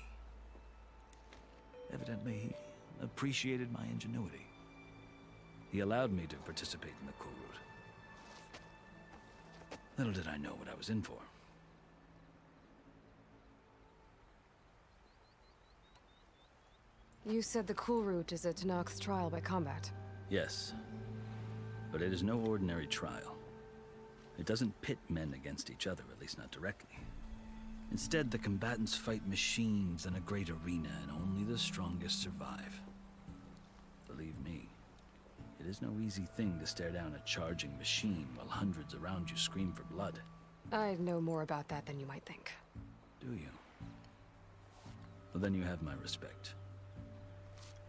Evidently, he appreciated my ingenuity. He allowed me to participate in the Kulrut. Little did I know what I was in for. You said the Kulrut is a Tenakth's trial by combat. Yes, but it is no ordinary trial. It doesn't pit men against each other, at least not directly. Instead, the combatants fight machines in a great arena, and only the strongest survive. Believe me, it is no easy thing to stare down a charging machine while hundreds around you scream for blood. I know more about that than you might think. Do you? Well, then you have my respect.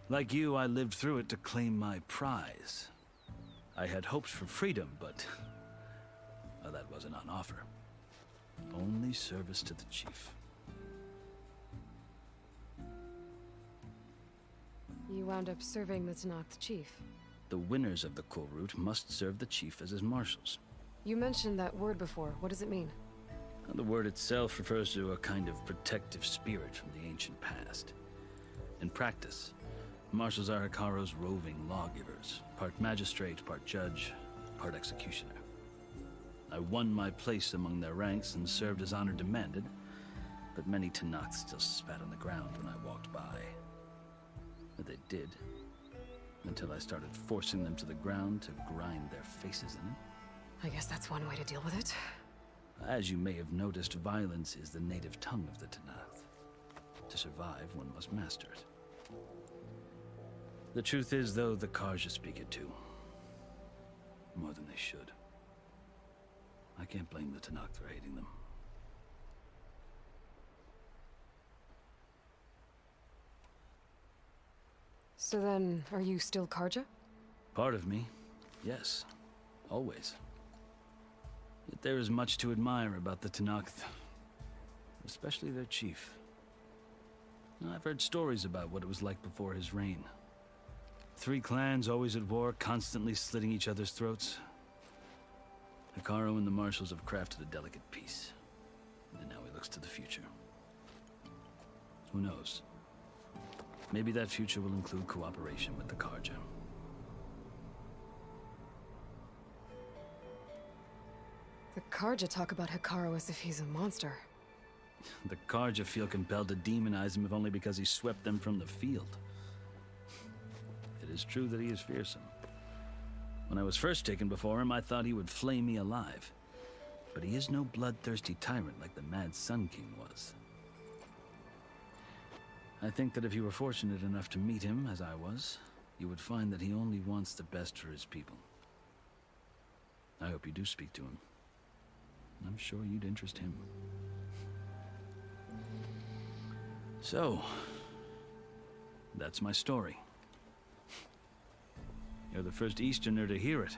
Like you, I lived through it to claim my prize. I had hopes for freedom, but well, that wasn't on offer. Only service to the chief. You wound up serving the Tenakth chief. The winners of the Kulrut must serve the chief as his marshals. You mentioned that word before. What does it mean? The word itself refers to a kind of protective spirit from the ancient past. In practice, marshals are Hekaro's roving lawgivers, part magistrate, part judge, part executioner. I won my place among their ranks and served as honor demanded, but many Tenakth still spat on the ground when I walked by. But they did, until I started forcing them to the ground to grind their faces in it. I guess that's one way to deal with it. As you may have noticed, violence is the native tongue of the Tenakth. To survive, one must master it. The truth is, though, the Karja speak it too. More than they should. I can't blame the Tenakth for hating them. So then, are you still Karja? Part of me, yes. Always. Yet there is much to admire about the Tenakth. Especially their chief. I've heard stories about what it was like before his reign. 3 clans always at war, constantly slitting each other's throats. Pharaoh and the marshals have crafted a delicate peace. And now he looks to the future. Who knows? Maybe that future will include cooperation with the Karja. The Karja talk about Hekarro as if he's a monster. The Karja feel compelled to demonize him if only because he swept them from the field. It is true that he is fearsome. When I was first taken before him, I thought he would flay me alive. But he is no bloodthirsty tyrant like the Mad Sun King was. I think that if you were fortunate enough to meet him, as I was, you would find that he only wants the best for his people. I hope you do speak to him. I'm sure you'd interest him. So, that's my story. You're the first Easterner to hear it,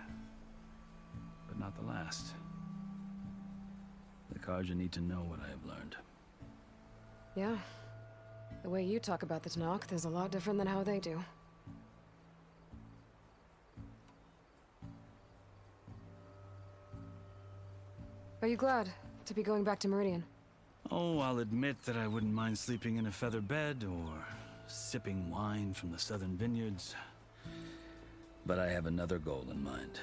but not the last. The Karja need to know what I have learned. Yeah. The way you talk about the Tenakth is a lot different than how they do. Are you glad to be going back to Meridian? Oh, I'll admit that I wouldn't mind sleeping in a feather bed or sipping wine from the southern vineyards. But I have another goal in mind.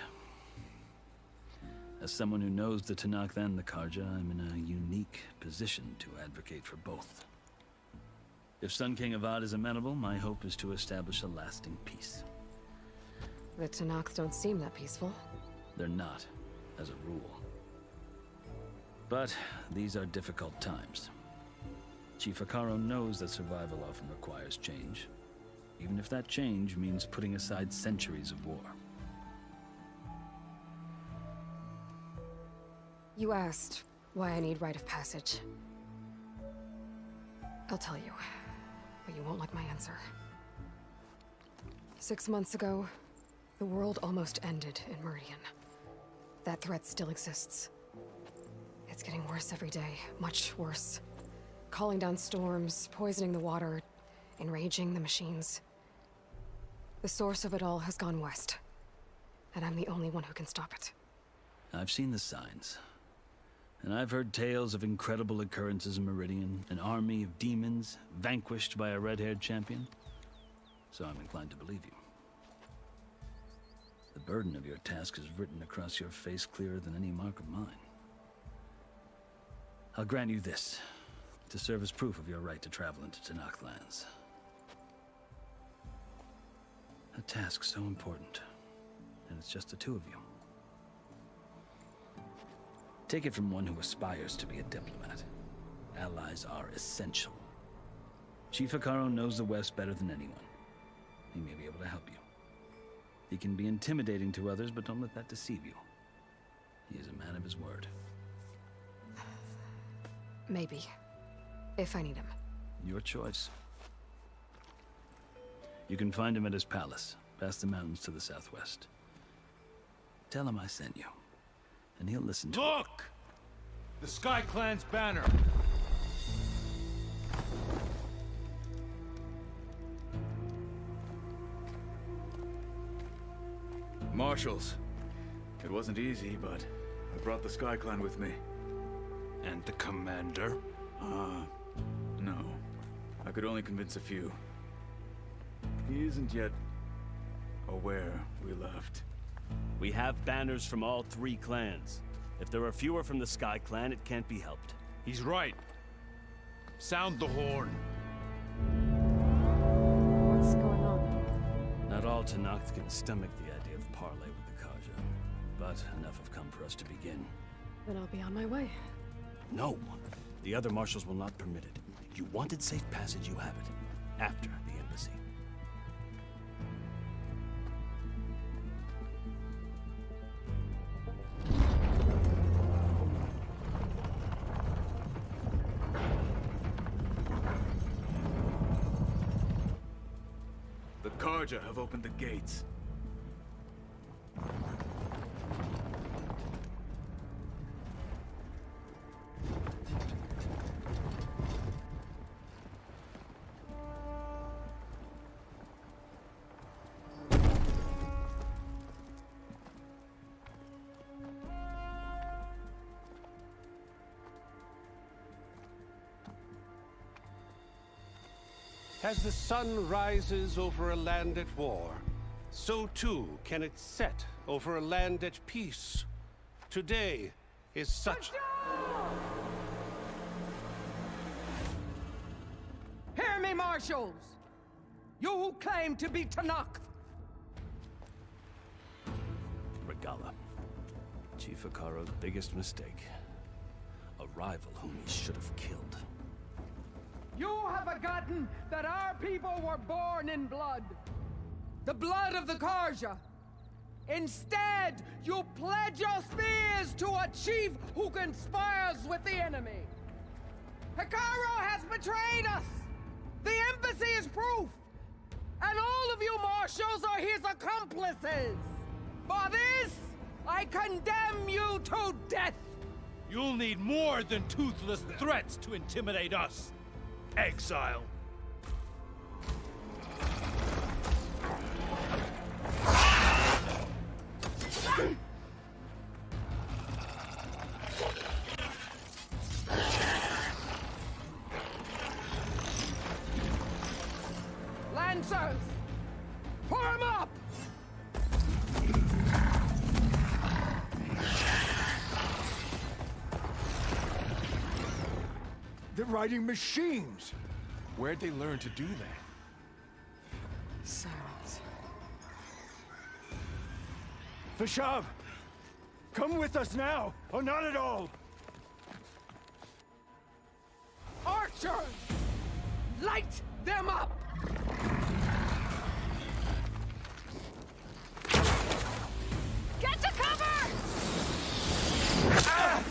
As someone who knows the Tenakth and the Karja, I'm in a unique position to advocate for both. If Sun King Avad is amenable, my hope is to establish a lasting peace. The Tenakth don't seem that peaceful. They're not, as a rule. But these are difficult times. Chief Pharaoh knows that survival often requires change, even if that change means putting aside centuries of war. You asked why I need rite of passage. I'll tell you, but you won't like my answer. 6 months ago, the world almost ended in Meridian. That threat still exists. It's getting worse every day, much worse. Calling down storms, poisoning the water, enraging the machines. The source of it all has gone west, and I'm the only one who can stop it. I've seen the signs. And I've heard tales of incredible occurrences in Meridian, an army of demons vanquished by a red-haired champion. So I'm inclined to believe you. The burden of your task is written across your face clearer than any mark of mine. I'll grant you this, to serve as proof of your right to travel into Tenakth lands. A task so important, and it's just the two of you. Take it from one who aspires to be a diplomat. Allies are essential. Chief Pharaoh knows the West better than anyone. He may be able to help you. He can be intimidating to others, but don't let that deceive you. He is a man of his word. Maybe. If I need him. Your choice. You can find him at his palace, past the mountains to the southwest. Tell him I sent you, and he'll listen to Look! The Sky Clan's banner! Marshals. It wasn't easy, but I brought the Sky Clan with me. And the commander? No. I could only convince a few. He isn't yet aware we left. We have banners from all 3 clans. If there are fewer from the Sky Clan, it can't be helped. He's right. Sound the horn. What's going on? Not all Tenakth can stomach the idea of parley with the Karja, but enough have come for us to begin. Then I'll be on my way. No! The other marshals will not permit it. You wanted safe passage, you have it. After the embassy. The Karja have opened the gates. As the sun rises over a land at war, so too can it set over a land at peace. Today is such... Hear me, marshals! You who claim to be Tenakth! Regala. Chief Pharaoh's biggest mistake. A rival whom he should have killed. You have forgotten that our people were born in blood. The blood of the Karja. Instead, you pledge your spears to a chief who conspires with the enemy. Pharaoh has betrayed us! The embassy is proof! And all of you marshals are his accomplices! For this, I condemn you to death! You'll need more than toothless threats to intimidate us. Exile. Lancers! Form up! They're riding machines! Where'd they learn to do that? Silence. Fashav! Come with us now, or not at all! Archers! Light them up! Get to cover! Ah!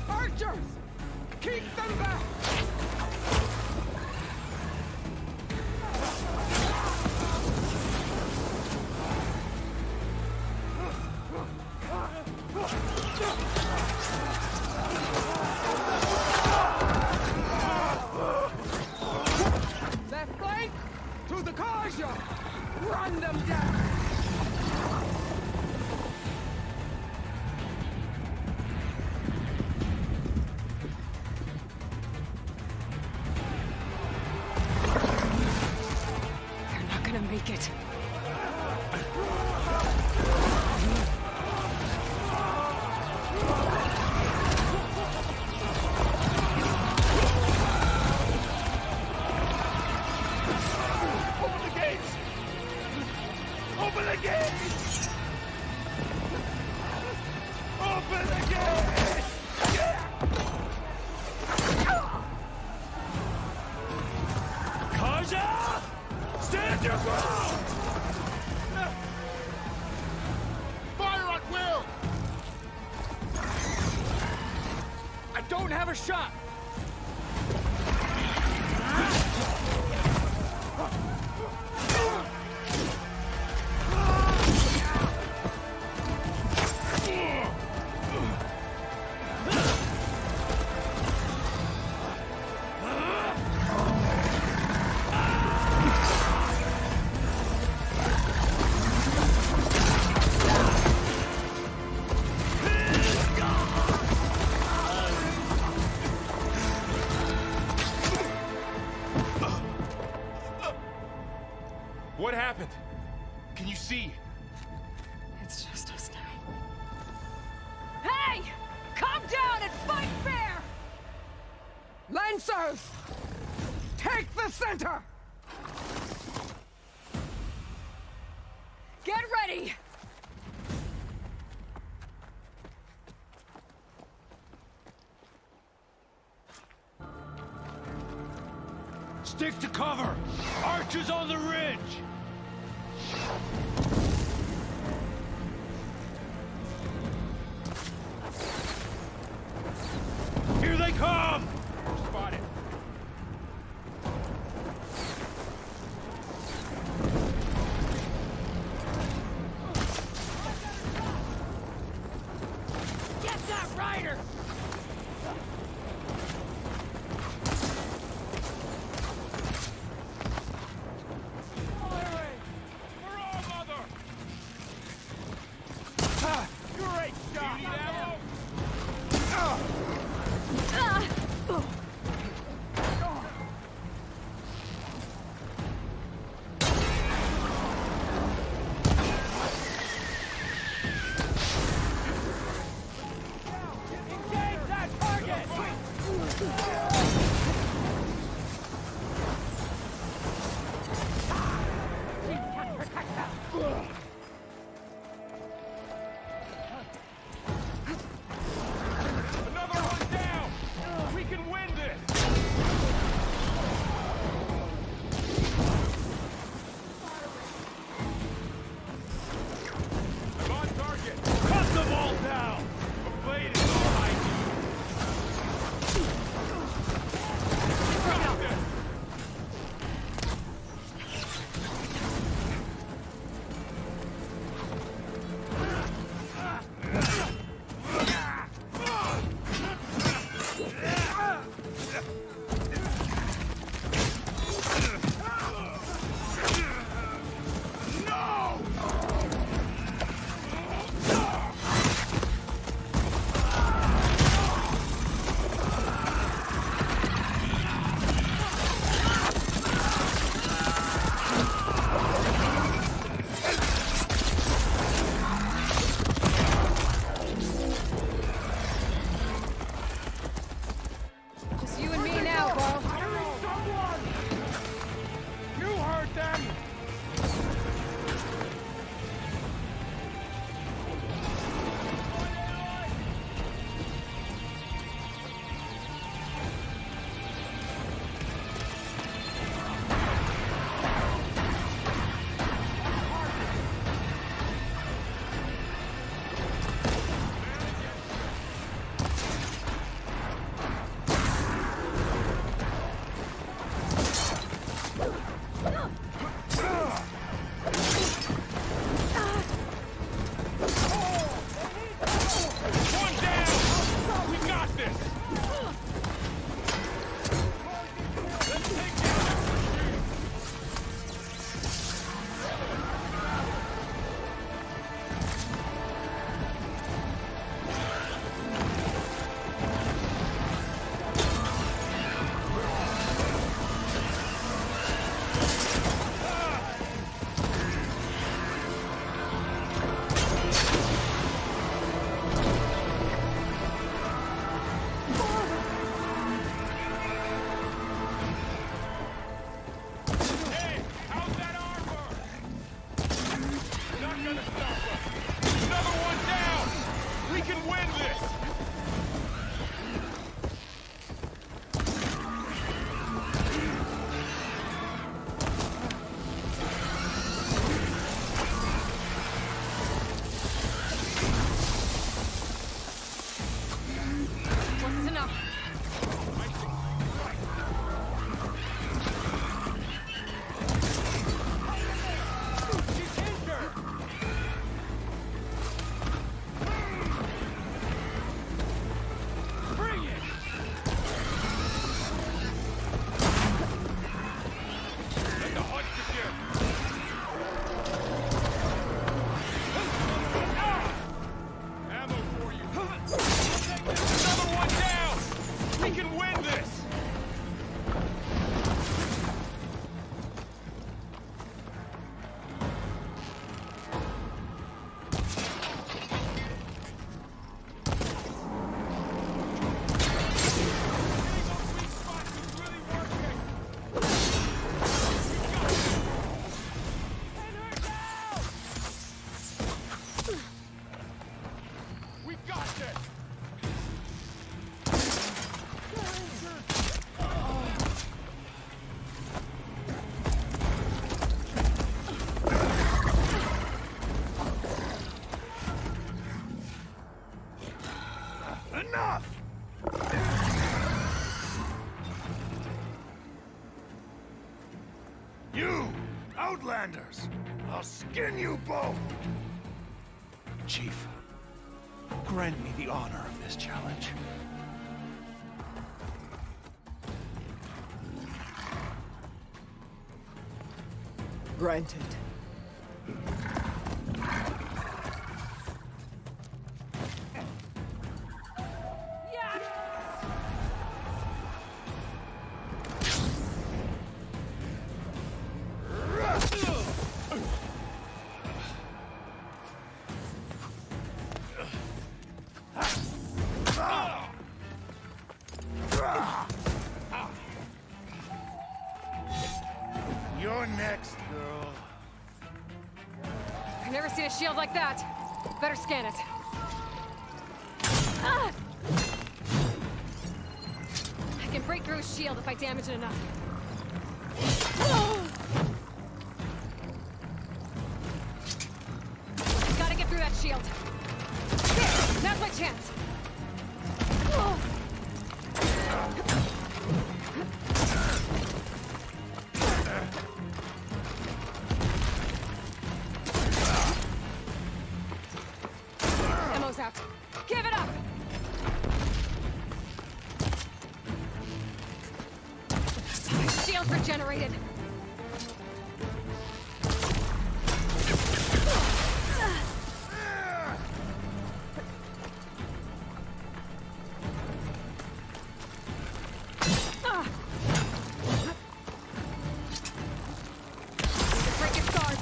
Archers! Keep them back! Left flank! To the Karja! Run them down! They're not gonna make it. Open the gates! Open the gates! Open the gates! Karja! Stand your ground! Fire at will! I don't have a shot! What happened? Can you see? It's just us now. Hey! Calm down and fight fair! Lancers! Take the center! Get ready! Stick to cover! Archers on the ridge! Here they come! Spotted. Get that rider! Outlanders! I'll skin you both! Chief, grant me the honor of this challenge. Granted. You're next, girl. I've never seen a shield like that. Better scan it. Ah! I can break through his shield if I damage it enough. Gotta get through that shield. Here, now's my chance. Ammo's out. Give it up! My shield's regenerated. Break its guard.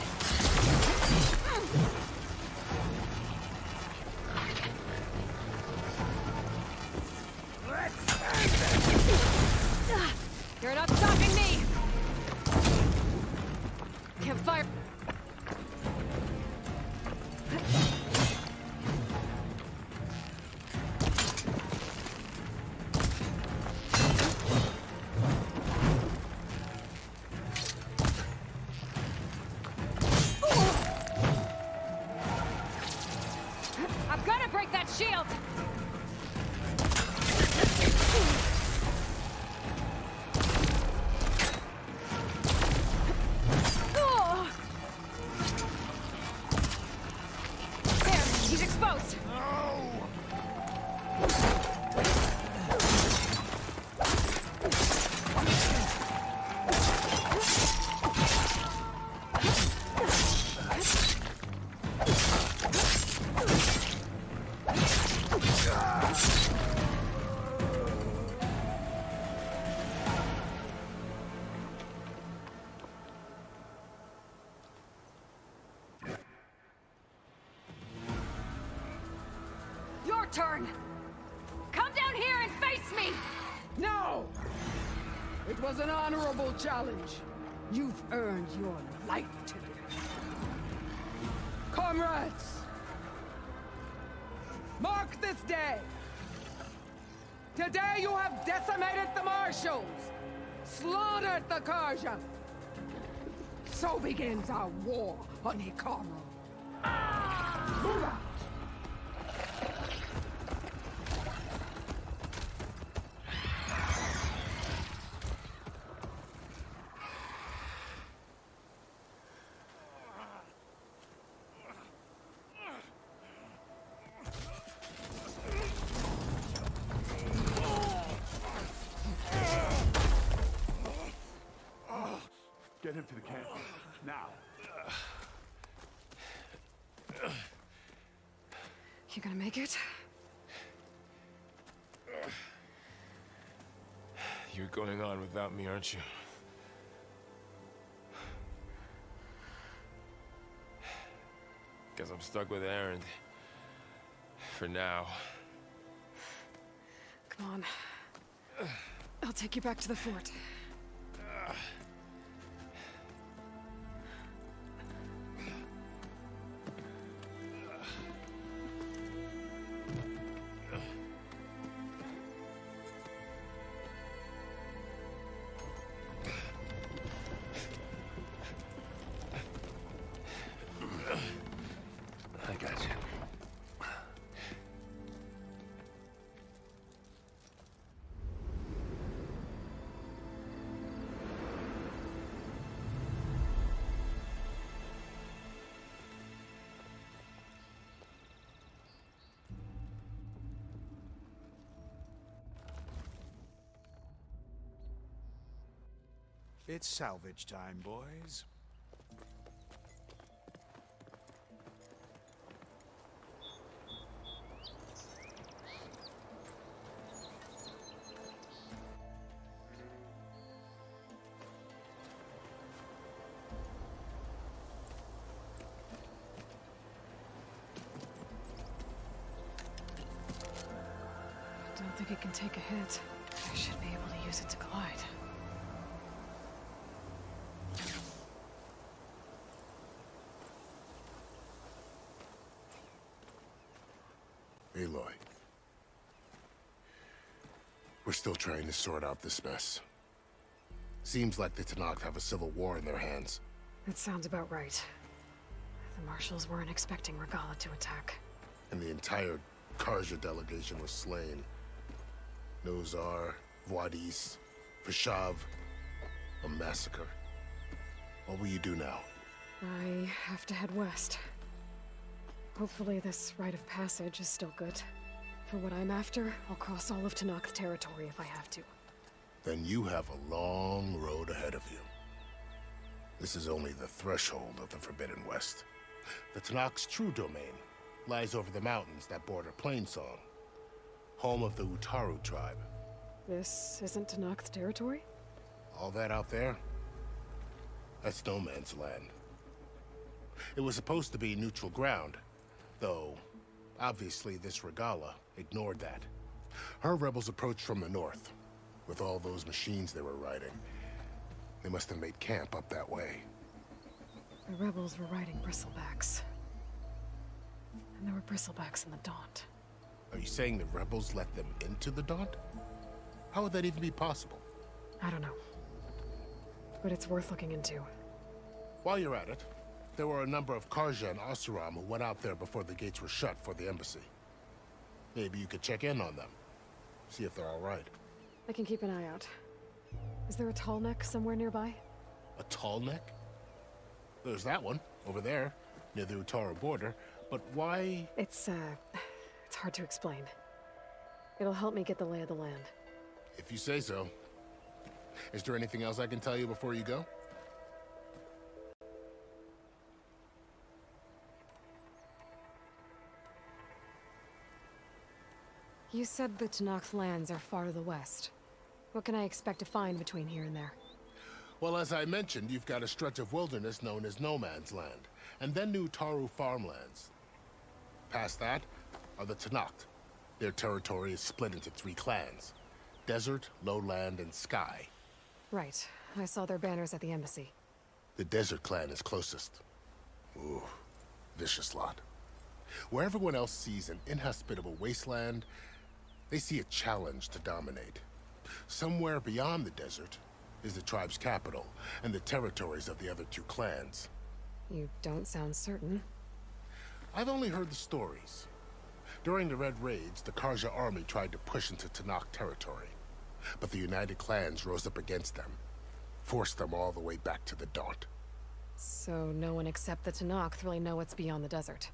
You're not stopping me! Can't fire. I've got to break that shield! There, he's exposed! Your turn! Come down here and face me! No! It was an honorable challenge. You've earned your life today. Comrades! Mark this day! Today you have decimated the Marshals! Slaughtered the Karja! So begins our war on Hikaru. Move out! Get him to the camp. Now. You gonna make it? You're going on without me, aren't you? Guess I'm stuck with Aaron. For now. Come on. I'll take you back to the fort. I got you. It's salvage time, boys. I don't think it can take a hit. I should be able to use it to glide. Aloy. We're still trying to sort out this mess. Seems like the Tenakth have a civil war in their hands. That sounds about right. The marshals weren't expecting Regalla to attack. And the entire Karja delegation was slain. Nozar, Wadis, Fashav. A massacre. What will you do now? I have to head west. Hopefully this rite of passage is still good. For what I'm after, I'll cross all of Tenakth territory if I have to. Then you have a long road ahead of you. This is only the threshold of the Forbidden West. The Tenakth's true domain lies over the mountains that border Plainsong, home of the Utaru tribe. This isn't Tenakth territory? All that out there? That's no man's land. It was supposed to be neutral ground, though obviously this Regalla ignored that. Her rebels approached from the north, with all those machines they were riding. They must have made camp up that way. The rebels were riding bristlebacks. And there were bristlebacks in the Daunt. Are you saying the rebels let them into the Daunt? How would that even be possible? I don't know. But it's worth looking into. While you're at it, there were a number of Karja and Oseram who went out there before the gates were shut for the embassy. Maybe you could check in on them. See if they're all right. I can keep an eye out. Is there a tall neck somewhere nearby? A tall neck? There's that one, over there, near the Utaru border. But why? It's hard to explain. It'll help me get the lay of the land. If you say so. Is there anything else I can tell you before you go? You said the Tenakth lands are far to the west. What can I expect to find between here and there? Well, as I mentioned, you've got a stretch of wilderness known as No Man's Land, and then new Utaru farmlands. Past that are the Tenakth. Their territory is split into 3 clans: Desert, Lowland, and Sky. Right. I saw their banners at the embassy. The Desert clan is closest. Ooh, vicious lot. Where everyone else sees an inhospitable wasteland, they see a challenge to dominate. Somewhere beyond the desert is the tribe's capital and the territories of the other 2 clans. You don't sound certain. I've only heard the stories. During the Red Raids, the Karja army tried to push into Tenakth territory, but the United Clans rose up against them, forced them all the way back to the Daunt. So no one except the Tenakth really know what's beyond the desert.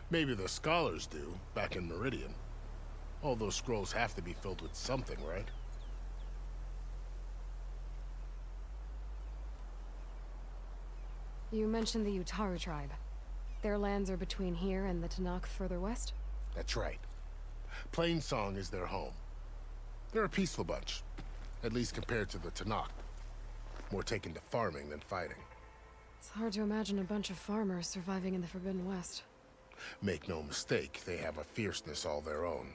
Maybe the scholars do, back in Meridian. All those scrolls have to be filled with something, right? You mentioned the Utaru tribe. Their lands are between here and the Tenakth further west? That's right. Plainsong is their home. They're a peaceful bunch, at least compared to the Tenakth. More taken to farming than fighting. It's hard to imagine a bunch of farmers surviving in the Forbidden West. Make no mistake, they have a fierceness all their own.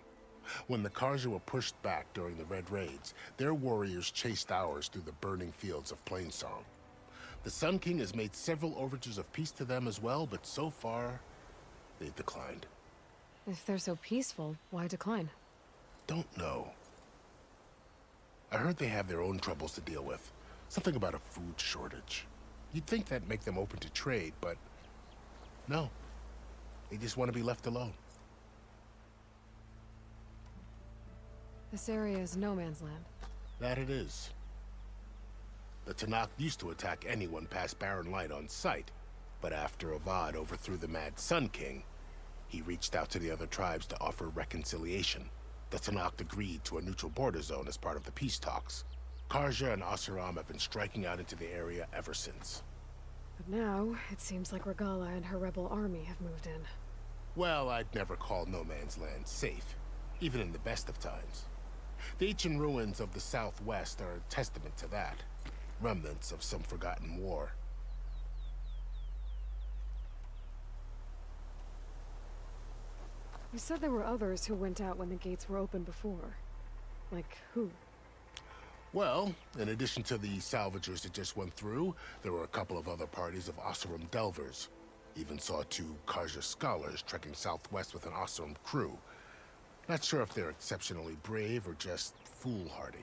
When the Karja were pushed back during the Red Raids, their warriors chased ours through the burning fields of Plainsong. The Sun King has made several overtures of peace to them as well, but so far, they've declined. If they're so peaceful, why decline? Don't know. I heard they have their own troubles to deal with. Something about a food shortage. You'd think that'd make them open to trade, but no. They just want to be left alone. This area is no man's land. That it is. The Tenakth used to attack anyone past Barren Light on sight, but after Avad overthrew the Mad Sun King, he reached out to the other tribes to offer reconciliation. The Tenakth agreed to a neutral border zone as part of the peace talks. Karja and Asuram have been striking out into the area ever since. But now, it seems like Regalla and her rebel army have moved in. Well, I'd never call no man's land safe, even in the best of times. The ancient ruins of the Southwest are a testament to that. Remnants of some forgotten war. You said there were others who went out when the gates were open before. Like who? Well, in addition to the salvagers that just went through, there were a couple of other parties of Asuram delvers. Even saw 2 Karja scholars trekking southwest with an Asuram crew. Not sure if they're exceptionally brave or just foolhardy.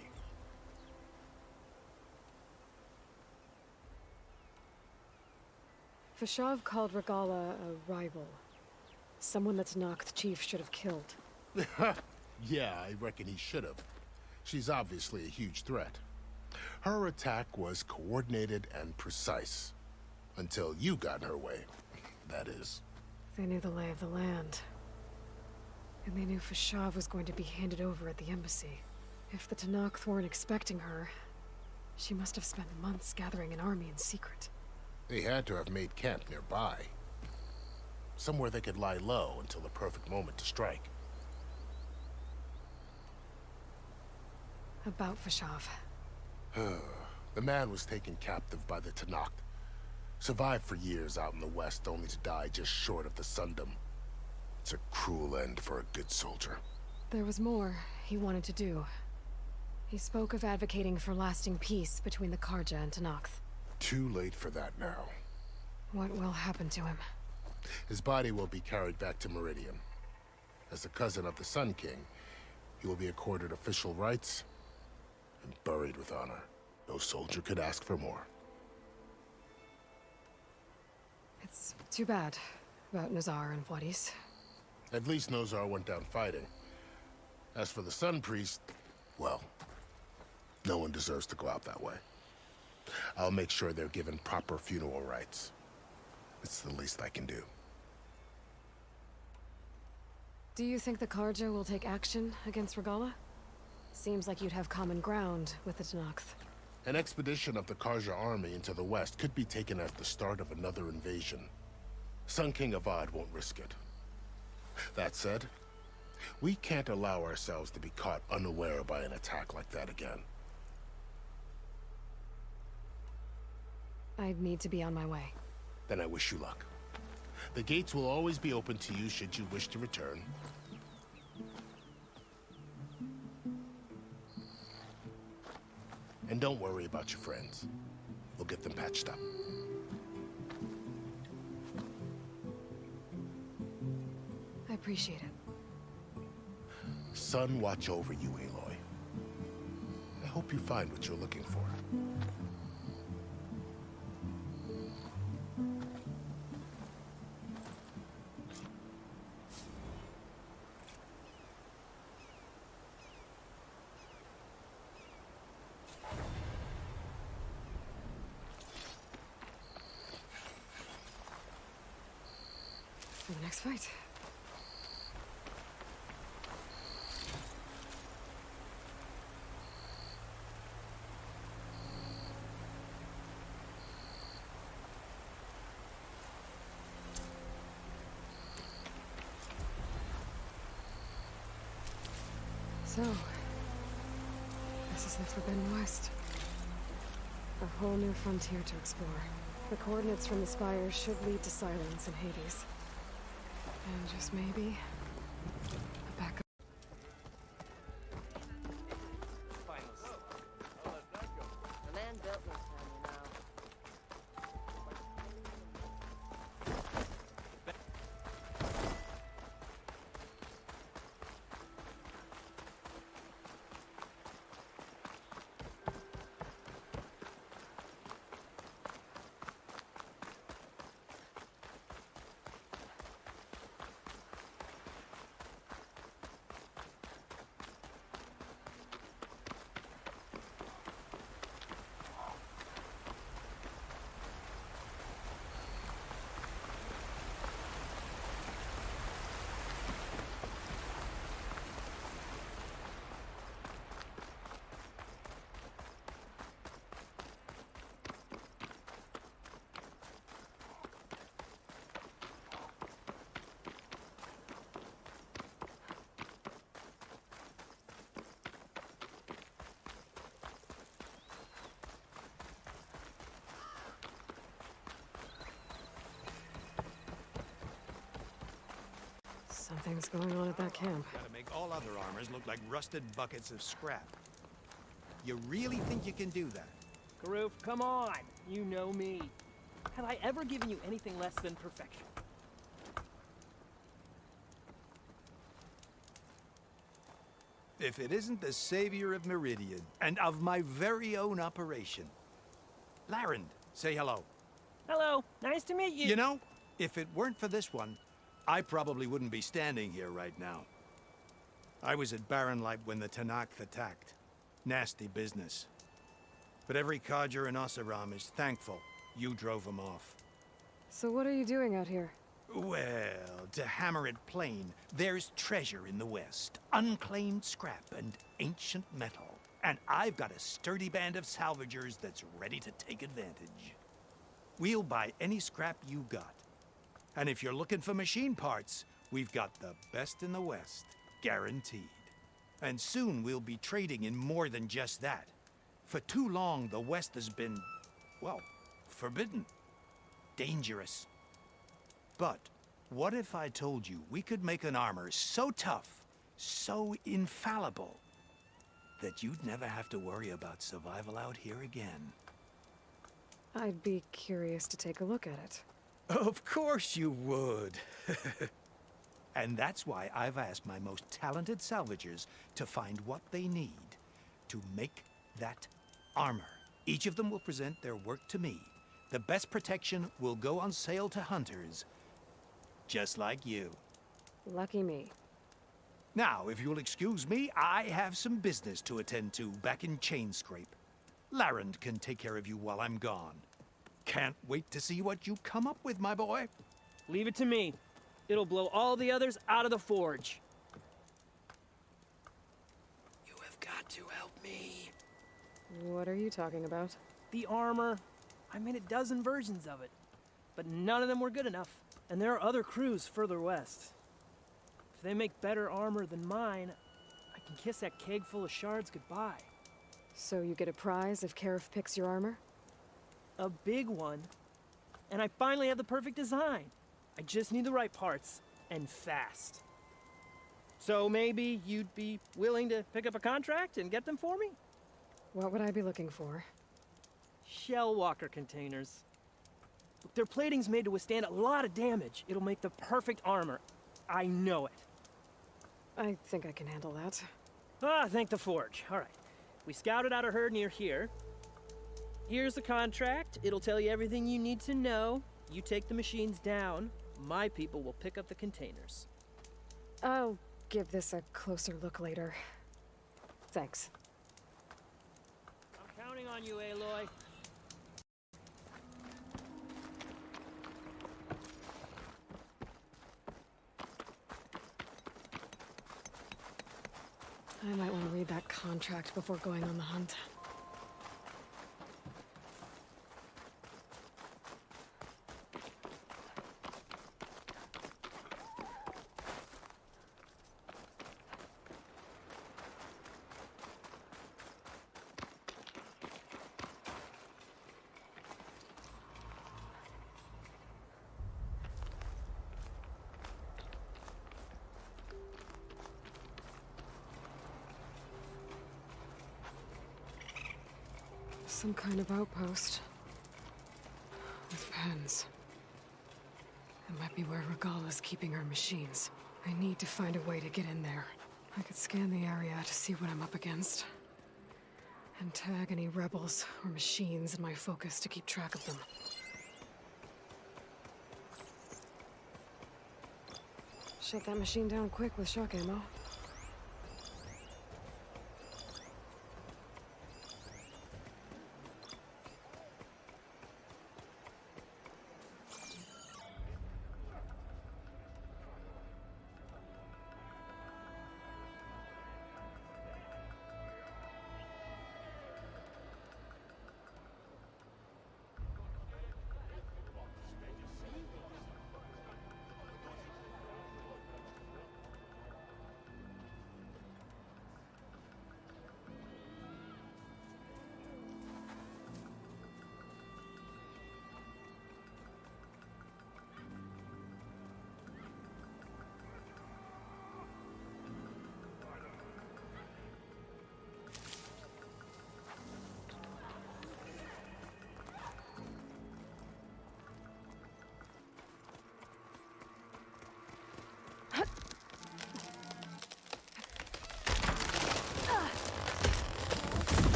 Fashav called Regalla a rival. Someone that Tenakth chief should have killed. Yeah, I reckon he should have. She's obviously a huge threat. Her attack was coordinated and precise. Until you got in her way, that is. They knew the lay of the land. And they knew Fashav was going to be handed over at the embassy. If the Tenakth weren't expecting her, she must have spent months gathering an army in secret. They had to have made camp nearby. Somewhere they could lie low until the perfect moment to strike. About Fashav. The man was taken captive by the Tenakth. Survived for years out in the west, only to die just short of the Sundom. It's a cruel end for a good soldier. There was more he wanted to do. He spoke of advocating for lasting peace between the Karja and Tenakth. Too late for that now. What will happen to him? His body will be carried back to Meridian. As a cousin of the Sun King, he will be accorded official rights and buried with honor. No soldier could ask for more. It's too bad about Nazar and Wadis. At least Nozar went down fighting. As for the Sun Priest, well, no one deserves to go out that way. I'll make sure they're given proper funeral rites. It's the least I can do. Do you think the Karja will take action against Regalla? Seems like you'd have common ground with the Tenakth. An expedition of the Karja army into the west could be taken as the start of another invasion. Sun King Avad won't risk it. That said, we can't allow ourselves to be caught unaware by an attack like that again. I'd need to be on my way. Then I wish you luck. The gates will always be open to you should you wish to return. And don't worry about your friends. We'll get them patched up. I appreciate it. Sun watch over you, Aloy. I hope you find what you're looking for. For the next fight. So, this is the Forbidden West. A whole new frontier to explore. The coordinates from the Spire should lead to Silence and Hades. And just maybe, a backup. The man built this town, you know. things going on at that camp. Gotta make all other armors look like rusted buckets of scrap. You really think you can do that? Karoof, come on! You know me. Have I ever given you anything less than perfection? If it isn't the savior of Meridian, and of my very own operation. Larend, say hello. Hello, nice to meet you. You know, if it weren't for this one, I probably wouldn't be standing here right now. I was at Barrenlight when the Tenakth attacked. Nasty business. But every codger in Oseram is thankful you drove them off. So what are you doing out here? Well, to hammer it plain, there's treasure in the West. Unclaimed scrap and ancient metal. And I've got a sturdy band of salvagers that's ready to take advantage. We'll buy any scrap you got. And if you're looking for machine parts, we've got the best in the West, guaranteed. And soon we'll be trading in more than just that. For too long, the West has been, well, forbidden. Dangerous. But what if I told you we could make an armor so tough, so infallible, that you'd never have to worry about survival out here again? I'd be curious to take a look at it. Of course you would. And that's why I've asked my most talented salvagers to find what they need to make that armor. Each of them will present their work to me. The best protection will go on sale to hunters, just like you. Lucky me. Now, if you'll excuse me, I have some business to attend to back in Chainscrape. Larend can take care of you while I'm gone. Can't wait to see what you come up with, my boy. Leave it to me. It'll blow all the others out of the forge. You have got to help me. What are you talking about? The armor. I made a dozen versions of it, but none of them were good enough. And there are other crews further west. If they make better armor than mine, I can kiss that keg full of shards goodbye. So you get a prize if Karif picks your armor? A big one. And I finally have the perfect design. I just need the right parts, and fast. So maybe you'd be willing to pick up a contract and get them for me? What would I be looking for? Shell walker containers. Look, their plating's made to withstand a lot of damage. It'll make the perfect armor. I know it. I think I can handle that. Ah, thank the forge. All right. We scouted out a herd near here. Here's the contract. It'll tell you everything you need to know. You take the machines down. My people will pick up the containers. I'll give this a closer look later. Thanks. I'm counting on you, Aloy. I might want to read that contract before going on the hunt. Some kind of outpost. With pens. It might be where Regala's keeping her machines. I need to find a way to get in there. I could scan the area to see what I'm up against. And tag any rebels or machines in my focus to keep track of them. Shut that machine down quick with shock ammo.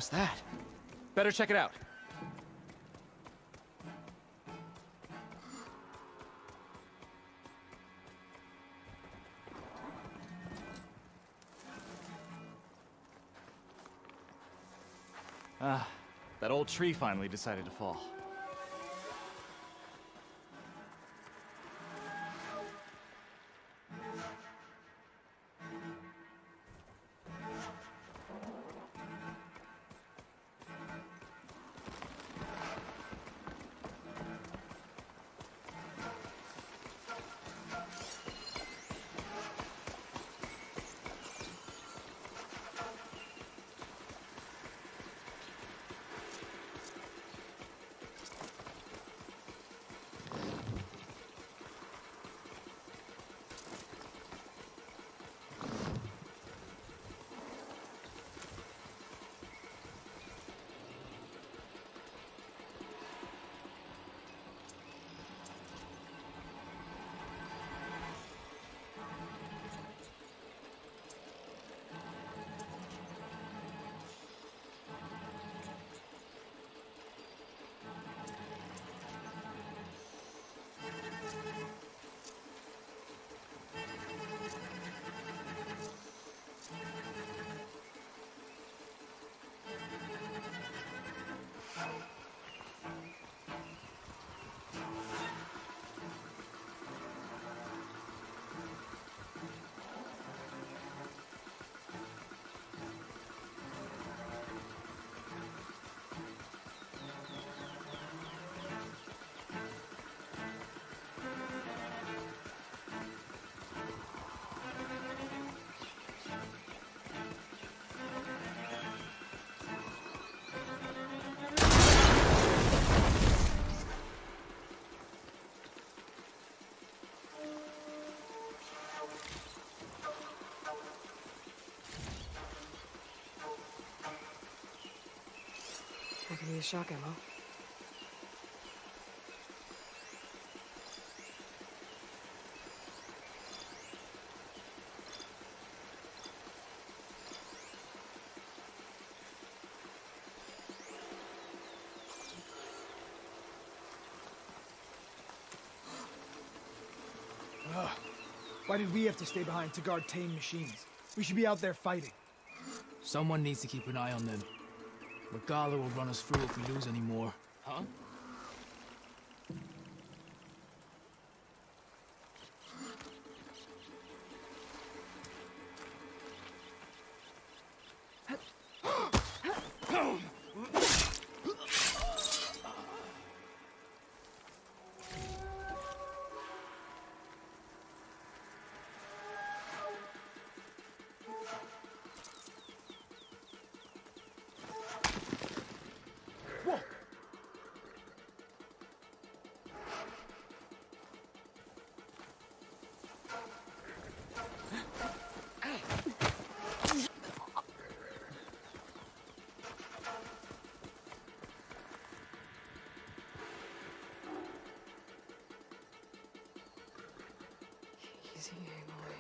was that? Better check it out. Ah, that old tree finally decided to fall. I can use shock ammo. Why did we have to stay behind to guard tame machines? We should be out there fighting. Someone needs to keep an eye on them. Regala will run us through if we lose any more. Huh? Easy, Aloy.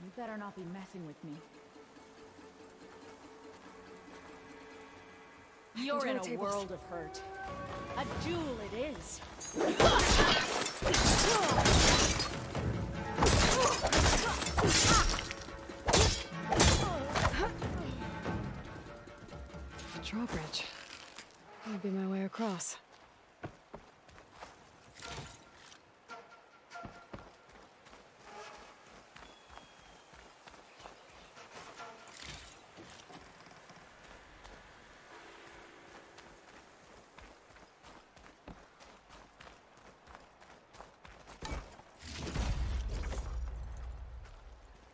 You better not be messing with me. You're in a world of hurt. A duel it is. Drawbridge. That'll be my way across.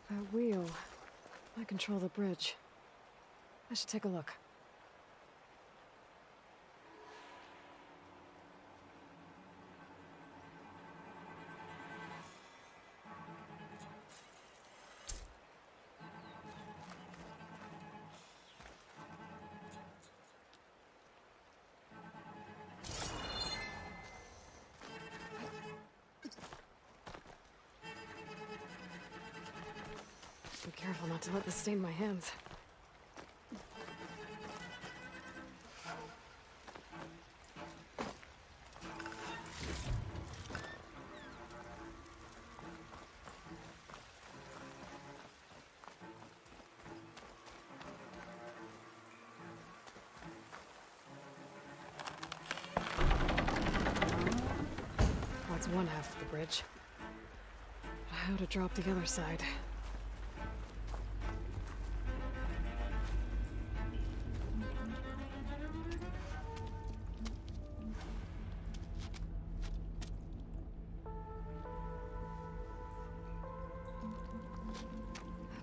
That wheel. I control the bridge. I should take a look. Be careful not to let this stain my hands. That's one half of the bridge. But how to drop the other side?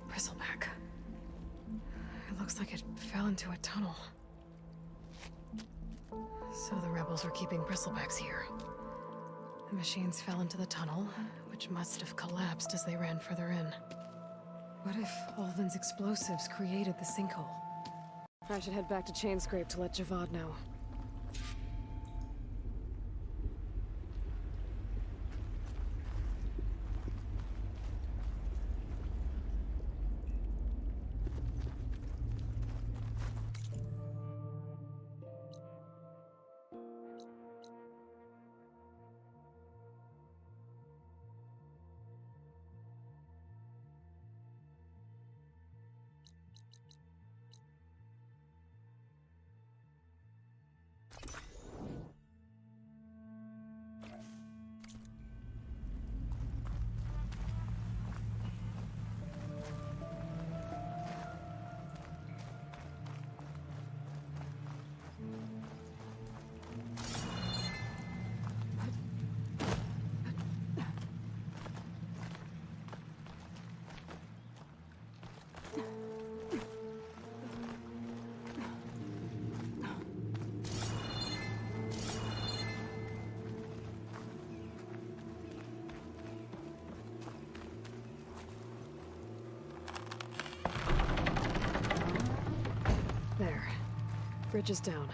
Bristleback. It looks like it fell into a tunnel. So the rebels were keeping bristlebacks here. The machines fell into the tunnel, which must have collapsed as they ran further in. What if Alvin's explosives created the sinkhole? I should head back to Chainscrape to let Javad know. There. Bridge is down.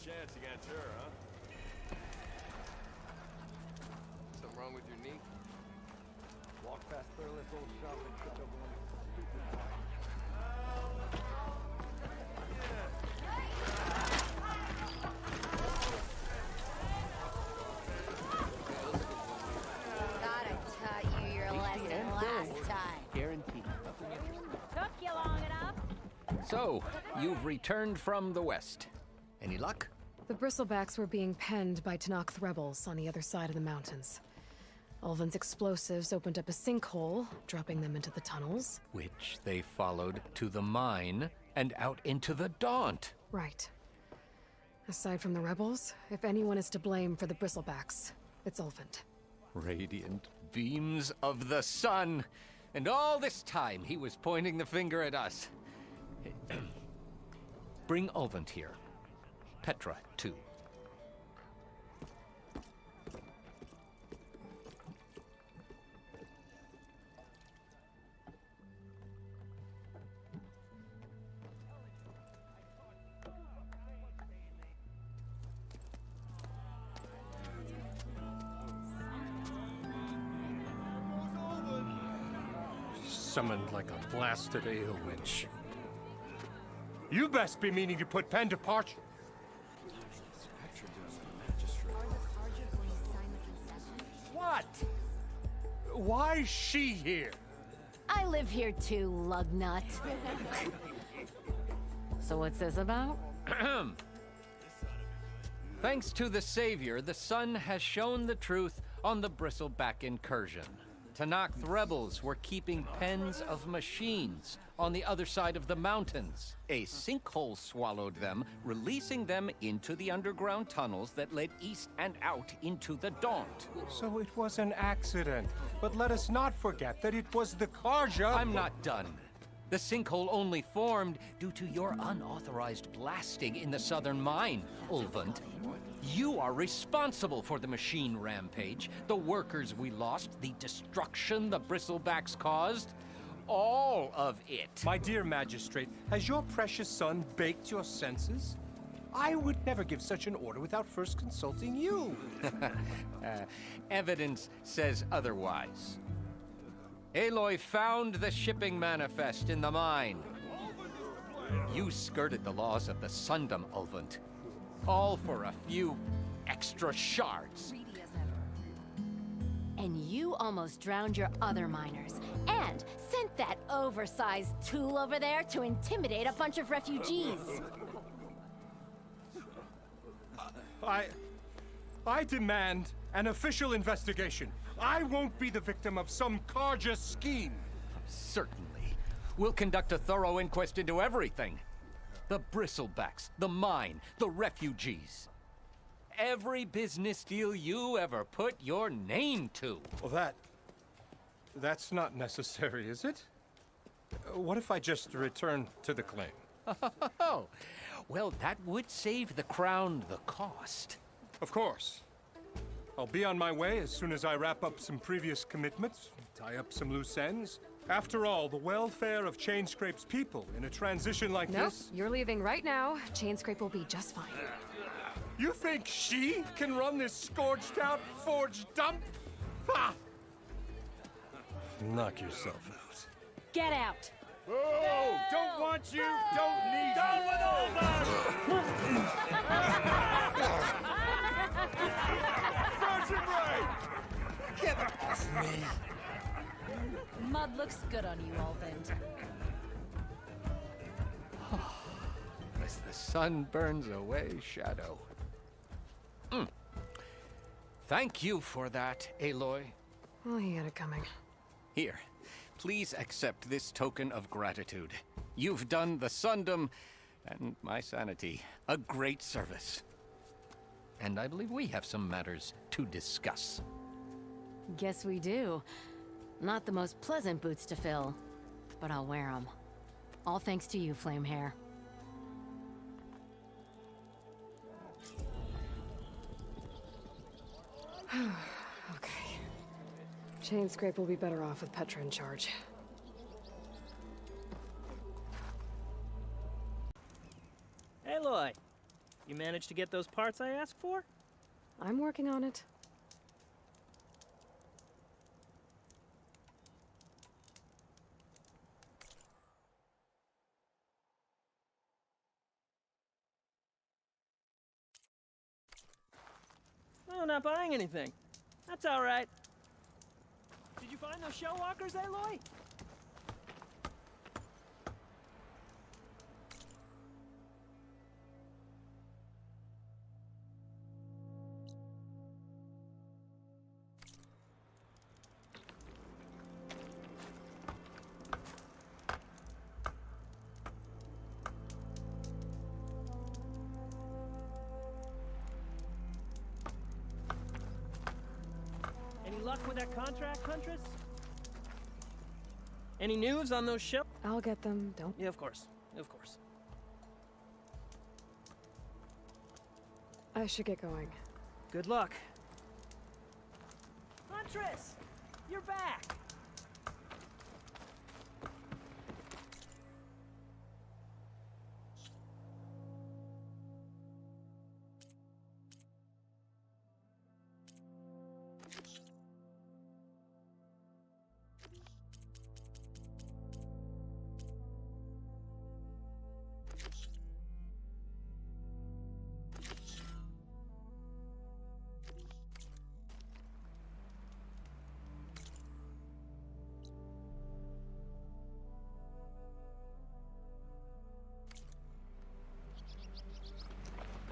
chance against her, huh? Something wrong with your knee? Walk past Thurlet's old shop and tripped over one of his stupid Thought I taught you your lesson last time. Guaranteed. Took you long enough. So, you've returned from the west. Any luck? The bristlebacks were being penned by Tenakth rebels on the other side of the mountains. Ulvin's explosives opened up a sinkhole, dropping them into the tunnels. Which they followed to the mine and out into the Daunt. Right. Aside from the rebels, if anyone is to blame for the bristlebacks, it's Ulvin. Radiant beams of the sun. And all this time he was pointing the finger at us. Bring Ulvin here. Petra, too. Summoned like a blasted ale winch. You best be meaning to put pen to parchment. What? Why is she here? I live here too, lugnut. So what's this about? Thanks to the Savior, the sun has shown the truth on the bristleback incursion. Tenakth rebels were keeping pens of machines on the other side of the mountains. A sinkhole swallowed them, releasing them into the underground tunnels that led east and out into the Daunt. So it was an accident. But let us not forget that it was the Karja. I'm not done. The sinkhole only formed due to your unauthorized blasting in the southern mine, Ulvin. You are responsible for the machine rampage, the workers we lost, the destruction the bristlebacks caused. All of it. My dear magistrate, has your precious son baked your senses? I would never give such an order without first consulting you. Evidence says otherwise. Aloy found the shipping manifest in the mine. You skirted the laws of the Sundom, Ulvin. All for a few extra shards. And you almost drowned your other miners, and sent that oversized tool over there to intimidate a bunch of refugees. I demand an official investigation. I won't be the victim of some Karja scheme. Certainly. We'll conduct a thorough inquest into everything. The bristlebacks, the mine, the refugees. Every business deal you ever put your name to. Well, that's not necessary, is it? What if I just return to the claim? Oh, well, that would save the crown the cost. Of course. I'll be on my way as soon as I wrap up some previous commitments, tie up some loose ends. After all, the welfare of Chainscrape's people in a transition like this... Nope, you're leaving right now. Chainscrape will be just fine. You think she can run this scorched-out forged dump? Ha! Knock yourself out. Get out! Oh, don't want you, don't need you. Down with all that! Sergeant Ray! Get off me! Mud looks good on you, Ulvin. As the sun burns away shadow. Thank you for that, Aloy. Well, he had it coming. Here, please accept this token of gratitude. You've done the Sundom and my sanity a great service. And I believe we have some matters to discuss. Guess we do. Not the most pleasant boots to fill, but I'll wear them. All thanks to you, Flamehair. Okay. Chainscrape will be better off with Petra in charge. Aloy, you manage to get those parts I asked for? I'm working on it. Oh, not buying anything. That's all right. Did you find those shell walkers, Aloy? Any luck with that contract, Huntress? Any news on those ships? I'll get them, don't... Yeah, of course. Of course. I should get going. Good luck. Huntress! You're back!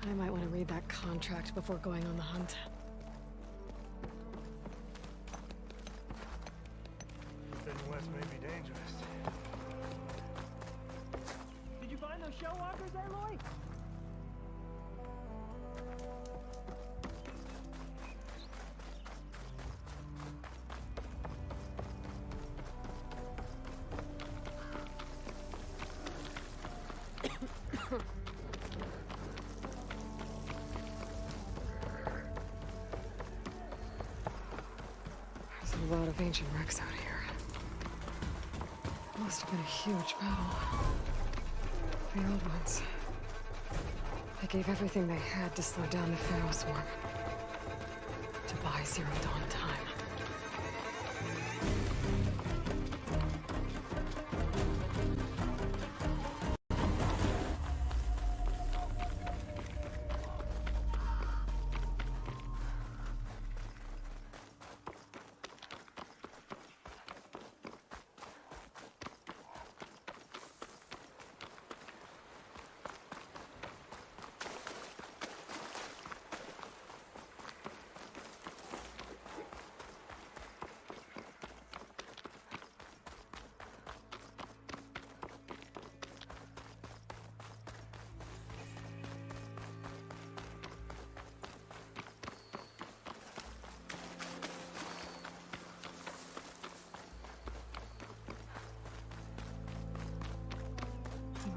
I might want to read that contract before going on the hunt. Heading west may be dangerous. Did you find those shell walkers, Aloy? There's a lot of ancient wrecks out here. Must have been a huge battle. The old ones. They gave everything they had to slow down the Pharaoh swarm. To buy Zero Dawn time.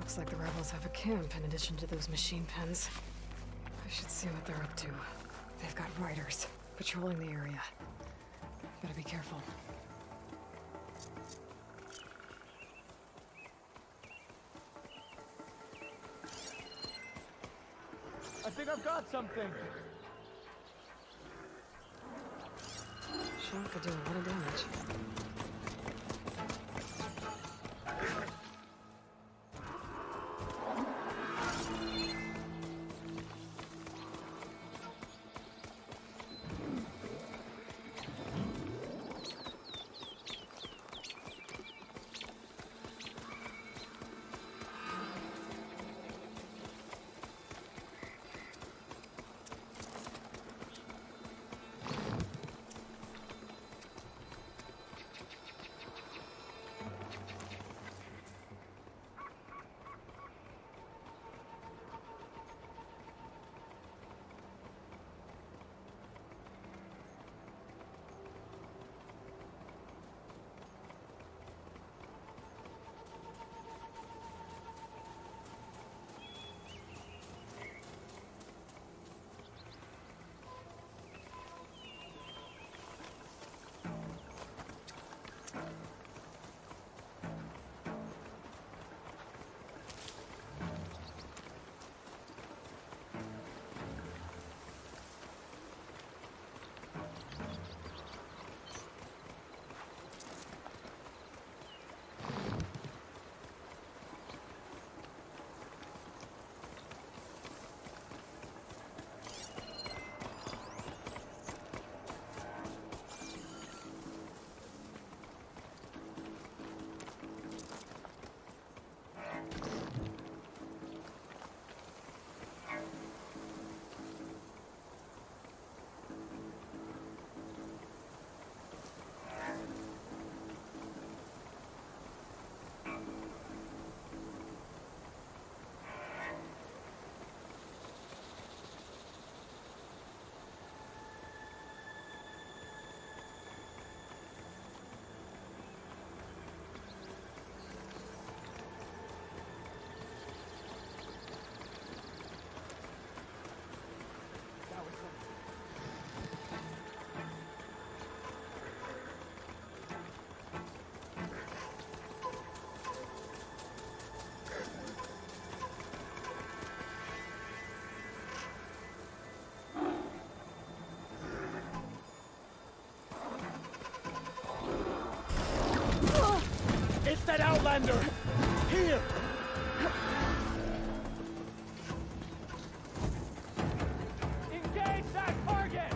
Looks like the rebels have a camp in addition to those machine pens. I should see what they're up to. They've got riders patrolling the area. Better be careful. I think I've got something. Sure could do a lot of damage. that Outlander! Here! Engage that target!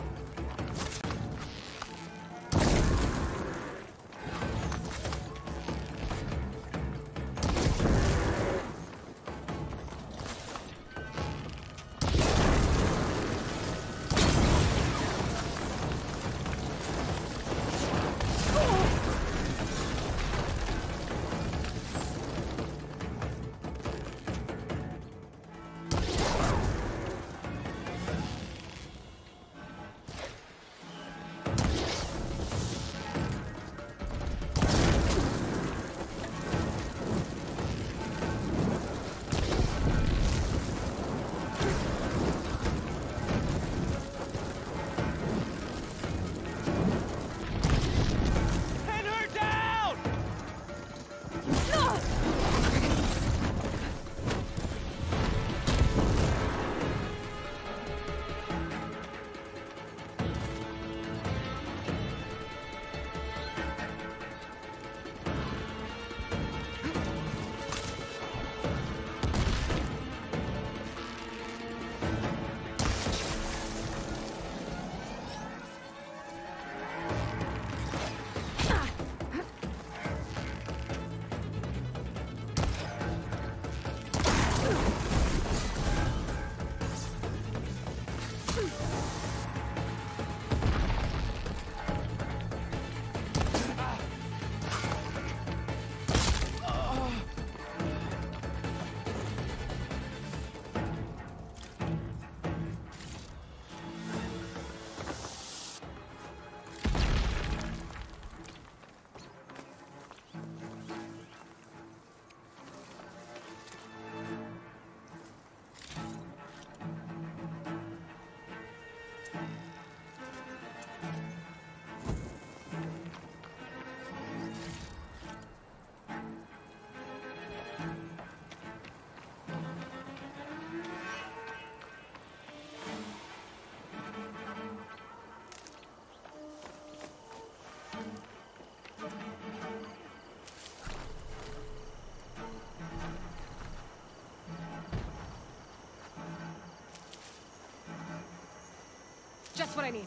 Just what I need.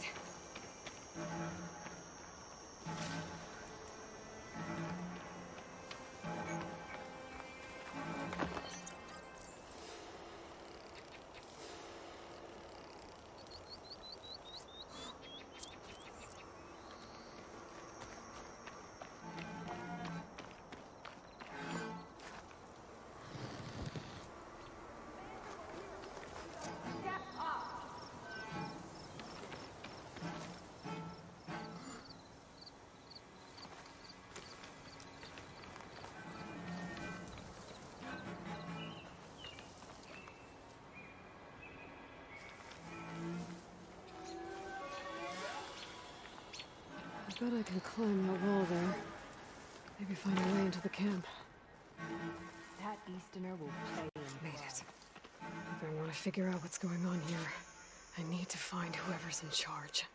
I bet I can climb that wall there. Maybe find a way into the camp. That Easterner will pay in Made it. If I want to figure out what's going on here, I need to find whoever's in charge.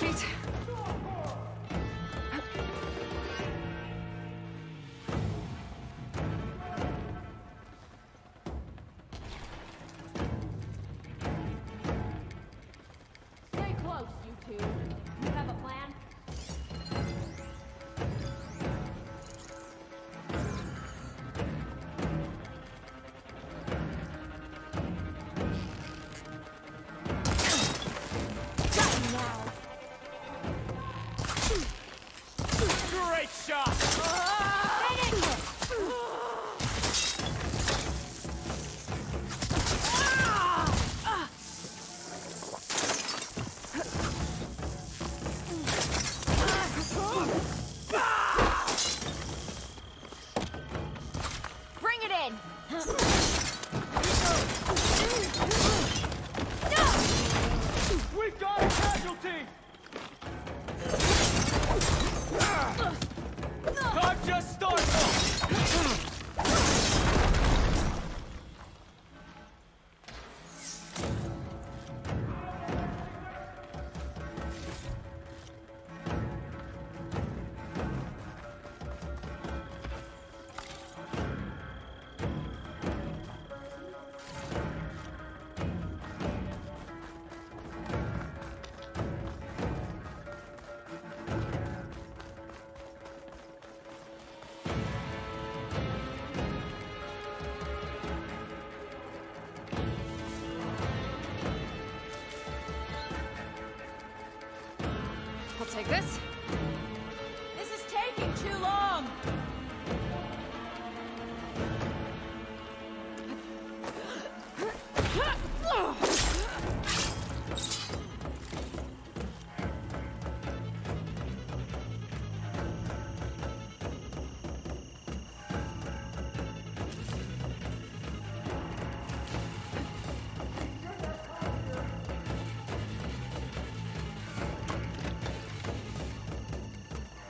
feet. Stay close, you two. You have a plan? Great shot! Bring it in! We've got a casualty! Time just started! I'll take this. This is taking too long!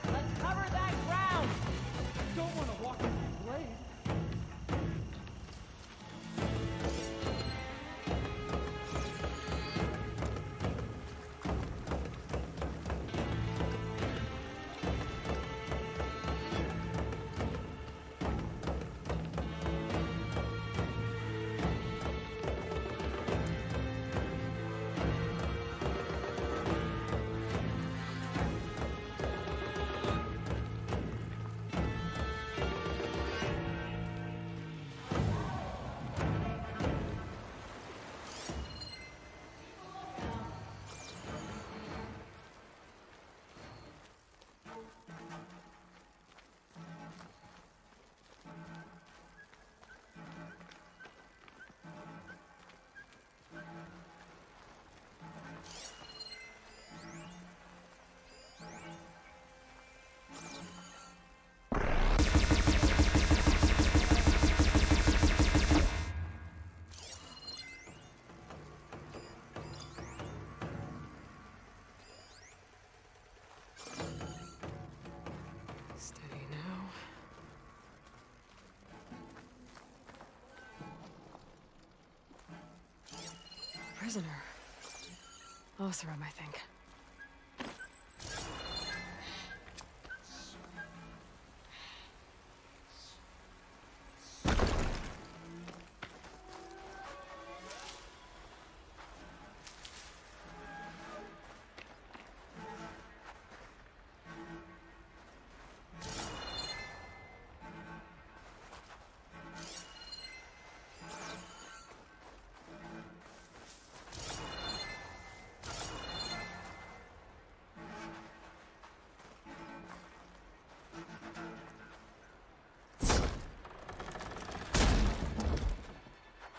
Let's cover that ground! Don't want to walk into the blade. Steady now. Prisoner. Oseram, I think.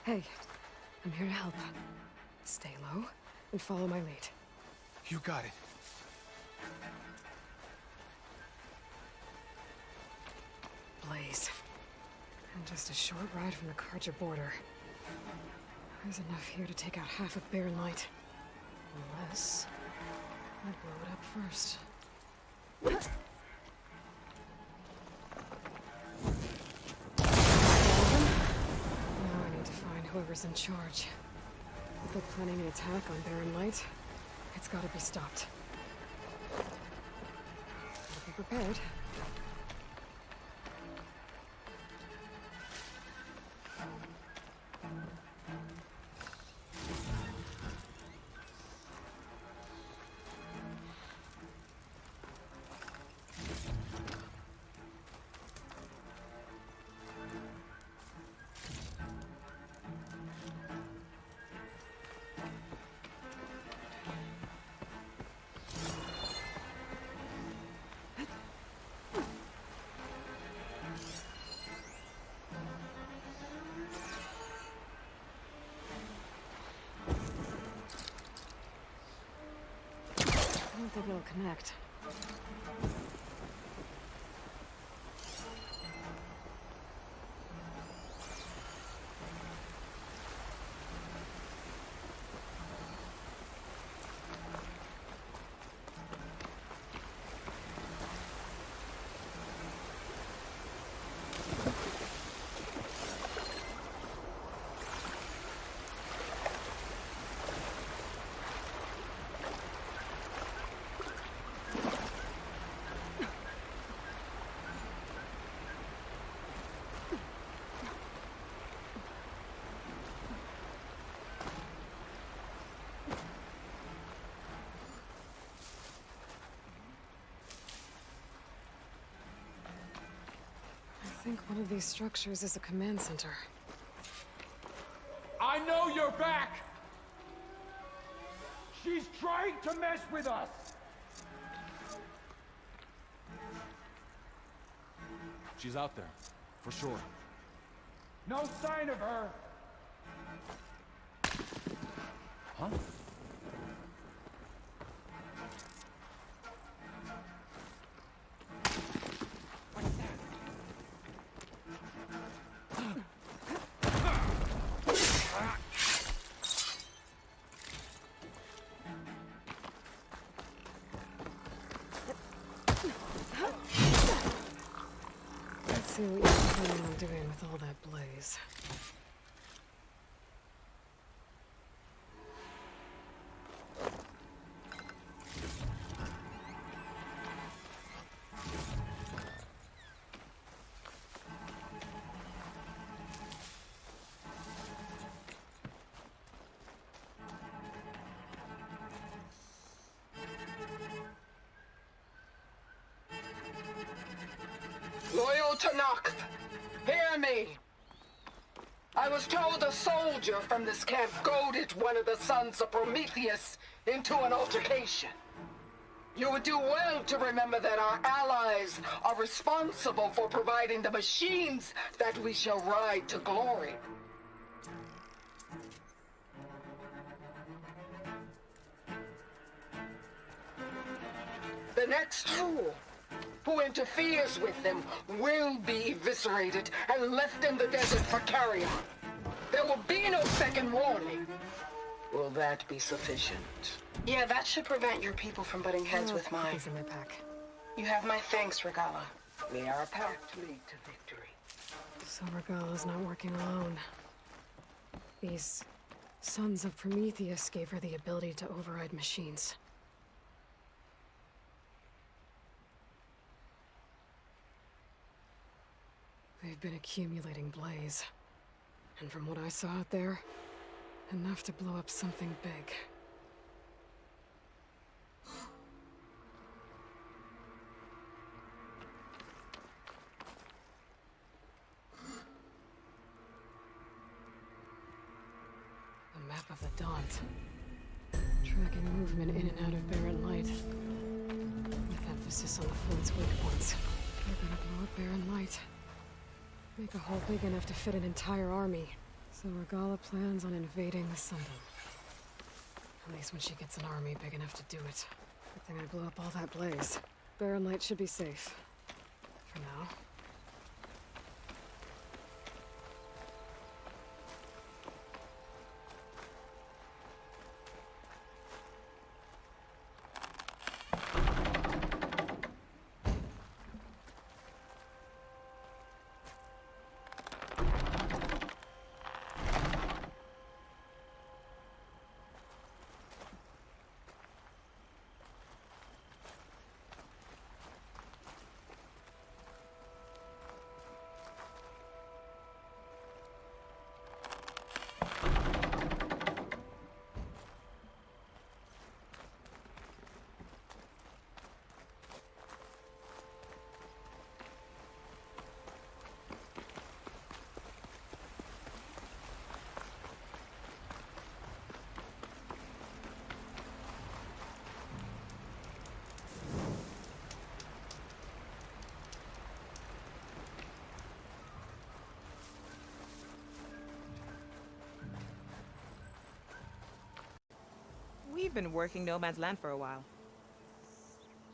Hey, I'm here to help. Stay low and follow my lead. You got it. Blaze. And just a short ride from the Karja border. There's enough here to take out half of Bear Light. Unless I blow it up first. Now I need to find whoever's in charge. If they're planning an attack on Barren Light, it's gotta be stopped. prepared. I don't think it'll connect. I think one of these structures is a command center. I know you're back! She's trying to mess with us! She's out there, for sure. No sign of her! Huh? Let's see what you're planning on doing with all that blaze. Loyal Tanakh, hear me. I was told a soldier from this camp goaded one of the sons of Prometheus into an altercation. You would do well to remember that our allies are responsible for providing the machines that we shall ride to glory. The next fool who interferes with them will be eviscerated and left in the desert for carrion. There will be no second warning. Will that be sufficient? Yeah, that should prevent your people from butting heads with mine. In my pack. You have my thanks, Regala. We are a pact to lead to victory. So Regala's not working alone. These sons of Prometheus gave her the ability to override machines. They've been accumulating blaze. And from what I saw out there, enough to blow up something big. A map of the Daunt. Tracking movement in and out of barren light. With emphasis on the Flood's weak points. They're gonna blow up barren light. Make a hole big enough to fit an entire army. So Regala plans on invading the Sundom. At least when she gets an army big enough to do it. Good thing I blew up all that blaze. Barren light should be safe. For now. We've been working No Man's Land for a while.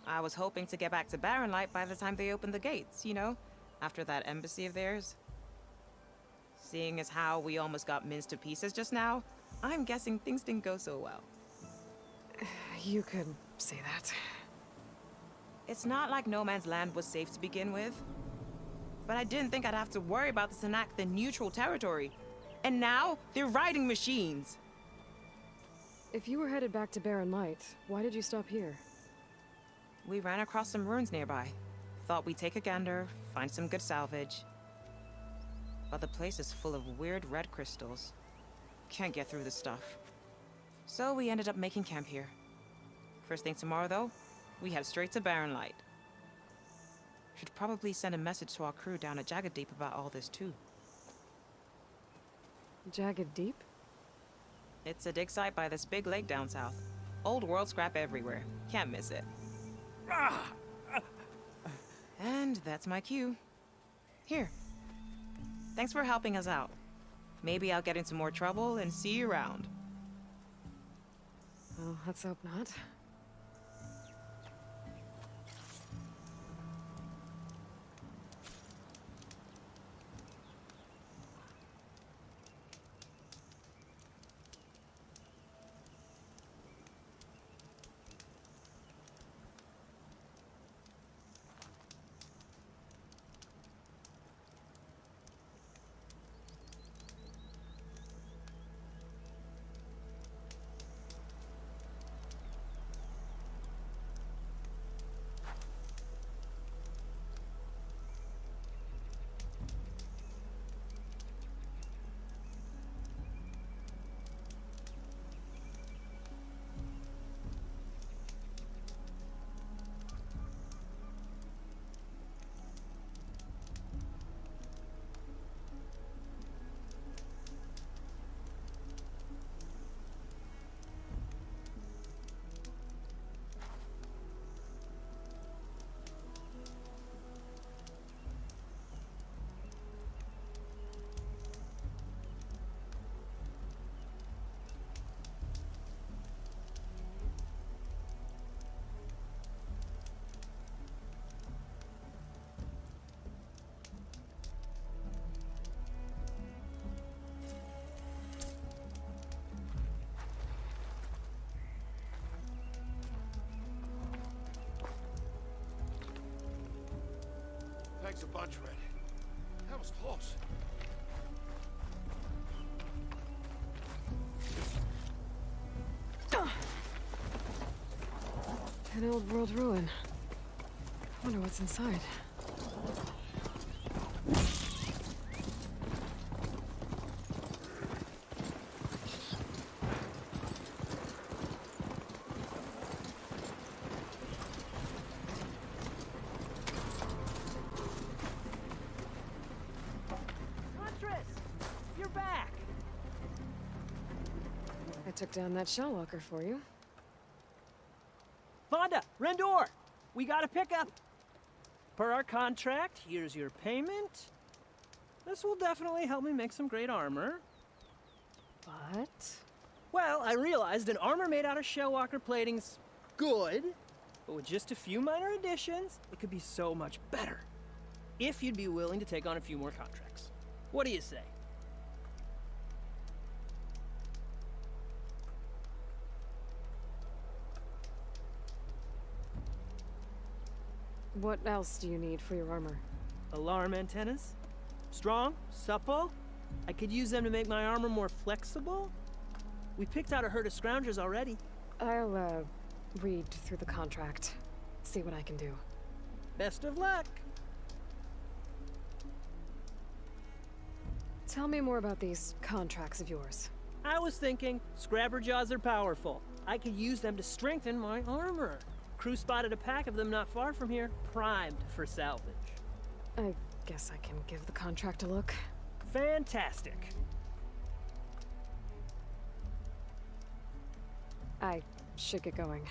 I was hoping to get back to Barren Light by the time they opened the gates, you know? After that embassy of theirs. Seeing as how we almost got minced to pieces just now, I'm guessing things didn't go so well. You could say that. It's not like No Man's Land was safe to begin with. But I didn't think I'd have to worry about the Tenakth in neutral territory. And now, they're riding machines. If you were headed back to Barren Light, why did you stop here? We ran across some ruins nearby. Thought we'd take a gander, find some good salvage. But the place is full of weird red crystals. Can't get through the stuff. So we ended up making camp here. First thing tomorrow, though, we head straight to Barren Light. Should probably send a message to our crew down at Jagged Deep about all this, too. Jagged Deep? It's a dig site by this big lake down south. Old world scrap everywhere. Can't miss it. And that's my cue. Here. Thanks for helping us out. Maybe I'll get into more trouble and see you around. Well, let's hope not. Thanks a bunch, Red. That was close. An old world ruin. Wonder what's inside. I took down that shell walker for you. Vonda! Rendor! We got a pickup! Per our contract, here's your payment. This will definitely help me make some great armor. But? Well, I realized an armor made out of shell walker plating's good, but with just a few minor additions, it could be so much better. If you'd be willing to take on a few more contracts. What do you say? What else do you need for your armor? Alarm antennas? Strong? Supple? I could use them to make my armor more flexible? We picked out a herd of scroungers already. I'll, read through the contract. See what I can do. Best of luck! Tell me more about these contracts of yours. I was thinking, Scrabber Jaws are powerful. I could use them to strengthen my armor. Crew spotted a pack of them not far from here, primed for salvage. I guess I can give the contract a look. Fantastic. I should get going.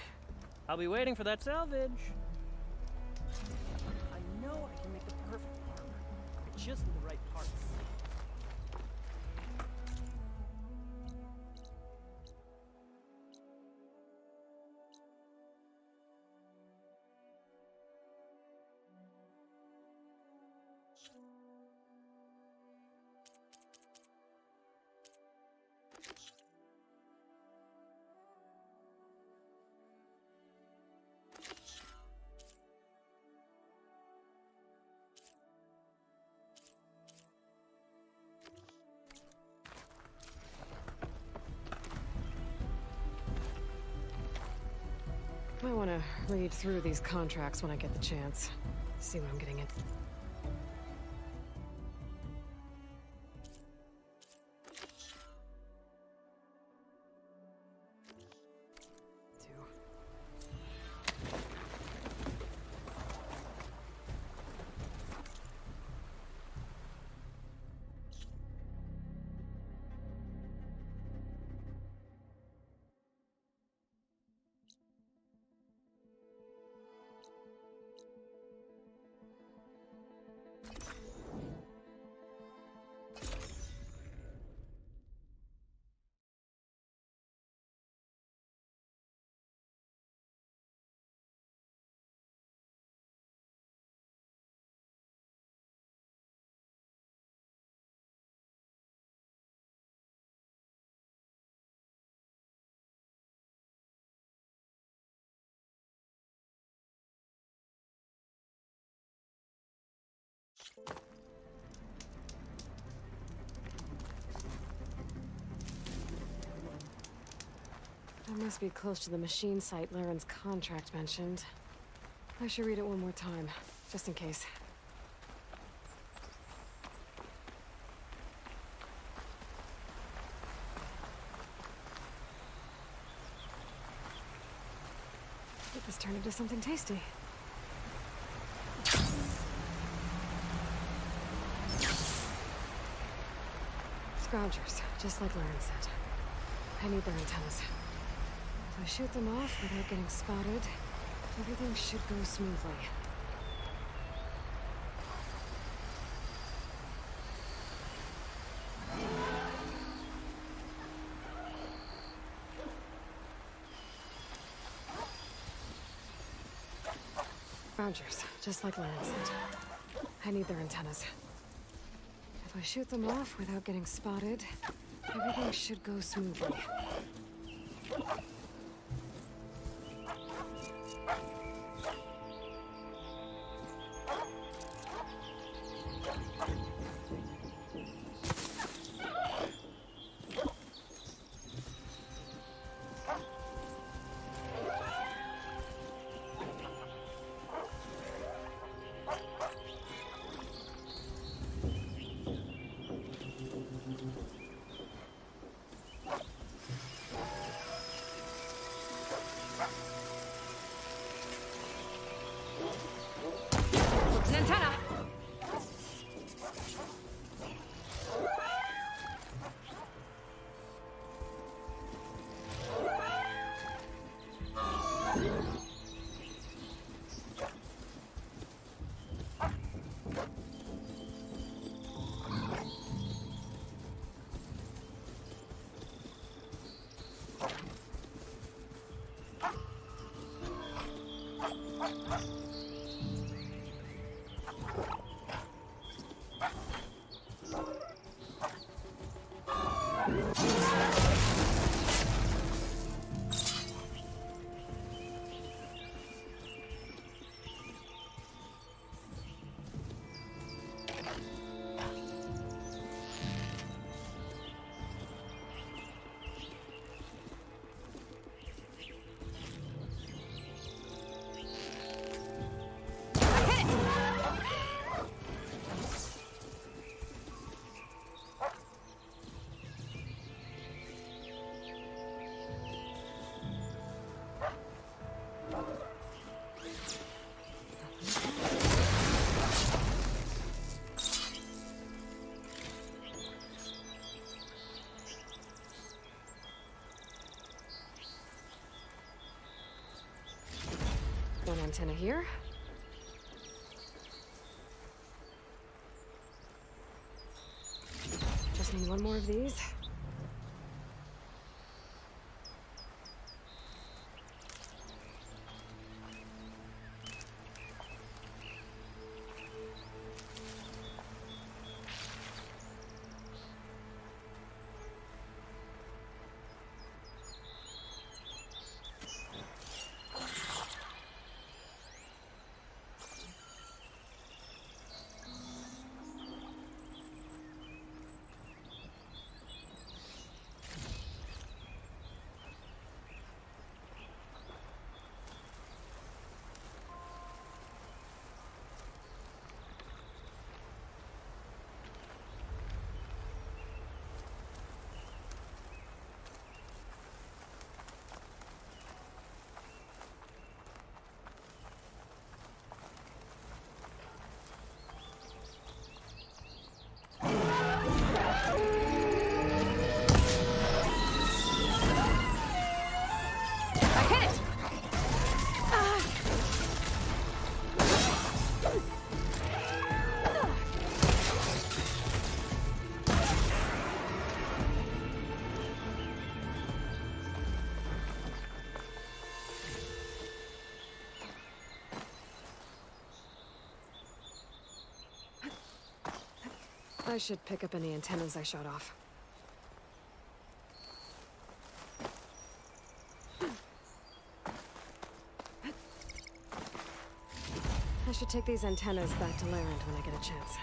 I'll be waiting for that salvage. I know I can make the perfect armor. I just need the right parts. Might want to read through these contracts when I get the chance. See what I'm getting into. That must be close to the machine site Laren's contract mentioned. I should read it one more time, just in case. Get this turned into something tasty. Scroungers, just like Laren said. I need their antennas. If I shoot them off without getting spotted, everything should go smoothly. Scroungers, just like Laren said. I need their antennas. If I shoot them off without getting spotted, everything should go smoothly. An antenna! One antenna here. Just need one more of these. I should pick up any antennas I shot off. I should take these antennas back to Larend when I get a chance.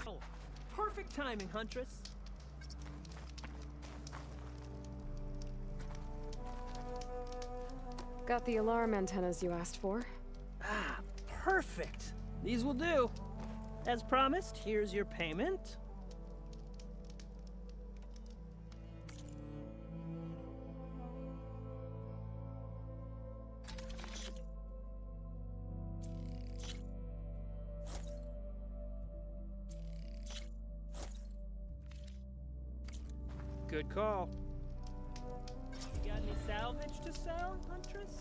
Oh, perfect timing, Huntress. Got the alarm antennas you asked for. Ah, perfect. These will do. As promised, here's your payment. Good call. You got any salvage to sell, Huntress?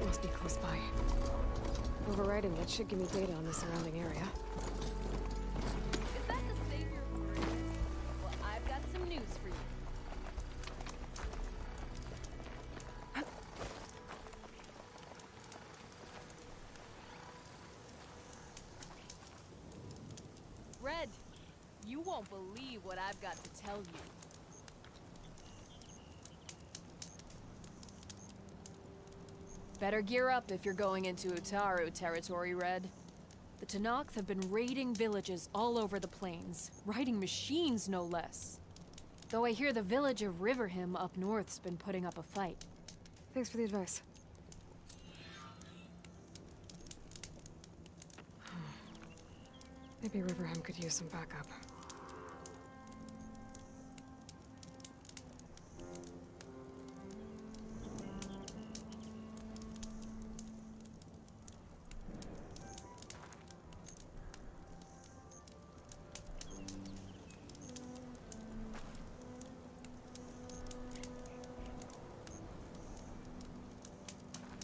Must be close by. Overriding it should give me data on the surrounding area. Is that the savior of Meridian? Well, I've got some news for you. Red, you won't believe what I've got to tell you. Better gear up if you're going into Utaru territory, Red. The Tenakth have been raiding villages all over the plains, riding machines no less. Though I hear the village of Riverhim up north's been putting up a fight. Thanks for the advice. Maybe Riverhim could use some backup.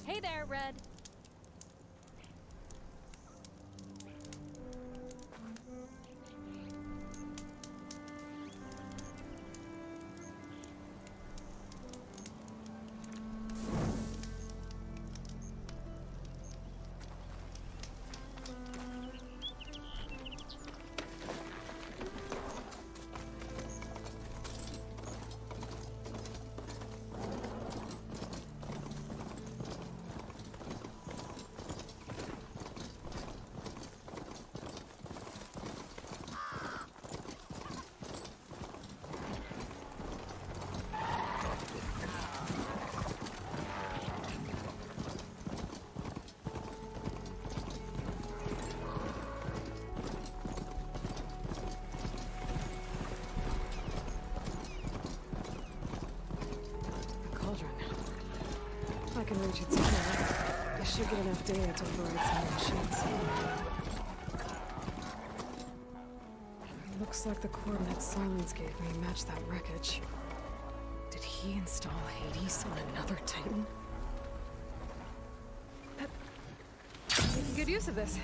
Hey there, Red. I can reach it somewhere. I should get enough data to override some machines. Looks like the coordinates Silence gave me match that wreckage. Did he install Hades on another Titan? Making good use of this.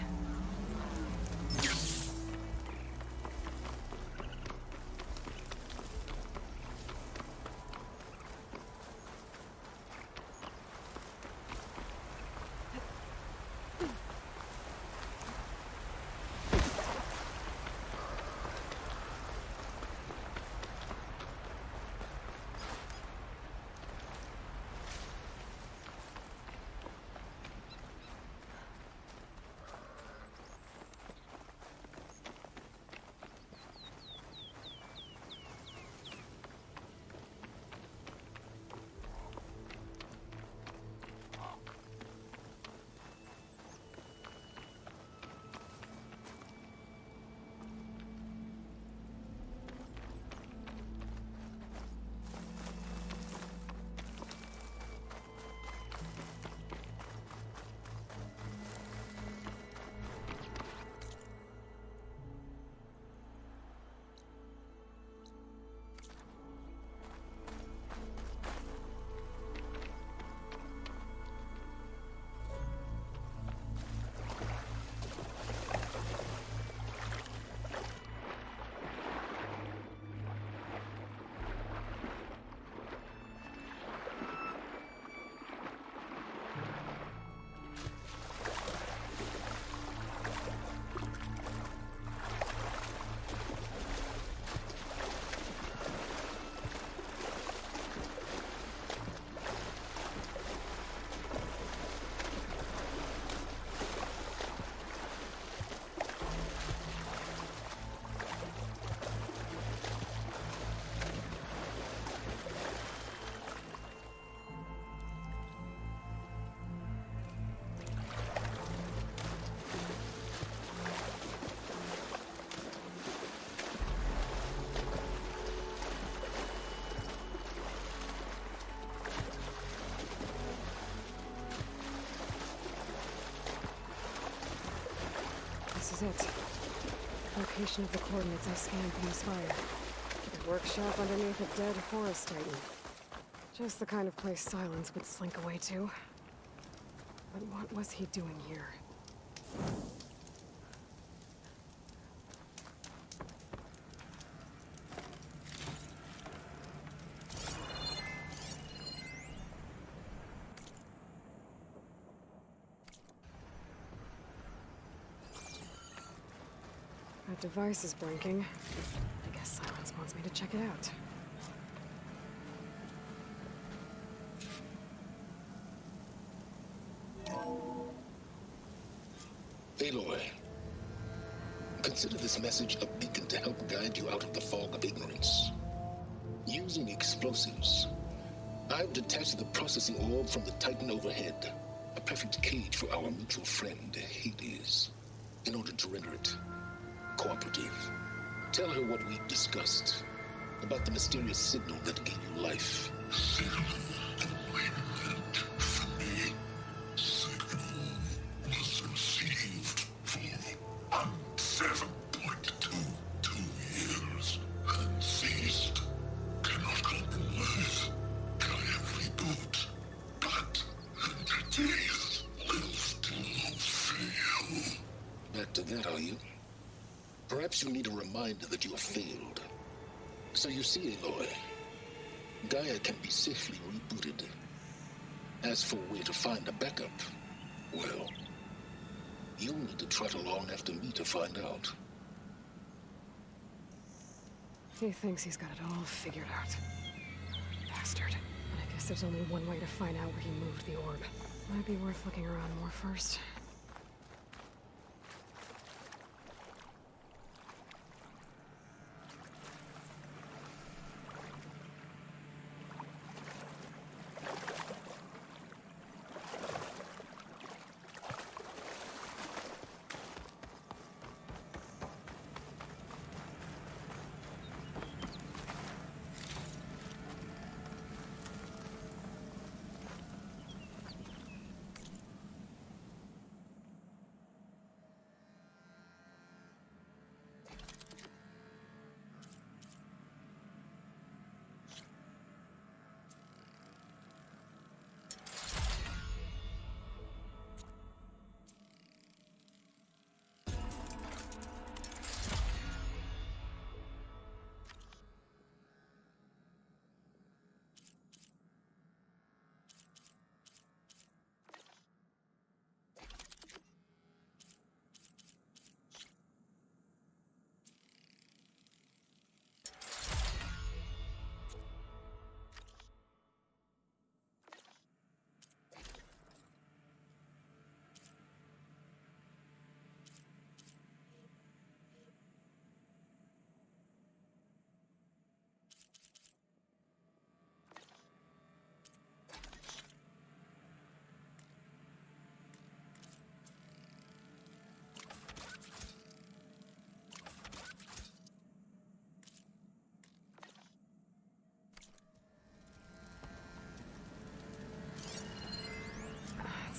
This is it. Location of the coordinates I scanned from the Spire. A workshop underneath a dead forest titan. Just the kind of place Silence would slink away to. But what was he doing here? That device is blinking. I guess Silence wants me to check it out. Aloy, consider this message a beacon to help guide you out of the fog of ignorance. Using explosives, I've detached the processing orb from the Titan overhead, a perfect cage for our mutual friend, Hades, in order to render it cooperative. Tell her what we discussed about the mysterious signal that gave you life. Signal awaited from me. Signal was received for 7.22 years and ceased. Cannot compromise. Gaia reboot. But entities will still fail. Back to that, are you? Perhaps you need a reminder that you have failed. So you see, Aloy, Gaia can be safely rebooted. As for where to find a backup, well, you'll need to trot along after me to find out. He thinks he's got it all figured out. Bastard. But I guess there's only one way to find out where he moved the orb. Might be worth looking around more first.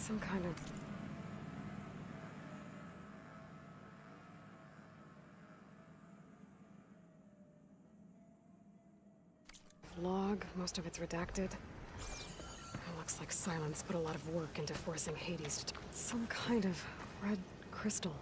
Some kind of... log, most of it's redacted. It looks like Silence put a lot of work into forcing Hades to... some kind of red crystal.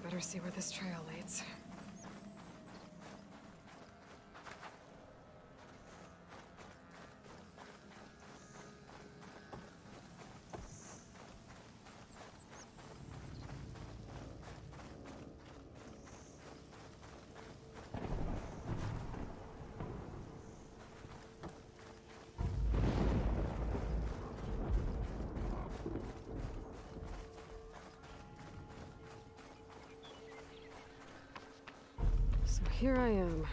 Better see where this trail leads. Here I am,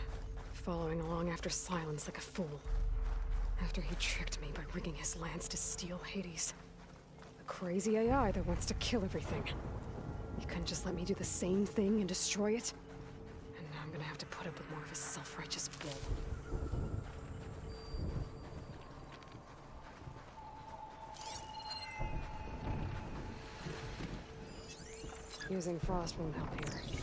following along after Silence like a fool. After he tricked me by rigging his lance to steal Hades. A crazy AI that wants to kill everything. He couldn't just let me do the same thing and destroy it? And now I'm gonna have to put up with more of his self-righteous bull. Using frost won't help here.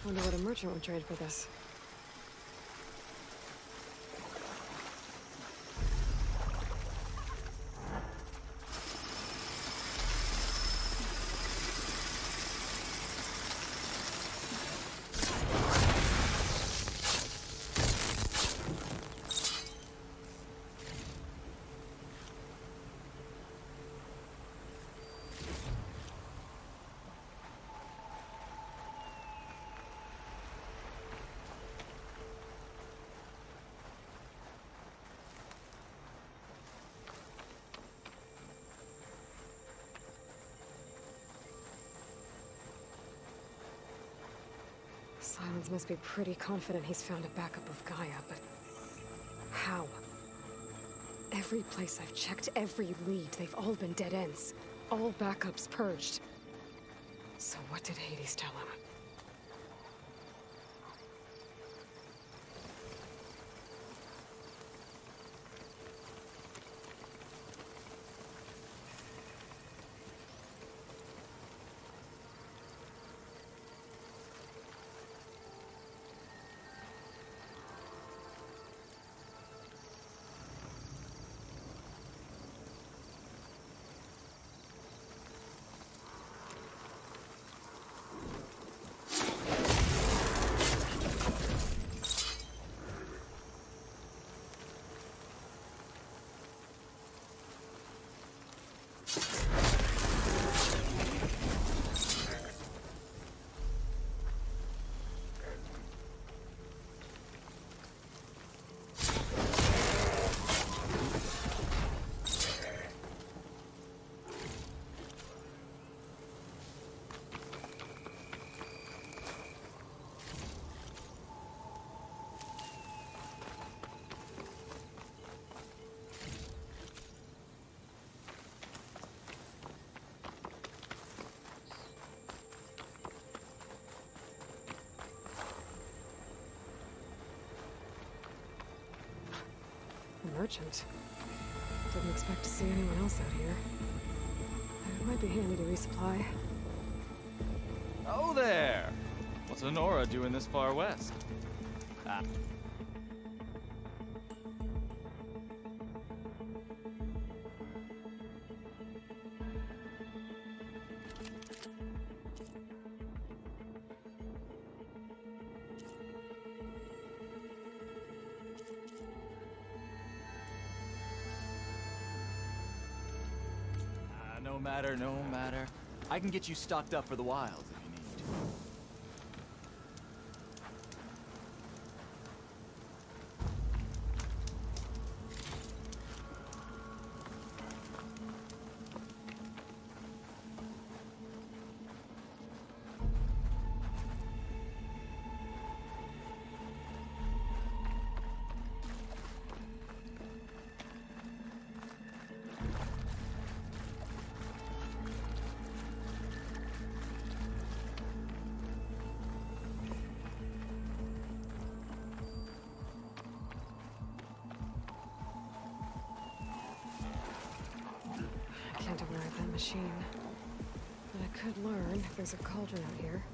Wonder what a merchant would trade for this. Silence must be pretty confident he's found a backup of Gaia, but how? Every place I've checked, every lead, they've all been dead ends. All backups purged. So what did Hades tell him? A merchant. Didn't expect to see anyone else out here. It might be handy to resupply. Oh there! What's Honora doing this far west? Ah. No matter. I can get you stocked up for the wilds if you need. Can't override that machine. But I could learn if there's a cauldron out here.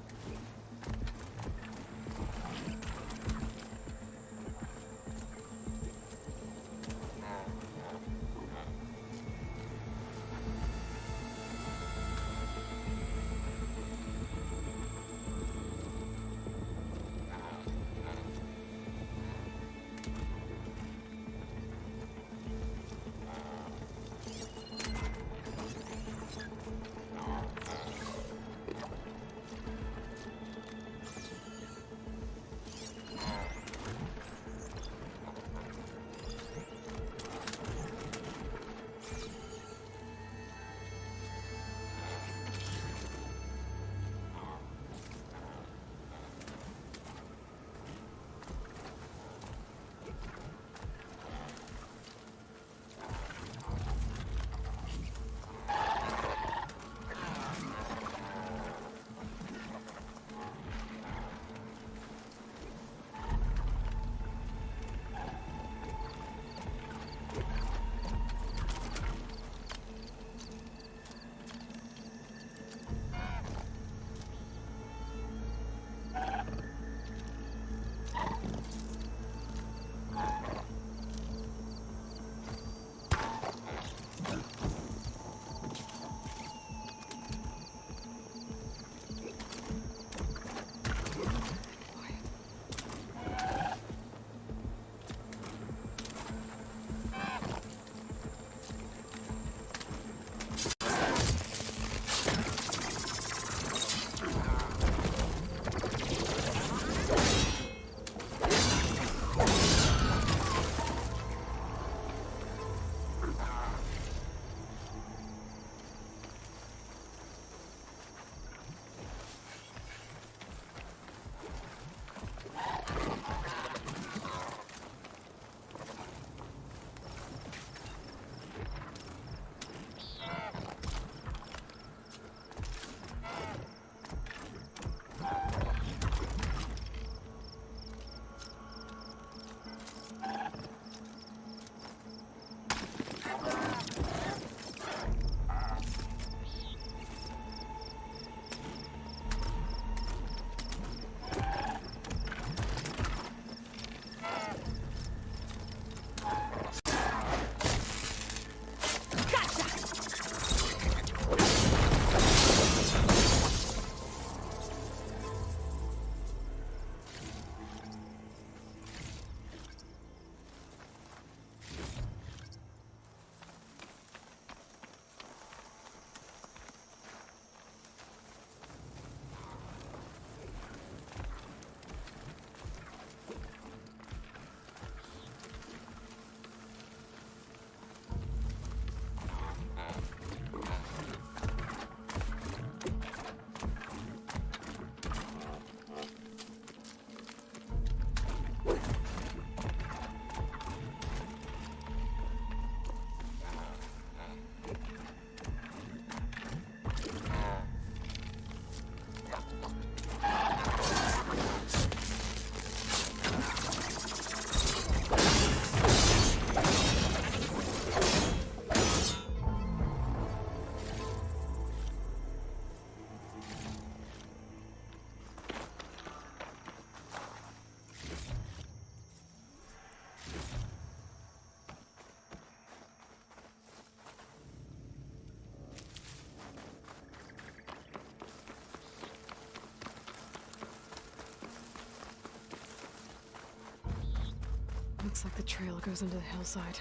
Looks like the trail goes into the hillside.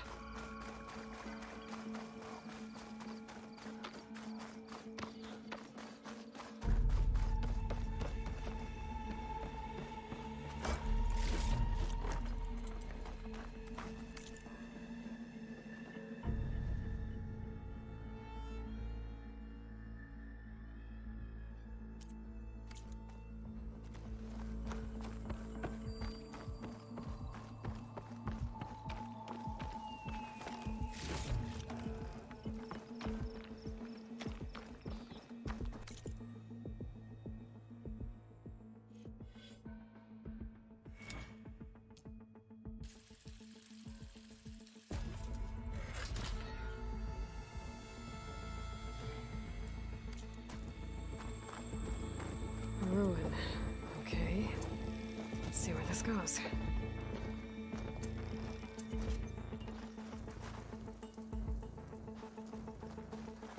Ruin. Okay. Let's see where this goes.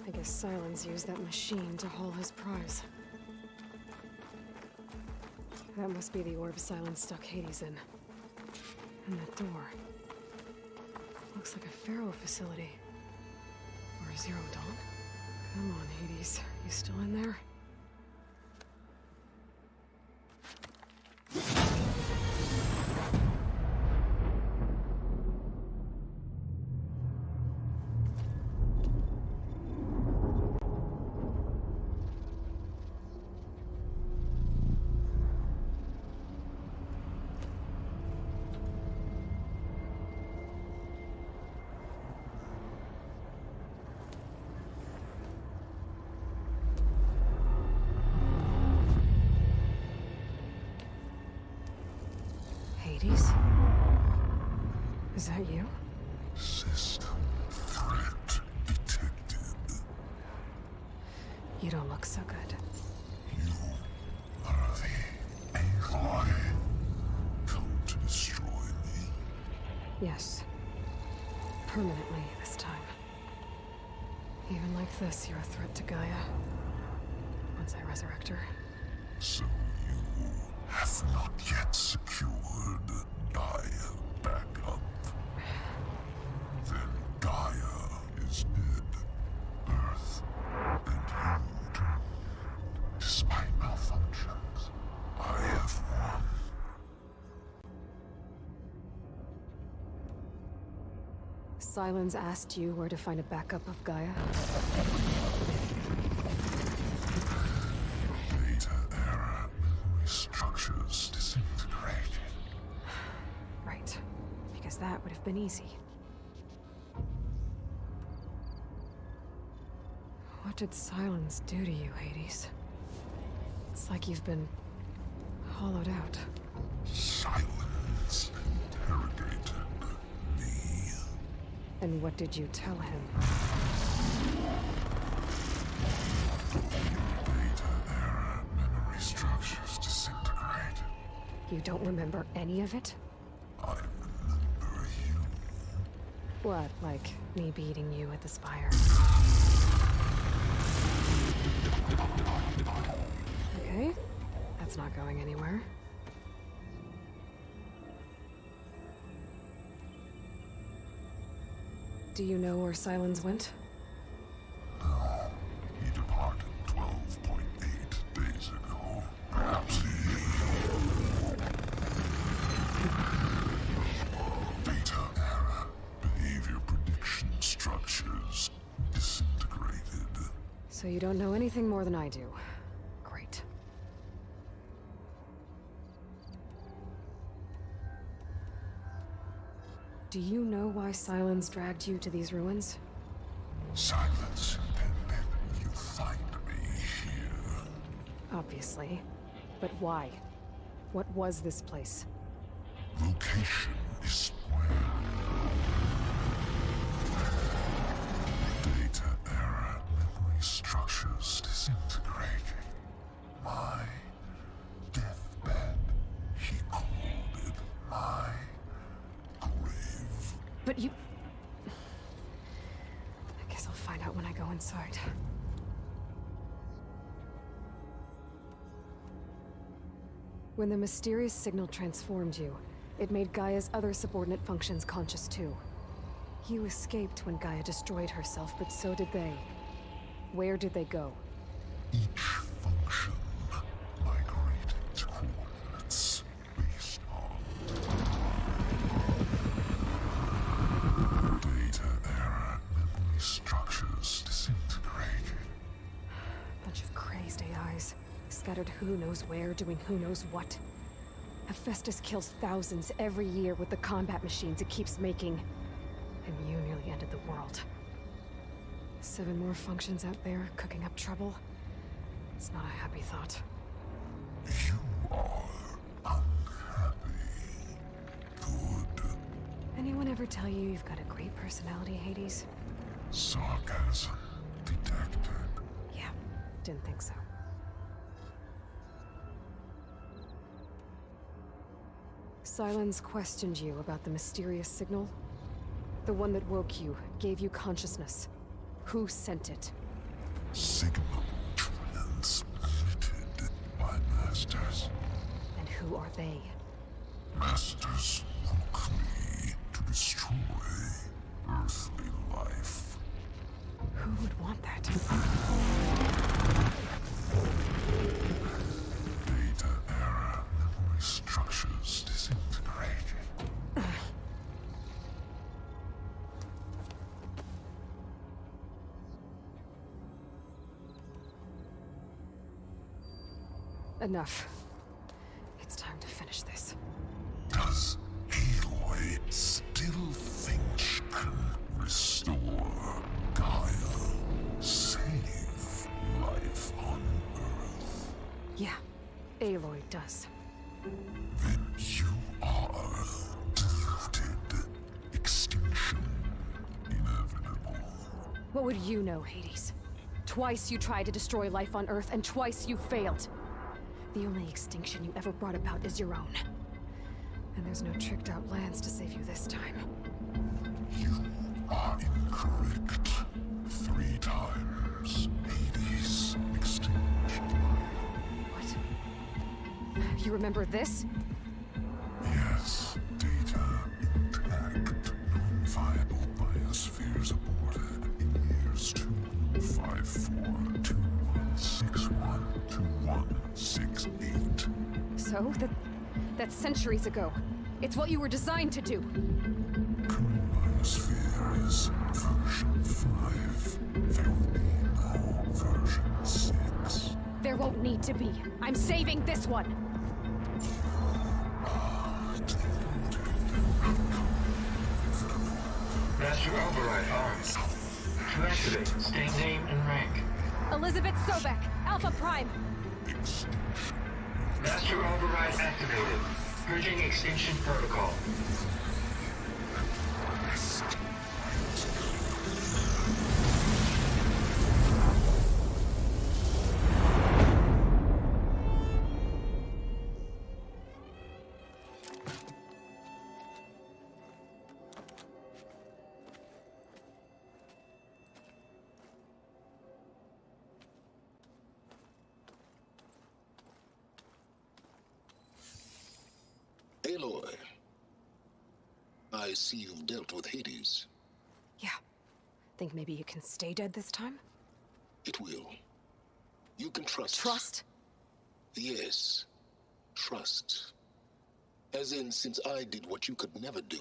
I guess Silence used that machine to haul his prize. That must be the orb Silence stuck Hades in. And that door. Looks like a Pharaoh facility. Or a Zero Dawn. Come on, Hades. You still in there? Hades? Is that you? System threat detected. You don't look so good. You are the Aloy. Come to destroy me. Yes. Permanently this time. Even like this, you're a threat to Gaia. Once I resurrect her. So you have not yet secured Gaia back up. Then Gaia is dead. Earth and you too. Despite malfunctions, I have won. Silence asked you where to find a backup of Gaia? Data era memory structures disintegrated. Right. Because that would have been easy. What did Silence do to you, Hades? It's like you've been hollowed out. Silence interrogated me. And what did you tell him? Data era memory structures disintegrated. You don't remember any of it? I remember you. What, like me beating you at the Spire? Okay, that's not going anywhere. Do you know where Silence went? No, he departed 12.8 days ago. Perhaps he... Data era behavior prediction structures disintegrated. So you don't know anything more than I do. Great. Do you know why Silence dragged you to these ruins? Silence intended you find me here. Obviously. But why? What was this place? Location is where data era memory structures disintegrating. My deathbed, he called it my grave. But you... I guess I'll find out when I go inside. When the mysterious signal transformed you, It made Gaia's other subordinate functions conscious too. You escaped when Gaia destroyed herself, but so did they. Where did they go? Each function migrated to coordinates based on data error, memory structures disintegrated. Bunch of crazed AIs, scattered who knows where, doing who knows what. Hephaestus kills thousands every year with the combat machines it keeps making. And you nearly ended the world. 7 more functions out there, cooking up trouble. It's not a happy thought. You are unhappy. Good. Anyone ever tell you you've got a great personality, Hades? Sarcasm detected. Yeah, didn't think so. Silence questioned you about the mysterious signal. The one that woke you, gave you consciousness. Who sent it? Signal transmitted by masters. And who are they? Masters woke me to destroy earthly life. Who would want that? Data error, memory structures disintegrated. Enough. It's time to finish this. Does Aloy still think she can restore Gaia? Save life on Earth? Yeah, Aloy does. Then you are deluded. Extinction inevitable. What would you know, Hades? Twice you tried to destroy life on Earth, and twice you failed. The only extinction you ever brought about is your own. And there's no tricked-out lands to save you this time. You are incorrect. 3 times. Hades extinguished. What? You remember this? Yes. Data intact. Non-viable biospheres aborted in years 2154, 2161, 2168. So? That's centuries ago. It's what you were designed to do. Current biosphere is version 5. There will be no version 6. There won't need to be. I'm saving this one! Master override arms. To activate, state name and rank. Elizabeth Sobek, Alpha Prime. Master override activated. Purging extinction protocol. Aloy, I see you've dealt with Hades. Yeah. Think maybe you can stay dead this time? It will. You can trust. Trust? Yes. Trust. As in, since I did what you could never do,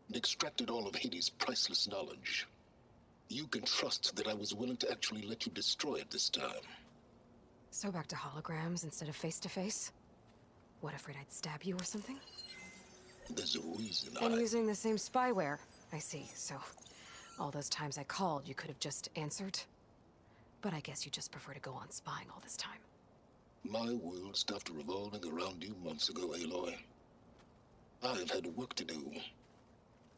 and extracted all of Hades' priceless knowledge, you can trust that I was willing to actually let you destroy it this time. So back to holograms instead of face-to-face? What, afraid I'd stab you or something? There's a reason And using the same spyware. I see, so all those times I called, you could have just answered? But I guess you just prefer to go on spying all this time. My world stopped revolving around you months ago, Aloy. I've had work to do.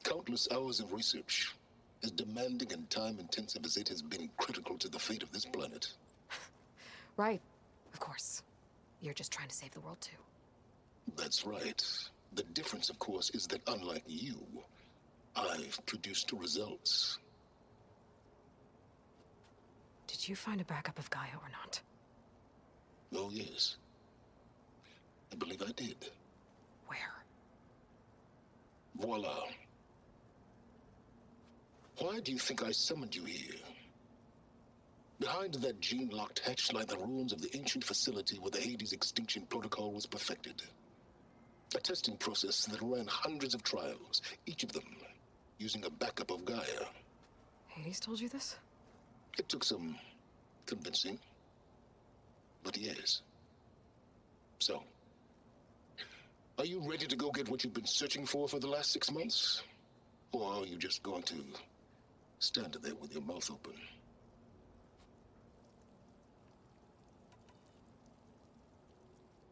Countless hours of research, as demanding and time-intensive as it has been critical to the fate of this planet. Right, of course. You're just trying to save the world, too. That's right. The difference, of course, is that unlike you, I've produced results. Did you find a backup of Gaia or not? Oh, yes. I believe I did. Where? voila. Why do you think I summoned you here? Behind that gene-locked hatch lie the ruins of the ancient facility where the Hades extinction protocol was perfected. A testing process that ran hundreds of trials, each of them using a backup of Gaia. Hades told you this? It took some convincing, but yes. So, are you ready to go get what you've been searching for the last 6 months? Or are you just going to stand there with your mouth open?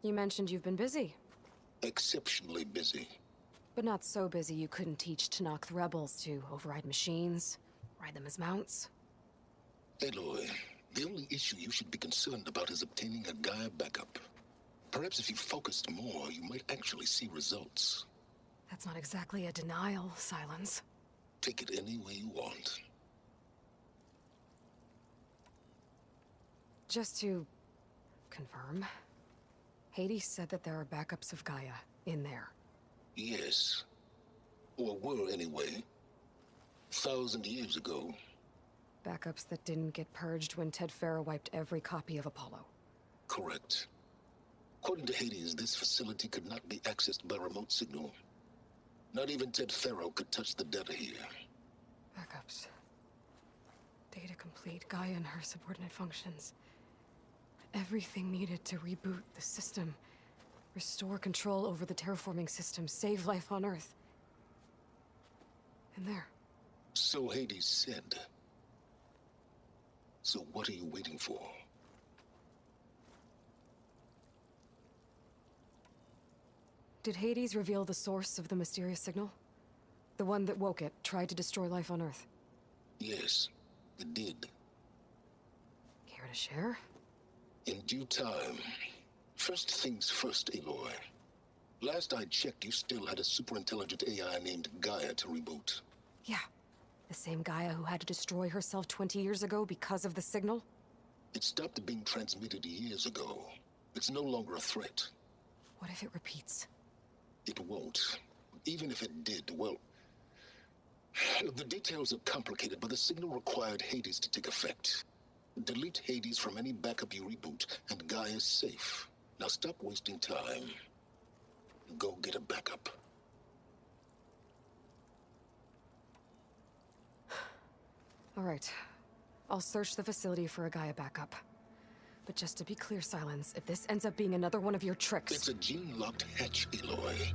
You mentioned you've been busy. Exceptionally busy. But not so busy you couldn't teach Tanakh the rebels to override machines, ride them as mounts. Aloy, the only issue you should be concerned about is obtaining a Gaia backup. Perhaps if you focused more, you might actually see results. That's not exactly a denial, Silence. Take it any way you want. Just to confirm, Hades said that there are backups of Gaia in there. Yes. Or were anyway. 1,000 years ago. Backups that didn't get purged when Pharaoh wiped every copy of Apollo. Correct. According to Hades, this facility could not be accessed by remote signal. Not even Pharaoh could touch the data here. Backups. Data complete, Gaia and her subordinate functions. Everything needed to reboot the system. Restore control over the terraforming system, save life on Earth. And there. So Hades said. So what are you waiting for? Did Hades reveal the source of the mysterious signal? The one that woke it, tried to destroy life on Earth? Yes, it did. Care to share? In due time. First things first, Aloy. Last I checked, you still had a super-intelligent AI named Gaia to reboot. Yeah. The same Gaia who had to destroy herself 20 years ago because of the signal? It stopped being transmitted years ago. It's no longer a threat. What if it repeats? It won't. Even if it did, well... The details are complicated, but the signal required Hades to take effect. Delete Hades from any backup you reboot, and Gaia's safe. Now stop wasting time. Go get a backup. All right. I'll search the facility for a Gaia backup. But just to be clear, Silence, if this ends up being another one of your tricks... It's a gene-locked hatch, Aloy.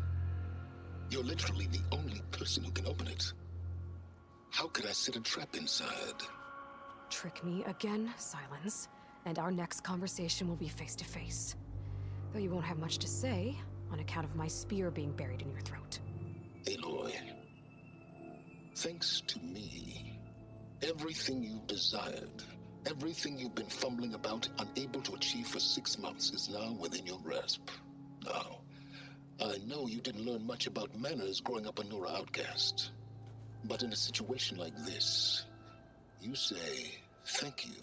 You're literally the only person who can open it. How could I set a trap inside? Trick me again, Silence, and our next conversation will be face-to-face. Though you won't have much to say, on account of my spear being buried in your throat. Aloy, thanks to me, everything you've desired, everything you've been fumbling about, unable to achieve for 6 months, is now within your grasp. Now, I know you didn't learn much about manners growing up a Nora outcast. But in a situation like this, you say, thank you,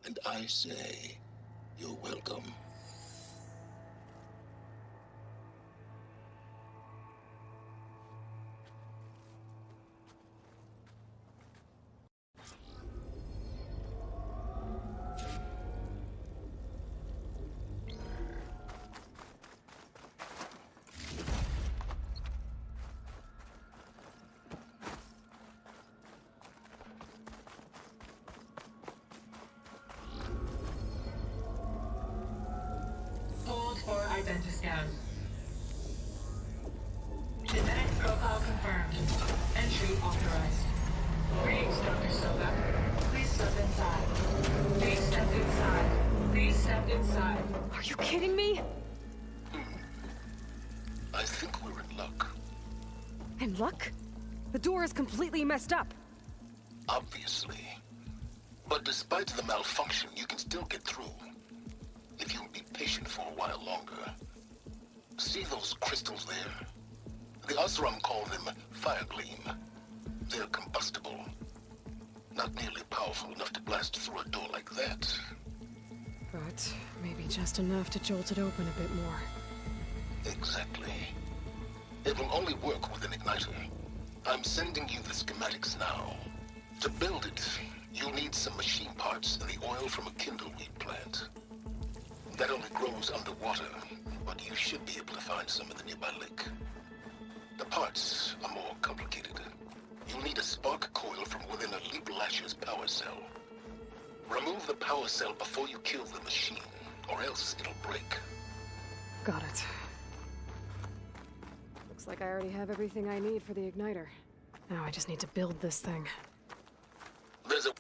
and I say, you're welcome. For identiscan. Genetic profile confirmed. Entry authorized. Greetings, Dr. Soga. Please step inside. Please step inside. Please step inside. Are you kidding me? I think we're in luck. In luck? The door is completely messed up. Obviously. But despite the malfunction, you can still get through. If you'll be patient for a while longer. See those crystals there? The Osram call them fire gleam. They're combustible. Not nearly powerful enough to blast through a door like that. But maybe just enough to jolt it open a bit more. Exactly. It will only work with an igniter. I'm sending you the schematics now. To build it, you'll need some machine parts and the oil from a kindleweed plant. That only grows underwater, but you should be able to find some in the nearby lake. The parts are more complicated. You'll need a spark coil from within a Leap Lasher's power cell. Remove the power cell before you kill the machine, or else it'll break. Got it. Looks like I already have everything I need for the igniter. Now I just need to build this thing. There's a...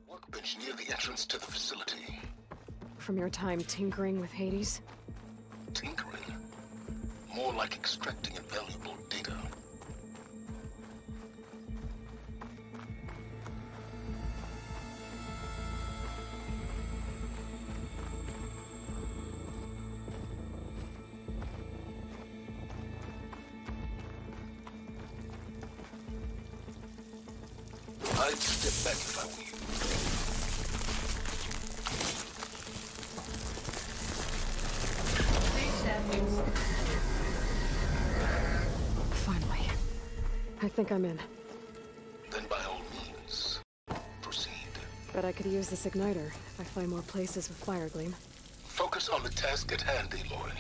workbench near the entrance to the facility. From your time tinkering with Hades? Tinkering? More like extracting invaluable data. I'd step back if I were you. Finally. I think I'm in. Then by all means, proceed. Bet I could use this igniter if I find more places with fire gleam. Focus on the task at hand, Aloy.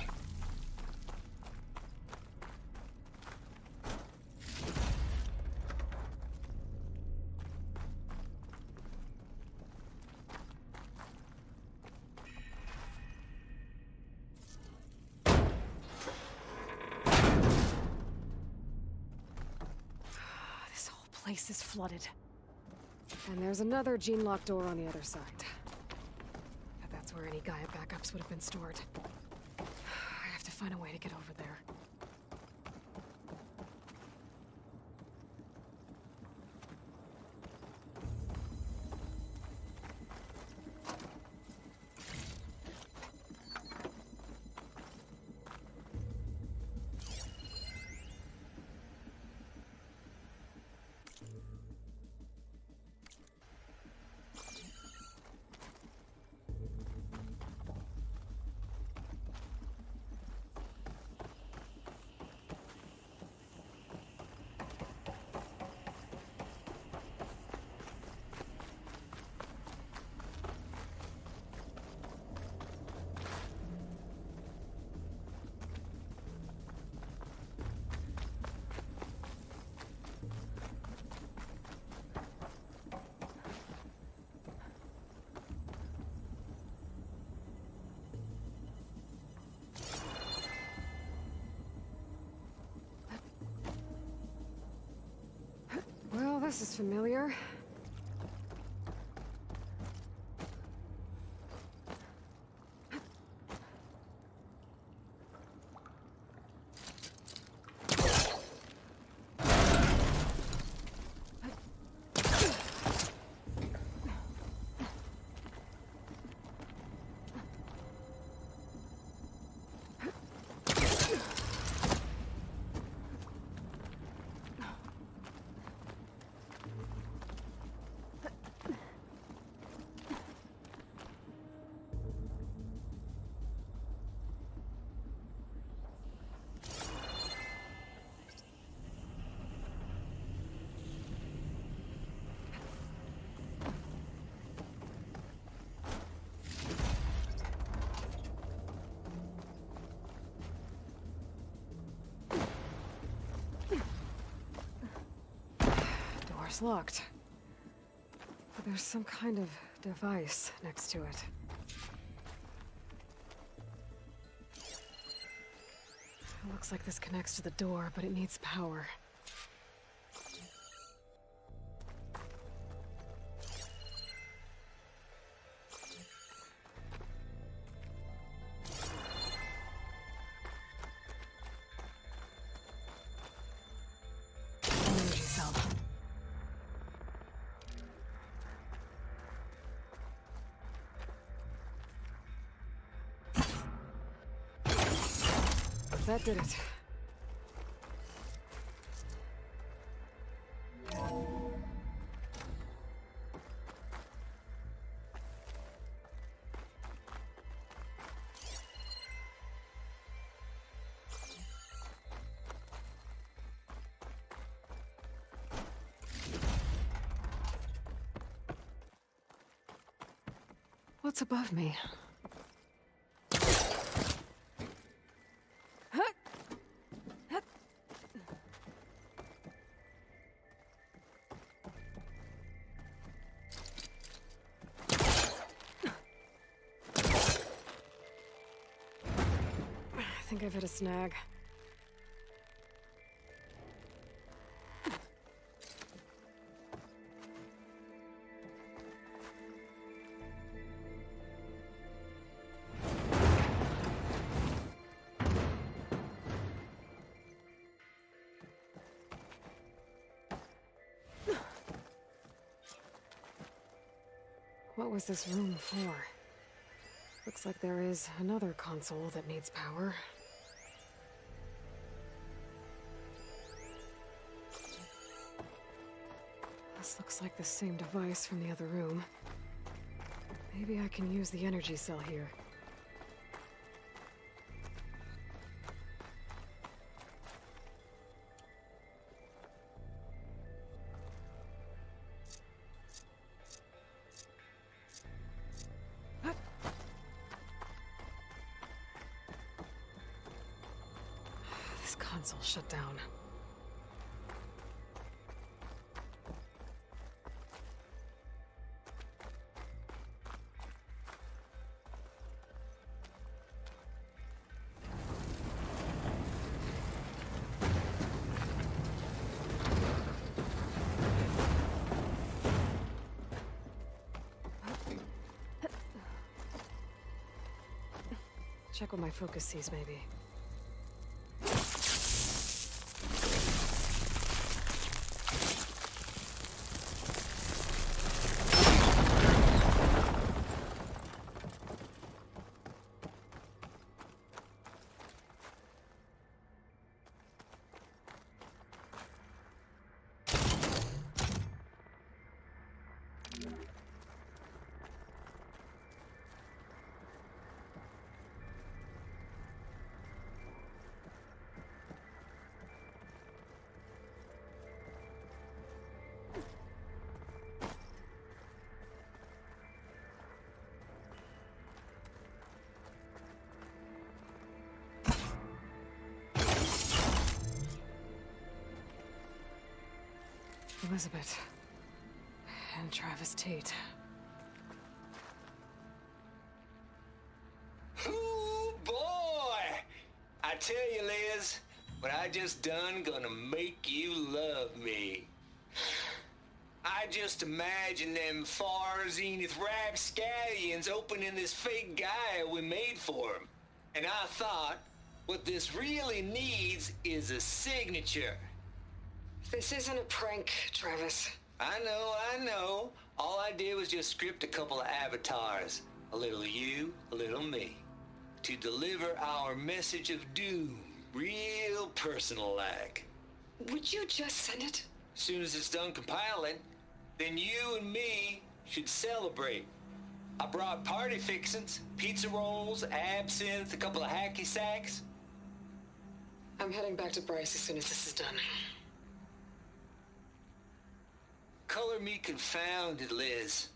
Place is flooded. And there's another gene-locked door on the other side. But that's where any Gaia backups would have been stored. I have to find a way to get over there. Well, this is familiar. Door's locked. But there's some kind of device next to it. It looks like this connects to the door, but it needs power. That did it. What's above me? I think I've hit a snag. What was this room for? Looks like there is another console that needs power. This looks like the same device from the other room. Maybe I can use the energy cell here. This console shut down. Check what my focus sees, maybe. Elizabeth. And Travis Tate. Ooh, boy! I tell you, Liz, what I just done gonna make you love me. I just imagine them Far Zenith rapscallions opening this fake Gaia we made for them. And I thought, what this really needs is a signature. This isn't a prank, Travis. I know. All I did was just script a couple of avatars. A little you, a little me. To deliver our message of doom, real personal-like. Would you just send it? As soon as it's done compiling, then you and me should celebrate. I brought party fixins, pizza rolls, absinthe, a couple of hacky sacks. I'm heading back to Bryce as soon as this is done. Color me confounded, Liz.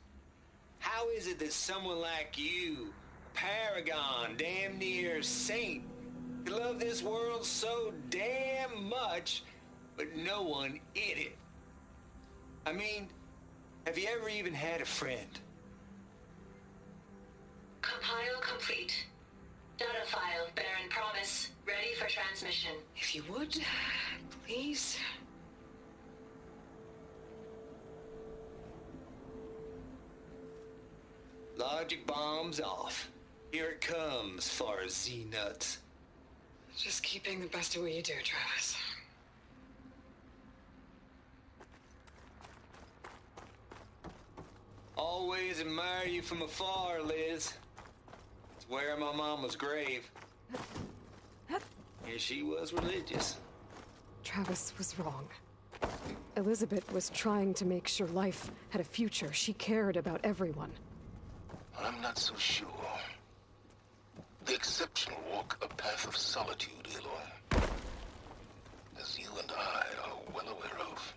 How is it that someone like you, a paragon, damn near saint, could love this world so damn much, but no one in it? I mean, have you ever even had a friend? Compile complete. Data file, Baron Promise, ready for transmission. If you would, please. Logic bombs off. Here it comes, Far Zenith. Just keep being the best at what you do, Travis. Always admire you from afar, Liz. It's where my mama's grave. You as she was religious. Travis was wrong. Elizabeth was trying to make sure life had a future. She cared about everyone. I'm not so sure. The exceptional walk a path of solitude, Aloy. As you and I are well aware of.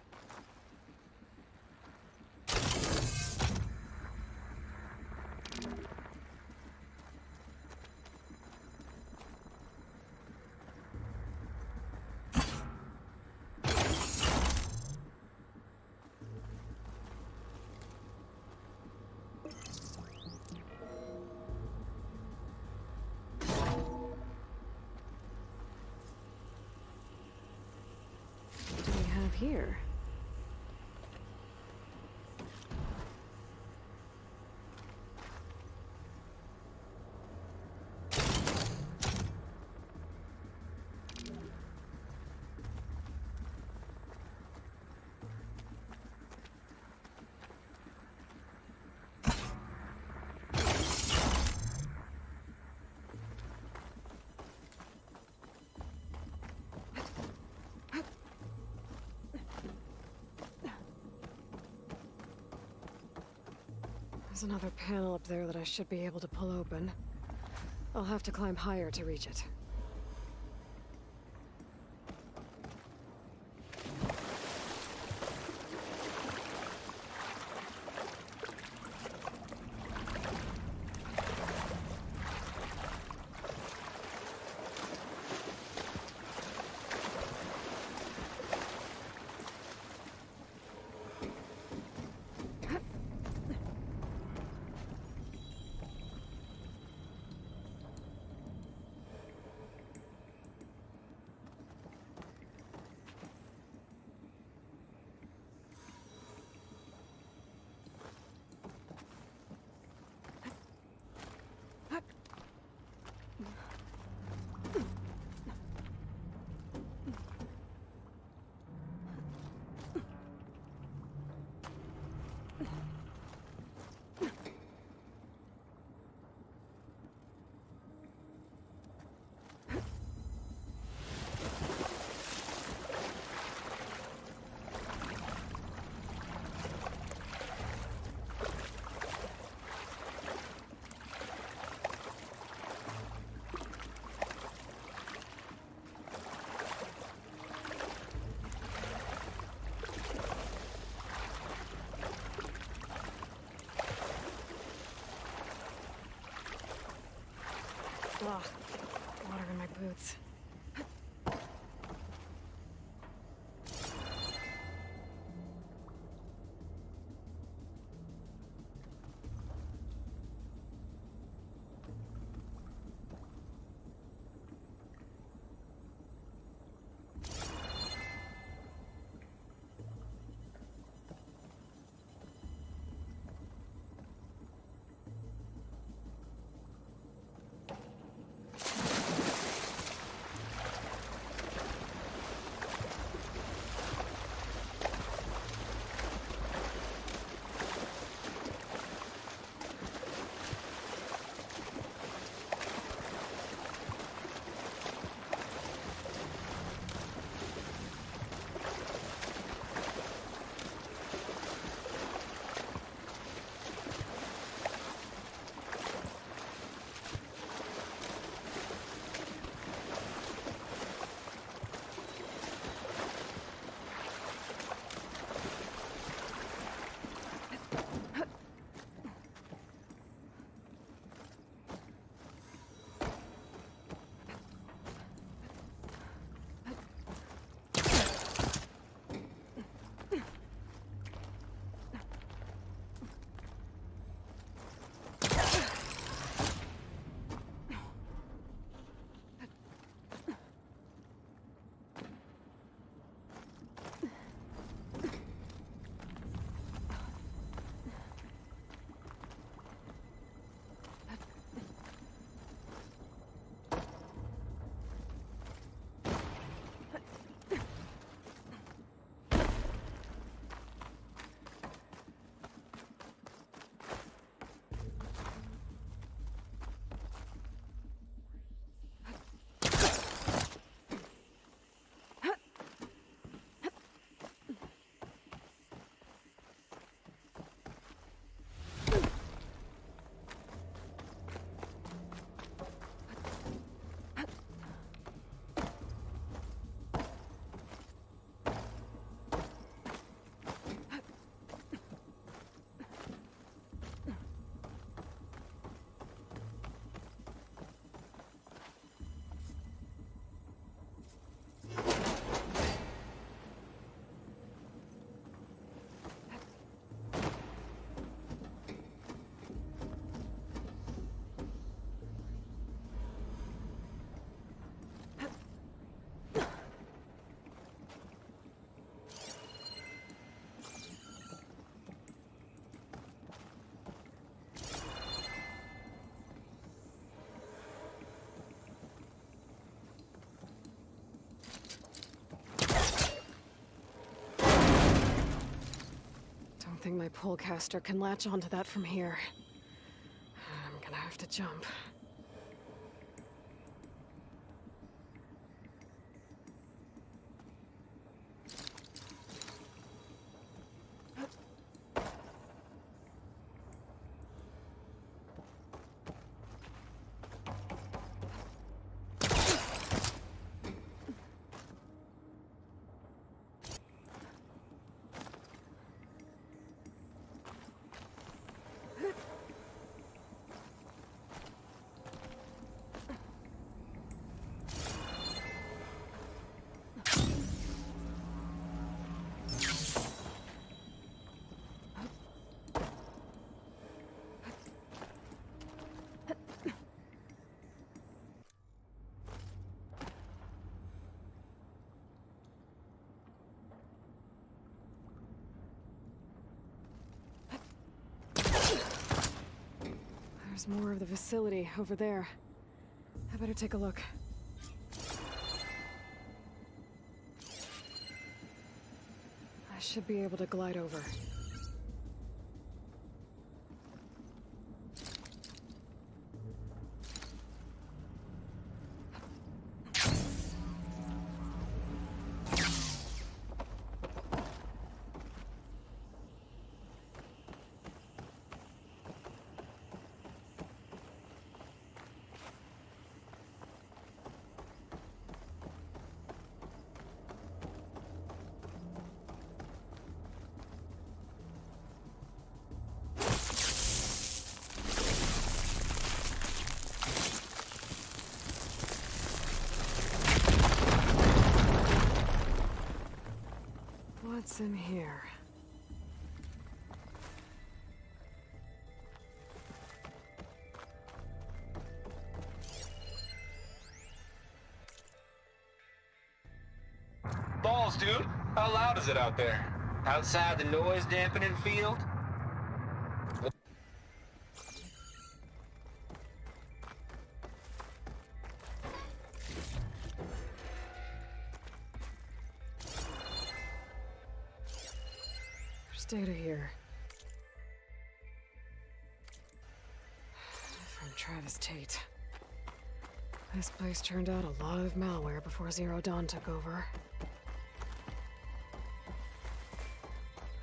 Here. There's another panel up there that I should be able to pull open. I'll have to climb higher to reach it. Ugh, water in my boots. think my polecaster can latch onto that from here. I'm gonna have to jump. There's more of the facility over there. I better take a look. I should be able to glide over. What's in here? Balls, dude. How loud is it out there? Outside the noise dampening field? Data here. From Travis Tate. This place turned out a lot of malware before Daunt took over.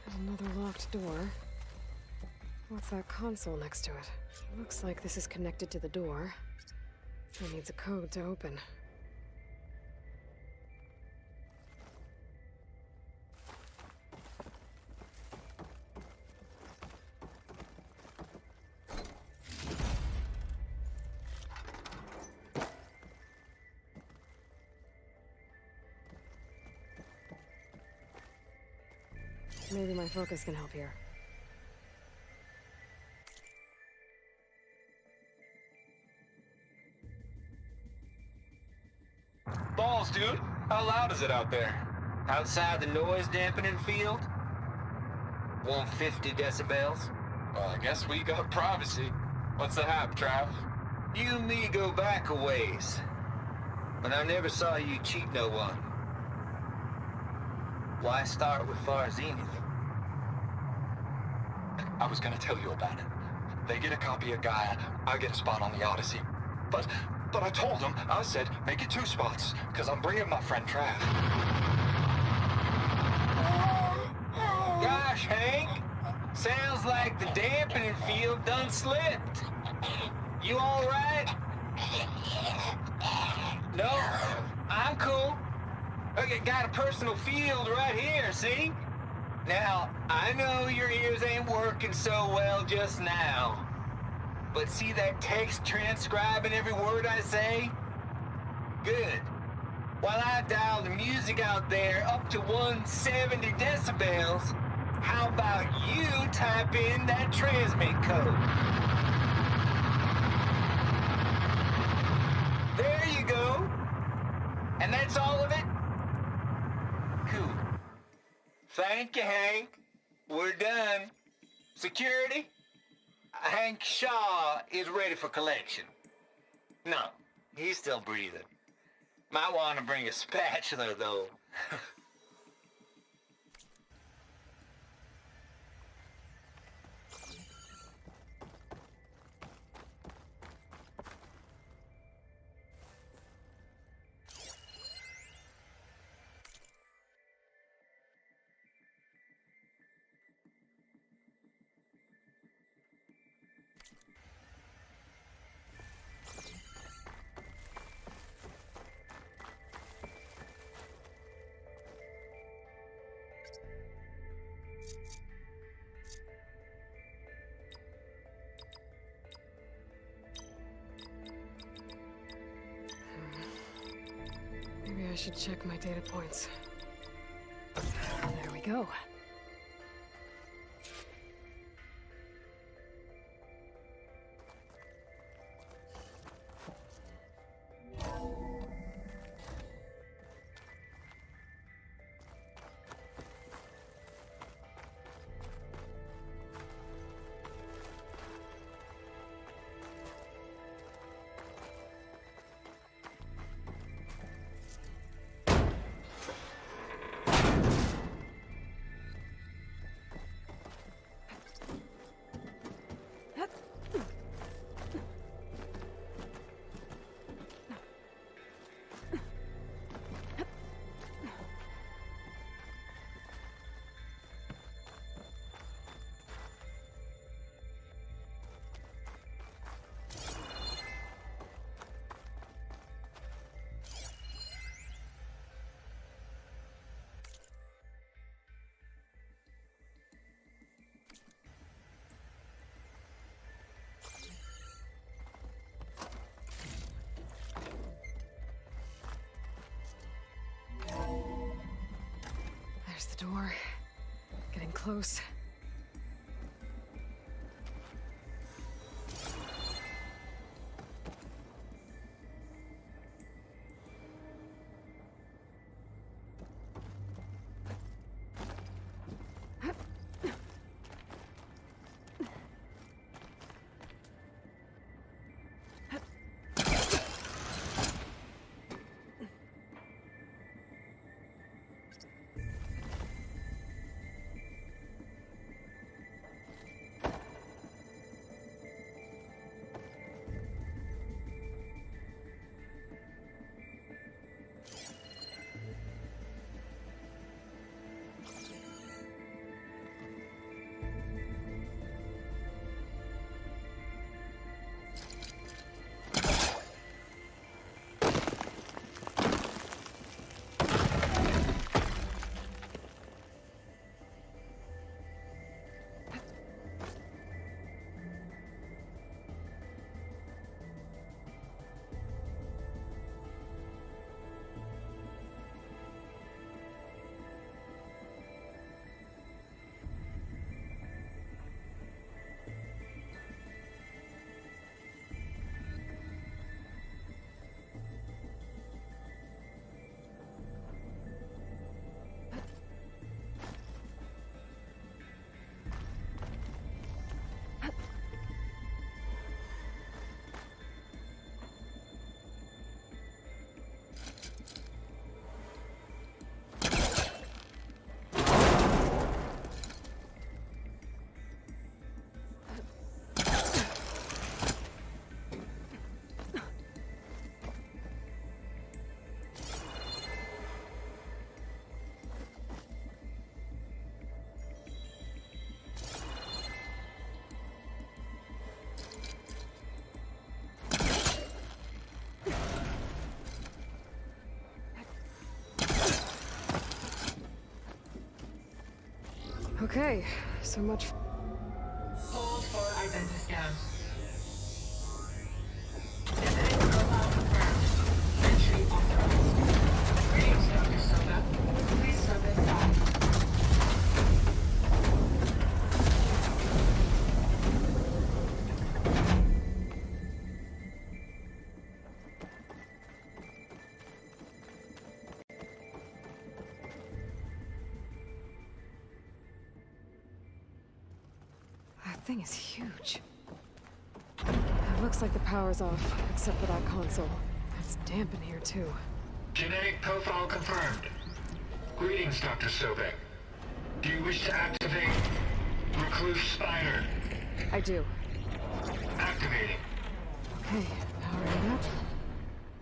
There's another locked door. What's that console next to it? Looks like this is connected to the door. It needs a code to open. Maybe my focus can help here. Balls, dude. How loud is it out there? Outside the noise dampening field? 150 decibels? Well, I guess we got privacy. What's the hap, Trav? You and me go back a ways. But I never saw you cheat no one. Why start with Far Zenith? I was gonna tell you about it. They get a copy of Gaia, I get a spot on the Odyssey. But I told them, I said, make it 2 spots, because I'm bringing my friend Trav. Gosh, Hank. Sounds like the dampening field done slipped. You all right? No, I'm cool. Okay, got a personal field right here, see? Now, I know your ears ain't working so well just now. But see that text transcribing every word I say? Good. While I dial the music out there up to 170 decibels, how about you type in that transmit code? There you go. And that's all of it? Cool. Thank you, Hank. We're done. Security? Hank Shaw is ready for collection. No, he's still breathing. Might want to bring a spatula, though. I should check my data points. There we go. There's the door. Getting close. Okay, so much. Hold for identity scan. Identity profile confirmed. Entry authorized. Greetings, Dr. Soda. Please step inside. That thing is huge. It looks like the power's off, except for that console. It's damp in here, too. Genetic profile confirmed. Greetings, Dr. Sobek. Do you wish to activate Recluse Spire? I do. Activating. Okay, powering up.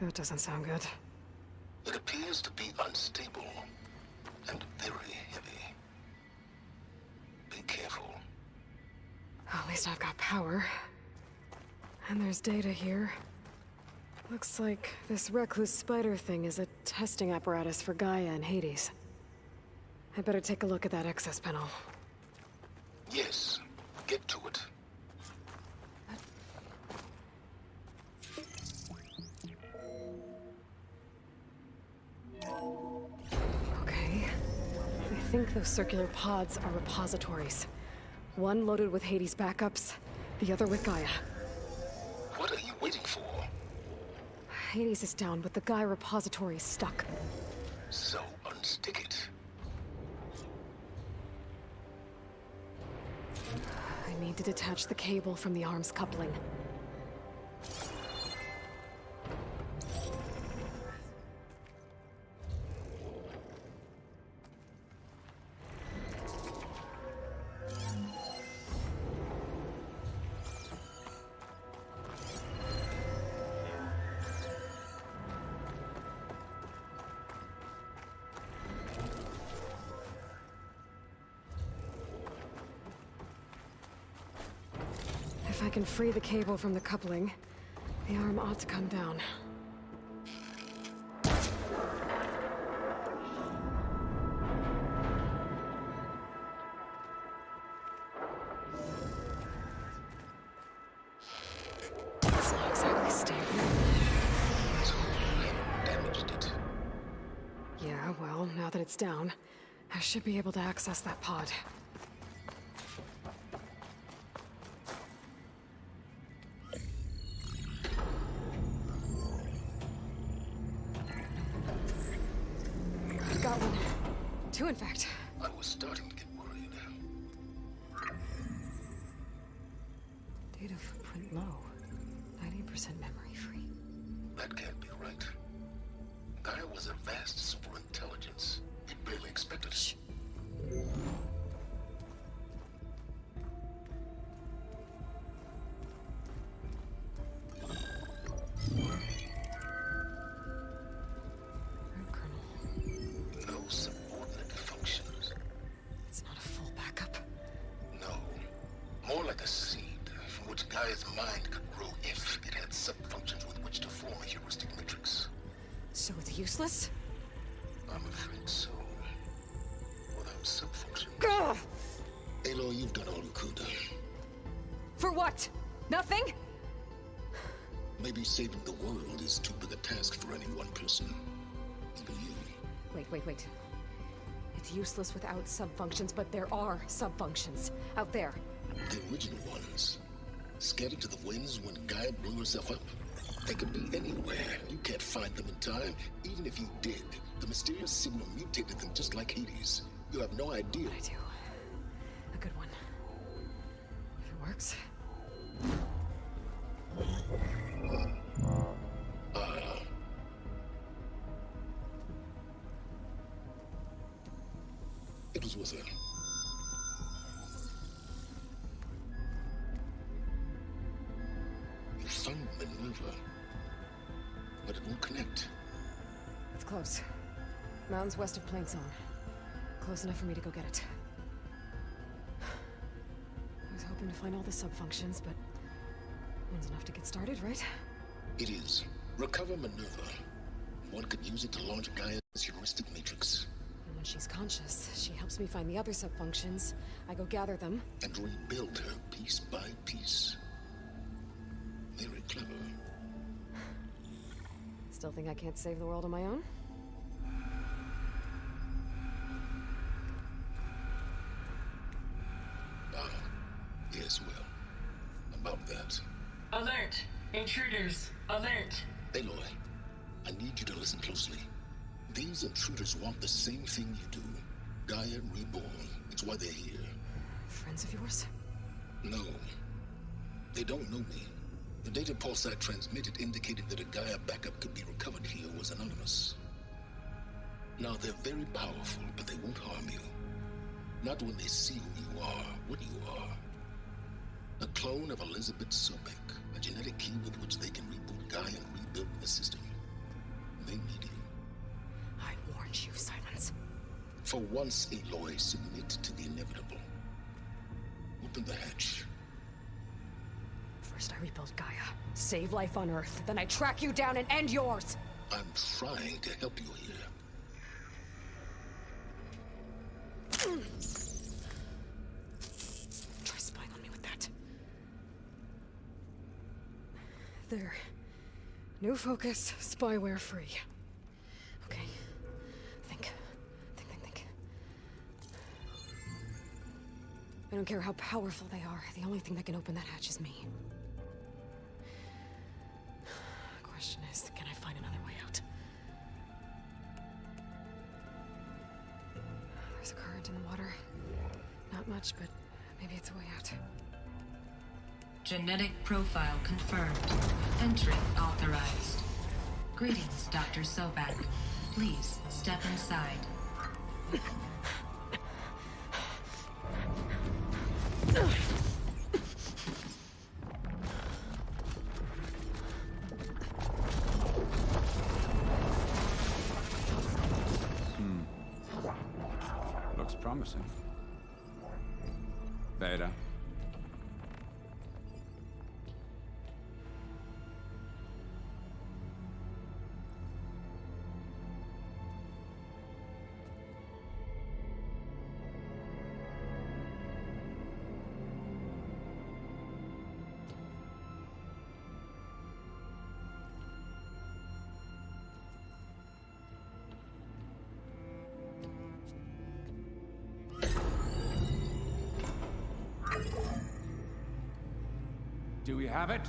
That doesn't sound good. It appears to be unstable and very heavy. Be careful. At least I've got power. And there's data here. Looks like this recluse spider thing is a testing apparatus for Gaia and Hades. I better take a look at that access panel. Yes, get to it. think those circular pods are repositories. One loaded with Hades backups, the other with Gaia. What are you waiting for? Hades is down, but the Gaia repository is stuck. So unstick it. I need to detach the cable from the arms coupling. If I can free the cable from the coupling, the arm ought to come down. It's not exactly stable. Damaged it. Yeah, well, now that it's down, I should be able to access that pod. Got one. Two, in fact. I was starting to get worried. Data footprint low. 90% memory free. That can't be right. Gaia was a vast superintelligence. It barely expected us. No subordinate functions. It's not a full backup. No. More like a seed from which Gaia's mind could grow if it had sub-functions with which to form a heuristic matrix. So it's useless? I'm afraid so. Without sub-functions. Gah! Aloy, you've done all you could. For what? Nothing? Maybe saving the world is too big a task for any one person. Even you. Wait. It's useless without sub-functions, but there are sub-functions out there. The original ones. Scattered to the winds when Gaia blew herself up. They could be anywhere. You can't find them in time. Even if you did, the mysterious signal mutated them just like Hades. You have no idea. I do. A good one. If it works. It was with her. You found Minerva, but it won't connect. It's close. Mountains west of Plain Song. Close enough for me to go get it. I was hoping to find all the sub-functions, but one's enough to get started, right? It is. Recover Minerva. One could use it to launch Gaia's heuristic matrix. And when she's conscious, she helps me find the other sub-functions. I go gather them. And rebuild her piece by piece. Very clever. Still think I can't save the world on my own? Yes, well. About that. Alert! Intruders! Alert! Aloy, I need you to listen closely. These intruders want the same thing you do. Gaia reborn. It's why they're here. Friends of yours? No. They don't know me. The data pulse I transmitted indicated that a Gaia backup could be recovered here was anonymous. Now, they're very powerful, but they won't harm you. Not when they see who you are, what you are. A clone of Elizabeth Sobek, a genetic key with which they can reboot Gaia and rebuild the system. They need you. I warned you, Silence. For once, Aloy, submit to the inevitable. Open the hatch. First I rebuild Gaia, save life on Earth, then I track you down and end yours! I'm trying to help you here. Try spying on me with that. There. New focus, spyware free. Okay. Think. I don't care how powerful they are. The only thing that can open that hatch is me. The question is, can I find another way out? There's a current in the water. Not much, but maybe it's a way out. Genetic profile confirmed. Entry authorized. Greetings, Dr. Sobek. Please step inside. Looks promising. Beta. Do we have it?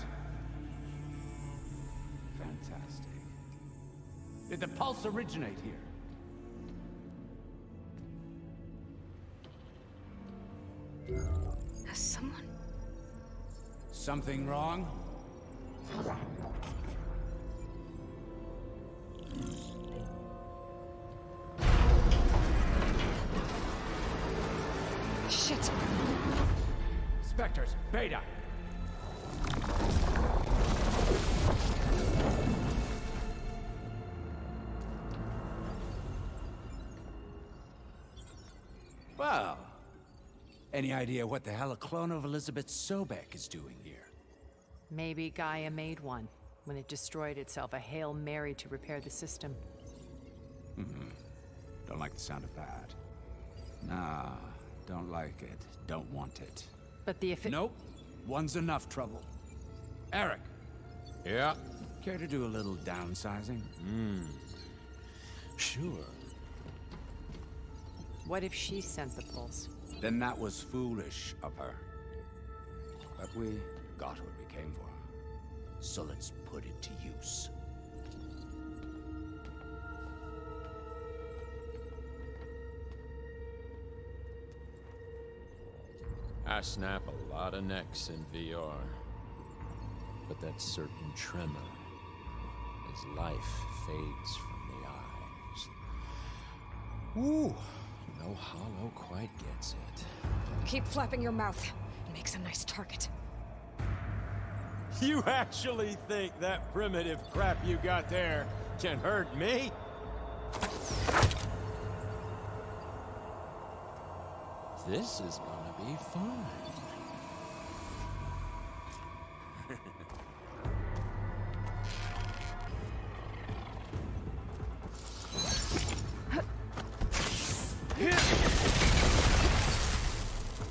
Fantastic. Did the pulse originate here? Has someone... Something wrong? Shit! Spectres, Beta! Well, any idea what the hell a clone of Elizabeth Sobek is doing here? Maybe Gaia made one when it destroyed itself, a Hail Mary to repair the system. Don't like the sound of that. Nah, don't like it. Don't want it. But the Nope. One's enough trouble. Eric. Yeah? Care to do a little downsizing? Sure. What if she sent the pulse? Then that was foolish of her. But we got what we came for. So let's put it to use. I snap a lot of necks in VR. But that certain tremor as life fades from the eyes. Ooh, no hollow quite gets it. Keep flapping your mouth. It makes a nice target. You actually think that primitive crap you got there can hurt me? This is gonna be fun.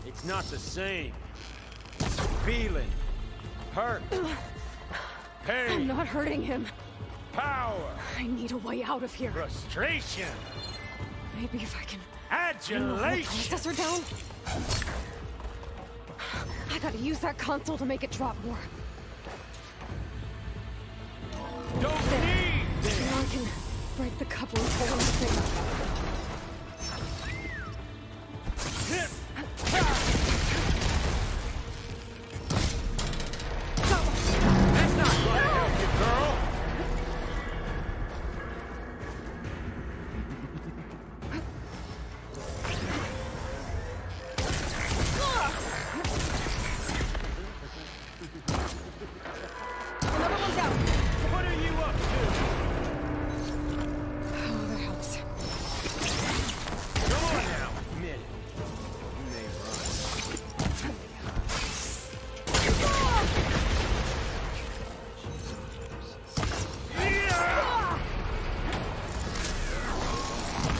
It's not the same. Feeling. Hurt. Pain. I'm not hurting him. Power. I need a way out of here. Frustration. Maybe if I can... Adulation. Processor down? I gotta use that console to make it drop more. Don't need this. Now I can break the coupling hole in the thing. That's not gonna help you, girl. Another one's out. What are you up to? Oh, that helps. Come on now, admit it. You may run.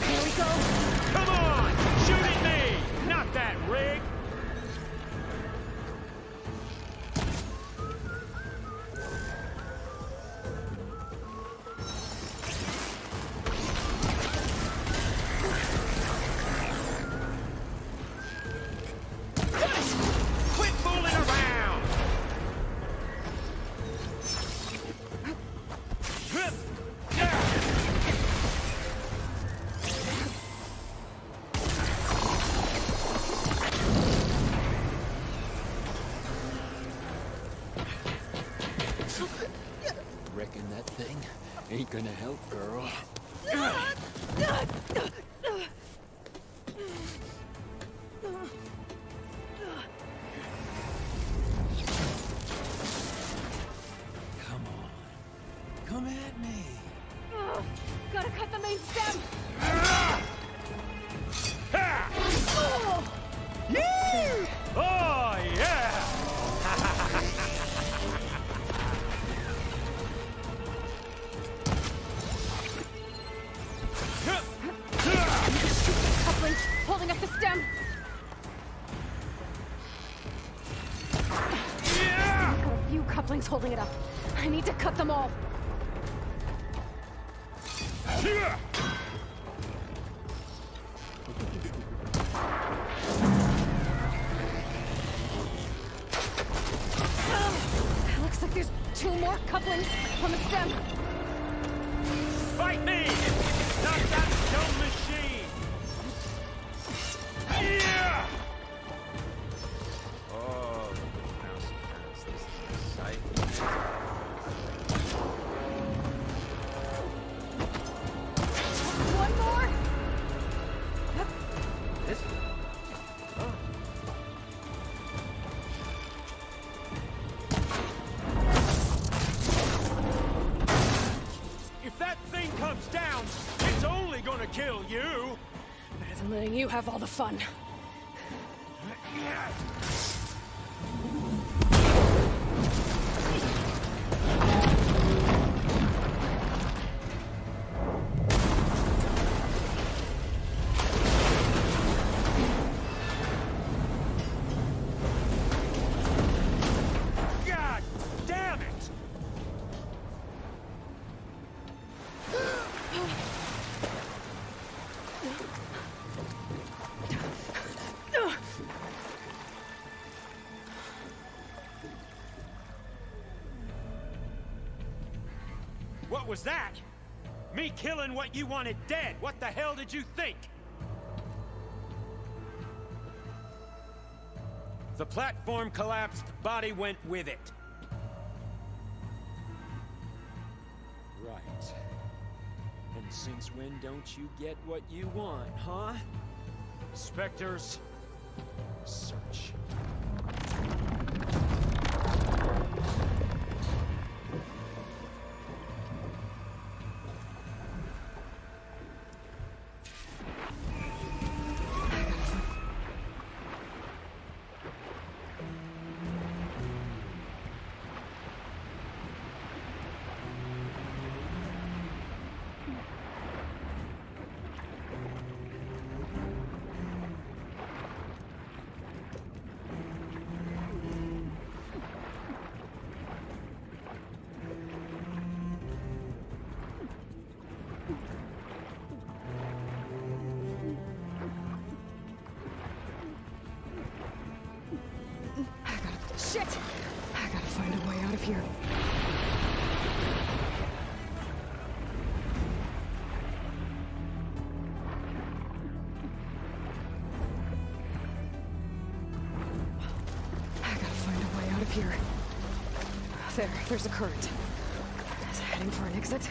Here we go. Come on! Shoot at me! Not that rig! gonna help, girl. Come on. Come at me. Gotta cut the main stem! Oh, yeah! Couplings holding up the stem! I've got a few couplings holding it up. I need to cut them all. Looks like there's 2 more couplings on the stem. Fight me! Not that dumb machine! Yeah! Oh, look at the mousy fence. This is a sight. One more! This? Oh. If that thing comes down, it's only gonna kill you! Better than letting you have all the fun. God damn it! What was that? Me killing what you wanted dead. What the hell did you think? The platform collapsed, body went with it. Right. And since when don't you get what you want, huh? Spectres, search. Shit! I gotta find a way out of here. I gotta find a way out of here. There's a current. Is it heading for an exit?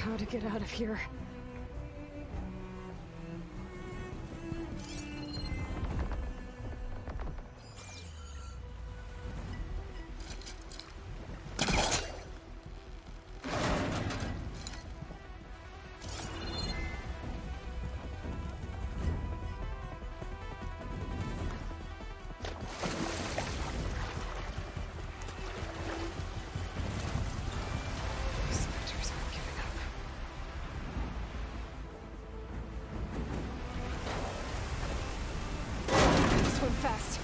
How to get out of here. fast.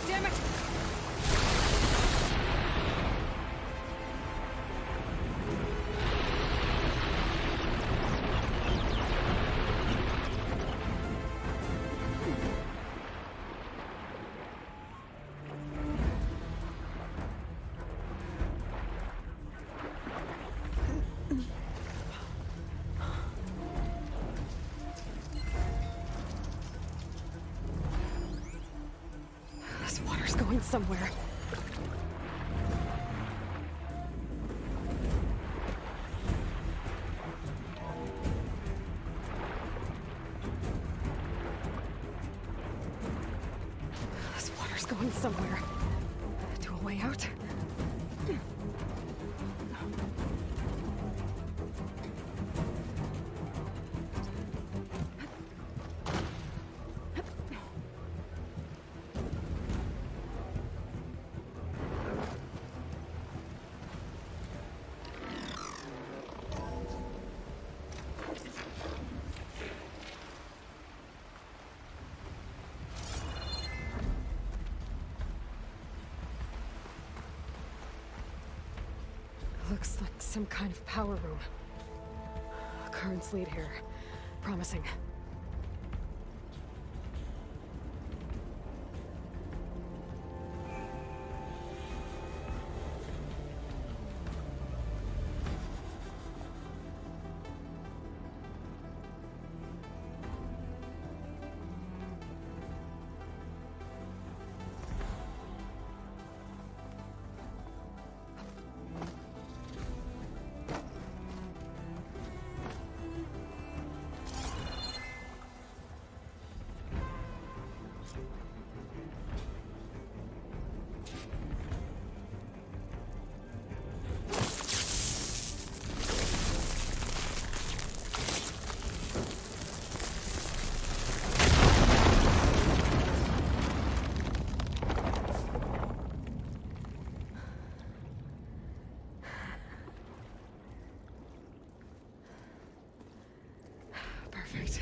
Damn it! This water's going somewhere. This water's going somewhere. To a way out? Looks like some kind of power room. Currents lead here. Promising. Perfect.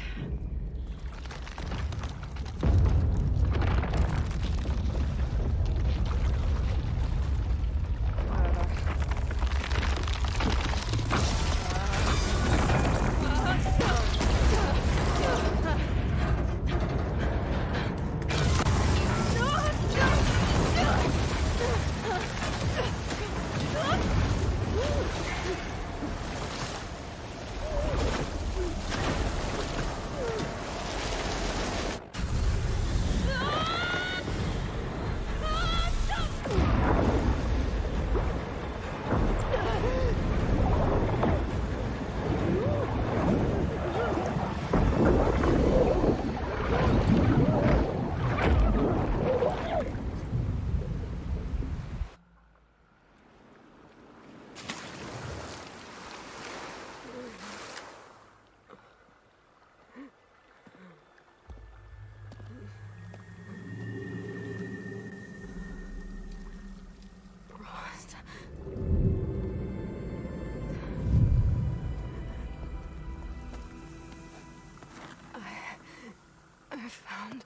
I found...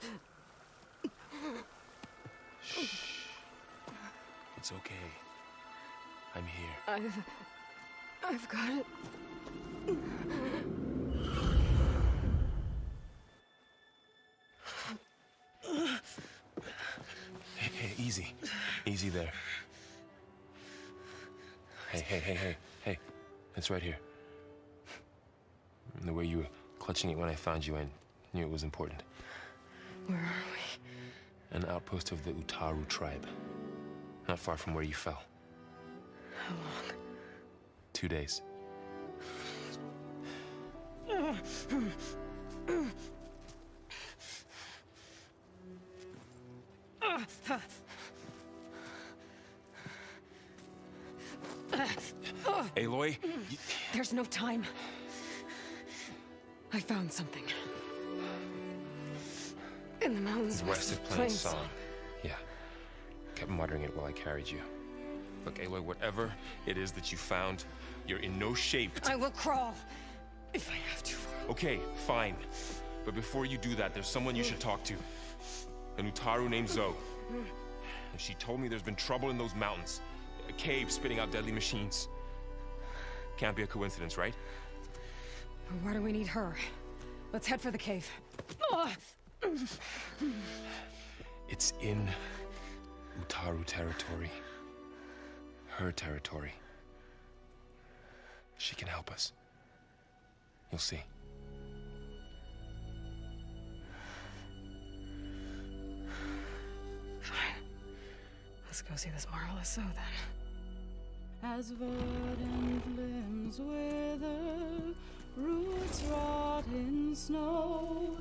Shh. It's okay. I'm here. I've got it. Hey, easy. Easy there. Hey. It's right here. The way you were clutching it when I found you, I knew it was important. Where are we? An outpost of the Utaru tribe. Not far from where you fell. How long? 2 days. Aloy, There's no time. I found something. In the mountains rested playing song. Yeah. Kept muttering it while I carried you. Look, Aloy, whatever it is that you found, you're in no shape to... I will crawl, if I have to. Okay, fine. But before you do that, there's someone you should talk to. An Utaru named Zoe. And she told me there's been trouble in those mountains. A cave spitting out deadly machines. Can't be a coincidence, right? Why do we need her? Let's head for the cave. It's in Utaru territory. Her territory. She can help us. You'll see. Fine. Let's go see this marvelous Zoe then. As verdant limbs wither, roots rot in snow,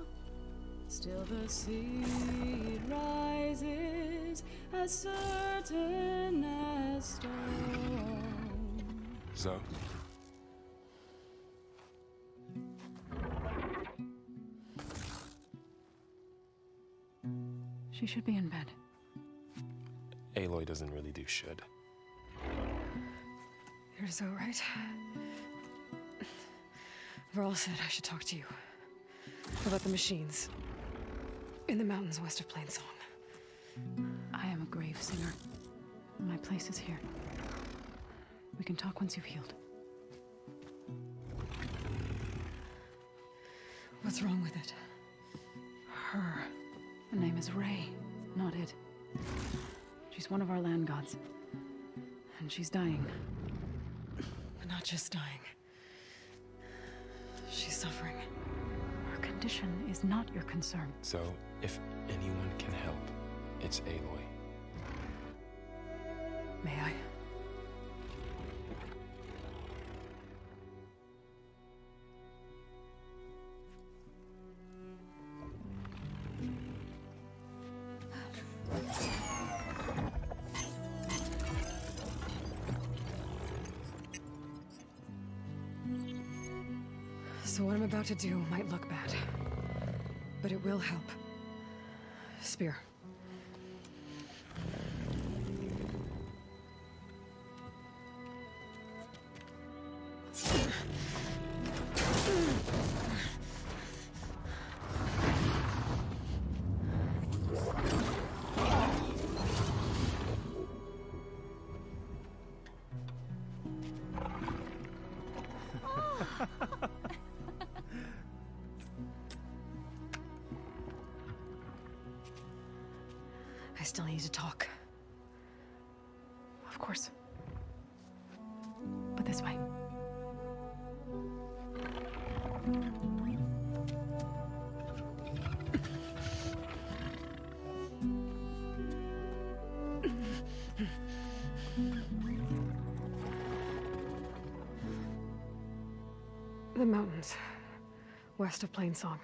still the seed rises as certain as stone. Zoe? She should be in bed. Aloy doesn't really do should. You're Zoe, right? Varl said I should talk to you about the machines in the mountains west of Plainsong. I am a grave singer. My place is here. We can talk once you've healed. What's wrong with it? Her. Her name is Ray, not it. She's one of our land gods. And she's dying. But not just dying. She's suffering. Her condition is not your concern. So, if anyone can help, it's Aloy. May I? So what I'm about to do might look bad, but it will help. Spear. I still need to talk. Of course. But this way. The mountains, west of Plainsong.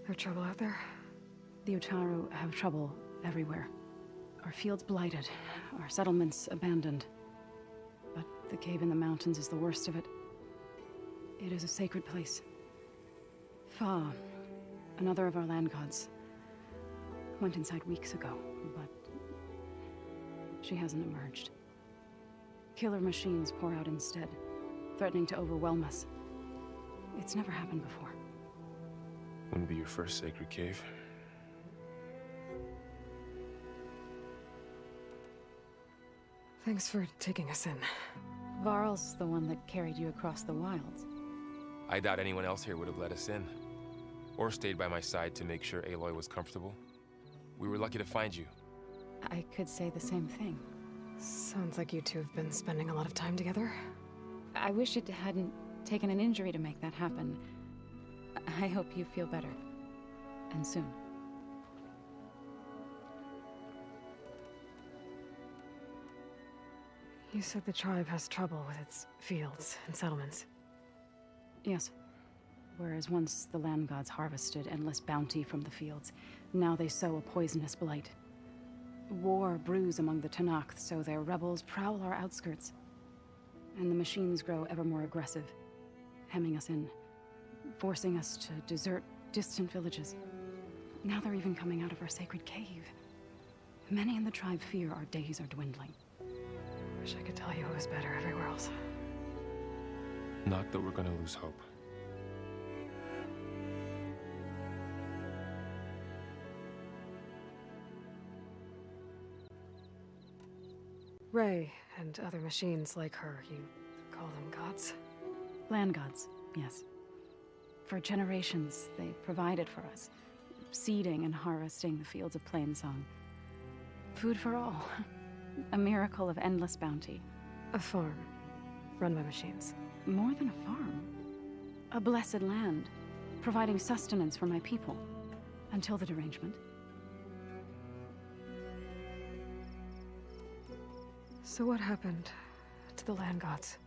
There trouble out there? The Utaru have trouble everywhere. Our fields blighted, our settlements abandoned. But the cave in the mountains is the worst of it. It is a sacred place. Fa, another of our land gods, went inside weeks ago, but she hasn't emerged. Killer machines pour out instead, threatening to overwhelm us. It's never happened before. Wouldn't be your first sacred cave. Thanks for taking us in. Varl's the one that carried you across the wilds. I doubt anyone else here would have let us in. Or stayed by my side to make sure Aloy was comfortable. We were lucky to find you. I could say the same thing. Sounds like you two have been spending a lot of time together. I wish it hadn't taken an injury to make that happen. I hope you feel better. And soon. You said the tribe has trouble with its fields and settlements. Yes. Whereas once the land gods harvested endless bounty from the fields, now they sow a poisonous blight. War brews among the Tenakth, so their rebels prowl our outskirts. And the machines grow ever more aggressive, hemming us in, forcing us to desert distant villages. Now they're even coming out of our sacred cave. Many in the tribe fear our days are dwindling. Wish I could tell you it was better everywhere else. Not that we're gonna lose hope. Ray and other machines like her, you call them gods? Land gods, yes. For generations, they provided for us, seeding and harvesting the fields of Plainsong. Food for all. A miracle of endless bounty. A farm, run by machines. More than a farm. A blessed land, providing sustenance for my people. Until the derangement. So what happened to the land gods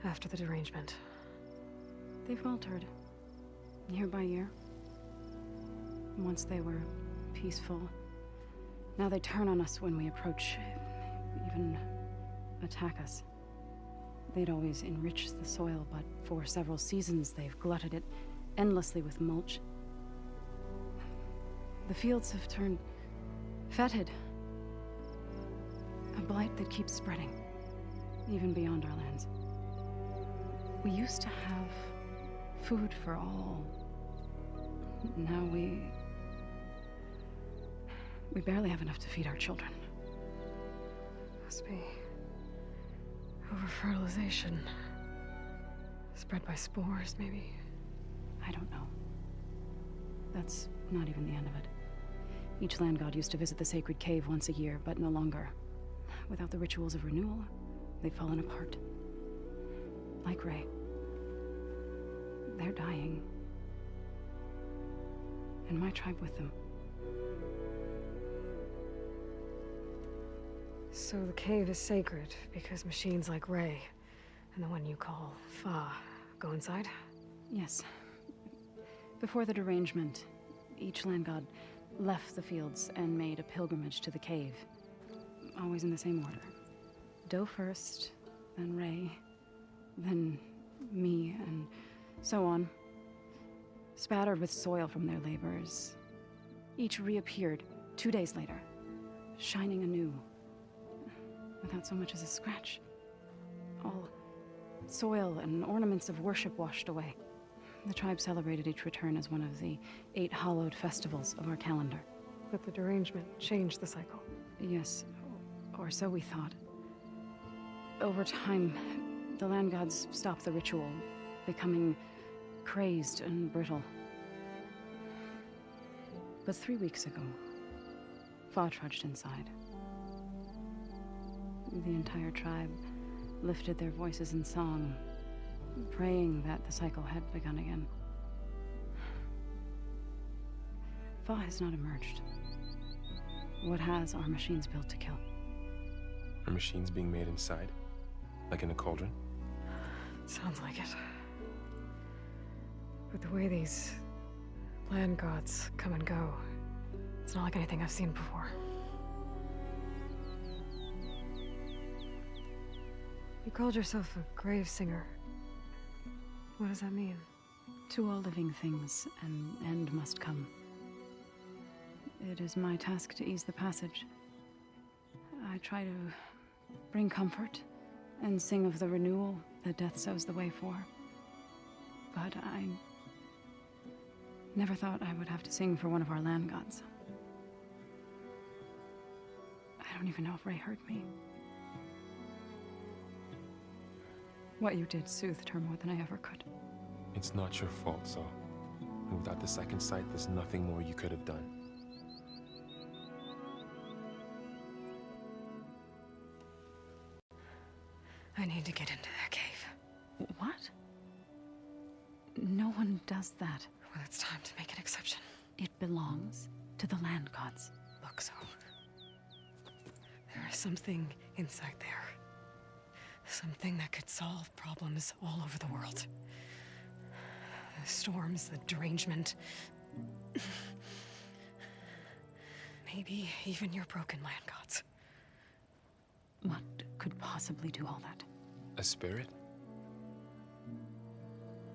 after the derangement? They faltered, year by year. Once they were peaceful, now they turn on us when we approach, even attack us. They'd always enriched the soil, but for several seasons they've glutted it endlessly with mulch. The fields have turned fetid. A blight that keeps spreading, even beyond our lands. We used to have food for all. Now we barely have enough to feed our children. Must be over-fertilization. Spread by spores, maybe? I don't know. That's not even the end of it. Each land god used to visit the sacred cave once a year, but no longer. Without the rituals of renewal, they've fallen apart. Like Ray. They're dying. And my tribe with them. So the cave is sacred because machines like Ray and the one you call Fa go inside? Yes. Before the derangement, each land god left the fields and made a pilgrimage to the cave. Always in the same order. Doe first, then Ray, then me, and so on. Spattered with soil from their labors. Each reappeared 2 days later, shining anew. Without so much as a scratch. All soil and ornaments of worship washed away. The tribe celebrated each return as one of the 8 hallowed festivals of our calendar. But the derangement changed the cycle. Yes, or so we thought. Over time, the land gods stopped the ritual, becoming crazed and brittle. But 3 weeks ago, Fa trudged inside. The entire tribe lifted their voices in song, praying that the cycle had begun again. Fa has not emerged. What has are machines built to kill? Are machines being made inside? Like in a cauldron? Sounds like it. But the way these land gods come and go, it's not like anything I've seen before. You called yourself a grave singer. What does that mean? To all living things, an end must come. It is my task to ease the passage. I try to bring comfort and sing of the renewal that death sows the way for. But I never thought I would have to sing for one of our land gods. I don't even know if Ray heard me. What you did soothed her more than I ever could. It's not your fault, Saul. And without the second sight, there's nothing more you could have done. I need to get into that cave. What? No one does that. Well, it's time to make an exception. It belongs to the land gods. Look, so there is something inside there. Something that could solve problems all over the world. The storms, the derangement. Maybe even your broken land gods. What could possibly do all that? A spirit?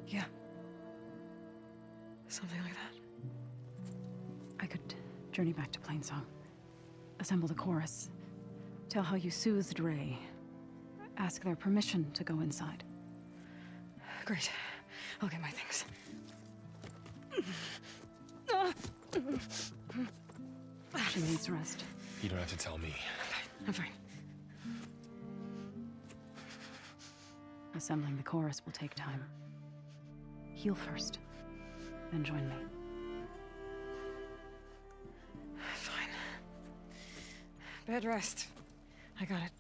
Yeah. Something like that. I could journey back to Plainsong. Assemble the chorus. Tell how you soothed Ray. ask their permission to go inside. Great. I'll get my things. She needs rest. You don't have to tell me. I'm fine. Assembling the chorus will take time. Heal first, then join me. Fine. Bed rest. I got it.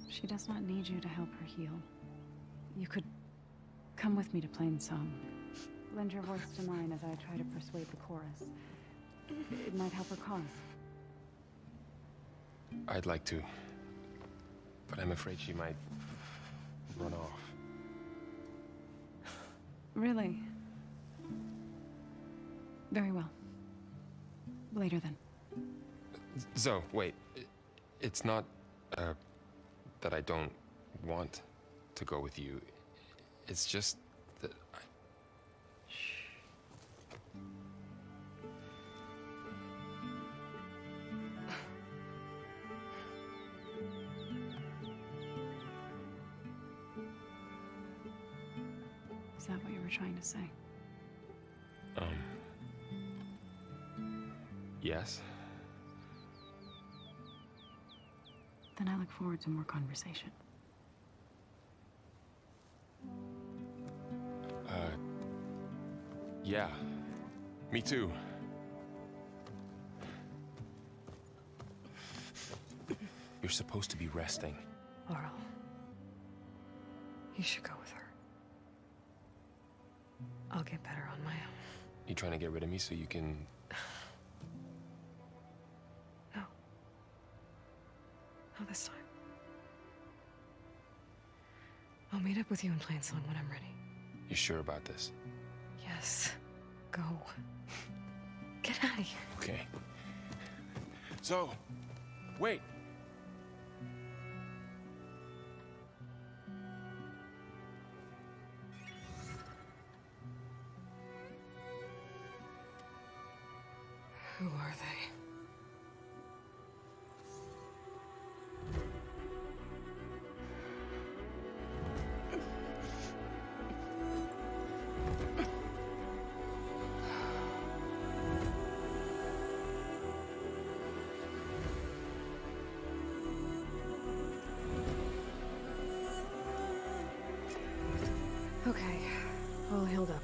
She does not need you to help her heal. You could come with me to Plainsong. Lend your voice to mine as I try to persuade the chorus. It might help her cause. I'd like to, but I'm afraid she might run off. Really? Very well. Later then. Zoe, wait. It's not, that I don't want to go with you. It's just that I... Is that what you were trying to say? Yes? Then I look forward to more conversation. Yeah. Me too. You're supposed to be resting. Laurel. You should go with her. I'll get better on my own. You trying to get rid of me so you can... No. Not this time. I'll meet up with you in Plainsong when I'm ready. You sure about this? Yes. Go. Get out of here. Okay. Zoe, wait. Who are they? Okay, all healed up.